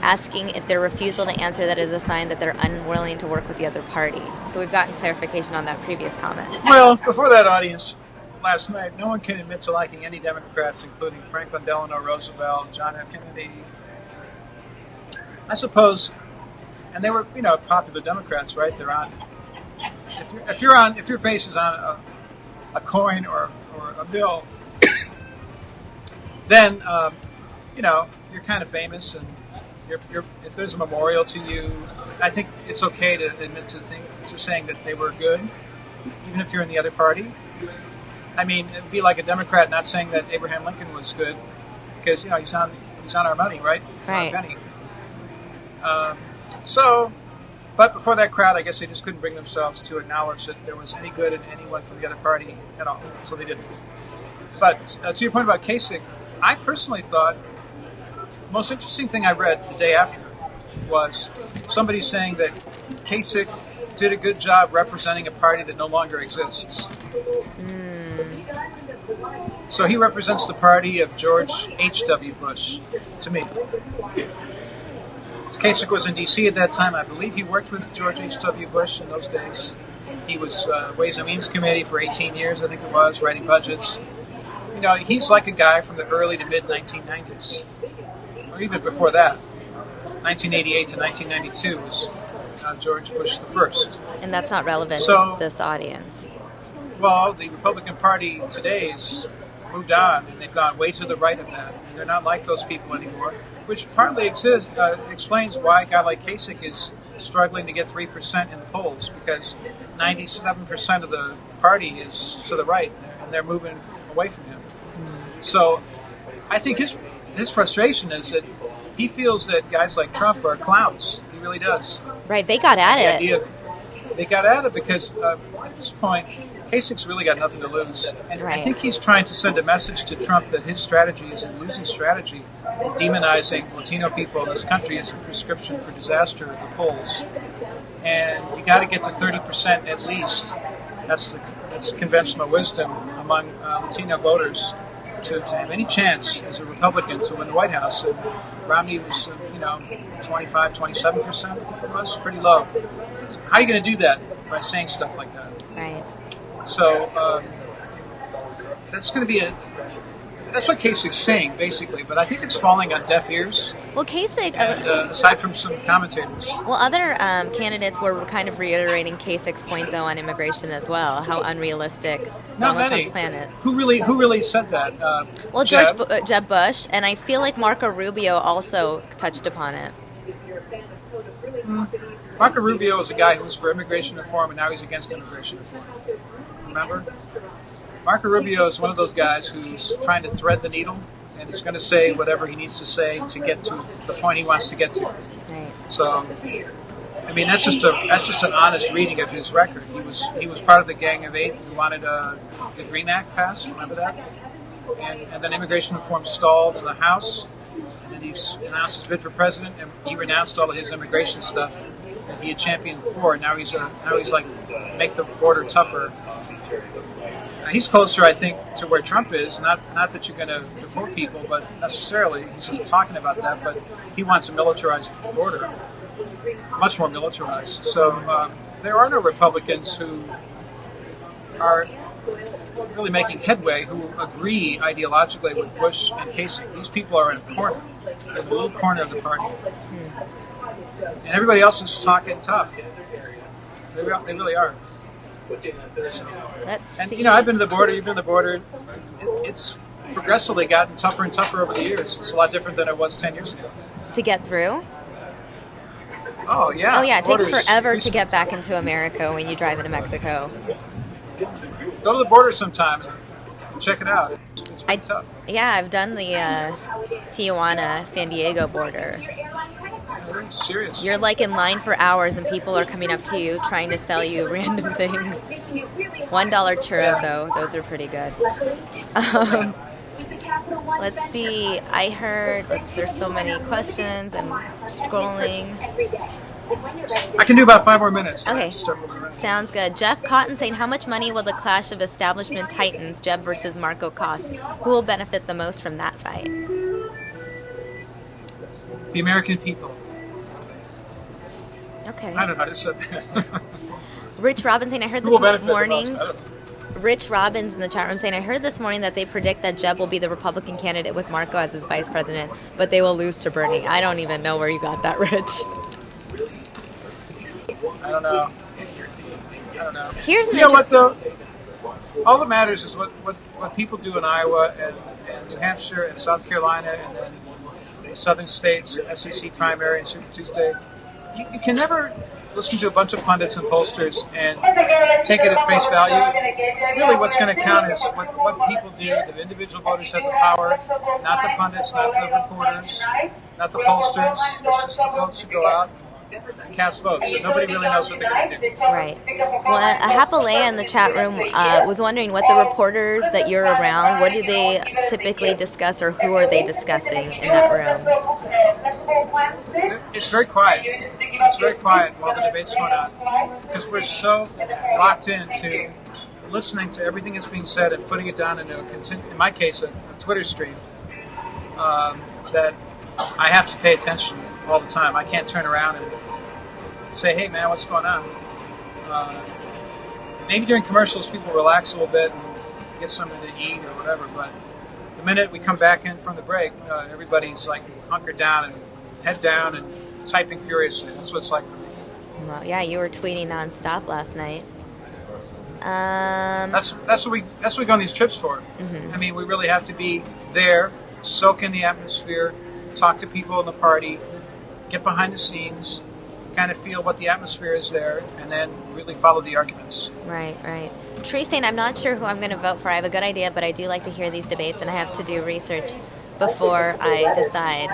Asking if their refusal to answer that is a sign that they're unwilling to work with the other party. So we've gotten clarification on that previous comment. Well, before that audience last night, no one can admit to liking any Democrats, including Franklin Delano Roosevelt, John F. Kennedy. I suppose, and they were, popular Democrats, right? They're on. If your face is on a coin or a bill, then you're kind of famous, and if there's a memorial to you, I think it's okay to admit to saying that they were good, even if you're in the other party. I mean, it'd be like a Democrat not saying that Abraham Lincoln was good, because he's on our money, right? Right. Our penny. But before that crowd, I guess they just couldn't bring themselves to acknowledge that there was any good in anyone from the other party at all, so they didn't. But to your point about Kasich, I personally thought the most interesting thing I read the day after was somebody saying that Kasich did a good job representing a party that no longer exists. So he represents the party of George H.W. Bush, to me. Kasich was in D.C. at that time. I believe he worked with George H.W. Bush in those days. He was Ways and Means Committee for 18 years, I think it was, writing budgets. He's like a guy from the early to mid-1990s, or even before that. 1988 to 1992 was George Bush the first. And that's not relevant to this audience. Well, the Republican Party today has moved on, and they've gone way to the right of that, and they're not like those people anymore, which partly explains why a guy like Kasich is struggling to get 3% in the polls, because 97% of the party is to the right, and they're moving away from him. So I think his frustration is that he feels that guys like Trump are clowns. He really does. Right, they got at it. They got at it because at this point, Kasich's really got nothing to lose. And I think he's trying to send a message to Trump that his strategy is a losing strategy, and demonizing Latino people in this country is a prescription for disaster at the polls. And you got to get to 30% at least. That's conventional wisdom among Latino voters to have any chance as a Republican to win the White House. And Romney was, 25, 27%, I think it was, pretty low. So how are you going to do that? By saying stuff like that. Right. So that's going to be that's what Kasich's saying, basically, but I think it's falling on deaf ears. Well, Kasich, aside from some commentators. Well, other candidates were kind of reiterating Kasich's point, though, on immigration as well, how unrealistic Donald Trump's plan is. Who really said that? Well, Jeb Bush, and I feel like Marco Rubio also touched upon it. Marco Rubio is a guy who was for immigration reform, and now he's against immigration reform. Remember? Marco Rubio is one of those guys who's trying to thread the needle, and he's going to say whatever he needs to say to get to the point he wants to get to. Right. So, I mean, that's just an honest reading of his record. He was part of the Gang of Eight who wanted the Green Act passed. Remember that? And then immigration reform stalled in the House, and then he announced his bid for president, and he renounced all of his immigration stuff that he had championed before. Now he's like, make the border tougher. He's closer, I think, to where Trump is. Not that you're going to deport people, but necessarily. He's just talking about that, but he wants a militarized border, much more militarized. So there are no Republicans who are really making headway, who agree ideologically with Bush and Kasich. These people are in a corner, in a little corner of the party. And everybody else is talking tough. They really are. And I've been to the border. You've been to the border. It's progressively gotten tougher and tougher over the years. It's a lot different than it was 10 years ago. To get through? Oh yeah. Oh yeah. It takes forever to get back into America when you drive into Mexico. Go to the border sometime and check it out. It's pretty tough. Yeah, I've done the Tijuana San Diego border. They're serious. You're like in line for hours, and people are coming up to you trying to sell you random things. $1 churros, though, those are pretty good. Let's see. I heard there's so many questions. I'm scrolling. I can do about 5 more minutes. Okay, sounds good. Jeff Cotton saying, how much money will the clash of establishment titans, Jeb versus Marco, cost? Who will benefit the most from that fight? The American people. Okay. I don't know how to say that. Rich Robbins saying, I heard Who will this benefit the morning. most? I don't know. Rich Robbins in the chat room saying, I heard this morning that they predict that Jeb will be the Republican candidate with Marco as his vice president, but they will lose to Bernie. I don't even know where you got that, Rich. I don't know. Here's an you know what, though? All that matters is what people do in Iowa and New Hampshire and South Carolina and then the southern states, SEC primary and Super Tuesday. You can never listen to a bunch of pundits and pollsters and take it at face value. Really what's going to count is what people do. The individual voters have the power, not the pundits, not the reporters, not the pollsters. It's just the folks who go out and cast votes. And nobody really knows what they're going to do. Right. Well, Hapalea in the chat room was wondering what the reporters that you're around, what do they typically discuss, or who are they discussing in that room? It's very quiet. It's very quiet while the debate's going on because we're so locked into listening to everything that's being said and putting it down into in my case, a Twitter stream that I have to pay attention all the time. I can't turn around and say, hey, man, what's going on? Maybe during commercials, people relax a little bit and get something to eat or whatever, but the minute we come back in from the break, everybody's like hunkered down and head down and typing furiously. That's what it's like for me. Well, yeah, you were tweeting nonstop last night. That's what we go on these trips for. Mm-hmm. I mean, we really have to be there, soak in the atmosphere, talk to people in the party, get behind the scenes, kind of feel what the atmosphere is there, and then really follow the arguments. Right. Tree saying, I'm not sure who I'm going to vote for. I have a good idea, but I do like to hear these debates, and I have to do research before I decide.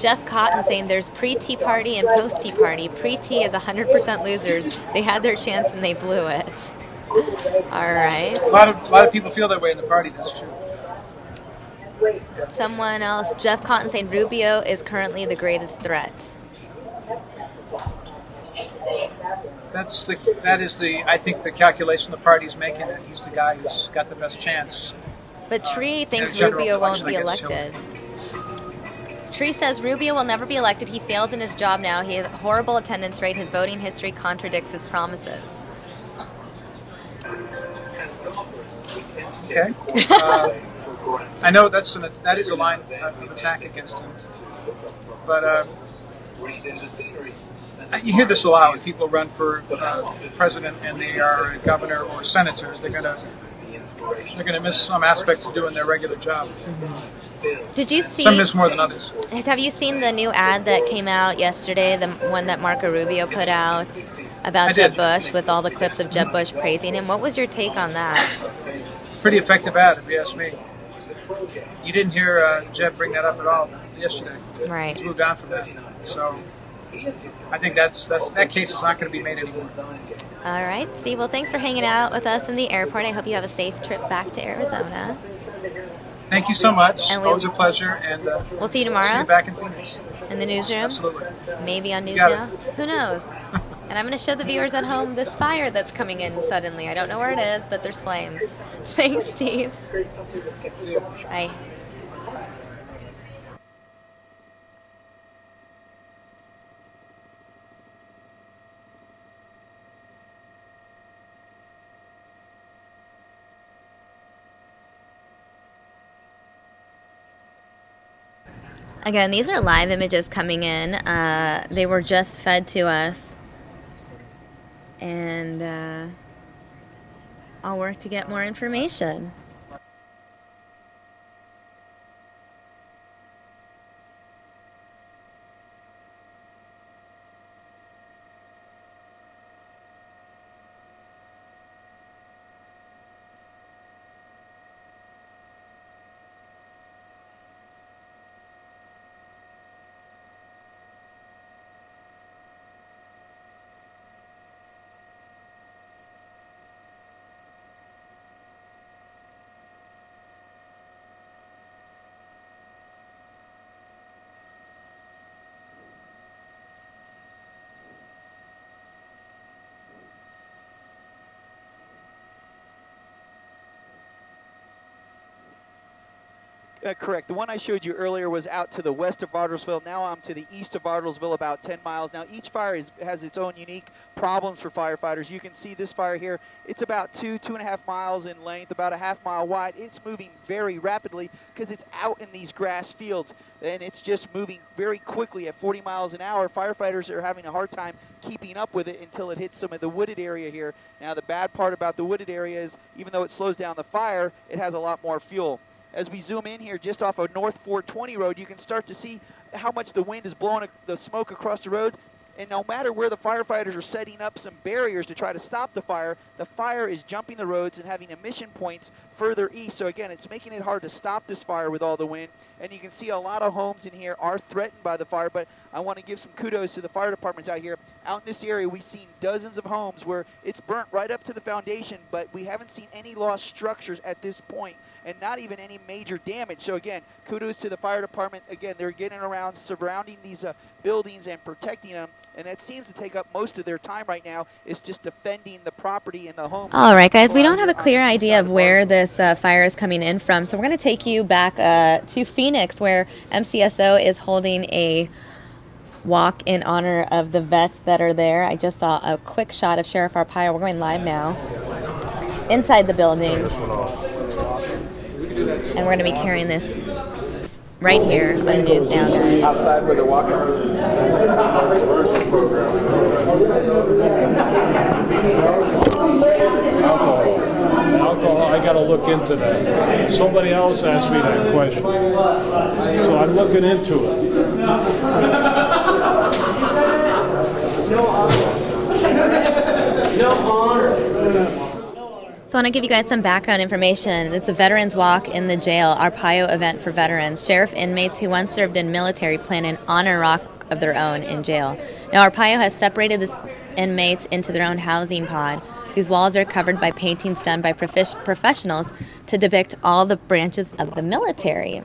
Jeff Cotton saying there's pre-Tea Party and post-Tea Party. Pre-Tea is 100% losers. They had their chance and they blew it. All right. A lot of people feel that way in the party. That's true. Someone else, Jeff Cotton saying Rubio is currently the greatest threat. That is I think the calculation the party's making, that he's the guy who's got the best chance. But Tree thinks Rubio won't be elected. Tree says Rubio will never be elected. He fails in his job now. He has a horrible attendance rate. His voting history contradicts his promises. Okay. I know that is a line of attack against him. But you hear this a lot when people run for president and they are a governor or a senator. They're gonna miss some aspects of doing their regular job. Mm-hmm. Did you see? Some miss more than others. Have you seen the new ad that came out yesterday? The one that Marco Rubio put out about Jeb Bush with all the clips of Jeb Bush praising him. What was your take on that? Pretty effective ad, if you ask me. You didn't hear Jeb bring that up at all yesterday. Right. He's moved on from that. So I think that case is not going to be made anymore. All right, Steve. Well, thanks for hanging out with us in the airport. I hope you have a safe trip back to Arizona. Thank you so much. And Always a pleasure. And we'll see you tomorrow. See you back in Phoenix. In the newsroom? Absolutely. Maybe on News Got Now? Who knows? And I'm going to show the viewers at home this fire that's coming in suddenly. I don't know where it is, but there's flames. Thanks, Steve. See you. Bye. Again, these are live images coming in. They were just fed to us. And I'll work to get more information. Correct. The one I showed you earlier was out to the west of Bartlesville. Now I'm to the east of Bartlesville, about 10 miles. Now each fire has its own unique problems for firefighters. You can see this fire here. It's about 2.5 miles in length, about a half-mile wide. It's moving very rapidly because it's out in these grass fields, and it's just moving very quickly at 40 miles an hour. Firefighters are having a hard time keeping up with it until it hits some of the wooded area here. Now the bad part about the wooded area is even though it slows down the fire, it has a lot more fuel. As we zoom in here just off of North 420 road, you can start to see how much the wind is blowing the smoke across the road. And no matter where the firefighters are setting up some barriers to try to stop the fire is jumping the roads and having emission points further east. So again, it's making it hard to stop this fire with all the wind. And you can see a lot of homes in here are threatened by the fire, but I want to give some kudos to the fire departments out here. Out in this area, we've seen dozens of homes where it's burnt right up to the foundation, but we haven't seen any lost structures at this point, and not even any major damage. So again, kudos to the fire department. Again, they're getting around surrounding these buildings and protecting them. And that seems to take up most of their time right now, is just defending the property and the home. All right, guys, we don't have a clear idea of where this fire is coming in from, so we're going to take you back to Phoenix, where MCSO is holding a walk in honor of the vets that are there. I just saw a quick shot of Sheriff Arpaio. We're going live now inside the building, and we're going to be carrying this right here on News Now, guys. Outside where they're walking. Alcohol, I got to look into that. Somebody else asked me that question, so I'm looking into it. No honor. So I want to give you guys some background information. It's a veterans walk in the jail, Arpaio event for veterans. Sheriff inmates who once served in military plan an honor walk of their own in jail. Now Arpaio has separated the inmates into their own housing pod, whose walls are covered by paintings done by professionals to depict all the branches of the military.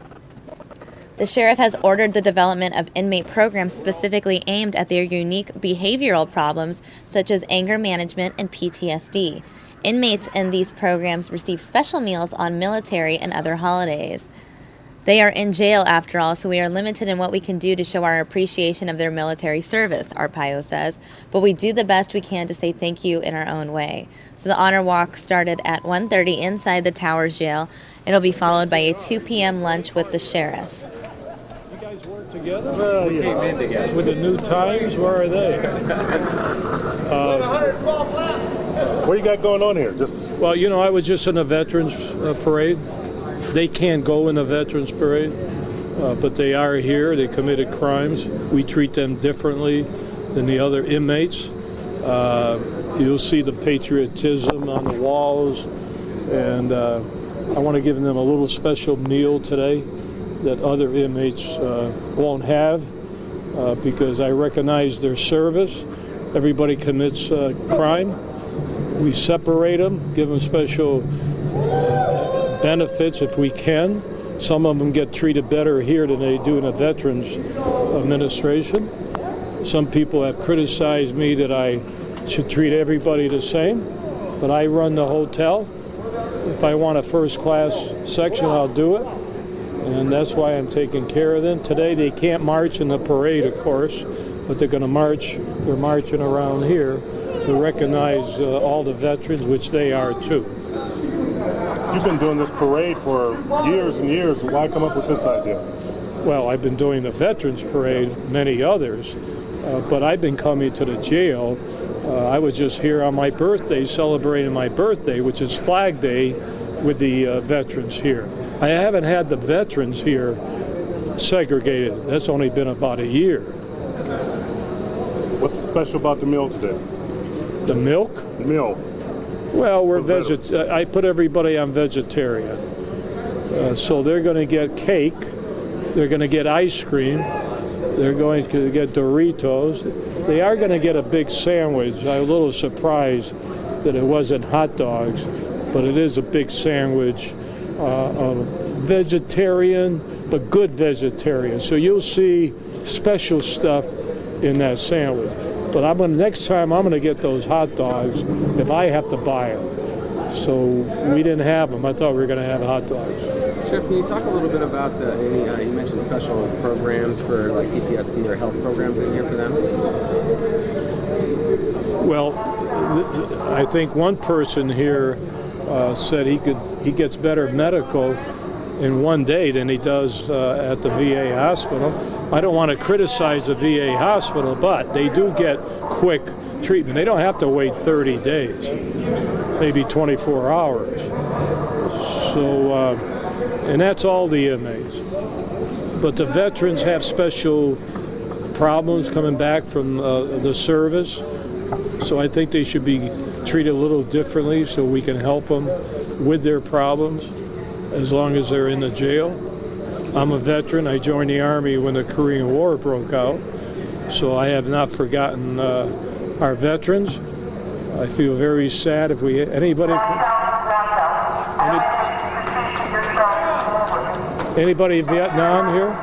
The sheriff has ordered the development of inmate programs specifically aimed at their unique behavioral problems, such as anger management and PTSD. Inmates in these programs receive special meals on military and other holidays. They are in jail, after all, so we are limited in what we can do to show our appreciation of their military service, Arpaio says, but we do the best we can to say thank you in our own way. So the honor walk started at 1:30 inside the Towers jail. It'll be followed by a 2 p.m. lunch with the sheriff. You guys work together? We came in together. With the new times, where are they? What do you got going on here? Well, you know, I was just in a veterans parade. They can't go in a veterans parade, but they are here. They committed crimes. We treat them differently than the other inmates. You'll see the patriotism on the walls, and I want to give them a little special meal today that other inmates won't have because I recognize their service. Everybody commits crime. We separate them, give them special benefits if we can. Some of them get treated better here than they do in a Veterans Administration. Some people have criticized me that I should treat everybody the same, but I run the hotel. If I want a first-class section, I'll do it, and that's why I'm taking care of them. Today they can't march in the parade, of course, but they're going to march. They're marching around here to recognize all the veterans, which they are too. You've been doing this parade for years and years. Why come up with this idea? Well, I've been doing the Veterans Parade, many others, but I've been coming to the jail. I was just here on my birthday, celebrating my birthday, which is Flag Day, with the veterans here. I haven't had the veterans here segregated. That's only been about a year. What's special about the meal today? The milk? The meal. Well, I put everybody on vegetarian. So they're going to get cake, they're going to get ice cream, they're going to get Doritos. They are going to get a big sandwich. I'm a little surprised that it wasn't hot dogs, but it is a big sandwich, vegetarian, but good vegetarian. So you'll see special stuff in that sandwich. But next time I'm going to get those hot dogs if I have to buy them. So we didn't have them. I thought we were going to have hot dogs. Chef, can you talk a little bit about you mentioned special programs for like PTSD or health programs in here for them? Well, I think one person here said he gets better medical in one day than he does at the VA hospital. I don't want to criticize the VA hospital, but they do get quick treatment. They don't have to wait 30 days, maybe 24 hours. So, and that's all the inmates. But the veterans have special problems coming back from the service. So I think they should be treated a little differently so we can help them with their problems as long as they're in the jail. I'm a veteran. I joined the Army when the Korean War broke out. So I have not forgotten our veterans. I feel very sad if anybody in Vietnam here?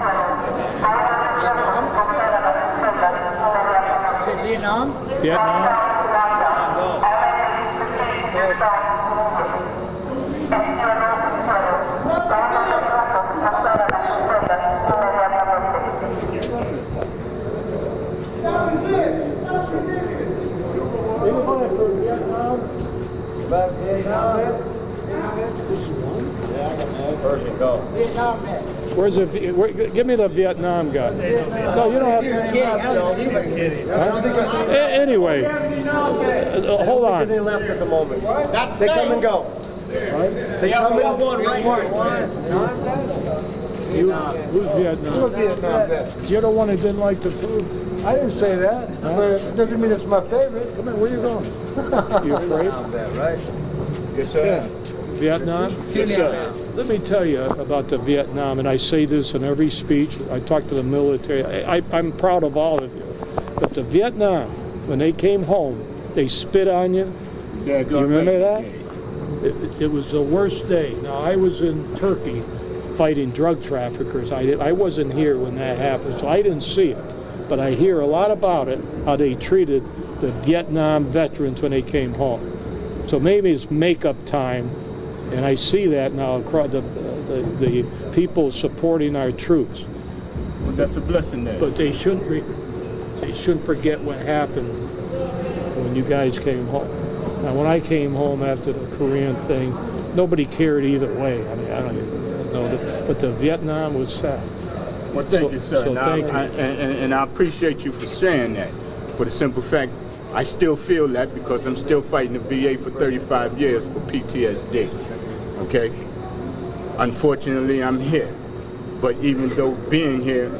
Vietnam? Vietnam? Where's give me the Vietnam guy. No, you don't have to. Anyway, hold on. They left at the moment. They come and go. They come and go. Who's Vietnam? You're a Vietnam vet. You're the one who didn't like the food. I didn't say that. Huh? But it doesn't mean it's my favorite. Come on, where you going? You afraid? Right? Yes, sir. Yeah. Vietnam? Yes, sir. Let me tell you about the Vietnam, and I say this in every speech. I talk to the military. I'm proud of all of you. But the Vietnam, when they came home, they spit on you. You remember that? It was the worst day. Now, I was in Turkey fighting drug traffickers. I wasn't here when that happened, so I didn't see it. But I hear a lot about it, how they treated the Vietnam veterans when they came home. So maybe it's make-up time, and I see that now across the people supporting our troops. Well, that's a blessing there. But they shouldn't forget what happened when you guys came home. Now, when I came home after the Korean thing, nobody cared either way. I mean, I don't even know that. But the Vietnam was sad. Well, thank you, sir. So thank you. And I appreciate you for sharing that. For the simple fact, I still feel that because I'm still fighting the VA for 35 years for PTSD. Okay? Unfortunately, I'm here. But even though being here,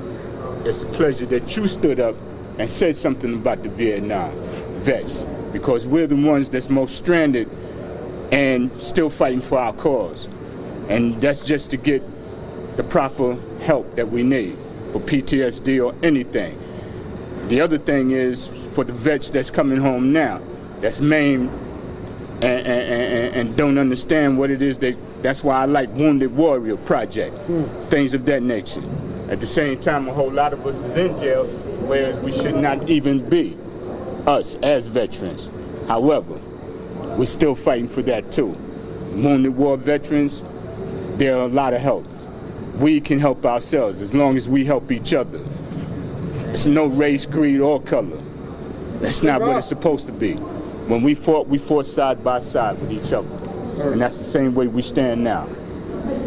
it's a pleasure that you stood up and said something about the Vietnam vets, because we're the ones that's most stranded and still fighting for our cause. And that's just to get the proper help that we need for PTSD or anything. The other thing is for the vets that's coming home now, that's maimed and don't understand what it is. That's why I like Wounded Warrior Project, things of that nature. At the same time, a whole lot of us is in jail, whereas we should not even be, us as veterans. However, we're still fighting for that too. Wounded War veterans, there are a lot of help. We can help ourselves as long as we help each other. It's no race, creed, or color. That's not what it's supposed to be. When we fought side by side with each other. And that's the same way we stand now,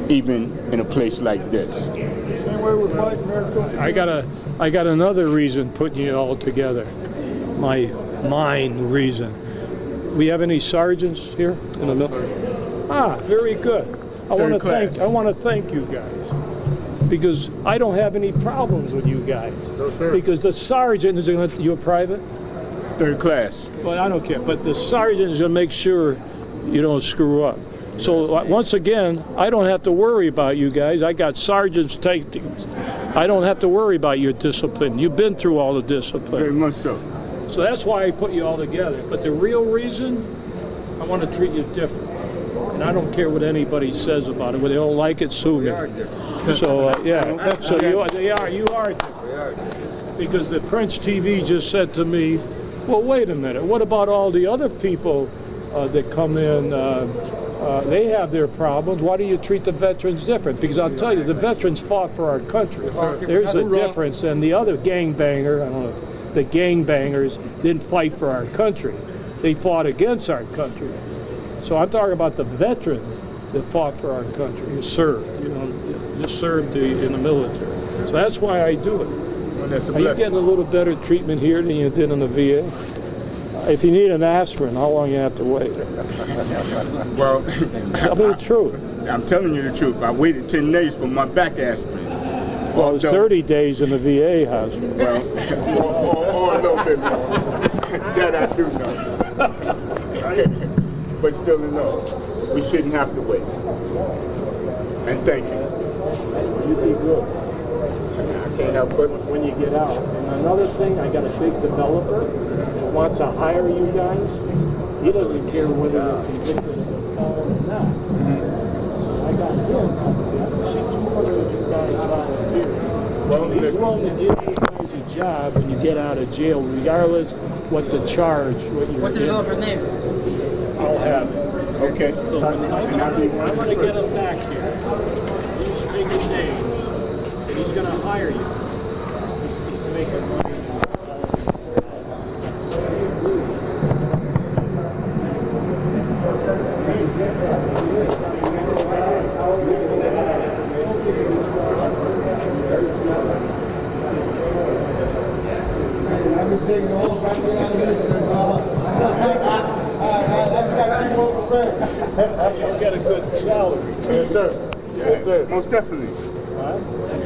even in a place like this. I got another reason putting you all together. My reason. We have any sergeants here in the middle? Ah, very good. I want to thank you guys, because I don't have any problems with you guys. No, sir. Because the sergeant is going to, you're private? Third class. Well, I don't care, but the sergeant is going to make sure you don't screw up. So once again, I don't have to worry about you guys. I got sergeants take things. I don't have to worry about your discipline. You've been through all the discipline. Very much so. So that's why I put you all together. But the real reason, I want to treat you different. And I don't care what anybody says about it. When they don't like it, sue me. So, yeah. So you are different. Because the French TV just said to me, well, wait a minute. What about all the other people that come in They have their problems. Why do you treat the veterans different? Because I'll tell you, the veterans fought for our country. There's a difference, and the other gangbanger, I don't know, the gangbangers didn't fight for our country. They fought against our country. So I'm talking about the veterans that fought for our country, who served, just served in the military. So that's why I do it. Well, that's a Are you blessing. getting a little better treatment here than you did in the VA? If you need an aspirin, how long you have to wait? Well, tell me the truth. I'm telling you the truth. I waited 10 days for my back aspirin. Well, it's 30 days in the VA hospital. Well, or a little bit more. That I do know. But still, no, we shouldn't have to wait. And thank you. You'd be good. I can't help but when you get out. And another thing, I got a big developer that wants to hire you guys. He doesn't care whether you're convicted of a felon or not. I got him. I can see 200 of you guys volunteer. Well, he's willing to give you guys a job when you get out of jail, regardless what the charge. What's the developer's name? I'll have it. Okay. So I'm going to get him back here. He's taking names, and he's going to hire you. He's making money. You'll get a good salary. Yes, sir. Yes, sir. Most definitely.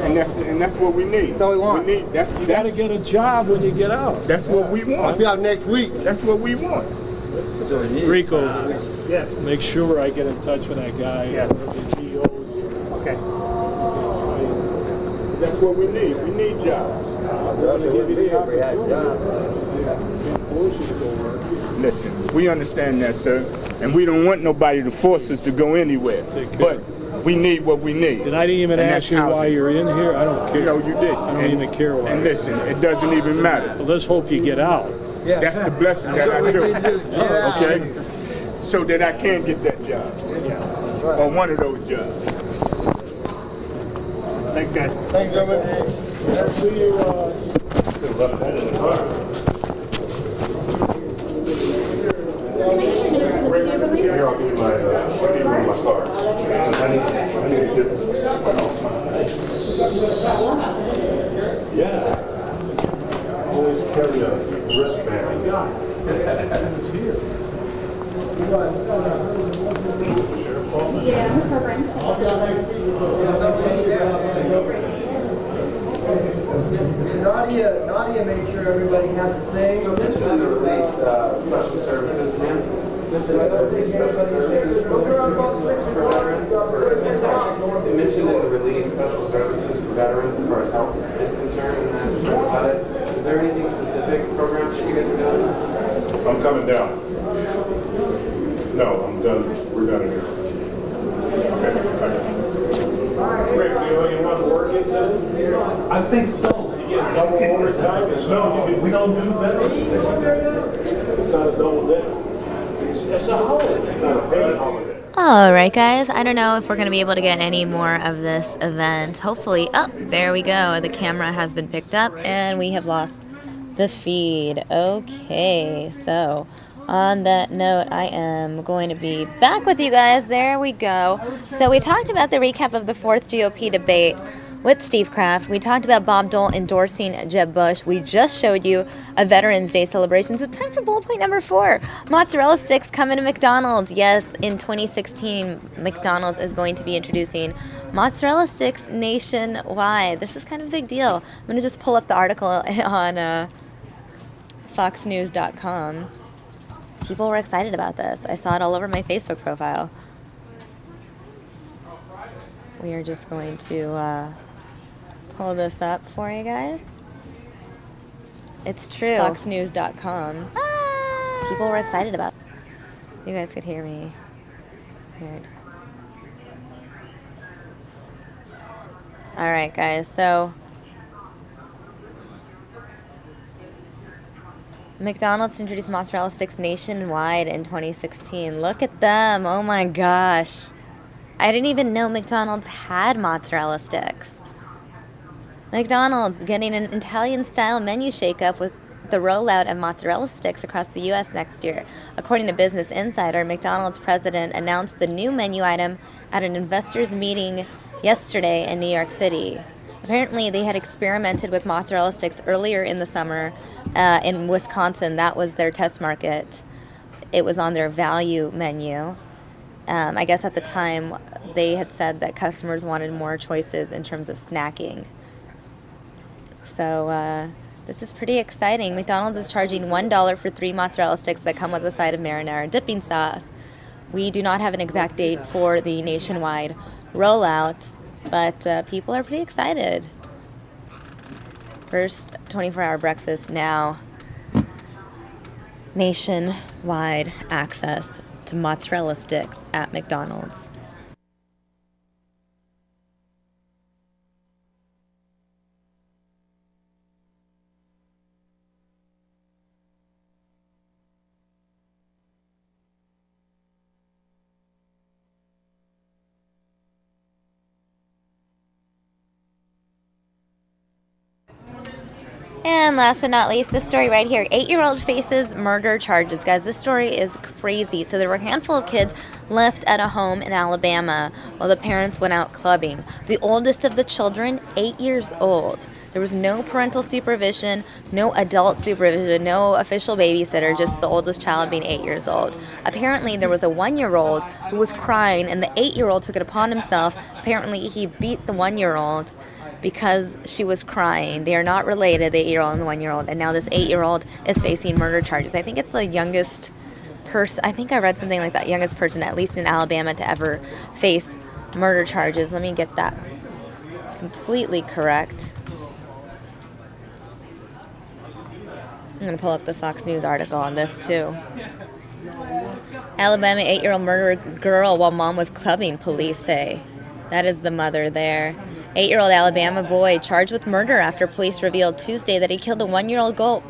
And that's what we need. That's all we want. You got to get a job when you get out. That's what we want. I'll be out next week. That's what we want. Rico, make sure I get in touch with that guy. Okay. That's what we need. We need jobs. Listen, we understand that, sir, and we don't want nobody to force us to go anywhere. But we need what we need. And I didn't even ask you why you're in here. I don't care. No, you did. I don't even care why. And listen, it doesn't even matter. Well, let's hope you get out. That's the blessing that I do. Okay? So that I can get that job. Or one of those jobs. Thanks, guys. Thanks, gentlemen. See you. Here, I'll give you my cards. I need to get this. Yeah. Always carry a wristband. Yeah, the program. Nadia made sure everybody had the thing. So mention in the release special services, ma'am. Mention in the release special services for veterans. It mentioned in the release special services for veterans as far as health is concerned and asked about it. Is there anything specific programs that you guys are doing? I'm coming down. No, I'm done. We're done here. Rick, you want to work it then? I think so. You get double overtime? No, we don't do veterans. It's not a double dip. It's a holiday. It's not a paid holiday. All right, guys. I don't know if we're going to be able to get any more of this event. Hopefully. Oh, there we go. The camera has been picked up, and we have lost the feed. Okay, so on that note, I am going to be back with you guys. There we go. So we talked about the recap of the 4th GOP debate with Steve Kraft. We talked about Bob Dole endorsing Jeb Bush. We just showed you a Veterans Day celebration. So it's time for bullet point number 4. Mozzarella sticks coming to McDonald's. Yes, in 2016, McDonald's is going to be introducing mozzarella sticks nationwide. This is kind of a big deal. I'm going to just pull up the article on foxnews.com. People were excited about this. I saw it all over my Facebook profile. We are just going to pull this up for you guys. It's true. Foxnews.com. People were excited about it. You guys could hear me. Weird. All right, guys. So McDonald's introduced mozzarella sticks nationwide in 2016. Look at them. Oh my gosh. I didn't even know McDonald's had mozzarella sticks. McDonald's getting an Italian-style menu shakeup with the rollout of mozzarella sticks across the U.S. next year. According to Business Insider, McDonald's president announced the new menu item at an investors' meeting yesterday in New York City. Apparently, they had experimented with mozzarella sticks earlier in the summer in Wisconsin. That was their test market. It was on their value menu. I guess at the time, they had said that customers wanted more choices in terms of snacking. So this is pretty exciting. McDonald's is charging $1 for 3 mozzarella sticks that come with a side of marinara dipping sauce. We do not have an exact date for the nationwide rollout, but people are pretty excited. First 24-hour breakfast now. Nationwide access to mozzarella sticks at McDonald's. And last but not least, this story right here. 8-year-old faces murder charges. Guys, this story is crazy. So there were a handful of kids left at a home in Alabama while the parents went out clubbing. The oldest of the children, 8 years old. There was no parental supervision, no adult supervision, no official babysitter, just the oldest child being 8 years old. Apparently, there was a 1-year-old who was crying, and the 8-year-old took it upon himself. Apparently, he beat the 1-year-old because she was crying. They are not related, the 8-year-old and the 1-year-old, and now this 8-year-old is facing murder charges. I think it's the youngest person, I think I read something like that, youngest person, at least in Alabama, to ever face murder charges. Let me get that completely correct. I'm going to pull up the Fox News article on this, too. Alabama 8-year-old murdered girl while mom was clubbing, police say. That is the mother there. 8-year-old Alabama boy charged with murder after police revealed Tuesday that he killed a 1-year-old girl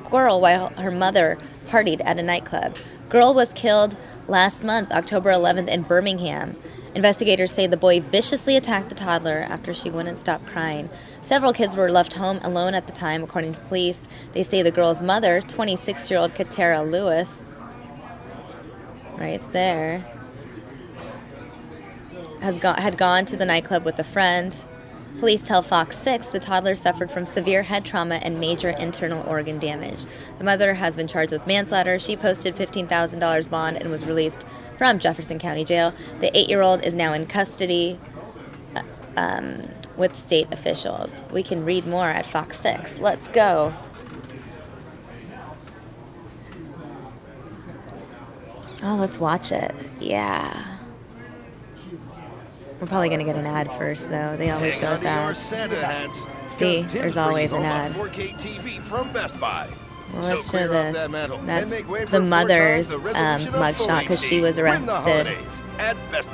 while her mother partied at a nightclub. Girl was killed last month, October 11th, in Birmingham. Investigators say the boy viciously attacked the toddler after she wouldn't stop crying. Several kids were left home alone at the time, according to police. They say the girl's mother, 26-year-old Katara Lewis, right there, had gone to the nightclub with a friend. Police tell Fox 6 the toddler suffered from severe head trauma and major internal organ damage. The mother has been charged with manslaughter. She posted $15,000 bond and was released from Jefferson County Jail. The 8-year-old is now in custody with state officials. We can read more at Fox 6. Let's go. Oh, let's watch it. Yeah. We're probably going to get an ad first, though. They always show us ads. See, there's always an ad. 4K TV from Best Buy. Well, let's show this. That's the mother's mugshot because she was arrested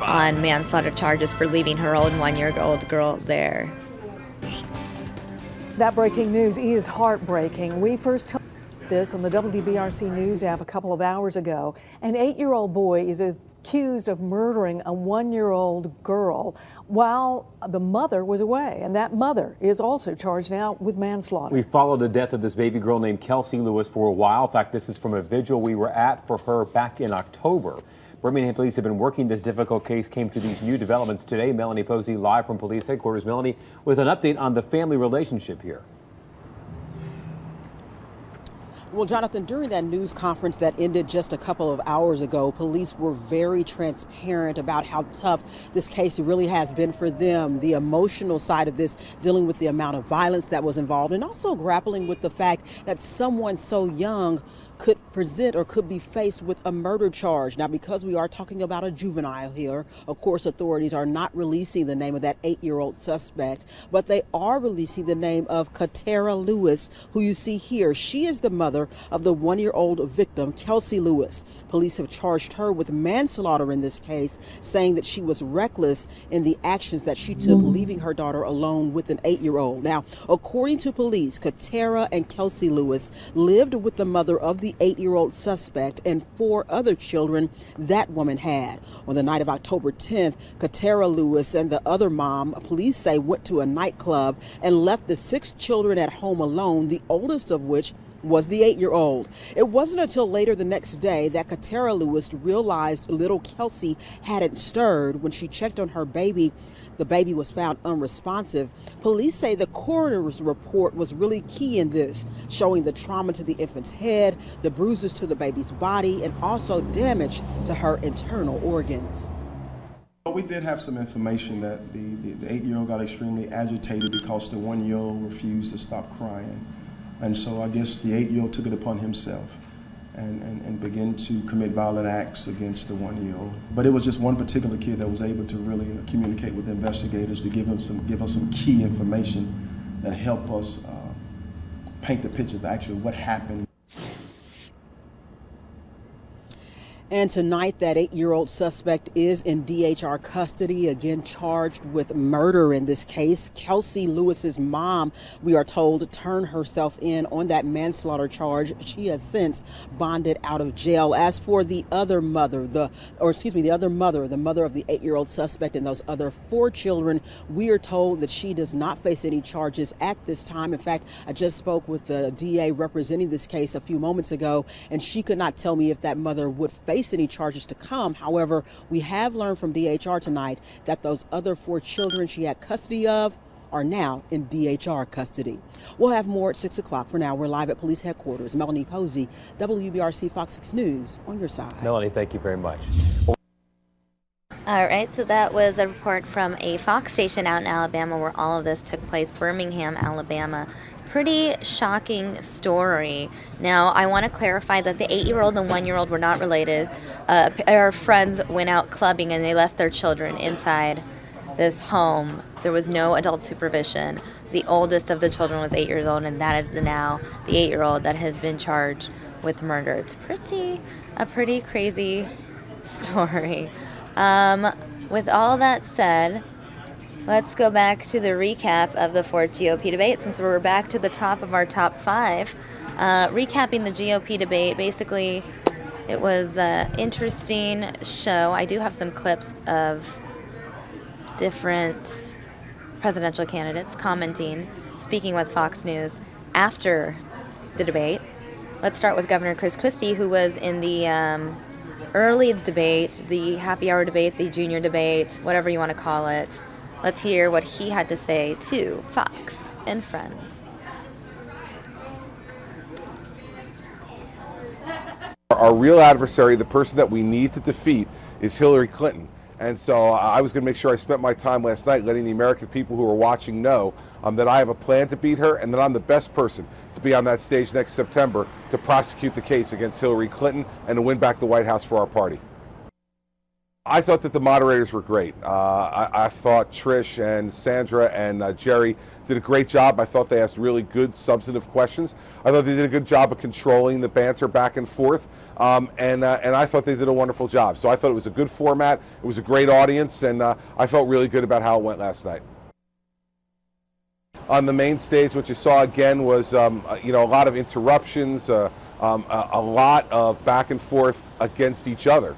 on manslaughter charges for leaving her old 1-year-old girl there. That breaking news is heartbreaking. We first told this on the WBRC News app a couple of hours ago. An 8-year-old boy is accused of murdering a 1-year-old girl while the mother was away, and that mother is also charged now with manslaughter. We followed the death of this baby girl named Kelsey Lewis for a while. In fact, this is from a vigil we were at for her back in October. Birmingham police have been working this difficult case, came to these new developments today. Melanie Posey live from police headquarters. Melanie, with an update on the family relationship here. Well, Jonathan, during that news conference that ended just a couple of hours ago, police were very transparent about how tough this case really has been for them. The emotional side of this, dealing with the amount of violence that was involved, and also grappling with the fact that someone so young could present or could be faced with a murder charge. Now, because we are talking about a juvenile here, of course, authorities are not releasing the name of that 8-year-old suspect, but they are releasing the name of Katera Lewis, who you see here. She is the mother of the 1-year-old victim, Kelsey Lewis. Police have charged her with manslaughter in this case, saying that she was reckless in the actions that she took, leaving her daughter alone with an 8-year-old. Now, according to police, Katera and Kelsey Lewis lived with the mother of the 8-year-old suspect and 4 other children that woman had. On the night of October 10th, Katera Lewis and the other mom, police say, went to a nightclub and left the 6 children at home alone, the oldest of which was the 8-year-old. It wasn't until later the next day that Katera Lewis realized little Kelsey hadn't stirred. When she checked on her baby, the baby was found unresponsive. Police say the coroner's report was really key in this, showing the trauma to the infant's head, the bruises to the baby's body, and also damage to her internal organs. We did have some information that the 8-year-old got extremely agitated because the 1-year-old refused to stop crying. And so I guess the 8-year-old took it upon himself and began to commit violent acts against the 1-year-old. But it was just one particular kid that was able to really communicate with the investigators to give us some key information that helped us paint the picture of actually what happened. And tonight, that 8-year-old suspect is in DHR custody, again charged with murder in this case. Kelsey Lewis's mom, we are told, turned herself in on that manslaughter charge. She has since bonded out of jail. As for the other mother, the mother of the 8-year-old suspect and those other 4 children, we are told that she does not face any charges at this time. In fact, I just spoke with the DA representing this case a few moments ago, and she could not tell me if that mother would face any charges to come. However, we have learned from DHR tonight that those other 4 children she had custody of are now in DHR custody. We'll have more at 6 o'clock. For now, we're live at police headquarters. Melanie Posey, WBRC Fox 6 News, on your side. Melanie, thank you very much. All right, so that was a report from a Fox station out in Alabama where all of this took place, Birmingham, Alabama. Pretty shocking story. Now, I want to clarify that the 8-year-old and 1-year-old were not related. Our friends went out clubbing and they left their children inside this home. There was no adult supervision. The oldest of the children was 8 years old, and that is the 8-year-old that has been charged with murder. It's a pretty crazy story. With all that said, let's go back to the recap of the 4th GOP debate, since we're back to the top of our top 5. Recapping the GOP debate, basically, it was an interesting show. I do have some clips of different presidential candidates commenting, speaking with Fox News after the debate. Let's start with Governor Chris Christie, who was in the early debate, the happy hour debate, the junior debate, whatever you want to call it. Let's hear what he had to say to Fox and Friends. Our real adversary, the person that we need to defeat, is Hillary Clinton. And so I was going to make sure I spent my time last night letting the American people who are watching know that I have a plan to beat her and that I'm the best person to be on that stage next September to prosecute the case against Hillary Clinton and to win back the White House for our party. I thought that the moderators were great. I thought Trish and Sandra and Jerry did a great job. I thought they asked really good substantive questions. I thought they did a good job of controlling the banter back and forth. And I thought they did a wonderful job. So I thought it was a good format. It was a great audience, and I felt really good about how it went last night. On the main stage, what you saw again was a lot of interruptions, a lot of back and forth against each other.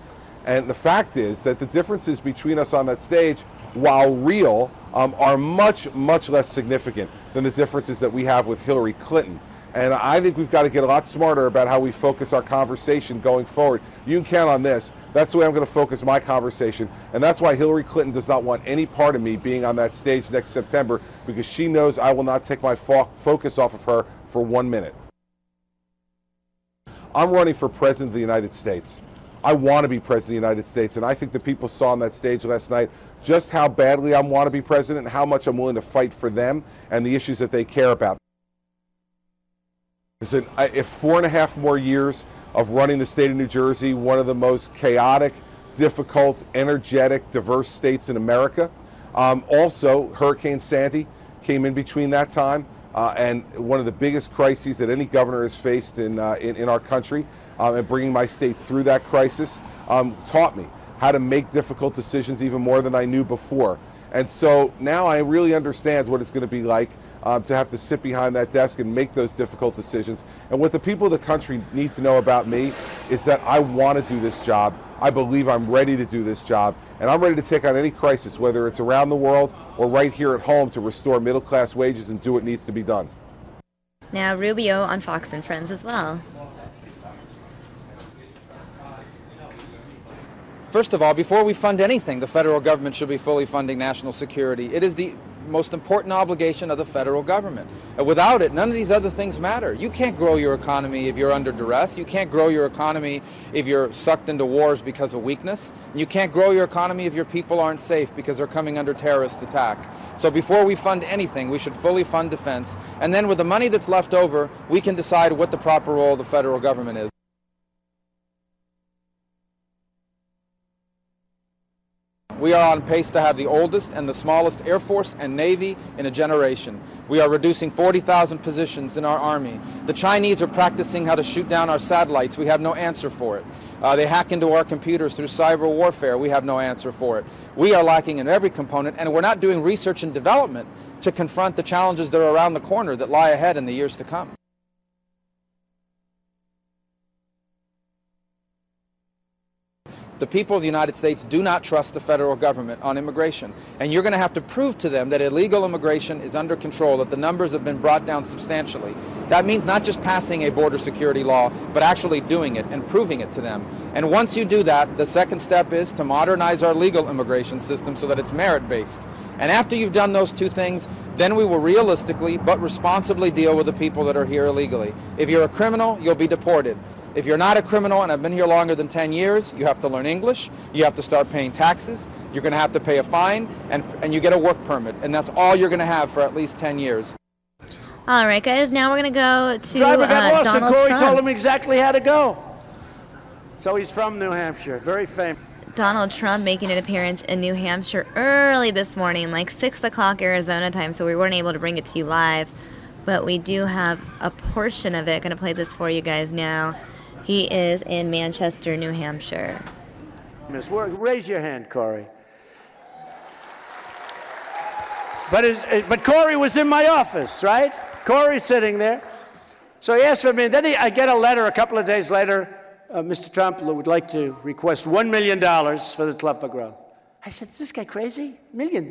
And the fact is that the differences between us on that stage, while real, are much, much less significant than the differences that we have with Hillary Clinton. And I think we've got to get a lot smarter about how we focus our conversation going forward. You can count on this. That's the way I'm going to focus my conversation. And that's why Hillary Clinton does not want any part of me being on that stage next September, because she knows I will not take my focus off of her for 1 minute. I'm running for President of the United States. I want to be President of the United States, and I think the people saw on that stage last night just how badly I want to be president and how much I'm willing to fight for them and the issues that they care about. Listen, if 4.5 more years of running the state of New Jersey, one of the most chaotic, difficult, energetic, diverse states in America. Also, Hurricane Sandy came in between that time, and one of the biggest crises that any governor has faced in our country, and bringing my state through that crisis taught me how to make difficult decisions even more than I knew before. And so now I really understand what it's going to be like to have to sit behind that desk and make those difficult decisions. And what the people of the country need to know about me is that I want to do this job. I believe I'm ready to do this job, and I'm ready to take on any crisis, whether it's around the world or right here at home, to restore middle-class wages and do what needs to be done. Now Rubio on Fox and Friends as well. First of all, before we fund anything, the federal government should be fully funding national security. It is the most important obligation of the federal government. Without it, none of these other things matter. You can't grow your economy if you're under duress. You can't grow your economy if you're sucked into wars because of weakness. You can't grow your economy if your people aren't safe because they're coming under terrorist attack. So before we fund anything, we should fully fund defense. And then with the money that's left over, we can decide what the proper role of the federal government is. We are on pace to have the oldest and the smallest Air Force and Navy in a generation. We are reducing 40,000 positions in our Army. The Chinese are practicing how to shoot down our satellites. We have no answer for it. They hack into our computers through cyber warfare. We have no answer for it. We are lacking in every component, and we're not doing research and development to confront the challenges that are around the corner that lie ahead in the years to come. The people of the United States do not trust the federal government on immigration. And you're going to have to prove to them that illegal immigration is under control, that the numbers have been brought down substantially. That means not just passing a border security law, but actually doing it and proving it to them. And once you do that, the second step is to modernize our legal immigration system so that it's merit-based. And after you've done those two things, then we will realistically but responsibly deal with the people that are here illegally. If you're a criminal, you'll be deported. If you're not a criminal and have been here longer than 10 years, you have to learn English, you have to start paying taxes, you're going to have to pay a fine, and you get a work permit. And that's all you're going to have for at least 10 years. All right, guys, now we're going to go to Driver got lost, Donald and Corey Trump. told him exactly how to go. So he's from New Hampshire, very famous. Donald Trump making an appearance in New Hampshire early this morning, like 6 o'clock Arizona time, so we weren't able to bring it to you live. But we do have a portion of it. Going to play this for you guys now. He is in Manchester, New Hampshire. Raise your hand, Corey. But Corey was in my office, right? Corey's sitting there. So he asked for me. Then I get a letter a couple of days later. Mr. Trump would like to request $1 million for the club for growth. I said, is this guy crazy? $1 million?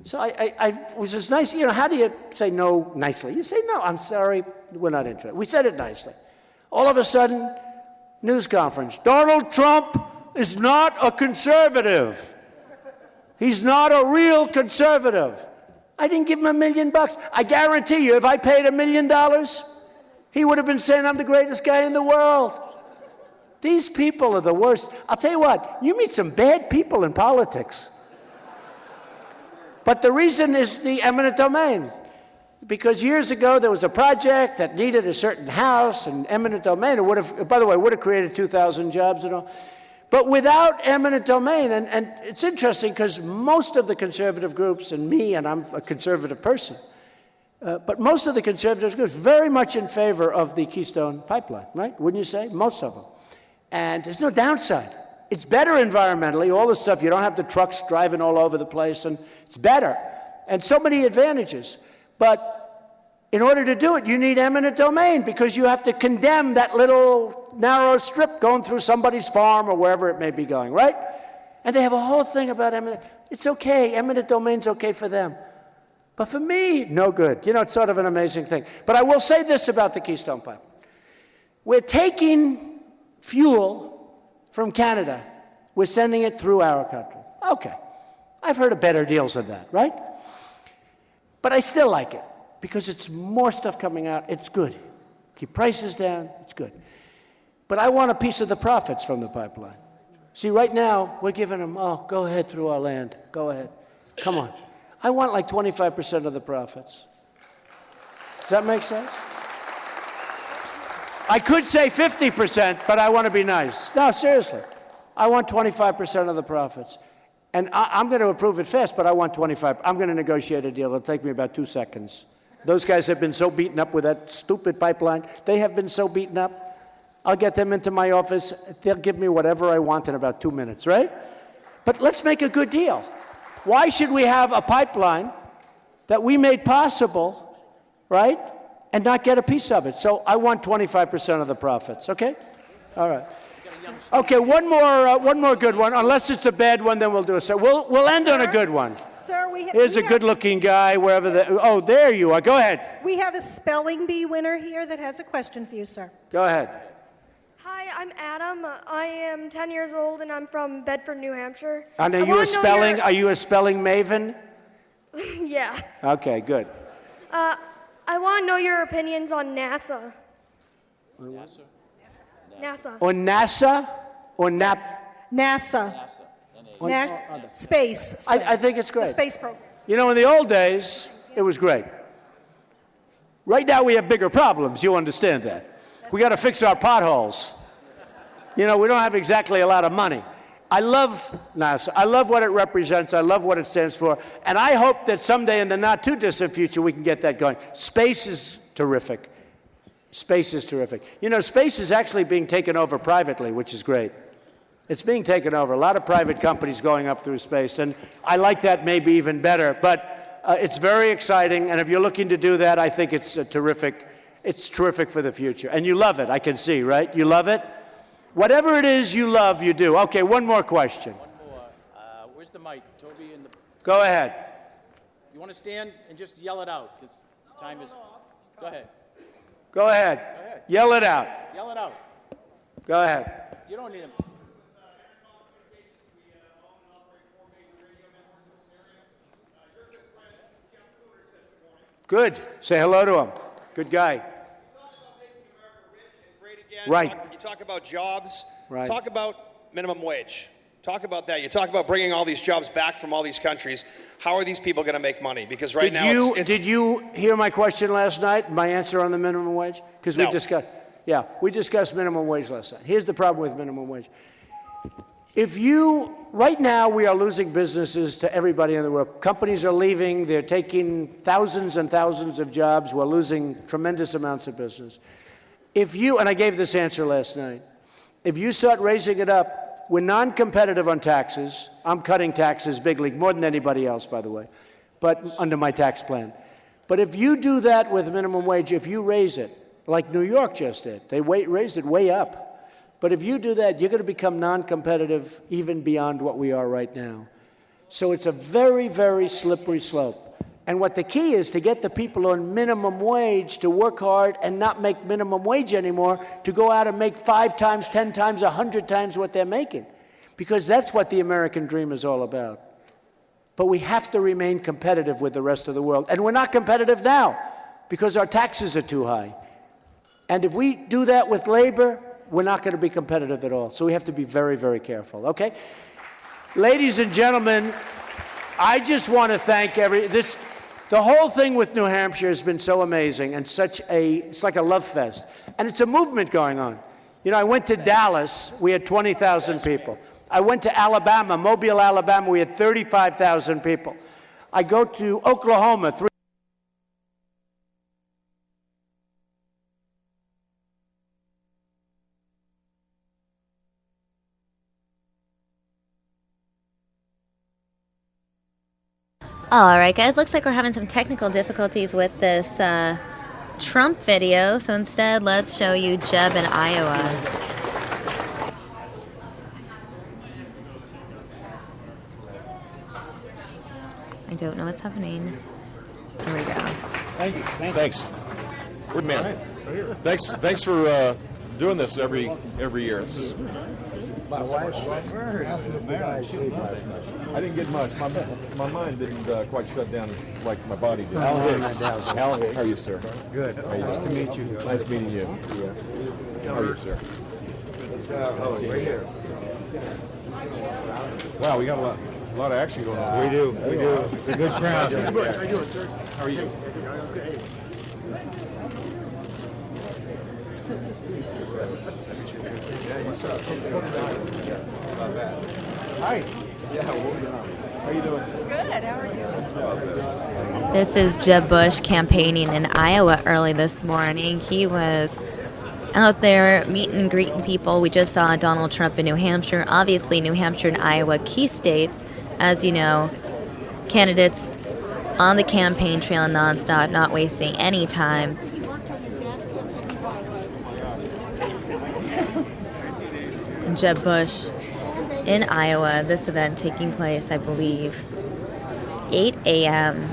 So I was just nice. You know, how do you say no nicely? You say, no, I'm sorry, we're not interested. We said it nicely. All of a sudden, news conference. Donald Trump is not a conservative. He's not a real conservative. I didn't give him $1 million. I guarantee you, if I paid $1 million, he would have been saying I'm the greatest guy in the world. These people are the worst. I'll tell you what, you meet some bad people in politics. But the reason is the eminent domain. Because years ago, there was a project that needed a certain house, and eminent domain, it would have, by the way, would have created 2,000 jobs and all. But without eminent domain, and it's interesting because most of the conservative groups, and me, and I'm a conservative person, but most of the conservative groups very much in favor of the Keystone Pipeline, right? Wouldn't you say? Most of them. And there's no downside. It's better environmentally, all the stuff, you don't have the trucks driving all over the place, and it's better. And so many advantages. But in order to do it, you need eminent domain because you have to condemn that little narrow strip going through somebody's farm or wherever it may be going, right? And they have a whole thing about eminent. It's okay. Eminent domain's okay for them. But for me, no good. You know, it's sort of an amazing thing. But I will say this about the Keystone Pipeline. We're taking fuel from Canada. We're sending it through our country. Okay. I've heard of better deals than that, right? But I still like it because it's more stuff coming out. It's good. Keep prices down. It's good. But I want a piece of the profits from the pipeline. See, right now, we're giving them, oh, go ahead through our land. Go ahead. Come on. I want like 25% of the profits. Does that make sense? I could say 50%, but I want to be nice. No, seriously. I want 25% of the profits. And I'm going to approve it fast, but I want 25. I'm going to negotiate a deal. It'll take me about 2 seconds. Those guys have been so beaten up with that stupid pipeline. They have been so beaten up. I'll get them into my office. They'll give me whatever I want in about 2 minutes, right? But let's make a good deal. Why should we have a pipeline that we made possible, right, and not get a piece of it? So I want 25% of the profits, okay? All right. Okay, one more good one. Unless it's a bad one, then we'll do it. So we'll end on a good one. Sir, Here's a good-looking guy, wherever oh, there you are. Go ahead. We have a spelling bee winner here that has a question for you, sir. Go ahead. Hi, I'm Adam. I am 10 years old, and I'm from Bedford, New Hampshire. And are you a spelling maven? Yeah. Okay, good. I want to know your opinions on NASA. NASA. On NASA? Or NAP? NASA. Space. I think it's great. The space program. You know, in the old days, it was great. Right now, we have bigger problems. You understand that. We got to fix our potholes. You know, we don't have exactly a lot of money. I love NASA. I love what it represents. I love what it stands for. And I hope that someday in the not-too-distant future, we can get that going. Space is terrific. Space is terrific. You know, space is actually being taken over privately, which is great. It's being taken over. A lot of private companies going up through space. And I like that maybe even better. But it's very exciting. And if you're looking to do that, I think it's terrific. It's terrific for the future. And you love it, I can see, right? You love it? Whatever it is you love, you do. Okay, one more question. One more. Where's the mic? Toby and the... Go ahead. You want to stand and just yell it out, because time is... Go ahead. Go ahead. Go ahead. Yell it out. Yell it out. Go ahead. You don't need him. Good. Say hello to him. Good guy. Right. You talk about jobs. Right. Talk about minimum wage. Talk about that. You talk about bringing all these jobs back from all these countries. How are these people going to make money? Because right now, did you hear my question last night? My answer on the minimum wage? Because we discussed. Yeah, we discussed minimum wage last night. Here's the problem with minimum wage. Right now we are losing businesses to everybody in the world. Companies are leaving. They're taking thousands and thousands of jobs. We're losing tremendous amounts of business. And I gave this answer last night, if you start raising it up, we're non-competitive on taxes. I'm cutting taxes big league, more than anybody else, by the way, but under my tax plan. But if you do that with minimum wage, if you raise it, like New York just did, they raised it way up. But if you do that, you're going to become non-competitive even beyond what we are right now. So it's a very, very slippery slope. And what the key is to get the people on minimum wage to work hard and not make minimum wage anymore, to go out and make 5 times, 10 times, 100 times what they're making. Because that's what the American dream is all about. But we have to remain competitive with the rest of the world. And we're not competitive now because our taxes are too high. And if we do that with labor, we're not going to be competitive at all. So we have to be very, very careful, okay? Ladies and gentlemen, I just want to thank the whole thing with New Hampshire has been so amazing and it's like a love fest. And it's a movement going on. You know, I went to Dallas, we had 20,000 people. I went to Alabama, Mobile, Alabama, we had 35,000 people. I go to Oklahoma, All right, guys, looks like we're having some technical difficulties with this Trump video, so instead let's show you Jeb in Iowa. I don't know what's happening. Here we go. Thank you. Thanks. Good man. Thanks for doing this every year. It's just my wife. I didn't get much. My mind didn't quite shut down like my body did. Al Hicks. How are you, sir? Good. Nice to meet you. Nice meeting you. Yeah. How are you, sir? Right here. Wow, we got a lot of action going on. We do. It's a good crowd. How you doing, sir? How are you? Hi. Yeah, how you doing? Good, how are you? This is Jeb Bush campaigning in Iowa early this morning. He was out there meeting and greeting people. We just saw Donald Trump in New Hampshire. Obviously, New Hampshire and Iowa, key states. As you know, candidates on the campaign trail nonstop, not wasting any time. And Jeb Bush in Iowa, this event taking place, I believe, 8 a.m.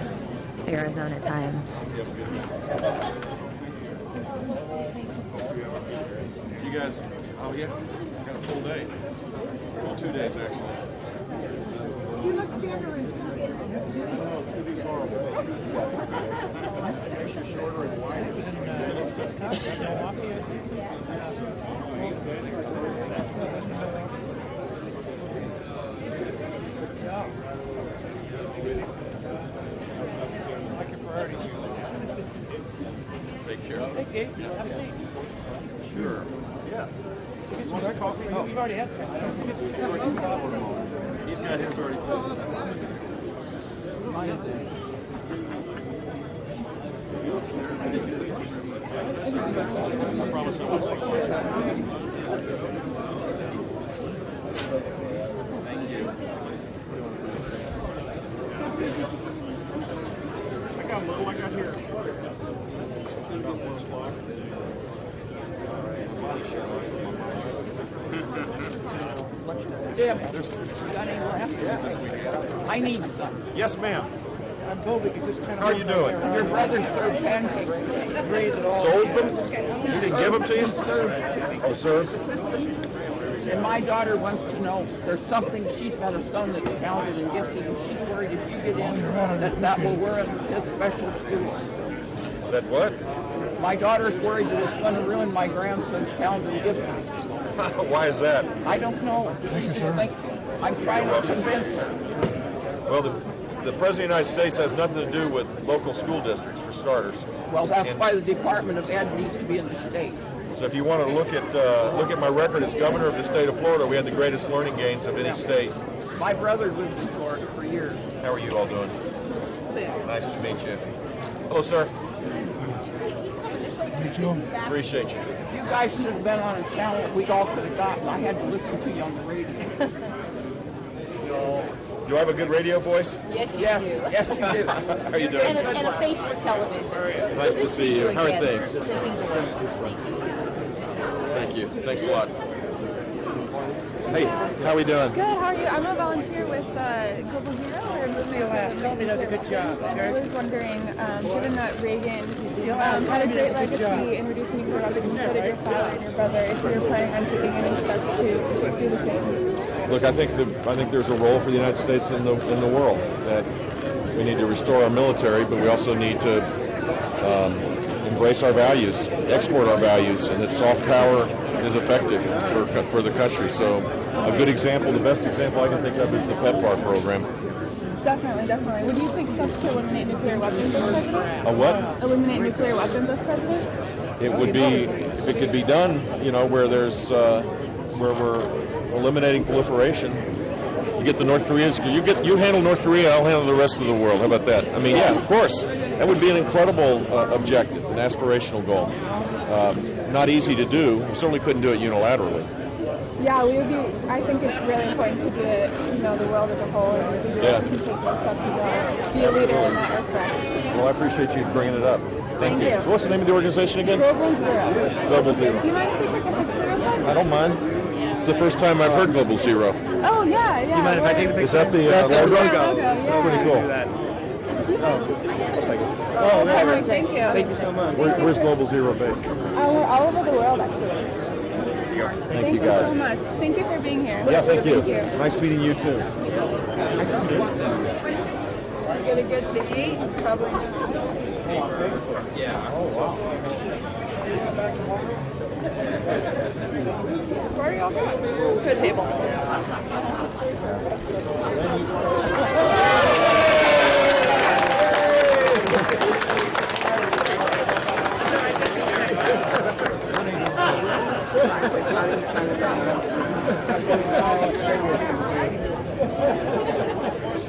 Arizona time. You guys, oh yeah, got a full day. Well, 2 days actually. You look better in Shorter and wider. Take care. Sure. Yeah. Want some coffee? Oh, you've already had some. He's got his already. I promise I won't say more. Thank you. I got a little, I got here. About 1 o'clock. Jim, got any left? I need some. Yes, ma'am. I'm Bobby. How are you doing? Your brother served pancakes. Sold them? You didn't give them to you? Oh, served? And my daughter wants to know, there's something, she's got a son that's talented and gifted, and she's worried if you get in, that will ruin his special school. That what? My daughter's worried that it's going to ruin my grandson's talented and gifted. Why is that? I don't know. She just thinks, I'm trying to convince her. Well, the President of the United States has nothing to do with local school districts, for starters. Well, that's why the Department of Ed needs to be in the state. So if you want to look at my record as governor of the state of Florida, we had the greatest learning gains of any state. My brother lived in Florida for years. How are you all doing? Nice to meet you. Hello, sir. Meet you. Appreciate you. You guys should have been on a channel that we all could have gotten. I had to listen to you on the radio. Do I have a good radio voice? Yes, you do. Yes, you do. How are you doing? And a face for television. Nice to see you. How are things? Thank you. Thanks a lot. Hey, how are we doing? Good, how are you? I'm a volunteer with Global Zero. We're moving does a good job. I was wondering, given that Reagan had a great legacy introducing nuclear weapons, so did your father and your brother, if you're planning on taking any steps to do the same? Look, I think there's a role for the United States in the world, that we need to restore our military, but we also need to embrace our values, export our values, and that soft power is effective for the country. So a good example, the best example I can think of is the PEPFAR program. Definitely, definitely. Would you take steps to eliminate nuclear weapons as president? A what? Eliminate nuclear weapons as president? It would be, if it could be done, where there's, where we're eliminating proliferation. You get the North Koreans, you handle North Korea, I'll handle the rest of the world. How about that? I mean, yeah, of course. That would be an incredible objective, an aspirational goal. Not easy to do. We certainly couldn't do it unilaterally. Yeah, we would be. I think it's really important to do it, the world as a whole, and we really can take those steps to be a leader in that respect. Well, I appreciate you bringing it up. Thank you. What's the name of the organization again? Global Zero. Global Zero. Do you mind if we take a picture of that? I don't mind. It's the first time I've heard Global Zero. Oh, yeah. Do you mind if I take the picture? Is that the logo? That's pretty cool. Oh, okay. Thank you. Thank you so much. Where's Global Zero based? We're all over the world, actually. Thank you guys. So much. Thank you for being here. Yeah, thank you. Thank you. Nice meeting you too. Gonna get to eat? Probably. Yeah. Oh, wow. Where are y'all going? To a table.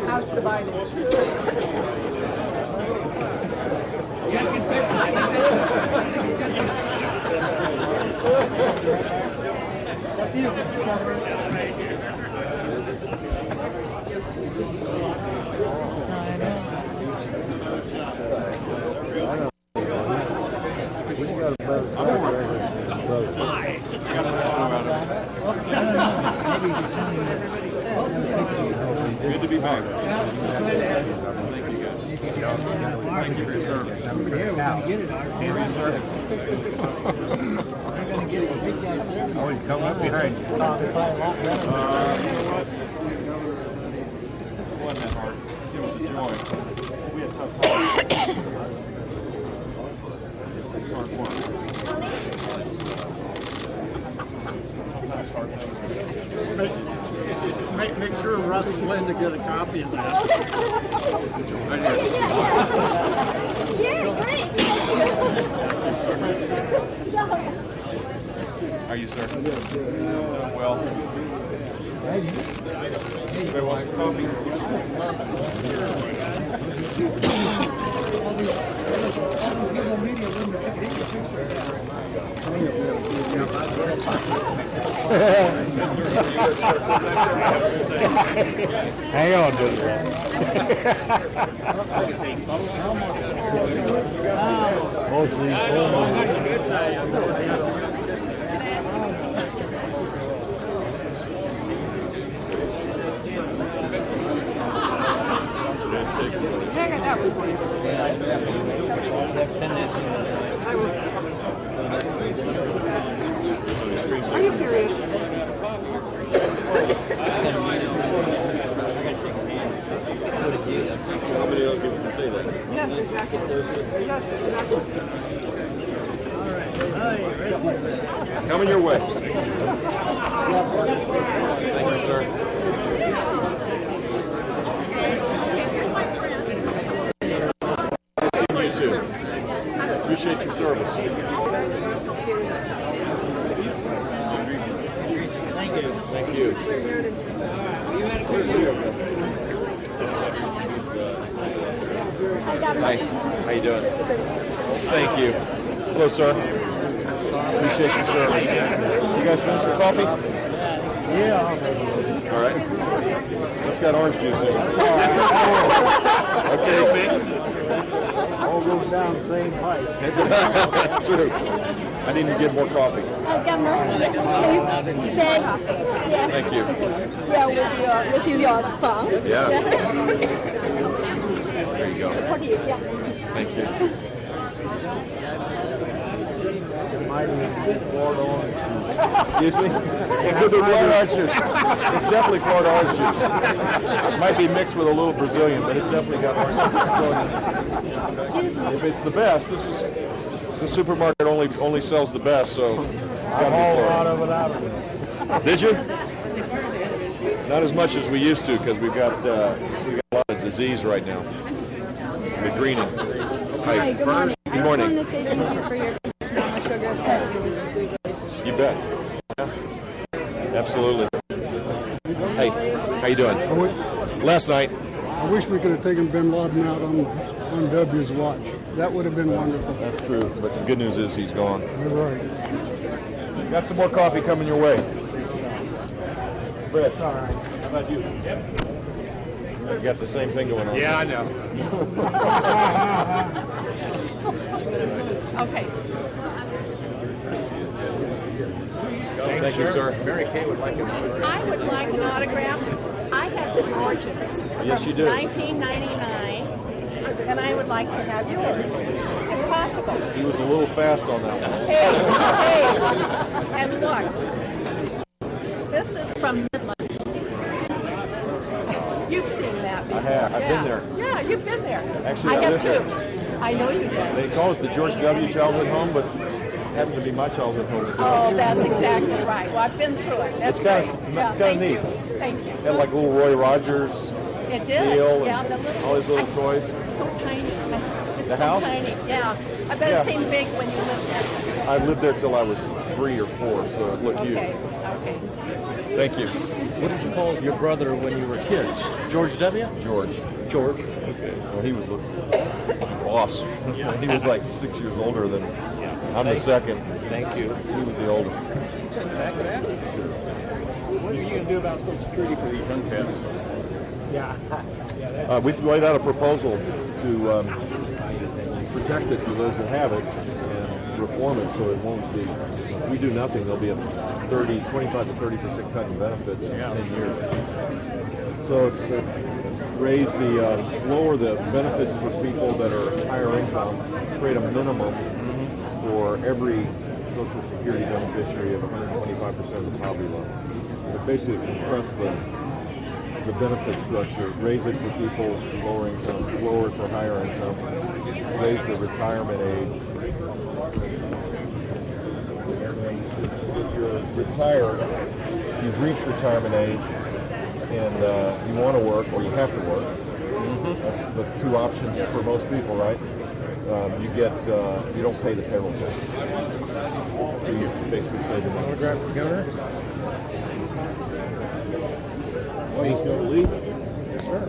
House divided. Good to be back. Thank you, guys. Thank you for your service. Oh, he's coming up behind you. You know what? It wasn't that hard. It was a joy. We had tough times. It's hard work. Sometimes hard things. Make sure Russ and Linda get a copy of that. Yeah, great. How are you, sir? Doing well. Anybody want some coffee? Hang on to it. Are you serious? Nobody else gets to say that. Yes, exactly. Yes, exactly. Coming your way. Thank you, sir. You too. Appreciate your service. Thank you. Thank you. Hi. How you doing? Thank you. Hello, sir. Appreciate your service. You guys finished your coffee? Yeah. All right. Let's got orange juice in it. Okay, Pete. All goes down the same pipe. That's true. I need to get more coffee. Governor, say, yeah. Thank you. Yeah, with your song. Yeah. There you go. Support you, yeah. Thank you. Excuse me? It could be Florida orange juice. It's definitely Florida orange juice. It might be mixed with a little Brazilian, but it's definitely got orange juice. If it's the best, this is the supermarket only sells the best, so it's got to be Florida. Did you? Not as much as we used to, because we've got a lot of disease right now. The greening. Hi, good morning. Good morning. I just wanted to say thank you for your attention on the sugar sweet relationship. You bet. Absolutely. Hey, how you doing? Last night. I wish we could have taken Bin Laden out on W's watch. That would have been wonderful. That's true, but the good news is he's gone. You're right. Got some more coffee coming your way. Chris, all right. How about you? Yep. You got the same thing going on. Yeah, I know. Okay. Thank you, sir. Mary Kay would like an autograph. I would like an autograph. I have the gorgeous. Yes, you do. 1999, and I would like to have yours, if possible. He was a little fast on that one. Hey, and look, this is from Midland. You've seen that before. I have. I've been there. Yeah, you've been there. Actually, I I have lived too. there. I know you did. They call it the George W. Childhood Home, but it happens to be my childhood home as well. Oh, that's exactly right. Well, I've been through it. That's It's kinda- great. it's Yeah, kinda thank neat. you. Thank you. Had like little Roy Rogers It did. deal Yeah, and the little, all these little toys. so tiny. It's The house? Tiny, yeah. I bet Yeah. it seemed big when you lived there. I lived there till I was 3 or 4, so it looked huge. Okay. Thank you. What did you call your brother when you were kids? George W? George. George. Okay. Well, he was the boss. He was like 6 years older than I'm the second. Thank you. He was the oldest. What are you going to do about Social Security for these young cats? We've laid out a proposal to protect it for those that have it and reform it so it won't be. If we do nothing, there'll be a 25 to 30% cut in benefits in 10 years. So it's lower the benefits for people that are higher income, create a minimum for every Social Security beneficiary of 125% of the poverty level. So basically compress the benefit structure, raise it for people lower income, lower it for higher income, raise the retirement age. If you're retired, you've reached retirement age, and you want to work or you have to work. That's the two options for most people, right? You don't pay the payroll tax. So you basically save the money. Autograph for Governor? Oh, he's going to leave? Yes, sir.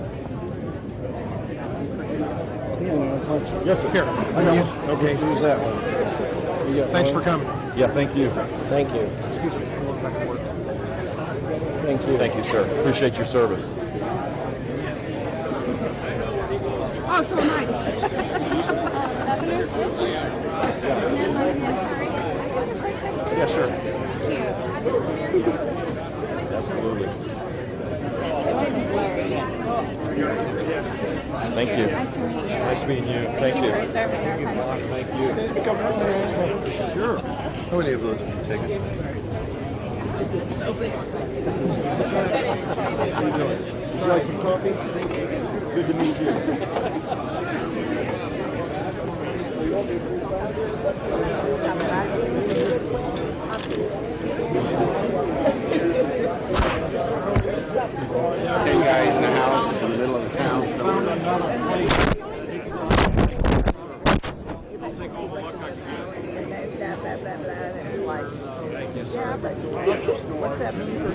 Yes, sir. Here. I know. Okay. Use that one. Thanks for coming. Yeah, thank you. Thank you. Excuse me. Thank you. Thank you, sir. Appreciate your service. Oh, so nice. Yeah, sure. Absolutely. Thank you. Nice meeting you. Thank you. Thank you. Sure. How many of those have you taken? Would you like some coffee? Good to meet you. Ten guys in a house in the middle of the town. Found another place. What's that mean for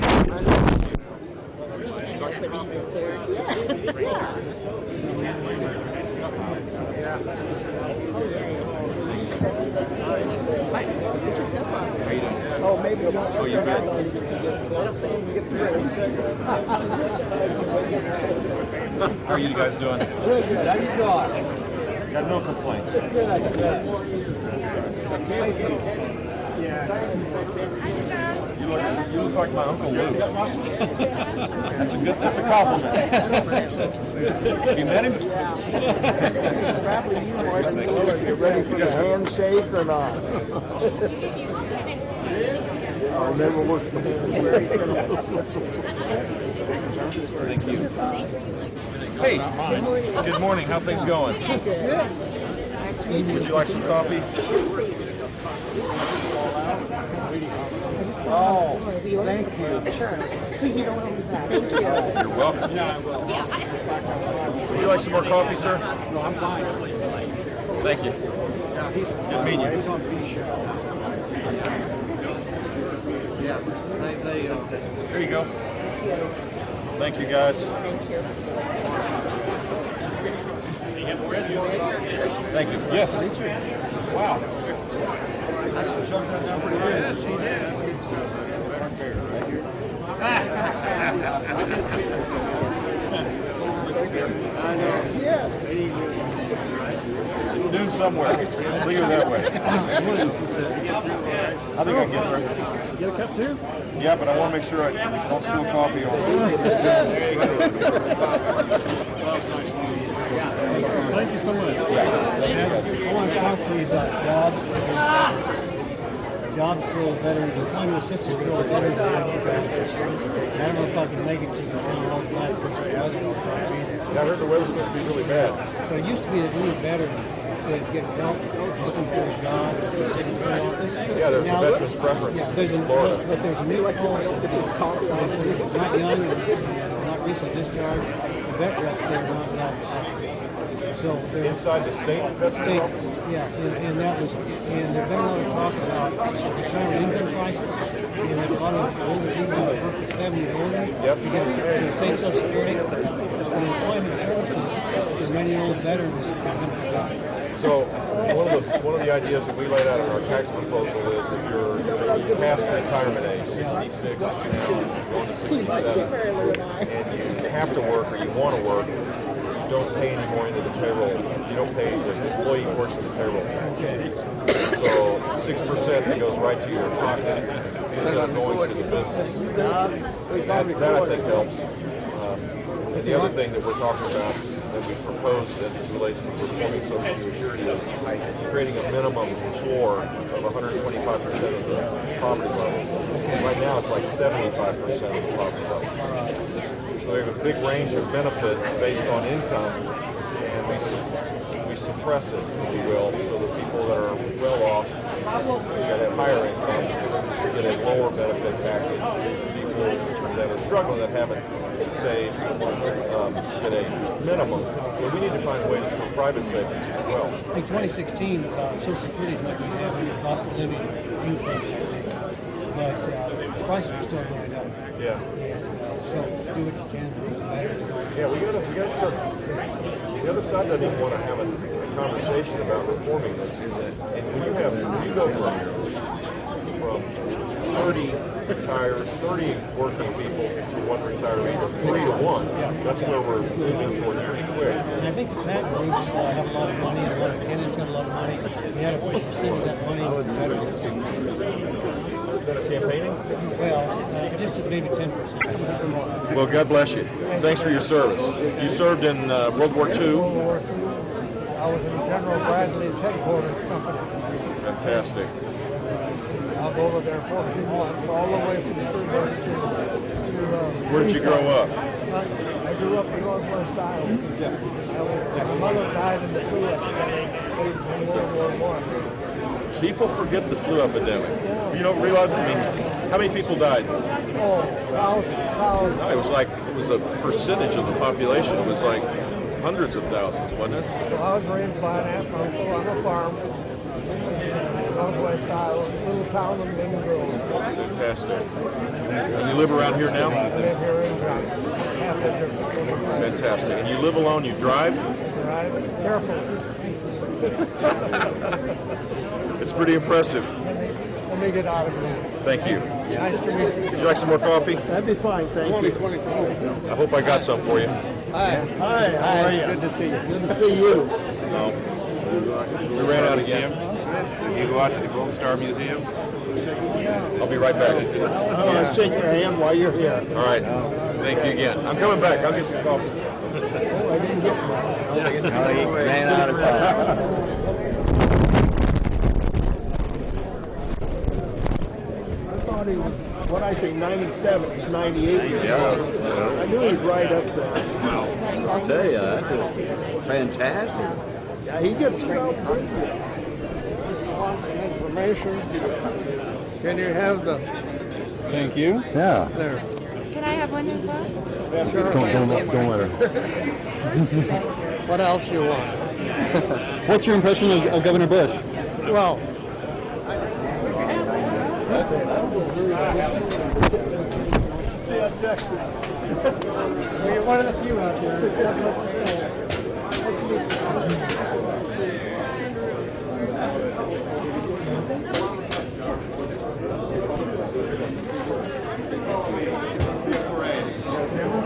Oh, maybe not. Oh, you bet. How are you guys doing? Good. How you doing? Got no complaints. You look like my Uncle Lou. That's a compliment. Have you met him? Probably you, Martin. You ready for the handshake or not? I'll never work for this. Is where he's going to Thank you. Hey, good morning. How things going? Good. Would you like some coffee? Oh, thank you. Sure. You don't want to back. You're welcome. Would you like some more coffee, sir? No, I'm fine. Thank you. Good meeting you. He's on B show. Yeah, There you go. Thank you, guys. Thank you. Yes. Wow. That's jumped that down pretty good. Yes, he did. I know. Yes. It's noon somewhere. It's clear that way. I think I can get there. Get a cup too? Yeah, but I want to make sure I don't spill coffee on Thank you so much. I want to talk to you about jobs. Jobs for veterans. The time your sister's for veterans. I don't know if I can make it to the town last night because the weather will try to be there. Yeah, I heard the weather's supposed to be really bad. But it used to be that any veteran could get help looking for a job. Yeah, there's a veterans preference Yeah, there's in Florida. But there's a new policy. Not young and not recently discharged. The vet reps there are not So Inside the state veteran office? Yeah, and that was, and there's been a lot of talk about the retirement income crisis, and there's a lot of older people that work to 70 or older. Yep. You get to state Social Security, and employment services for many old veterans have been forgotten. So one of the ideas that we laid out in our tax proposal is if you're past retirement age, 66, going to 67, and you have to work or you want to work, you don't pay any more into the payroll. You don't pay the employee portion of the payroll tax. So 6% that goes right to your pocket instead of going to the business. That I think helps. And the other thing that we're talking about that we proposed that relates to performing Social Security is creating a minimum floor of 125% of the poverty level. Right now it's like 75% of the poverty level. So they have a big range of benefits based on income, and we suppress it, if you will, so the people that are well off, that have higher income, get a lower benefit package. People that are struggling, that haven't saved, get a minimum. But we need to find ways for private savings as well. In 2016, Social Security is not going to have any cost of living increase, but prices are still going up. Yeah. So do what you can to make it better. Yeah, we gotta start. The other side doesn't even want to have a conversation about reforming this. And when you go from 30 retired, 30 working people to one retiree, or 3 to 1, that's where we're moving towards pretty quick. And I think the PAC groups have a lot of money, and a lot of candidates have a lot of money. We had a percent of that money. Is that a campaigning? Well, just maybe 10%. Well, God bless you. Thanks for your service. You served in World War II? World War II. I was in General Bradley's headquarters company. Fantastic. I was over there 14 months, all the way from Shrewsbury to Where did you grow up? I grew up in Northwest Iowa. My mother died in the flu epidemic in World War I. People forget the flu epidemic. You don't realize it? I mean, how many people died? Oh, thousands. No, it was a percentage of the population. It was like hundreds of thousands, wasn't it? So I was raised by an aunt and uncle on a farm in Northwest Iowa, little town of Minden Grove. Fantastic. And you live around here now? I live here in half acre. Fantastic. And you live alone? You drive? Drive carefully. It's pretty impressive. Let me get out of here. Thank you. Nice to meet you. Would you like some more coffee? That'd be fine, thank you. I hope I got some for you. Hi. Hi, how are you? Good to see you. Good to see you. No. We ran out again. You go out to the Gold Star Museum? I'll be right back. I want to shake your hand while you're here. All right. Thank you again. I'm coming back. I'll get some coffee. Oh, I didn't get one. He ran out of time. He was, what I say, 97, he's 98 years old. I knew he was right up there. I'll tell you, that's just fantastic. Yeah, he gets around pretty good. Want some information? Can you have the... Thank you. Yeah. There. Can I have one as well? Sure. Don't let her. What else you want? What's your impression of Governor Bush? Well... We're one of the few out there.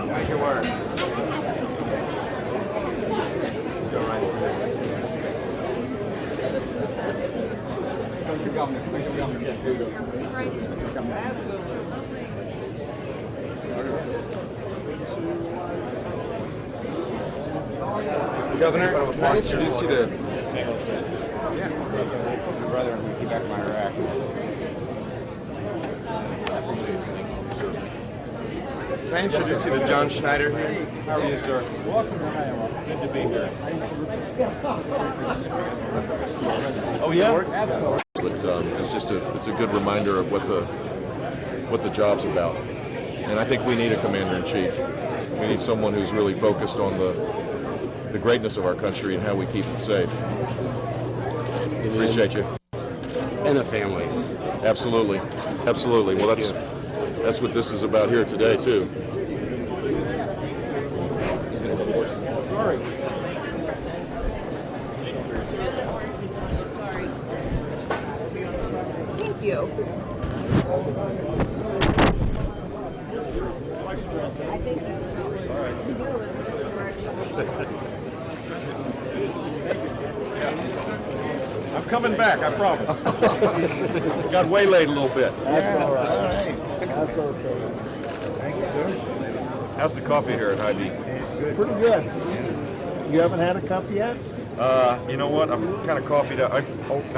Make it work. Governor, can I introduce you to my brother and we back from Iraq. Can I introduce you to John Schneider here? How are you, sir? Welcome to Iowa. Good to be here. Oh, yeah? Absolutely. But it's a good reminder of what the job's about. And I think we need a commander-in-chief. We need someone who's really focused on the greatness of our country and how we keep it safe. Appreciate you. And the families. Absolutely. Absolutely. Well, that's what this is about here today, too. Sorry. Thank you. I think I'm coming back, I promise. Got waylaid a little bit. That's all right. That's okay. Thank you, sir. How's the coffee here at Hy-Vee? Good. Pretty good. You haven't had a cup yet? You know what? I'm kind of coffeeed out. I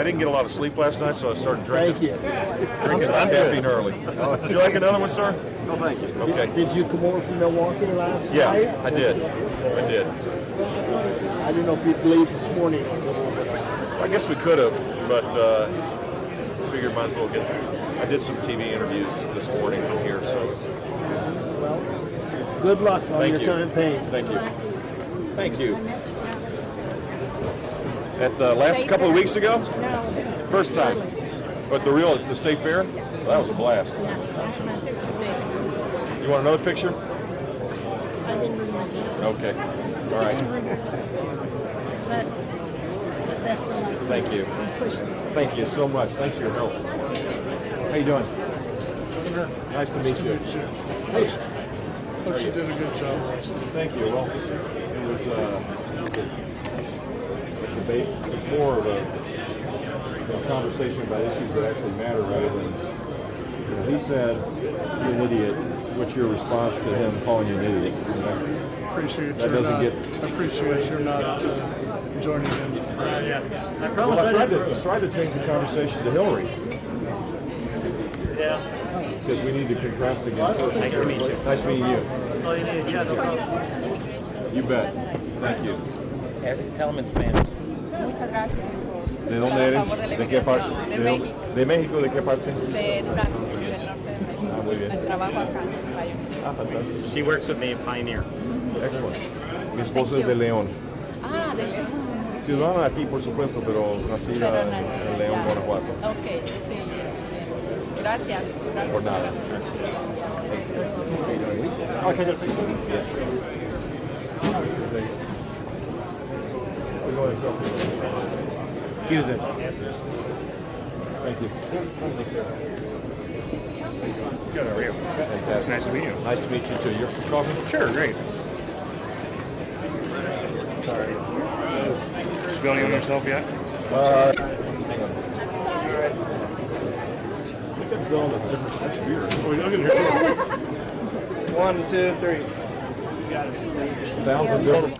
didn't get a lot of sleep last night, so I started drinking. Drinking my caffeine early. Would you like another one, sir? No, thank you. Okay. Did you come over from Milwaukee last night? Yeah, I did. I did. I didn't know if you'd leave this morning. I guess we could have, but figured might as well get. I did some TV interviews this morning from here, so. Well, good luck on your campaign. Thank you. Thank you. At the last couple of weeks ago? No. First time. But at the state fair? Well, that was a blast. You want another picture? I didn't bring my camera. Okay. All right. But that's the light. Thank you. I'm pushing. Thank you so much. Thanks for your help. How you doing? Nice to meet you. Coach, you did a good job. Thank you. Well, it was a debate. It's more of a conversation about issues that actually matter rather than, he said, you're an idiot. What's your response to him calling you an idiot? I appreciate you're not joining in. Well, I tried to change the conversation to Hillary. Yeah. Because we need to contrast against her. Nice to meet you. Nice meeting you. That's all you need. Yeah, no problem. You bet. Thank you. Tell them in Spanish. Muchas gracias. ¿De dónde eres? ¿De qué parte? ¿De México? ¿De qué parte? De Dunkin, del norte de México. Ah, muy bien. Trabajo acá en Rayo. Ah, fantástico. She works with me at Pioneer. Excellent. Mi esposa es de León. Ah, de León. Ciudadana aquí, por supuesto, pero nacida en León, Guanajuato. Ok, sí. Gracias. Por nada. Okay, good. Yeah. Excuse us. Thank you. Good, how are you? Fantastic. Nice to meet you. Nice to meet you too. You have some coffee? Sure, great. Sorry. Spilling on yourself yet? Hang on. That's beer. Oh, look at here. 1, 2, 3.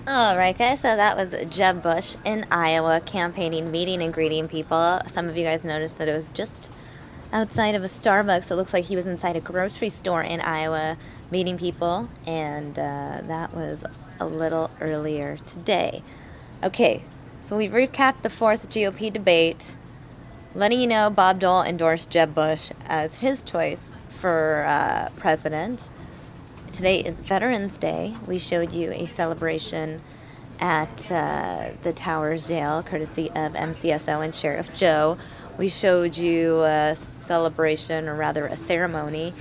All right, guys, so that was Jeb Bush in Iowa campaigning, meeting and greeting people. Some of you guys noticed that it was just outside of a Starbucks. It looks like he was inside a grocery store in Iowa meeting people, and that was a little earlier today. Okay, so we've recapped the 4th GOP debate, letting you know Bob Dole endorsed Jeb Bush as his choice for president. Today is Veterans Day. We showed you a celebration at the Towers Jail, courtesy of MCSO and Sheriff Joe. We showed you a celebration, or rather a ceremony,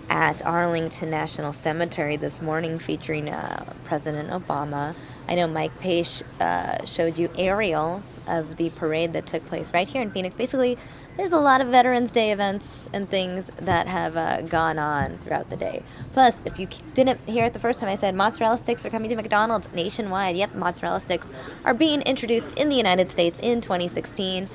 at Arlington National Cemetery this morning featuring President Obama. I know Mike Pace showed you aerials of the parade that took place right here in Phoenix. Basically, there's a lot of Veterans Day events and things that have gone on throughout the day. Plus, if you didn't hear it the first time, I said mozzarella sticks are coming to McDonald's nationwide. Yep, mozzarella sticks are being introduced in the United States in 2016.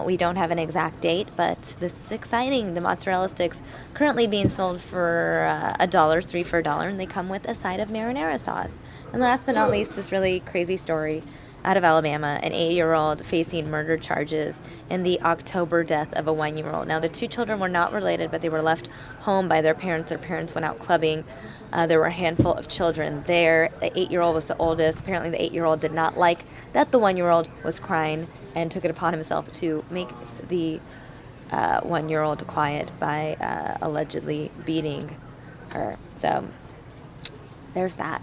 We don't have an exact date, but this is exciting. The mozzarella sticks currently being sold for $1, 3 for $1, and they come with a side of marinara sauce. And last but not least, this really crazy story out of Alabama, an 8-year-old facing murder charges in the October death of a 1-year-old. Now, the 2 children were not related, but they were left home by their parents. Their parents went out clubbing. There were a handful of children there. The 8-year-old was the oldest. Apparently, the 8-year-old did not like that the 1-year-old was crying and took it upon himself to make the 1-year-old quiet by allegedly beating her. So there's that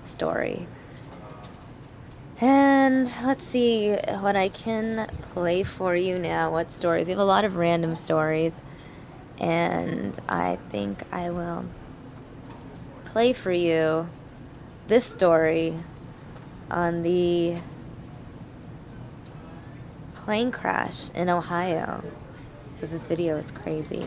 story. And let's see what I can play for you now. What stories? We have a lot of random stories. And I think I will play for you this story on the plane crash in Ohio. Because this video is crazy.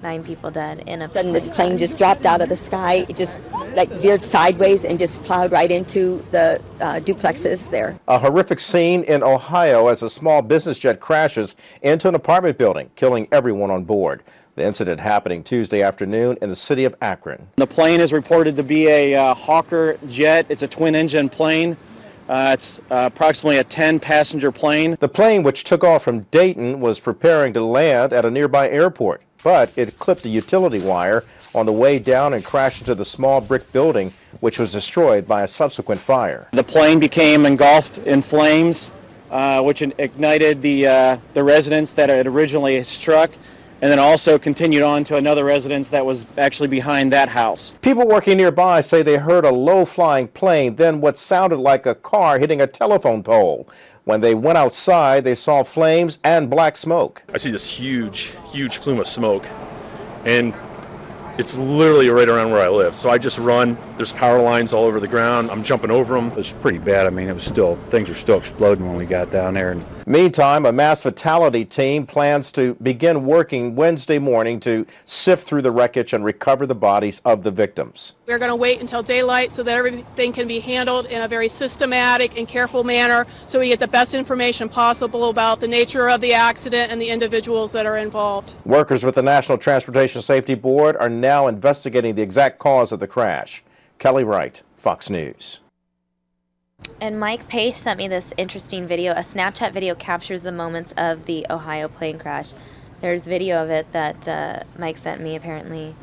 Nine people dead in a Sudden, this plane just dropped out of the sky. It just like veered sideways and just plowed right into the duplexes there. A horrific scene in Ohio as a small business jet crashes into an apartment building, killing everyone on board. The incident happening Tuesday afternoon in the city of Akron. The plane is reported to be a Hawker jet. It's a twin-engine plane. It's approximately a 10-passenger plane. The plane, which took off from Dayton, was preparing to land at a nearby airport, but it clipped a utility wire on the way down and crashed into the small brick building, which was destroyed by a subsequent fire. The plane became engulfed in flames, which ignited the residence that it originally struck, and then also continued on to another residence that was actually behind that house. People working nearby say they heard a low-flying plane, then what sounded like a car hitting a telephone pole. When they went outside, they saw flames and black smoke. I see this huge plume of smoke, and it's literally right around where I live. So I just run. There's power lines all over the ground. I'm jumping over them. It was pretty bad. I mean, things were still exploding when we got down there. Meantime, a mass fatality team plans to begin working Wednesday morning to sift through the wreckage and recover the bodies of the victims. We're going to wait until daylight so that everything can be handled in a very systematic and careful manner so we get the best information possible about the nature of the accident and the individuals that are involved. Workers with the National Transportation Safety Board are now investigating the exact cause of the crash. Kelly Wright, Fox News. And Mike Pace sent me this interesting video. A Snapchat video captures the moments of the Ohio plane crash. There's video of it that Mike sent me apparently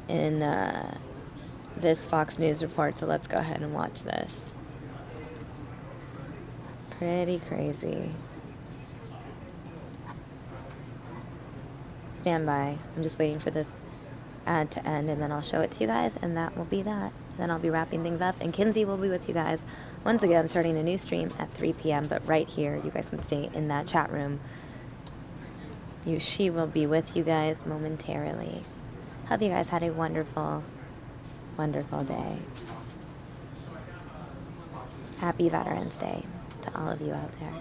in this Fox News report, so let's go ahead and watch this. Pretty crazy. Stand by. I'm just waiting for this ad to end, and then I'll show it to you guys, and that will be that. Then I'll be wrapping things up, and Kinsey will be with you guys once again, starting a new stream at 3 p.m., but right here, you guys can stay in that chat room. She will be with you guys momentarily. Hope you guys had a wonderful, wonderful day. Happy Veterans Day to all of you out there.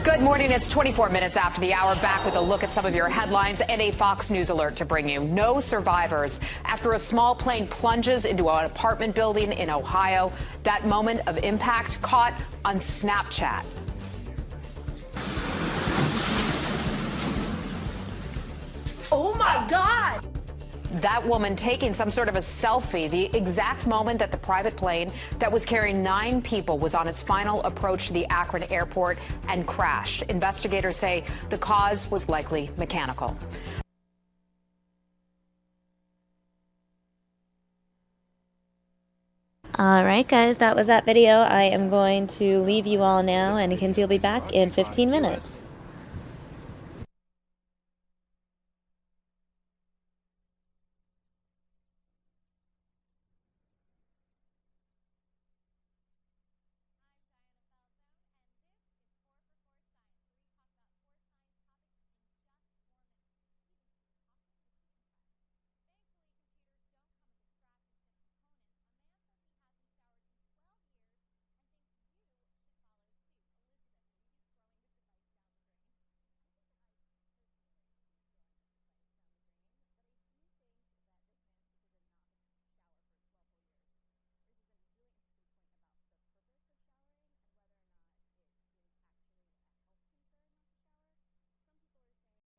Good morning. It's 24 minutes after the hour. Back with a look at some of your headlines and a Fox News alert to bring you. No survivors after a small plane plunges into an apartment building in Ohio. That moment of impact caught on Snapchat. Oh my God! That woman taking some sort of a selfie, the exact moment that the private plane that was carrying 9 people was on its final approach to the Akron airport and crashed. Investigators say the cause was likely mechanical. All right, guys, that was that video. I am going to leave you all now, and Kinsey will be back in 15 minutes.